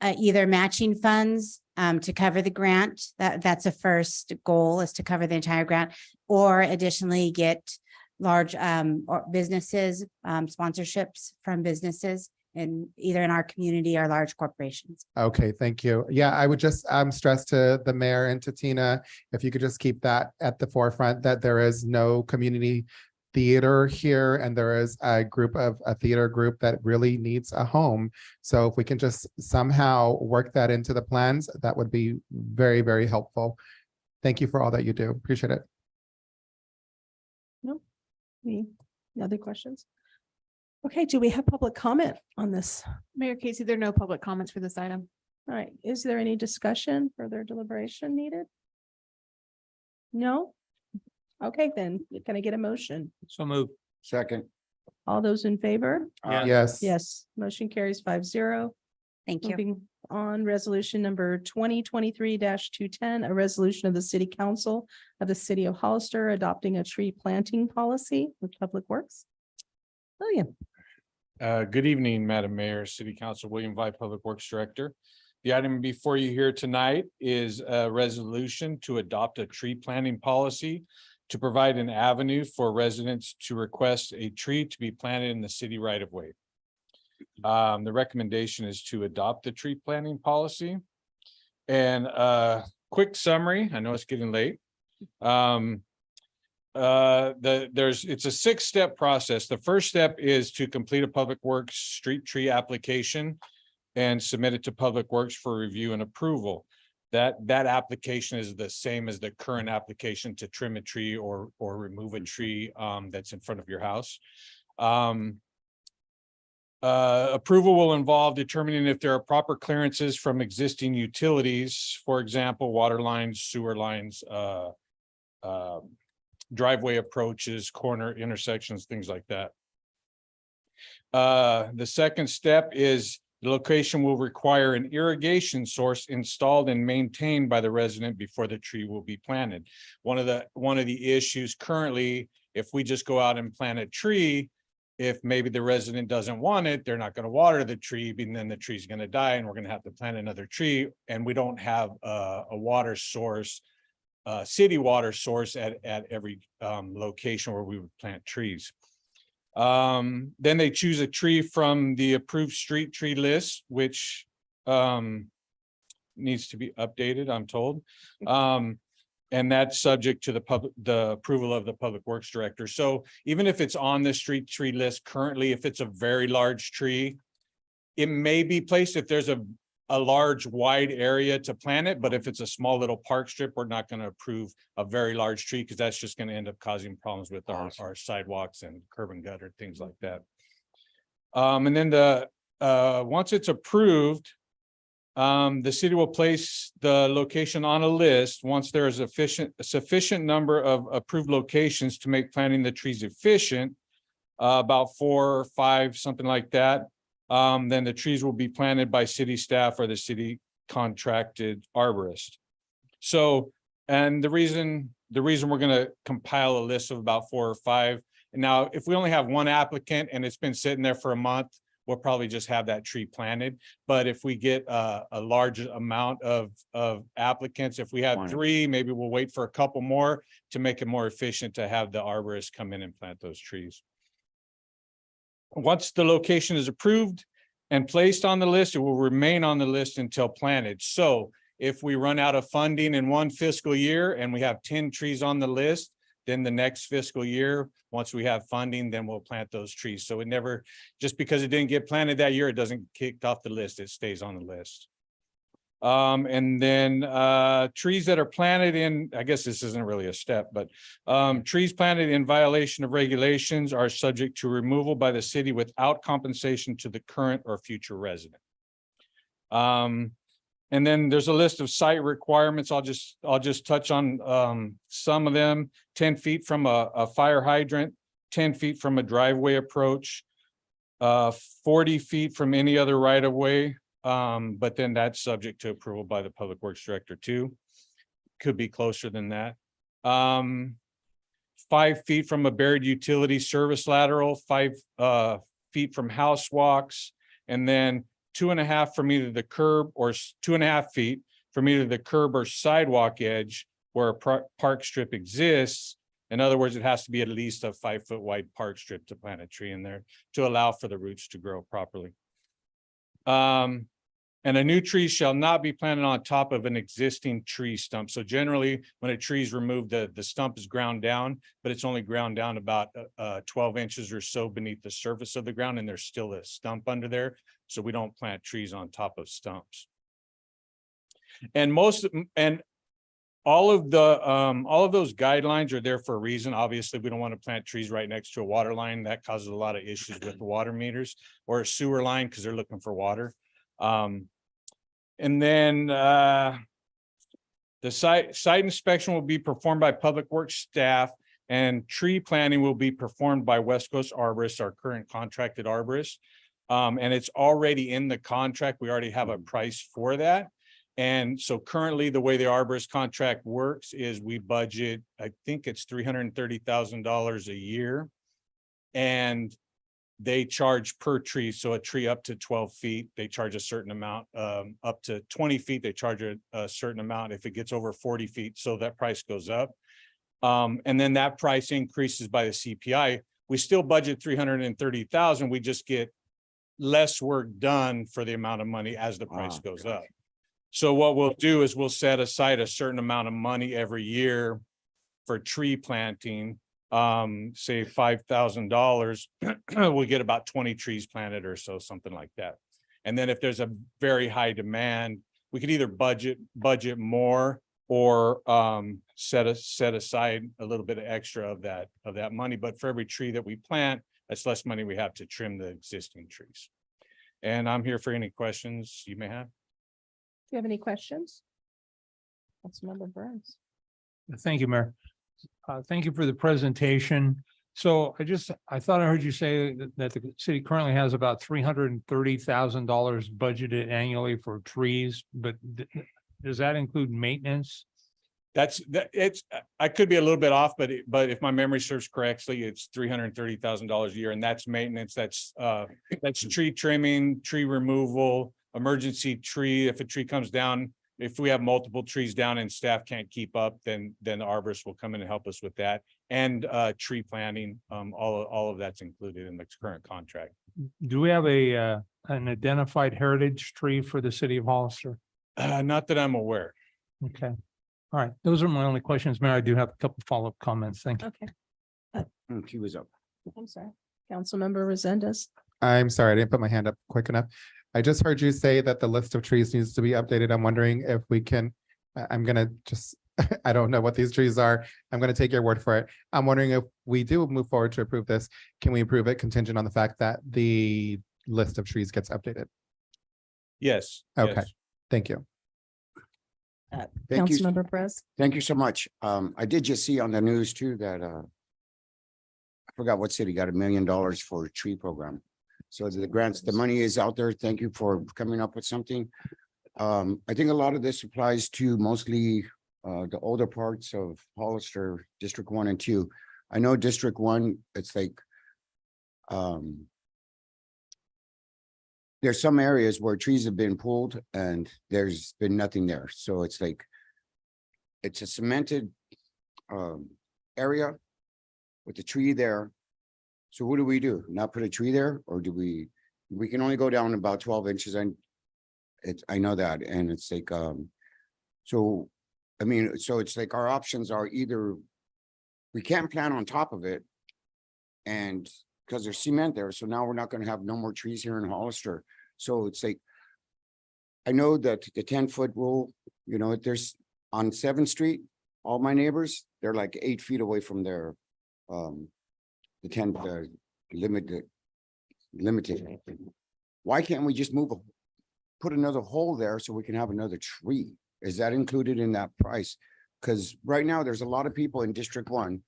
either matching funds to cover the grant. That's a first goal, is to cover the entire grant, or additionally get large businesses, sponsorships from businesses either in our community or large corporations. Okay, thank you. Yeah, I would just stress to the mayor and to Tina, if you could just keep that at the forefront, that there is no community theater here, and there is a theater group that really needs a home. So if we can just somehow work that into the plans, that would be very, very helpful. Thank you for all that you do. Appreciate it. No, any other questions? Okay, do we have public comment on this? Mayor Casey, there are no public comments for this item. All right, is there any discussion, further deliberation needed? No? Okay, then can I get a motion? So move. Second. All those in favor? Yes. Yes, motion carries 5-0. Thank you. Moving on, resolution number 2023-210, a resolution of the City Council of the City of Hollister adopting a tree planting policy with Public Works. William. Good evening, Madam Mayor, City Council, William Vi, Public Works Director. The item before you here tonight is a resolution to adopt a tree planting policy to provide an avenue for residents to request a tree to be planted in the city right of way. The recommendation is to adopt the tree planting policy. And quick summary, I know it's getting late. it's a 6-step process. The first step is to complete a public works street tree application and submit it to Public Works for review and approval. That application is the same as the current application to trim a tree or remove a tree that's in front of your house. Approval will involve determining if there are proper clearances from existing utilities, for example, water lines, sewer lines, driveway approaches, corner intersections, things like that. The second step is the location will require an irrigation source installed and maintained by the resident before the tree will be planted. One of the issues currently, if we just go out and plant a tree, if maybe the resident doesn't want it, they're not going to water the tree, and then the tree's going to die, and we're going to have to plant another tree, and we don't have a water source, city water source at every location where we would plant trees. Then they choose a tree from the approved street tree list, which needs to be updated, I'm told. And that's subject to the approval of the Public Works Director. So even if it's on the street tree list currently, if it's a very large tree, it may be placed if there's a large wide area to plant it, but if it's a small little park strip, we're not going to approve a very large tree because that's just going to end up causing problems with our sidewalks and curb and gutter, things like that. And then once it's approved, the city will place the location on a list once there is a sufficient number of approved locations to make planting the trees efficient, about 4 or 5, something like that. Then the trees will be planted by city staff or the city contracted arborist. So, and the reason we're going to compile a list of about 4 or 5. And now, if we only have one applicant and it's been sitting there for a month, we'll probably just have that tree planted. But if we get a large amount of applicants, if we have 3, maybe we'll wait for a couple more to make it more efficient to have the arborist come in and plant those trees. Once the location is approved and placed on the list, it will remain on the list until planted. So if we run out of funding in one fiscal year and we have 10 trees on the list, then the next fiscal year, once we have funding, then we'll plant those trees. So it never, just because it didn't get planted that year, it doesn't kick off the list, it stays on the list. And then trees that are planted in, I guess this isn't really a step, but trees planted in violation of regulations are subject to removal by the city without compensation to the current or future resident. And then there's a list of site requirements. I'll just touch on some of them. 10 feet from a fire hydrant, 10 feet from a driveway approach, 40 feet from any other right of way. But then that's subject to approval by the Public Works Director too. Could be closer than that. 5 feet from a buried utility service lateral, 5 feet from house walks, and then 2.5 from either the curb or 2.5 feet from either the curb or sidewalk edge where a park strip exists. In other words, it has to be at least a 5-foot wide park strip to plant a tree in there to allow for the roots to grow properly. And a new tree shall not be planted on top of an existing tree stump. So generally, when a tree is removed, the stump is ground down, but it's only ground down about 12 inches or so beneath the surface of the ground, and there's still a stump under there. So we don't plant trees on top of stumps. And all of those guidelines are there for a reason. Obviously, we don't want to plant trees right next to a water line. That causes a lot of issues with the water meters, or a sewer line because they're looking for water. And then the site inspection will be performed by Public Works staff, and tree planting will be performed by West Coast Arborists, our current contracted arborist. And it's already in the contract. We already have a price for that. And so currently the way the arborist contract works is we budget, I think it's $330,000 a year. And they charge per tree. So a tree up to 12 feet, they charge a certain amount. Up to 20 feet, they charge a certain amount. If it gets over 40 feet, so that price goes up. And then that price increases by the CPI. We still budget $330,000. We just get less work done for the amount of money as the price goes up. So what we'll do is we'll set aside a certain amount of money every year for tree planting. say $5,000, we get about 20 trees planted or so, something like that. And then if there's a very high demand, we could either budget more or set aside a little bit of extra of that money. But for every tree that we plant, that's less money we have to trim the existing trees. And I'm here for any questions you may have. Do you have any questions? Councilmember Burns. Thank you, Mayor. Thank you for the presentation. So I thought I heard you say that the city currently has about $330,000 budgeted annually for trees, but does that include maintenance? I could be a little bit off, but if my memory serves correctly, it's $330,000 a year, and that's maintenance. That's tree trimming, tree removal, emergency tree. If a tree comes down, if we have multiple trees down and staff can't keep up, then the arborist will come in and help us with that. And tree planting, all of that's included in the current contract. Do we have an identified heritage tree for the city of Hollister? Not that I'm aware. Okay. All right. Those are my only questions, Mayor. I do have a couple follow-up comments. Thank you. Okay, She was up. I'm sorry. Councilmember Resendez. I'm sorry, I didn't put my hand up quick enough. I just heard you say that the list of trees needs to be updated. I'm wondering if we can, I'm gonna just, I don't know what these trees are. I'm gonna take your word for it. I'm wondering if we do move forward to approve this, can we approve it contingent on the fact that the list of trees gets updated? Yes. Okay, yes. thank you. Thank you. Councilmember Perez. Thank you so much. I did just see on the news too that I forgot what city got $1 million for a tree program. So the grants, the money is out there. Thank you for coming up with something. I think a lot of this applies to mostly the older parts of Hollister, District 1 and 2. I know District 1, it's like there's some areas where trees have been pulled and there's been nothing there. So it's like, it's a cemented area with a tree there. So what do we do? Not put a tree there? Or do we can only go down about 12 inches. I know that. And it's like, so, I mean, so it's like our options are either we can't plant on top of it and because there's cement there. So now we're not going to have no more trees here in Hollister. So it's like, I know that the 10-foot rule, you know, there's on 7th Street, all my neighbors, they're like 8 feet away from their, the 10, limited. Why can't we just put another hole there so we can have another tree? Is that included in that price? Because right now there's a lot of people in District 1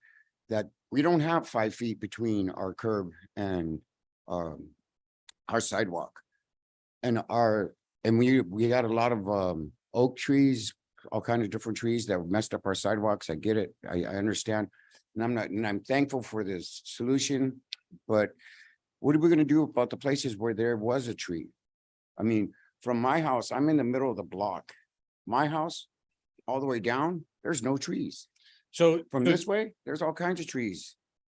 that we don't have 5 feet between our curb and our sidewalk. And we had a lot of oak trees, all kinds of different trees that messed up our sidewalks. I get it. I understand. And I'm thankful for this solution, but what are we going to do about the places where there was a tree? I mean, from my house, I'm in the middle of the block. My house, all the way down, there's no trees. So From this way, there's all kinds of trees.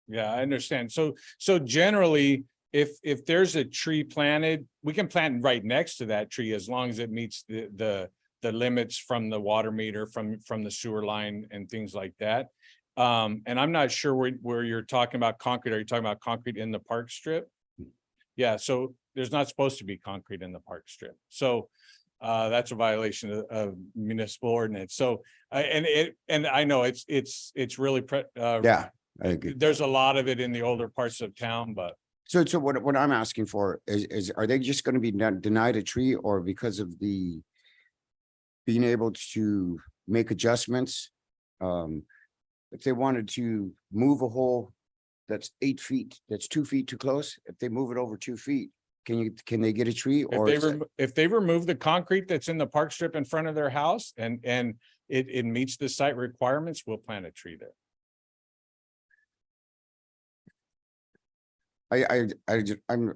Yeah, I understand. So generally, if there's a tree planted, we can plant right next to that tree as long as it meets the limits from the water meter, from the sewer line and things like that. And I'm not sure where you're talking about concrete. Are you talking about concrete in the park strip? Yeah, so there's not supposed to be concrete in the park strip. So that's a violation of municipal ordinance. So and I know it's really Yeah, I agree. there's a lot of it in the older parts of town, but So what I'm asking for is are they just going to be denied a tree, or because of the being able to make adjustments? If they wanted to move a hole that's 8 feet, that's 2 feet too close, if they move it over 2 feet, can they get a tree? Or if they remove the concrete that's in the park strip in front of their house and it meets the site requirements, we'll plant a tree there. I'm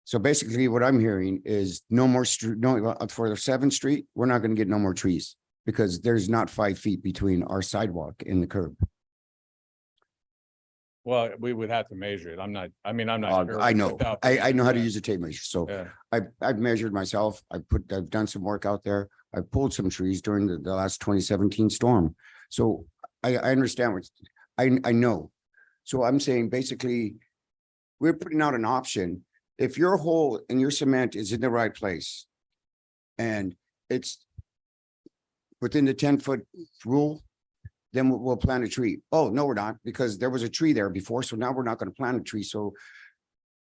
so basically what I'm hearing is no more for the 7th Street, we're not going to get no more trees because there's not 5 feet between our sidewalk and the curb. Well, we would have to measure it. I'm not sure. I know, without- I know how to Yeah. use a tape measure. So Yeah. I've measured myself. I've done some work out there. I pulled some trees during the last 2017 storm. So I understand what, I know. So I'm saying basically, we're putting out an option. If your hole and your cement is in the right place and it's within the 10-foot rule, then we'll plant a tree. Oh, no, we're not, because there was a tree there before. So now we're not going to plant a tree. So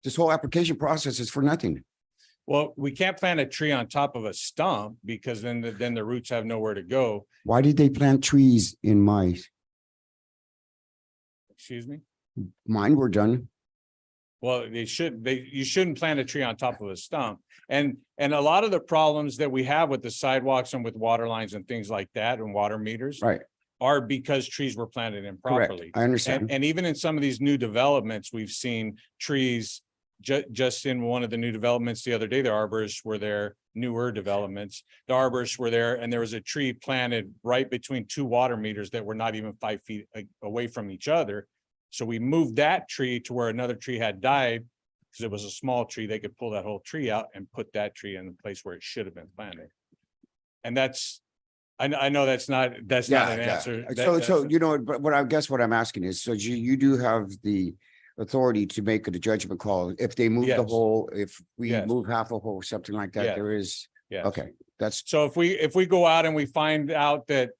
this whole application process is for nothing. Well, we can't plant a tree on top of a stump because then the roots have nowhere to go. Why did they plant trees in Excuse me? mine were done? Well, you shouldn't plant a tree on top of a stump. And a lot of the problems that we have with the sidewalks and with water lines and things like that and water meters. Right. Are because trees were planted Correct. improperly. I understand. And even in some of these new developments, we've seen trees just in one of the new developments the other day, the arborists were there, newer developments. The arborists were there and there was a tree planted right between two water meters that were not even 5 feet away from each other. So we moved that tree to where another tree had died because it was a small tree. They could pull that whole tree out and put that tree in the place where it should have been planted. And that's, I know that's not an answer. So, you know, but what I guess what I'm asking is, so you do have the authority to make a judgment call. If they move the Yes. hole, if we Yes. move half a hole, something like that, Yes. there is, Yes. okay, that's, So if we go out and we find out that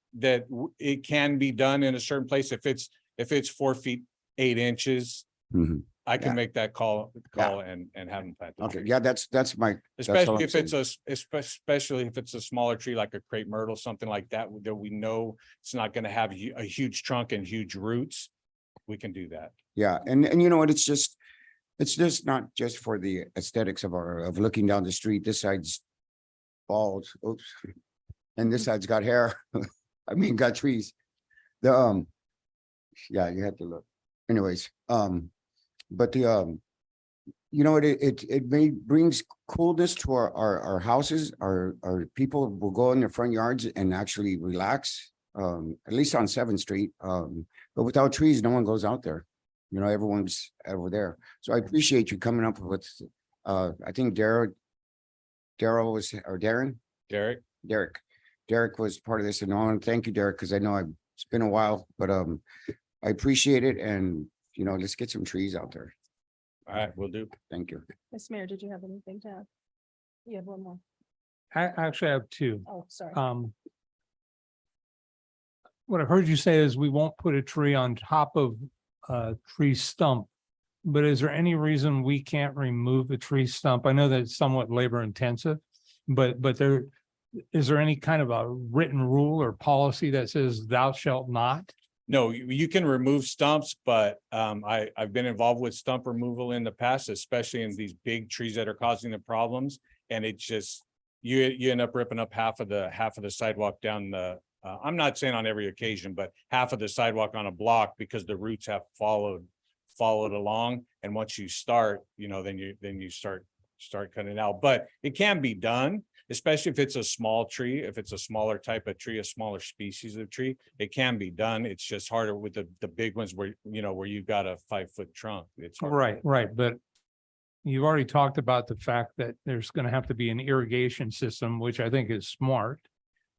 it can be done in a certain place, if it's 4 feet 8 inches, Mhm. I can Yeah. make that call and have them plant. the okay, tree. yeah, that's my. that's all Especially I'm if it's saying. especially if it's a smaller tree like a crepe myrtle, something like that, that we know it's not going to have a huge trunk and huge roots. We can do that. Yeah, and you know what, it's just not just for the aesthetics of looking down the street. This side's bald, oops. And this side's got hair. I mean, got trees. The, yeah, you have to look. Anyways, but the, you know, it brings coolness to our houses. Our people will go in their front yards and actually relax, at least on 7th Street. But without trees, no one goes out there. You know, everyone's over there. So I appreciate you coming up with, I think Darren was, or Darren? Derek was part of this, and I want to thank you, Derek, because I know it's been a while, but I appreciate it, and you know, let's get some trees out there. All right, we'll do. Thank you. Ms. Mayor, did you have anything to add? You have one more. I actually have two. Oh, sorry. What I've heard you say is we won't put a tree on top of a tree stump. But is there any reason we can't remove a tree stump? I know that it's somewhat labor intensive, but is there any kind of a written rule or policy that says thou shalt not? No, you can remove stumps, but I've been involved with stump removal in the past, especially in these big trees that are causing the problems. And it just, you end up ripping up half of the sidewalk down the, I'm not saying on every occasion, but half of the sidewalk on a block because the roots have followed along. And once you start, you know, then you start cutting it out, but it can be done. Especially if it's a small tree, if it's a smaller type of tree, a smaller species of tree, it can be done. It's just harder with the big ones where, you know, where you've got a 5-foot trunk. It's hard. Right. But you've already talked about the fact that there's going to have to be an irrigation system, which I think is smart.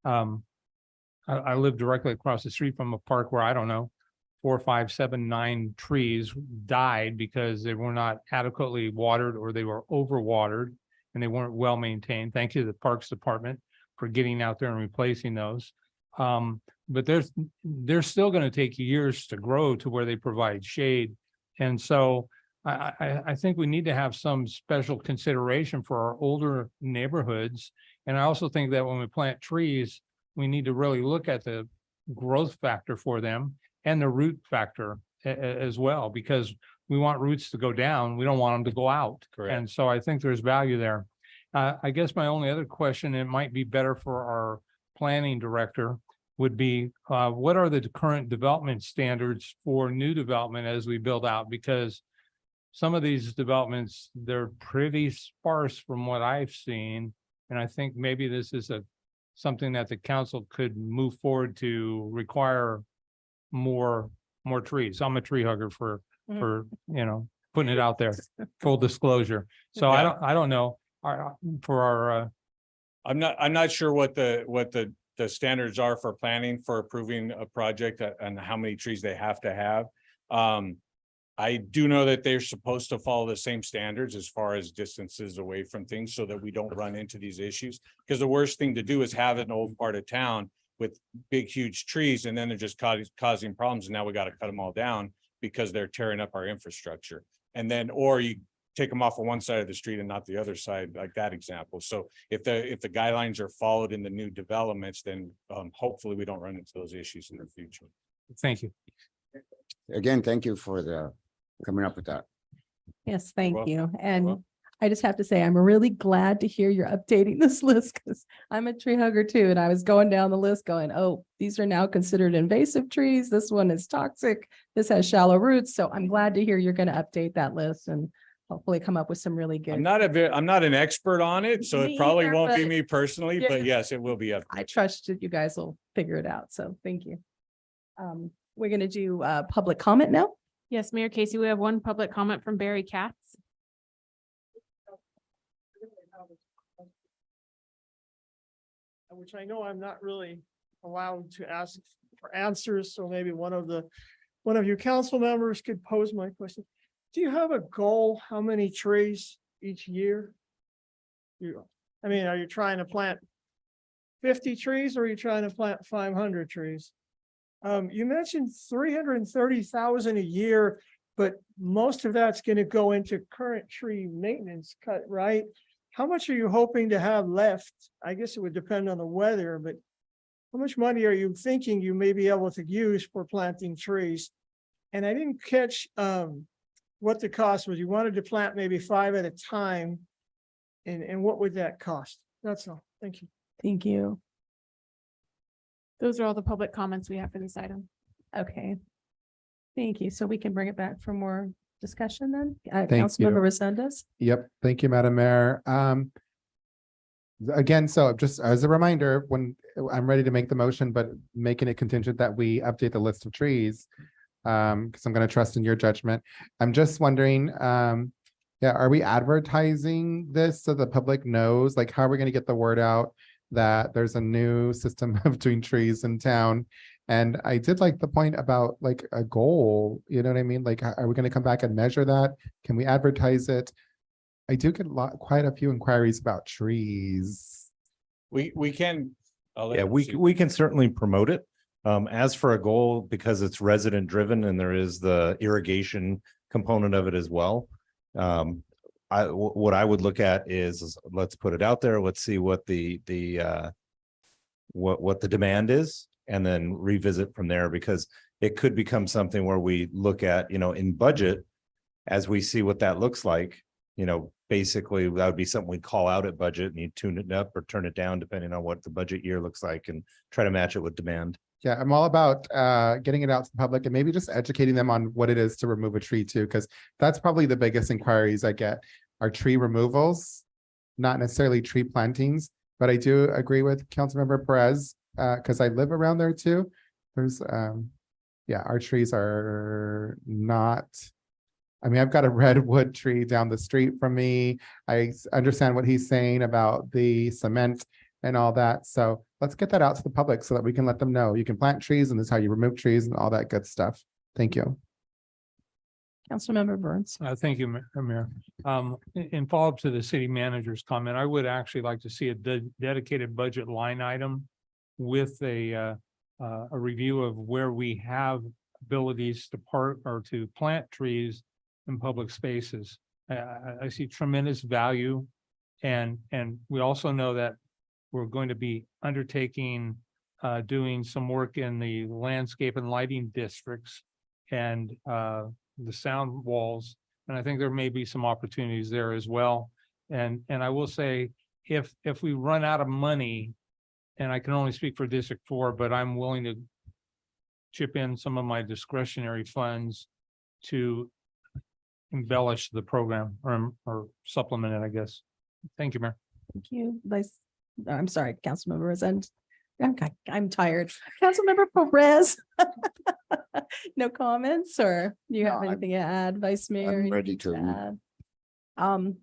I live directly across the street from a park where, I don't know, 4, 5, 7, 9 trees died because they were not adequately watered or they were overwatered. And they weren't well maintained. Thank you to the Parks Department for getting out there and replacing those. But they're still going to take years to grow to where they provide shade. And so I think we need to have some special consideration for our older neighborhoods. And I also think that when we plant trees, we need to really look at the growth factor for them and the root factor as well, because we want roots to go down. We don't want them to go out. Correct. And so I think there's value there. I guess my only other question, it might be better for our planning director, would be what are the current development standards for new development as we build out? Because some of these developments, they're pretty sparse from what I've seen. And I think maybe this is something that the council could move forward to require more trees. I'm a tree hugger for, you know, putting it out there, full disclosure. So Yeah. I don't know, for our, I'm not sure what the the standards are for planning, for approving a project and how many trees they have to have. I do know that they're supposed to follow the same standards as far as distances away from things so that we don't run into these issues. Because the worst thing to do is have an old part of town with big, huge trees, and then they're just causing problems. And now we got to cut them all down because they're tearing up our infrastructure. And then, or you take them off of one side of the street and not the other side, like that example. So if the guidelines are followed in the new developments, then hopefully we don't run into those issues in the future. Thank you. Again, thank you for coming up with that. Yes, thank welcome. you. And welcome. I just have to say, I'm really glad to hear you're updating this list because I'm a tree hugger too. And I was going down the list going, oh, these are now considered invasive trees. This one is toxic. This has shallow roots. So I'm glad to hear you're going to update that list and hopefully come up with some really good. I'm not an expert on it, so Me it probably either, won't be but- me personally, Yeah. but yes, it will be up. I trust that you guys will figure it out. So thank you. We're going to do public comment now. Yes, Mayor Casey, we have one public comment from Barry Katz. Which I know I'm not really allowed to ask for answers, so maybe one of you council members could pose my question. Do you have a goal, how many trees each year? Are you trying to plant 50 trees or are you trying to plant 500 trees? You mentioned 330,000 a year, but most of that's going to go into current tree maintenance cut, right? How much are you hoping to have left? I guess it would depend on the weather, but how much money are you thinking you may be able to use for planting trees? And I didn't catch what the cost was. You wanted to plant maybe 5 at a time. And what would that cost? That's all. Thank you. Thank you. Those are all the public comments we have for this item. Okay. Thank you. So we can bring it back for more discussion then. Thank Councilmember you. Resendez. Yep, thank you, Madam Mayor. Again, so just as a reminder, when I'm ready to make the motion, but making it contingent that we update the list of trees. Because I'm going to trust in your judgment. I'm just wondering, are we advertising this so the public knows? Like, how are we going to get the word out that there's a new system of doing trees in town? And I did like the point about like a goal, you know what I mean? Like, are we going to come back and measure that? Can we advertise it? I do get quite a few inquiries about trees. We can. Yeah, we can certainly promote it. As for a goal, because it's resident driven and there is the irrigation component of it as well. What I would look at is let's put it out there. Let's see what the demand is, and then revisit from there, because it could become something where we look at, in budget, as we see what that looks like, basically that would be something we'd call out at budget and you tune it up or turn it down depending on what the budget year looks like and try to match it with demand. Yeah, I'm all about getting it out to the public and maybe just educating them on what it is to remove a tree too, because that's probably the biggest inquiries I get are tree removals, not necessarily tree plantings. But I do agree with Councilmember Perez because I live around there too. There's our trees are not. I mean, I've got a redwood tree down the street from me. I understand what he's saying about the cement and all that. So let's get that out to the public so that we can let them know you can plant trees and this is how you remove trees and all that good stuff. Thank you. Councilmember Burns. Thank you, Mayor. In follow-up to the city manager's comment, I would actually like to see a dedicated budget line item with a review of where we have abilities to plant trees in public spaces. I see tremendous value, and we also know that we're going to be undertaking doing some work in the landscape and lighting districts and the sound walls. And I think there may be some opportunities there as well. And I will say, if we run out of money, and I can only speak for District 4, but I'm willing to chip in some of my discretionary funds to embellish the program or supplement it, I guess. Thank you, Mayor. Thank you. I'm sorry, Councilmember Resendez. I'm tired. Councilmember Perez. No comments, or do you have anything to add, Vice Mayor? I'm ready to. add?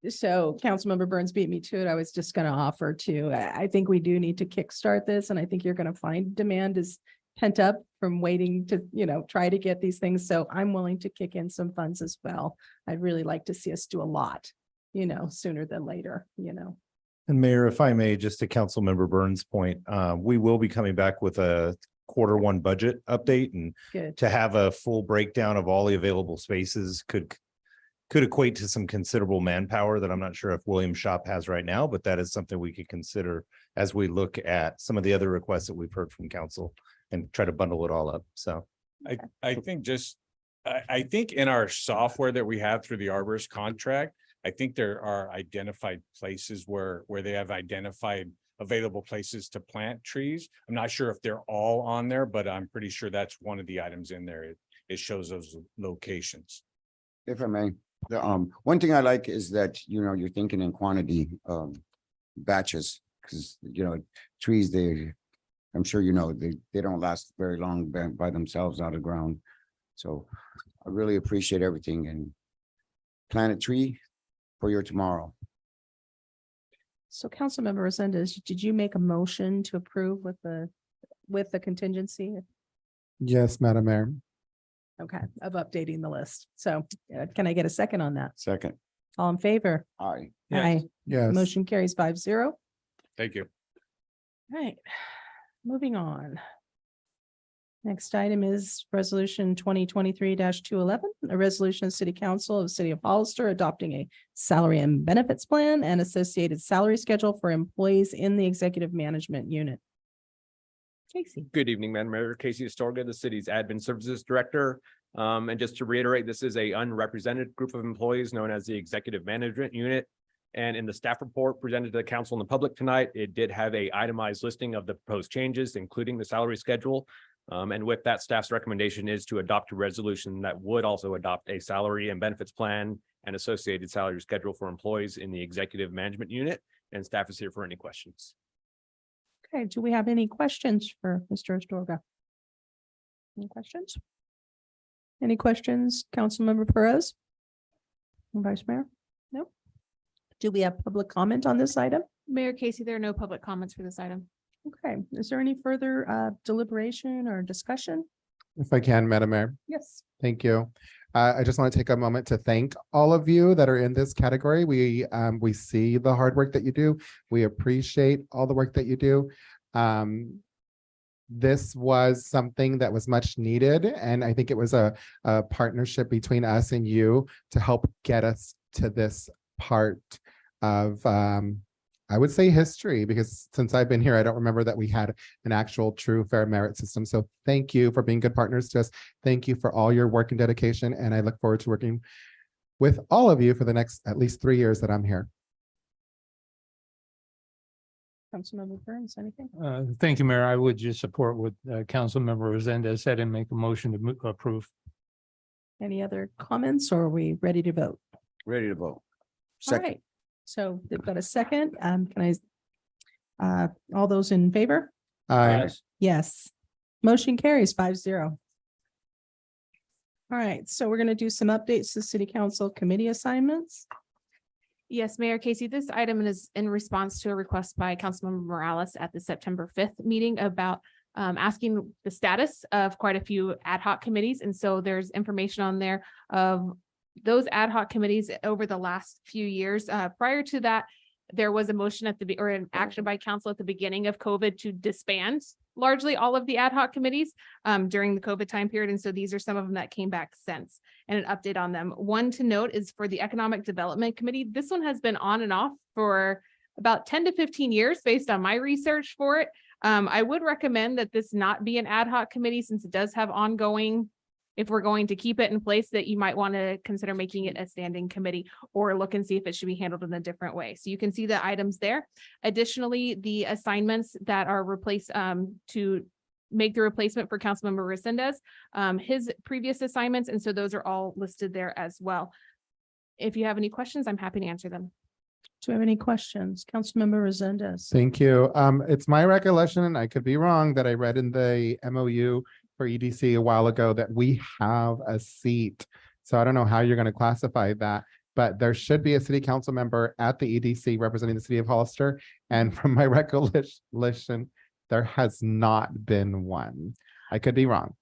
So Councilmember Burns beat me to it. I was just going to offer to, I think we do need to kickstart this, and I think you're going to find demand is pent up from waiting to, try to get these things. So I'm willing to kick in some funds as well. I'd really like to see us do a lot, sooner than later. And Mayor, if I may, just to Councilmember Burns' point, we will be coming back with a Q1 budget update, and Good. to have a full breakdown of all the available spaces could equate to some considerable manpower that I'm not sure if Williams Shop has right now, but that is something we could consider as we look at some of the other requests that we've heard from council and try to bundle it all up. So I think I think in our software that we have through the arborist contract, I think there are identified places where they have identified available places to plant trees. I'm not sure if they're all on there, but I'm pretty sure that's one of the items in there. It shows those locations. If I may, one thing I like is that, you're thinking in quantity, batches, because, trees, I'm sure they don't last very long by themselves out of ground. So I really appreciate everything, and plant a tree for your tomorrow. So Councilmember Resendez, did you make a motion to approve with the contingency? Yes, Madam Mayor. Okay, of updating the list. So can I get a second on that? Second. All in favor? Aye. Aye. Yes. Motion carries 5-0. Thank you. Right, moving on. Next item is resolution 2023-211, a resolution of City Council of the City of Hollister adopting a salary and benefits plan and associated salary schedule for employees in the executive management unit. Casey. Good evening, Madam Mayor. Casey Astorga, the city's admin services director. And just to reiterate, this is a unrepresented group of employees known as the executive management unit. And in the staff report presented to the council and the public tonight, it did have a itemized listing of the proposed changes, including the salary schedule. And with that, staff's recommendation is to adopt a resolution that would also adopt a salary and benefits plan and associated salary schedule for employees in the executive management unit. And staff is here for any questions. Okay, do we have any questions for Mr. Astorga? Any questions? Any questions, Councilmember Perez? And Vice Mayor? No? Do we have public comment on this item? Mayor Casey, there are no public comments for this item. Okay, is there any further deliberation or discussion? If I can, Madam Mayor. Yes. Thank you. I just want to take a moment to thank all of you that are in this category. We see the hard work that you do. We appreciate all the work that you do. This was something that was much needed, and I think it was a partnership between us and you to help get us to this part of I would say history, because since I've been here, I don't remember that we had an actual true fair merit system. So thank you for being good partners to us. Thank you for all your work and dedication. And I look forward to working with all of you for the next at least 3 years that I'm here. Councilmember Burns, anything? Thank you, Mayor. I would just support what Councilmember Resendez said and make a motion to approve. Any other comments, or are we ready to vote? Ready to vote. All Second. right, so they've got a second. Can I, all those in favor? Yes. Motion carries 5-0. All right, so we're going to do some updates to city council committee assignments. Yes, Mayor Casey, this item is in response to a request by Councilmember Morales at the September 5th meeting about asking the status of quite a few ad hoc committees. And so there's information on there of those ad hoc committees over the last few years. Prior to that, there was a motion or an action by council at the beginning of COVID to disband largely all of the ad hoc committees during the COVID time period. And so these are some of them that came back since, and an update on them. One to note is for the Economic Development Committee. This one has been on and off for about 10 to 15 years based on my research for it. I would recommend that this not be an ad hoc committee, since it does have ongoing. If we're going to keep it in place, that you might want to consider making it a standing committee, or look and see if it should be handled in a different way. So you can see the items there. Additionally, the assignments that are replaced to make the replacement for Councilmember Resendez, his previous assignments. And so those are all listed there as well. If you have any questions, I'm happy to answer them. Do we have any questions? Councilmember Resendez. Thank you. It's my recollection, and I could be wrong, that I read in the MOU for EDC a while ago that we have a seat. So I don't know how you're going to classify that, but there should be a city council member at the EDC representing the city of Hollister. And from my recollection, there has not been one. I could be wrong.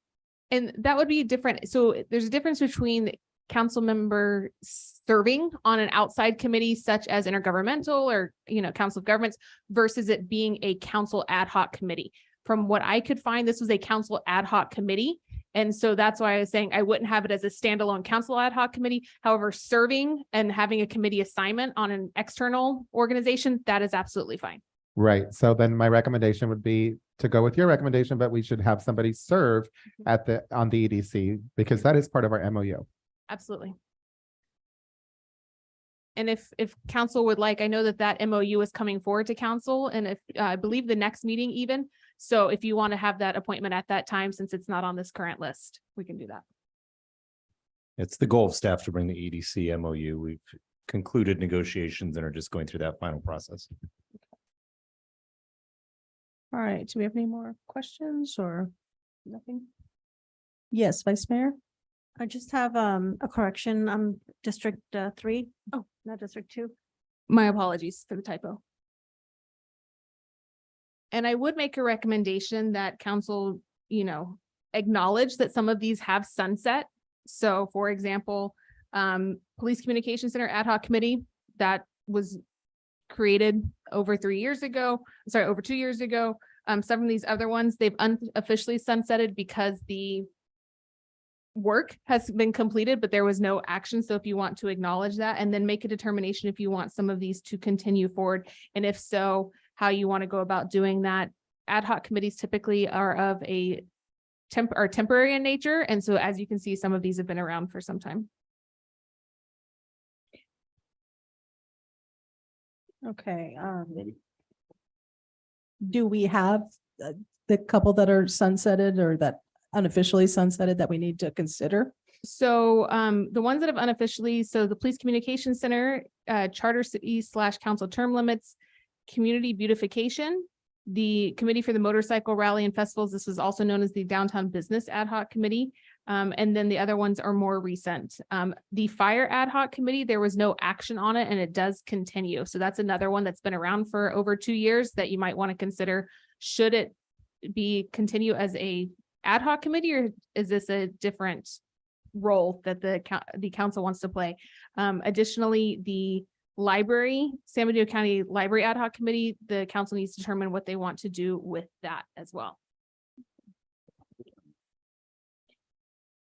And that would be different. So there's a difference between council member serving on an outside committee such as intergovernmental or, council of governments versus it being a council ad hoc committee. From what I could find, this was a council ad hoc committee. And so that's why I was saying I wouldn't have it as a standalone council ad hoc committee. However, serving and having a committee assignment on an external organization, that is absolutely fine. Right. So then my recommendation would be to go with your recommendation, but we should have somebody serve on the EDC because that is part of our MOU. Absolutely. And if council would like, I know that MOU is coming forward to council and if I believe the next meeting even. So if you want to have that appointment at that time, since it's not on this current list, we can do that. It's the goal of staff to bring the EDC MOU. We've concluded negotiations and are just going through that final process. All right, do we have any more questions or nothing? Yes, Vice Mayor? I just have a correction. I'm District 3. Oh, not District 2. My apologies for the typo. And I would make a recommendation that council, acknowledge that some of these have sunset. So for example, Police Communication Center Ad Hoc Committee that was created over 2 years ago. Some of these other ones, they've unofficially sunsetted because the work has been completed, but there was no action. So if you want to acknowledge that and then make a determination if you want some of these to continue forward. And if so, how you want to go about doing that. Ad hoc committees typically are of a temporary in nature. And so as you can see, some of these have been around for some time. Okay. Do we have the couple that are sunsetted or that unofficially sunsetted that we need to consider? So the ones that have unofficially, so the Police Communication Center, Charter City / Council Term Limits, Community Beautification, the Committee for the Motorcycle Rally and Festivals. This was also known as the Downtown Business Ad Hoc Committee. And then the other ones are more recent. The Fire Ad Hoc Committee, there was no action on it and it does continue. So that's another one that's been around for over 2 years that you might want to consider. Should it continue as a ad hoc committee or is this a different role that the council wants to play? Additionally, the San Bernardino County Library Ad Hoc Committee, the council needs to determine what they want to do with that as well.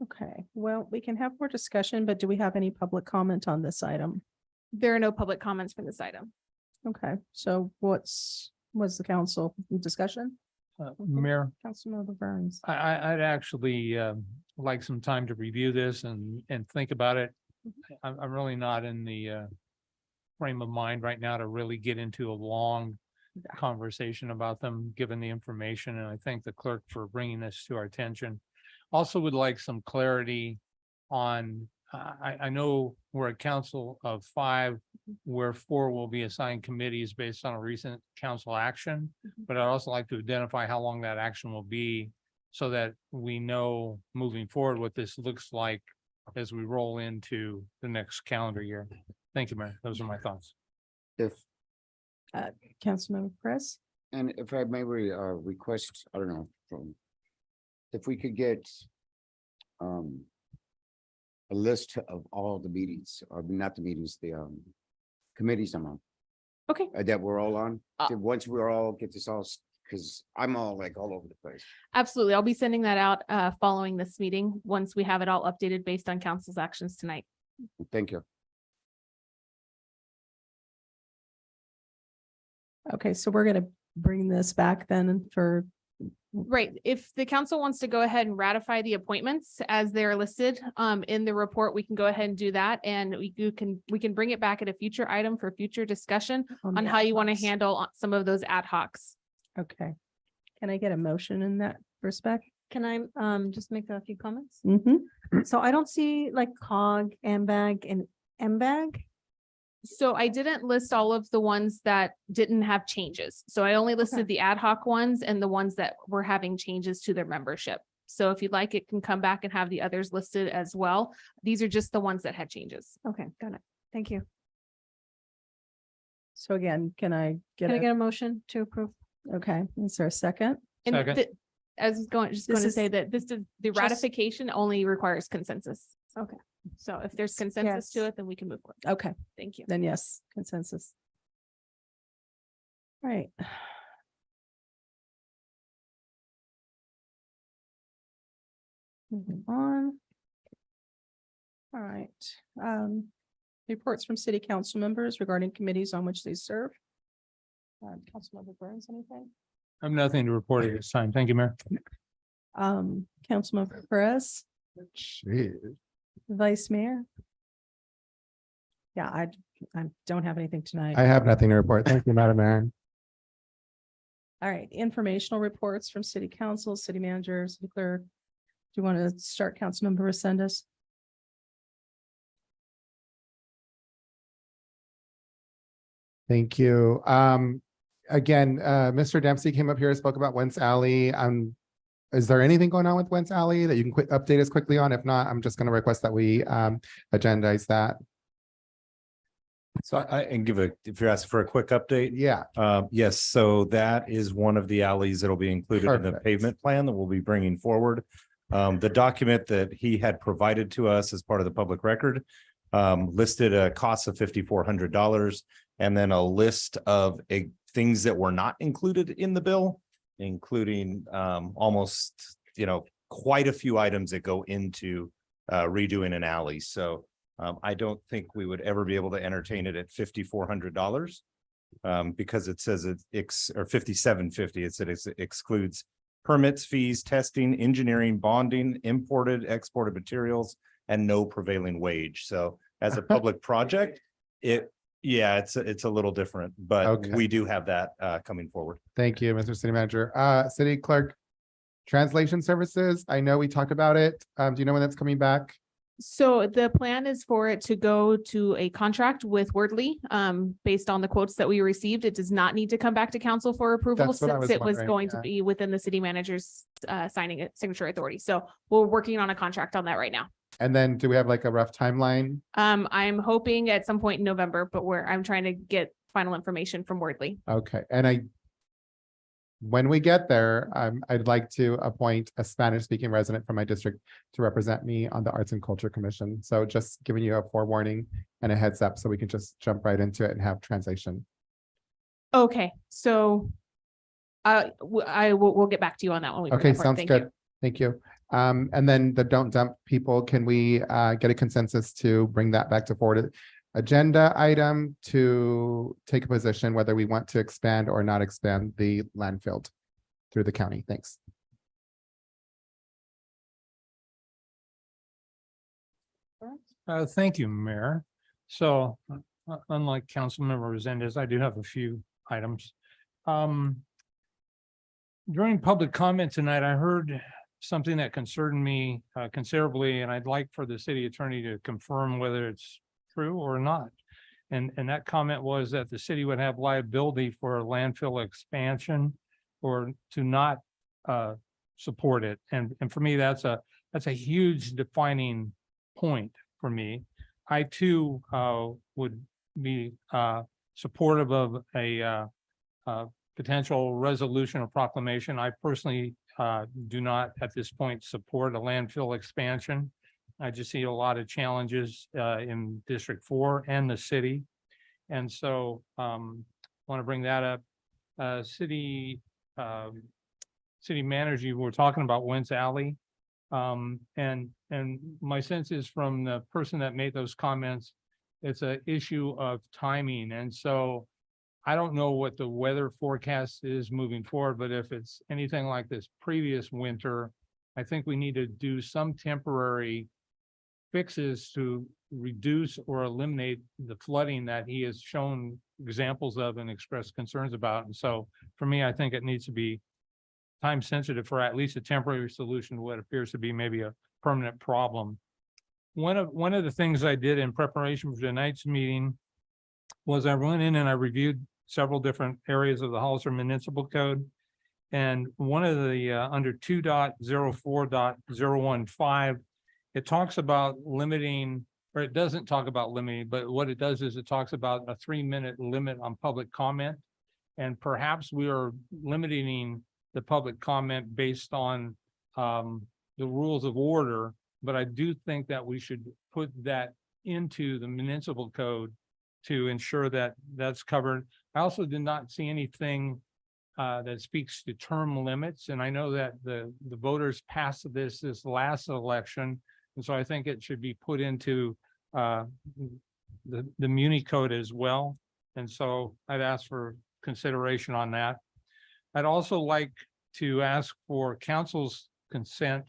Okay, well, we can have more discussion, but do we have any public comment on this item? There are no public comments for this item. Okay, so what's the council discussion? Mayor, Councilmember Burns. I'd actually like some time to review this and think about it. I'm really not in the frame of mind right now to really get into a long conversation about them, given the information. And I thank the clerk for bringing this to our attention. Also would like some clarity on, I know we're a council of 5, where 4 will be assigned committees based on a recent council action. But I'd also like to identify how long that action will be so that we know moving forward what this looks like as we roll into the next calendar year. Thank you, Mayor. Those are my thoughts. If, Councilmember Chris? and if I may request, I don't know, if we could get a list of all the meetings, or not the meetings, the committees I'm on. Okay. That we're all on. Once we all get this all, because I'm all over the place. Absolutely. I'll be sending that out following this meeting, once we have it all updated based on council's actions tonight. Thank you. Okay, so we're gonna bring this back then for. Right. If the council wants to go ahead and ratify the appointments as they're listed in the report, we can go ahead and do that. And we can bring it back at a future item for future discussion on how you want to handle some of those ad hocs. Okay. Can I get a motion in that respect? Can I just make a few comments? Mm-hmm. So I don't see like COG, MBAG, and MBAG. So I didn't list all of the ones that didn't have changes. So I only listed the ad hoc ones and the ones that were having changes to their membership. So if you'd like, it can come back and have the others listed as well. These are just the ones that had changes. Okay, got it. Thank you. So again, can I get Can I a, get a motion to approve? okay, is there a second? And Second. I was going, just This going to is say that the just- ratification only requires consensus. Okay. So if there's consensus to Yes. it, then we can move forward. Okay, Thank you. then yes, consensus. All right. Moving on. All right, reports from city council members regarding committees on which they serve. Councilmember Burns, anything? I have nothing to report at this time. Thank you, Mayor. Councilmember Perez, Jeez. Vice Mayor. Yeah, I don't have anything tonight. I have nothing to report. Thank you, Madam Mayor. All right, informational reports from city council, city manager, city clerk. Do you want to start, Councilmember Resendez? Thank you. Again, Mr. Dempsey came up here and spoke about Wentz Alley. Is there anything going on with Wentz Alley that you can update us quickly on? If not, I'm just going to request that we agendize that. So I and give if you're asking for a quick update. Yeah. Yes, so that is one of the alleys that'll be included in the Perfect. pavement plan that we'll be bringing forward. The document that he had provided to us as part of the public record listed a cost of $5,400 and then a list of things that were not included in the bill, including almost, quite a few items that go into redoing an alley. So I don't think we would ever be able to entertain it at $5,400 because it says or $5,750. It said it excludes permits, fees, testing, engineering, bonding, imported, exported materials, and no prevailing wage. So as a public project, it's a little different, but Okay. we do have that coming forward. Thank you, Mr. City Manager. City Clerk, translation services. I know we talked about it. Do you know when that's coming back? So the plan is for it to go to a contract with Wordly, based on the quotes that we received. It does not need to come back to council for approval That's what I since was it was wondering, going to yeah. be within the city manager's signature authority. So we're working on a contract on that right now. And then do we have like a rough timeline? I'm hoping at some point in November, but I'm trying to get final information from Wordly. Okay, and when we get there, I'd like to appoint a Spanish-speaking resident from my district to represent me on the Arts and Culture Commission. So just giving you a forewarning and a heads up so we can just jump right into it and have translation. Okay, so we'll get back to you on that one. Okay, sounds good. Thank you. And then the don't dump people, can we get a consensus to bring that back to forward agenda item to take a position whether we want to expand or not expand the landfill through the county? Thanks. Thank you, Mayor. So unlike Councilmember Resendez, I do have a few items. During public comment tonight, I heard something that concerned me considerably, and I'd like for the city attorney to confirm whether it's true or not. And that comment was that the city would have liability for a landfill expansion or to not support it. And for me, that's a huge defining point for me. I too would be supportive of a potential resolution or proclamation. I personally do not at this point support a landfill expansion. I just see a lot of challenges in District 4 and the city. And so want to bring that up. City manager, you were talking about Wentz Alley. And my sense is from the person that made those comments, it's an issue of timing. And so I don't know what the weather forecast is moving forward, but if it's anything like this previous winter, I think we need to do some temporary fixes to reduce or eliminate the flooding that he has shown examples of and expressed concerns about. And so for me, I think it needs to be time sensitive for at least a temporary solution to what appears to be maybe a permanent problem. One of the things I did in preparation for tonight's meeting was I went in and I reviewed several different areas of the Hollister Municipal Code. And one of the under 2.04.015, it talks about limiting or it doesn't talk about limiting, but what it does is it talks about a 3-minute limit on public comment. And perhaps we are limiting the public comment based on the rules of order. But I do think that we should put that into the municipal code to ensure that that's covered. I also did not see anything that speaks to term limits. And I know that the voters passed this last election. And so I think it should be put into the Muni code as well. And so I'd ask for consideration on that. I'd also like to ask for council's consent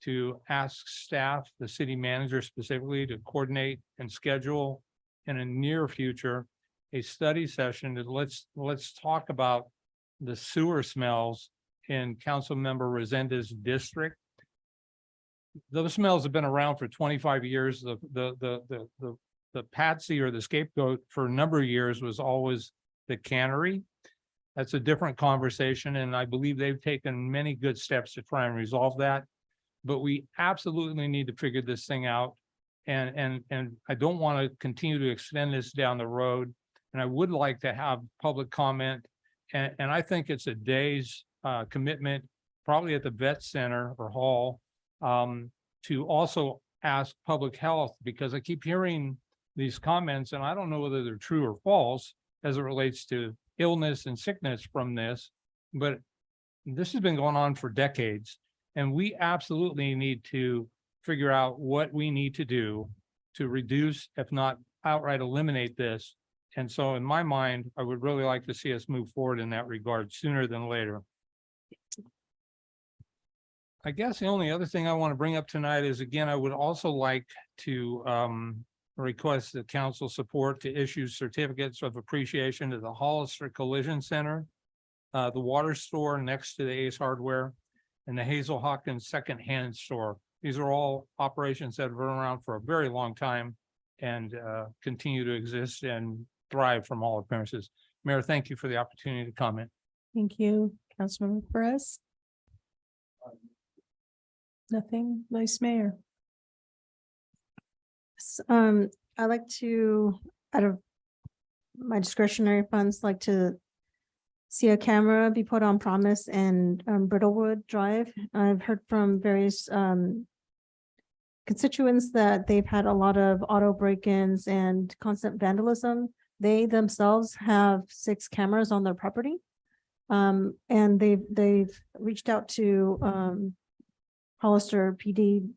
to ask staff, the city manager specifically, to coordinate and schedule in a near future a study session that let's talk about the sewer smells in Councilmember Resenda's district. Those smells have been around for 25 years. The patsy or the scapegoat for a number of years was always the cannery. That's a different conversation, and I believe they've taken many good steps to try and resolve that. But we absolutely need to figure this thing out. And I don't want to continue to extend this down the road. And I would like to have public comment. And I think it's a day's commitment, probably at the vet center or hall, to also ask public health, because I keep hearing these comments and I don't know whether they're true or false as it relates to illness and sickness from this. But this has been going on for decades. And we absolutely need to figure out what we need to do to reduce, if not outright eliminate this. And so in my mind, I would really like to see us move forward in that regard sooner than later. I guess the only other thing I want to bring up tonight is, again, I would also like to request the council support to issue certificates of appreciation to the Hollister Collision Center, the water store next to the Ace Hardware, and the Hazel Hawkins secondhand store. These are all operations that have been around for a very long time and continue to exist and thrive from all appearances. Mayor, thank you for the opportunity to comment. Thank you, Councilmember Perez. Nothing, Vice Mayor. I like to, out of my discretionary funds, like to see a camera be put on Promise and Brittlewood Drive. I've heard from various constituents that they've had a lot of auto break-ins and constant vandalism. They themselves have 6 cameras on their property. And they've reached out to Hollister PD.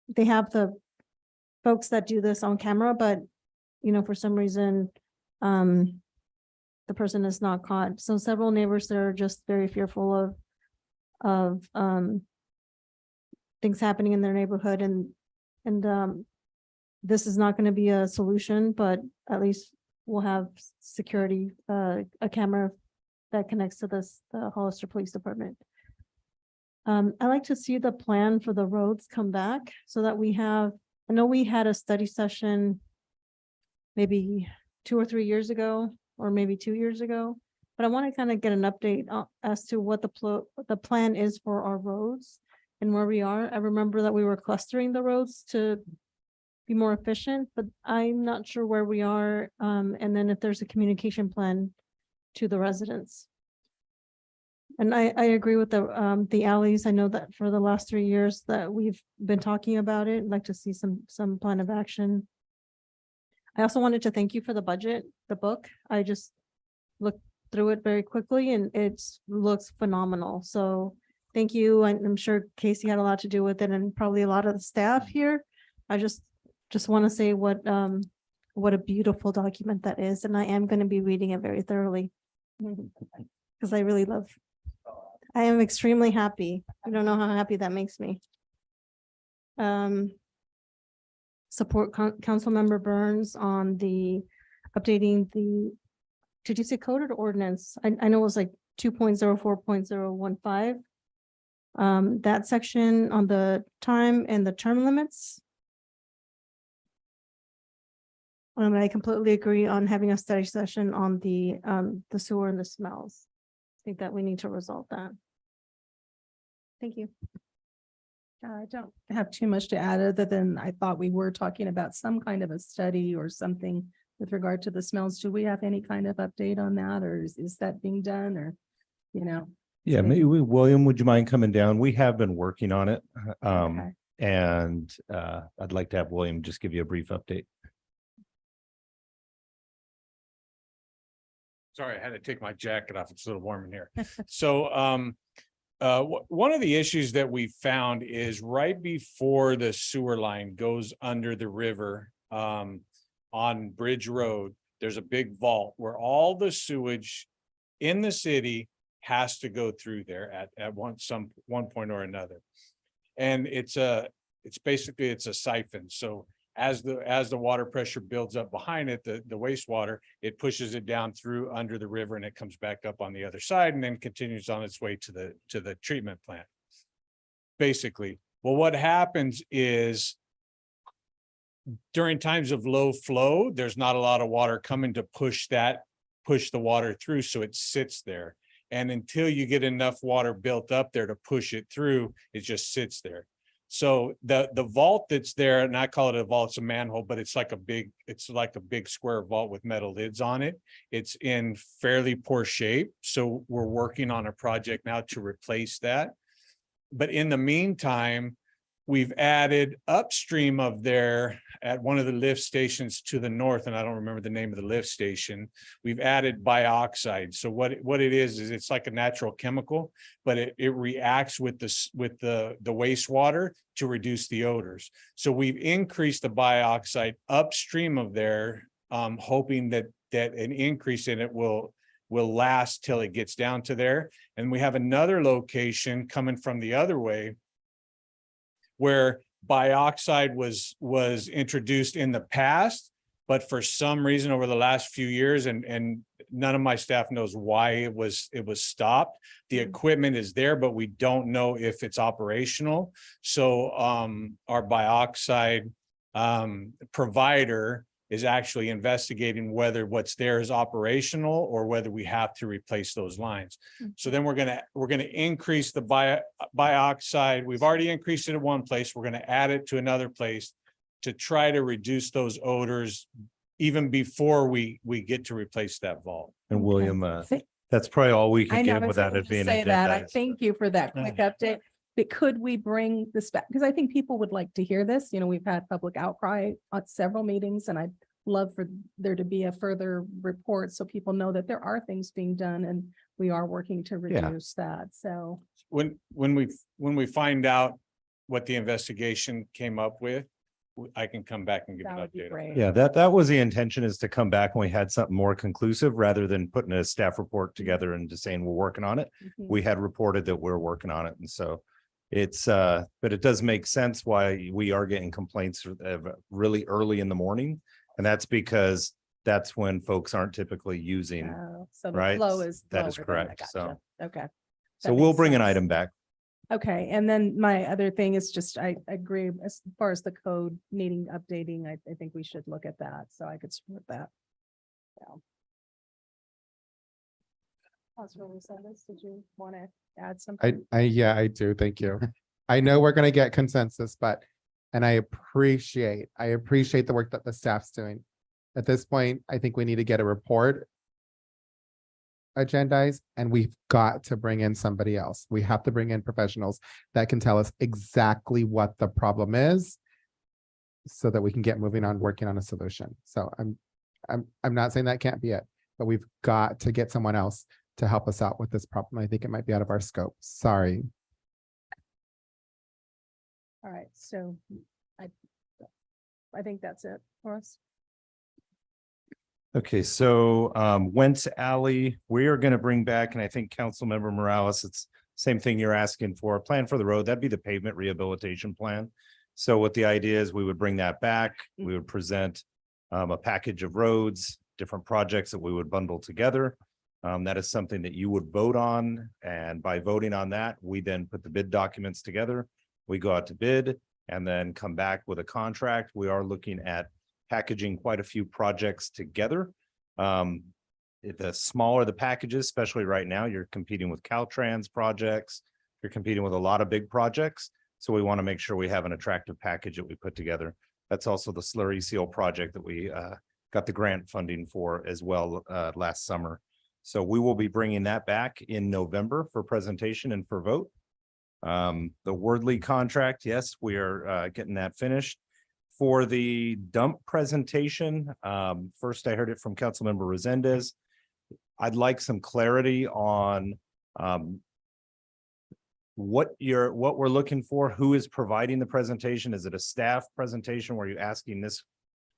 They have the folks that do this on camera, but for some reason, the person is not caught. So several neighbors that are just very fearful of things happening in their neighborhood, and this is not going to be a solution, but at least we'll have security, a camera that connects to the Hollister Police Department. I like to see the plan for the roads come back so that we have, I know we had a study session maybe 2 or 3 years ago, or maybe 2 years ago, but I want to kind of get an update as to what the plan is for our roads and where we are. I remember that we were clustering the roads to be more efficient, but I'm not sure where we are. And then if there's a communication plan to the residents. And I agree with the alleys. I know that for the last 3 years that we've been talking about it. I'd like to see some plan of action. I also wanted to thank you for the budget, the book. I just looked through it very quickly and it looks phenomenal. So thank you. I'm sure Casey had a lot to do with it and probably a lot of the staff here. I just want to say what a beautiful document that is. And I am going to be reading it very thoroughly because I really love. I am extremely happy. I don't know how happy that makes me. Support Councilmember Burns on the updating the, did you say coded ordinance? I know it was like 2.04.015. That section on the time and the term limits. I completely agree on having a study session on the sewer and the smells. I think that we need to resolve that. Thank you. I don't have too much to add other than I thought we were talking about some kind of a study or something with regard to the smells. Do we have any kind of update on that, or is that being done, or, you know? Yeah, maybe William, would you mind coming down? We have been working on it. Okay. And I'd like to have William just give you a brief update. Sorry, I had to take my jacket off. It's a little warm in here. So, one of the issues that we found is right before the sewer line goes under the river, on Bridge Road, there's a big vault where all the sewage in the city has to go through there at one point or another. And it's basically a siphon. So as the water pressure builds up behind it, the wastewater, it pushes it down through under the river and it comes back up on the other side and then continues on its way to the treatment plant. Basically, well, what happens is during times of low flow, there's not a lot of water coming to push the water through, so it sits there. And until you get enough water built up there to push it through, it just sits there. So the vault that's there, and I call it a vault, it's a manhole, but it's like a big square vault with metal lids on it. It's in fairly poor shape. So we're working on a project now to replace that. But in the meantime, we've added upstream of there at one of the lift stations to the north, and I don't remember the name of the lift station, we've added bioxide. So what it is it's like a natural chemical, but it reacts with the wastewater to reduce the odors. So we've increased the bioxide upstream of there, hoping that an increase in it will last till it gets down to there. And we have another location coming from the other way where bioxide was introduced in the past, but for some reason over the last few years, and none of my staff knows why it was stopped. The equipment is there, but we don't know if it's operational. So our bioxide provider is actually investigating whether what's there is operational or whether we have to replace those lines. So then we're gonna increase the bioxide. We've already increased it at one place. We're gonna add it to another place to try to reduce those odors even before we get to replace that vault. And William, that's probably all we I can know, give I was without going it to being say that. I agendized. thank you for that quick update. But could we bring this back? Because I think people would like to hear this. You know, we've had public outcry at several meetings, and I'd love for there to be a further report so people know that there are things being done and we are working to reduce that. So When we find out what the investigation came up with, I can come back and give that an would be update. great. Yeah, that was the intention, is to come back when we had something more conclusive rather than putting a staff report together and just saying we're working on it. Mhm. We had reported that we're working on it. And so it's but it does make sense why we are getting complaints really early in the morning. And that's because that's when folks aren't typically using. So the right? flow is. That is lower then. I correct. gotcha. So, Okay. so That we'll makes bring an sense. item back. Okay, and then my other thing is just, I agree, as far as the code needing updating, I think we should look at that, so I could support that. Yeah. Councilor Rosales, did you want to add something? Yeah, I do. Thank you. I know we're gonna get consensus, and I appreciate the work that the staff's doing. At this point, I think we need to get a report agendized, and we've got to bring in somebody else. We have to bring in professionals that can tell us exactly what the problem is so that we can get moving on working on a solution. So I'm not saying that can't be it, but we've got to get someone else to help us out with this problem. I think it might be out of our scope. Sorry. All right, so I think that's it for us. Okay, so Wentz Alley, we are going to bring back, and I think Councilmember Morales, it's same thing you're asking for, a plan for the road. That'd be the pavement rehabilitation plan. So what the idea is, we would bring that back. We would present a package of roads, different projects that we would bundle together. That is something that you would vote on. And by voting on that, we then put the bid documents together. We go out to bid and then come back with a contract. We are looking at packaging quite a few projects together. The smaller the packages, especially right now, you're competing with Caltrans projects. You're competing with a lot of big projects. So we want to make sure we have an attractive package that we put together. That's also the slurry seal project that we got the grant funding for as well last summer. So we will be bringing that back in November for presentation and for vote. The Wordley contract, yes, we are getting that finished. For the dump presentation, first I heard it from Councilmember Resendez. I'd like some clarity on what we're looking for, who is providing the presentation. Is it a staff presentation where you're asking this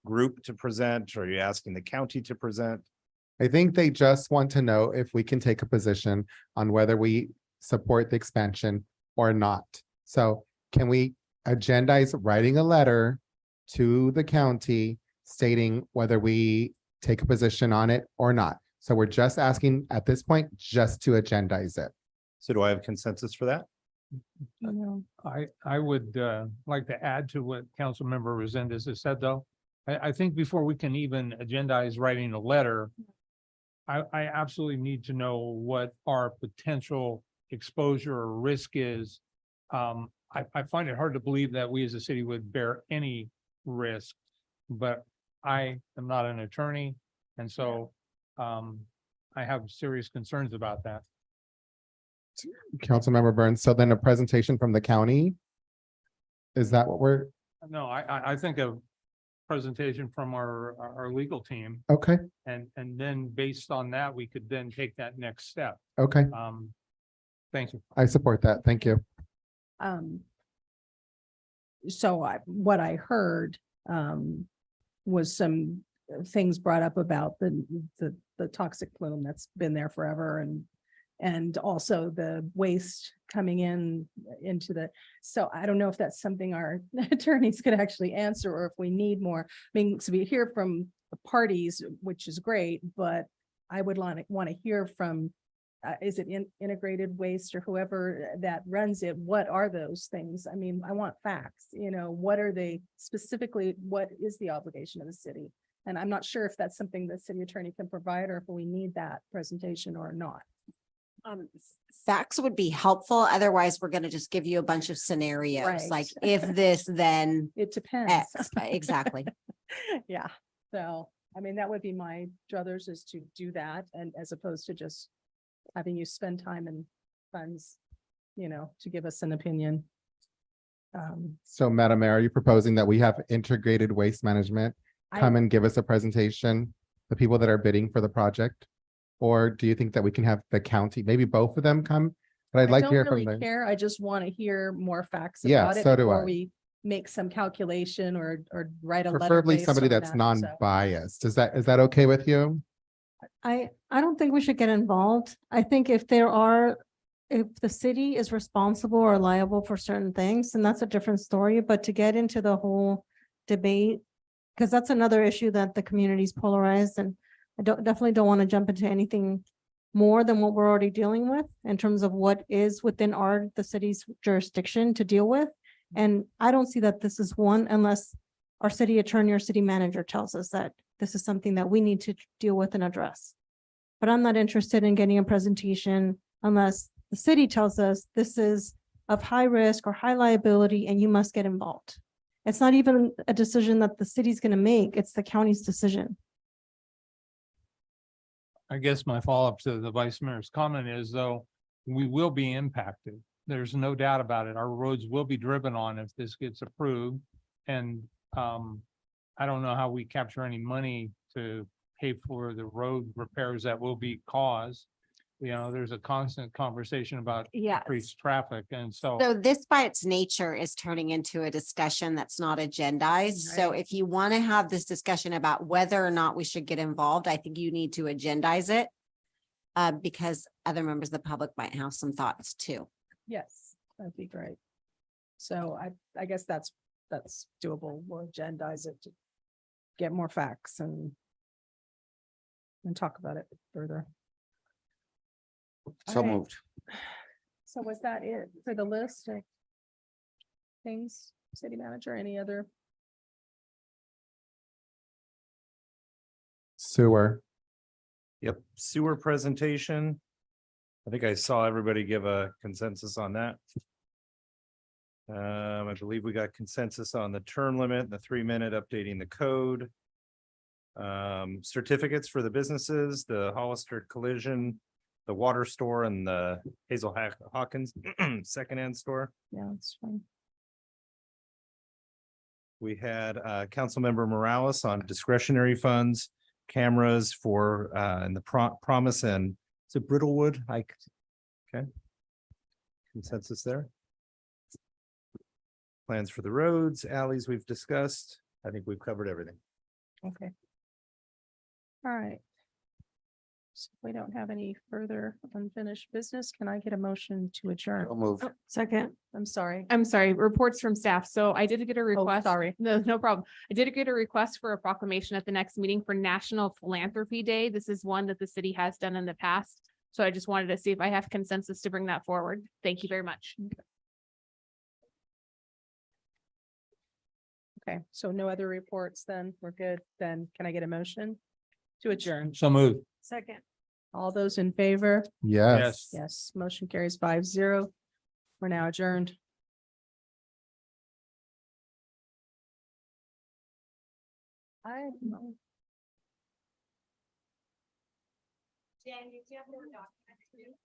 group to present, or are you asking the county to present? I think they just want to know if we can take a position on whether we support the expansion or not. So can we agendize writing a letter to the county stating whether we take a position on it or not? So we're just asking at this point, just to agendize it. So do I have consensus for that? I would like to add to what Councilmember Resendez has said, though. I think before we can even agendize writing a letter, I absolutely need to know what our potential exposure or risk is. I find it hard to believe that we as a city would bear any risk, but I am not an attorney, and so I have serious concerns about that. Councilmember Burns, so then a presentation from the county? Is that what we're, No, I think a presentation from our legal team, okay, and then based on that, we could then take that next step. okay, Thank you. I support that, thank you. So what I heard was some things brought up about the toxic plume that's been there forever, and also the waste coming into the, so I don't know if that's something our attorneys could actually answer, or if we need more. I mean, so we hear from the parties, which is great, but I would want to hear from, is it integrated waste or whoever that runs it? What are those things? I mean, I want facts, what are they specifically? What is the obligation of the city? And I'm not sure if that's something the city attorney can provide, or if we need that presentation or not. Facts would be helpful. Otherwise, we're going to just give you a bunch of scenarios, Right. like if this, then It depends. X. Exactly. Yeah, so, I mean, that would be my druthers, is to do that, and as opposed to just having you spend time and funds, to give us an opinion. So Madam Mayor, are you proposing that we have integrated waste management come I- and give us a presentation, the people that are bidding for the project? Or do you think that we can have the county, maybe both of them come? But I'd I like to don't hear really from them. care. I just want to hear more facts Yeah, about it so do before I. we make some calculation or write a letter. Preferably based somebody on that's that, so. non-biased. Is that okay with you? I don't think we should get involved. I think if the city is responsible or liable for certain things, then that's a different story. But to get into the whole debate, because that's another issue that the community's polarized, and I definitely don't want to jump into anything more than what we're already dealing with in terms of what is within the city's jurisdiction to deal with. And I don't see that this is one, unless our city attorney or city manager tells us that this is something that we need to deal with and address. But I'm not interested in getting a presentation unless the city tells us this is of high risk or high liability and you must get involved. It's not even a decision that the city's going to make. It's the county's decision. I guess my follow-up to the vice mayor's comment is, though, we will be impacted. There's no doubt about it. Our roads will be driven on if this gets approved. And I don't know how we capture any money to pay for the road repairs that will be caused. There's a constant conversation about Yes. increased traffic, and so. So this by its nature is turning into a discussion that's not agendized. So if you want to have this discussion about whether or not we should get involved, I think you need to agendize it. Because other members of the public might have some thoughts too. Yes, that'd be great. So I guess that's doable. We'll agendize it to get more facts and talk about it further. So All right. moved. So was that it for the list of things, city manager, any other? Sewer. Yep, sewer presentation. I think I saw everybody give a consensus on that. I believe we got consensus on the term limit, the 3-minute updating the code. Certificates for the businesses, the Hollister Collision, the water store and the Hazel Hawkins secondhand store. Yeah, that's fine. We had Councilmember Morales on discretionary funds, cameras for in the Promise and is it Brittlewood? Okay. Consensus there. Plans for the roads, alleys we've discussed. I think we've covered everything. Okay. All right. So if we don't have any further unfinished business, can I get a motion to adjourn? I'll move. Oh, second. I'm sorry. I'm sorry, reports from staff. So I did get a request. sorry. No problem. I did get a request for a proclamation at the next meeting for National Philanthropy Day. This is one that the city has done in the past. So I just wanted to see if I have consensus to bring that forward. Thank you very much. Okay, so no other reports then. We're good. Then can I get a motion to adjourn? So moved. Second. All those in favor? Yes. Yes, motion carries 5-0. We're now adjourned. I don't know. Jan, you have more documents.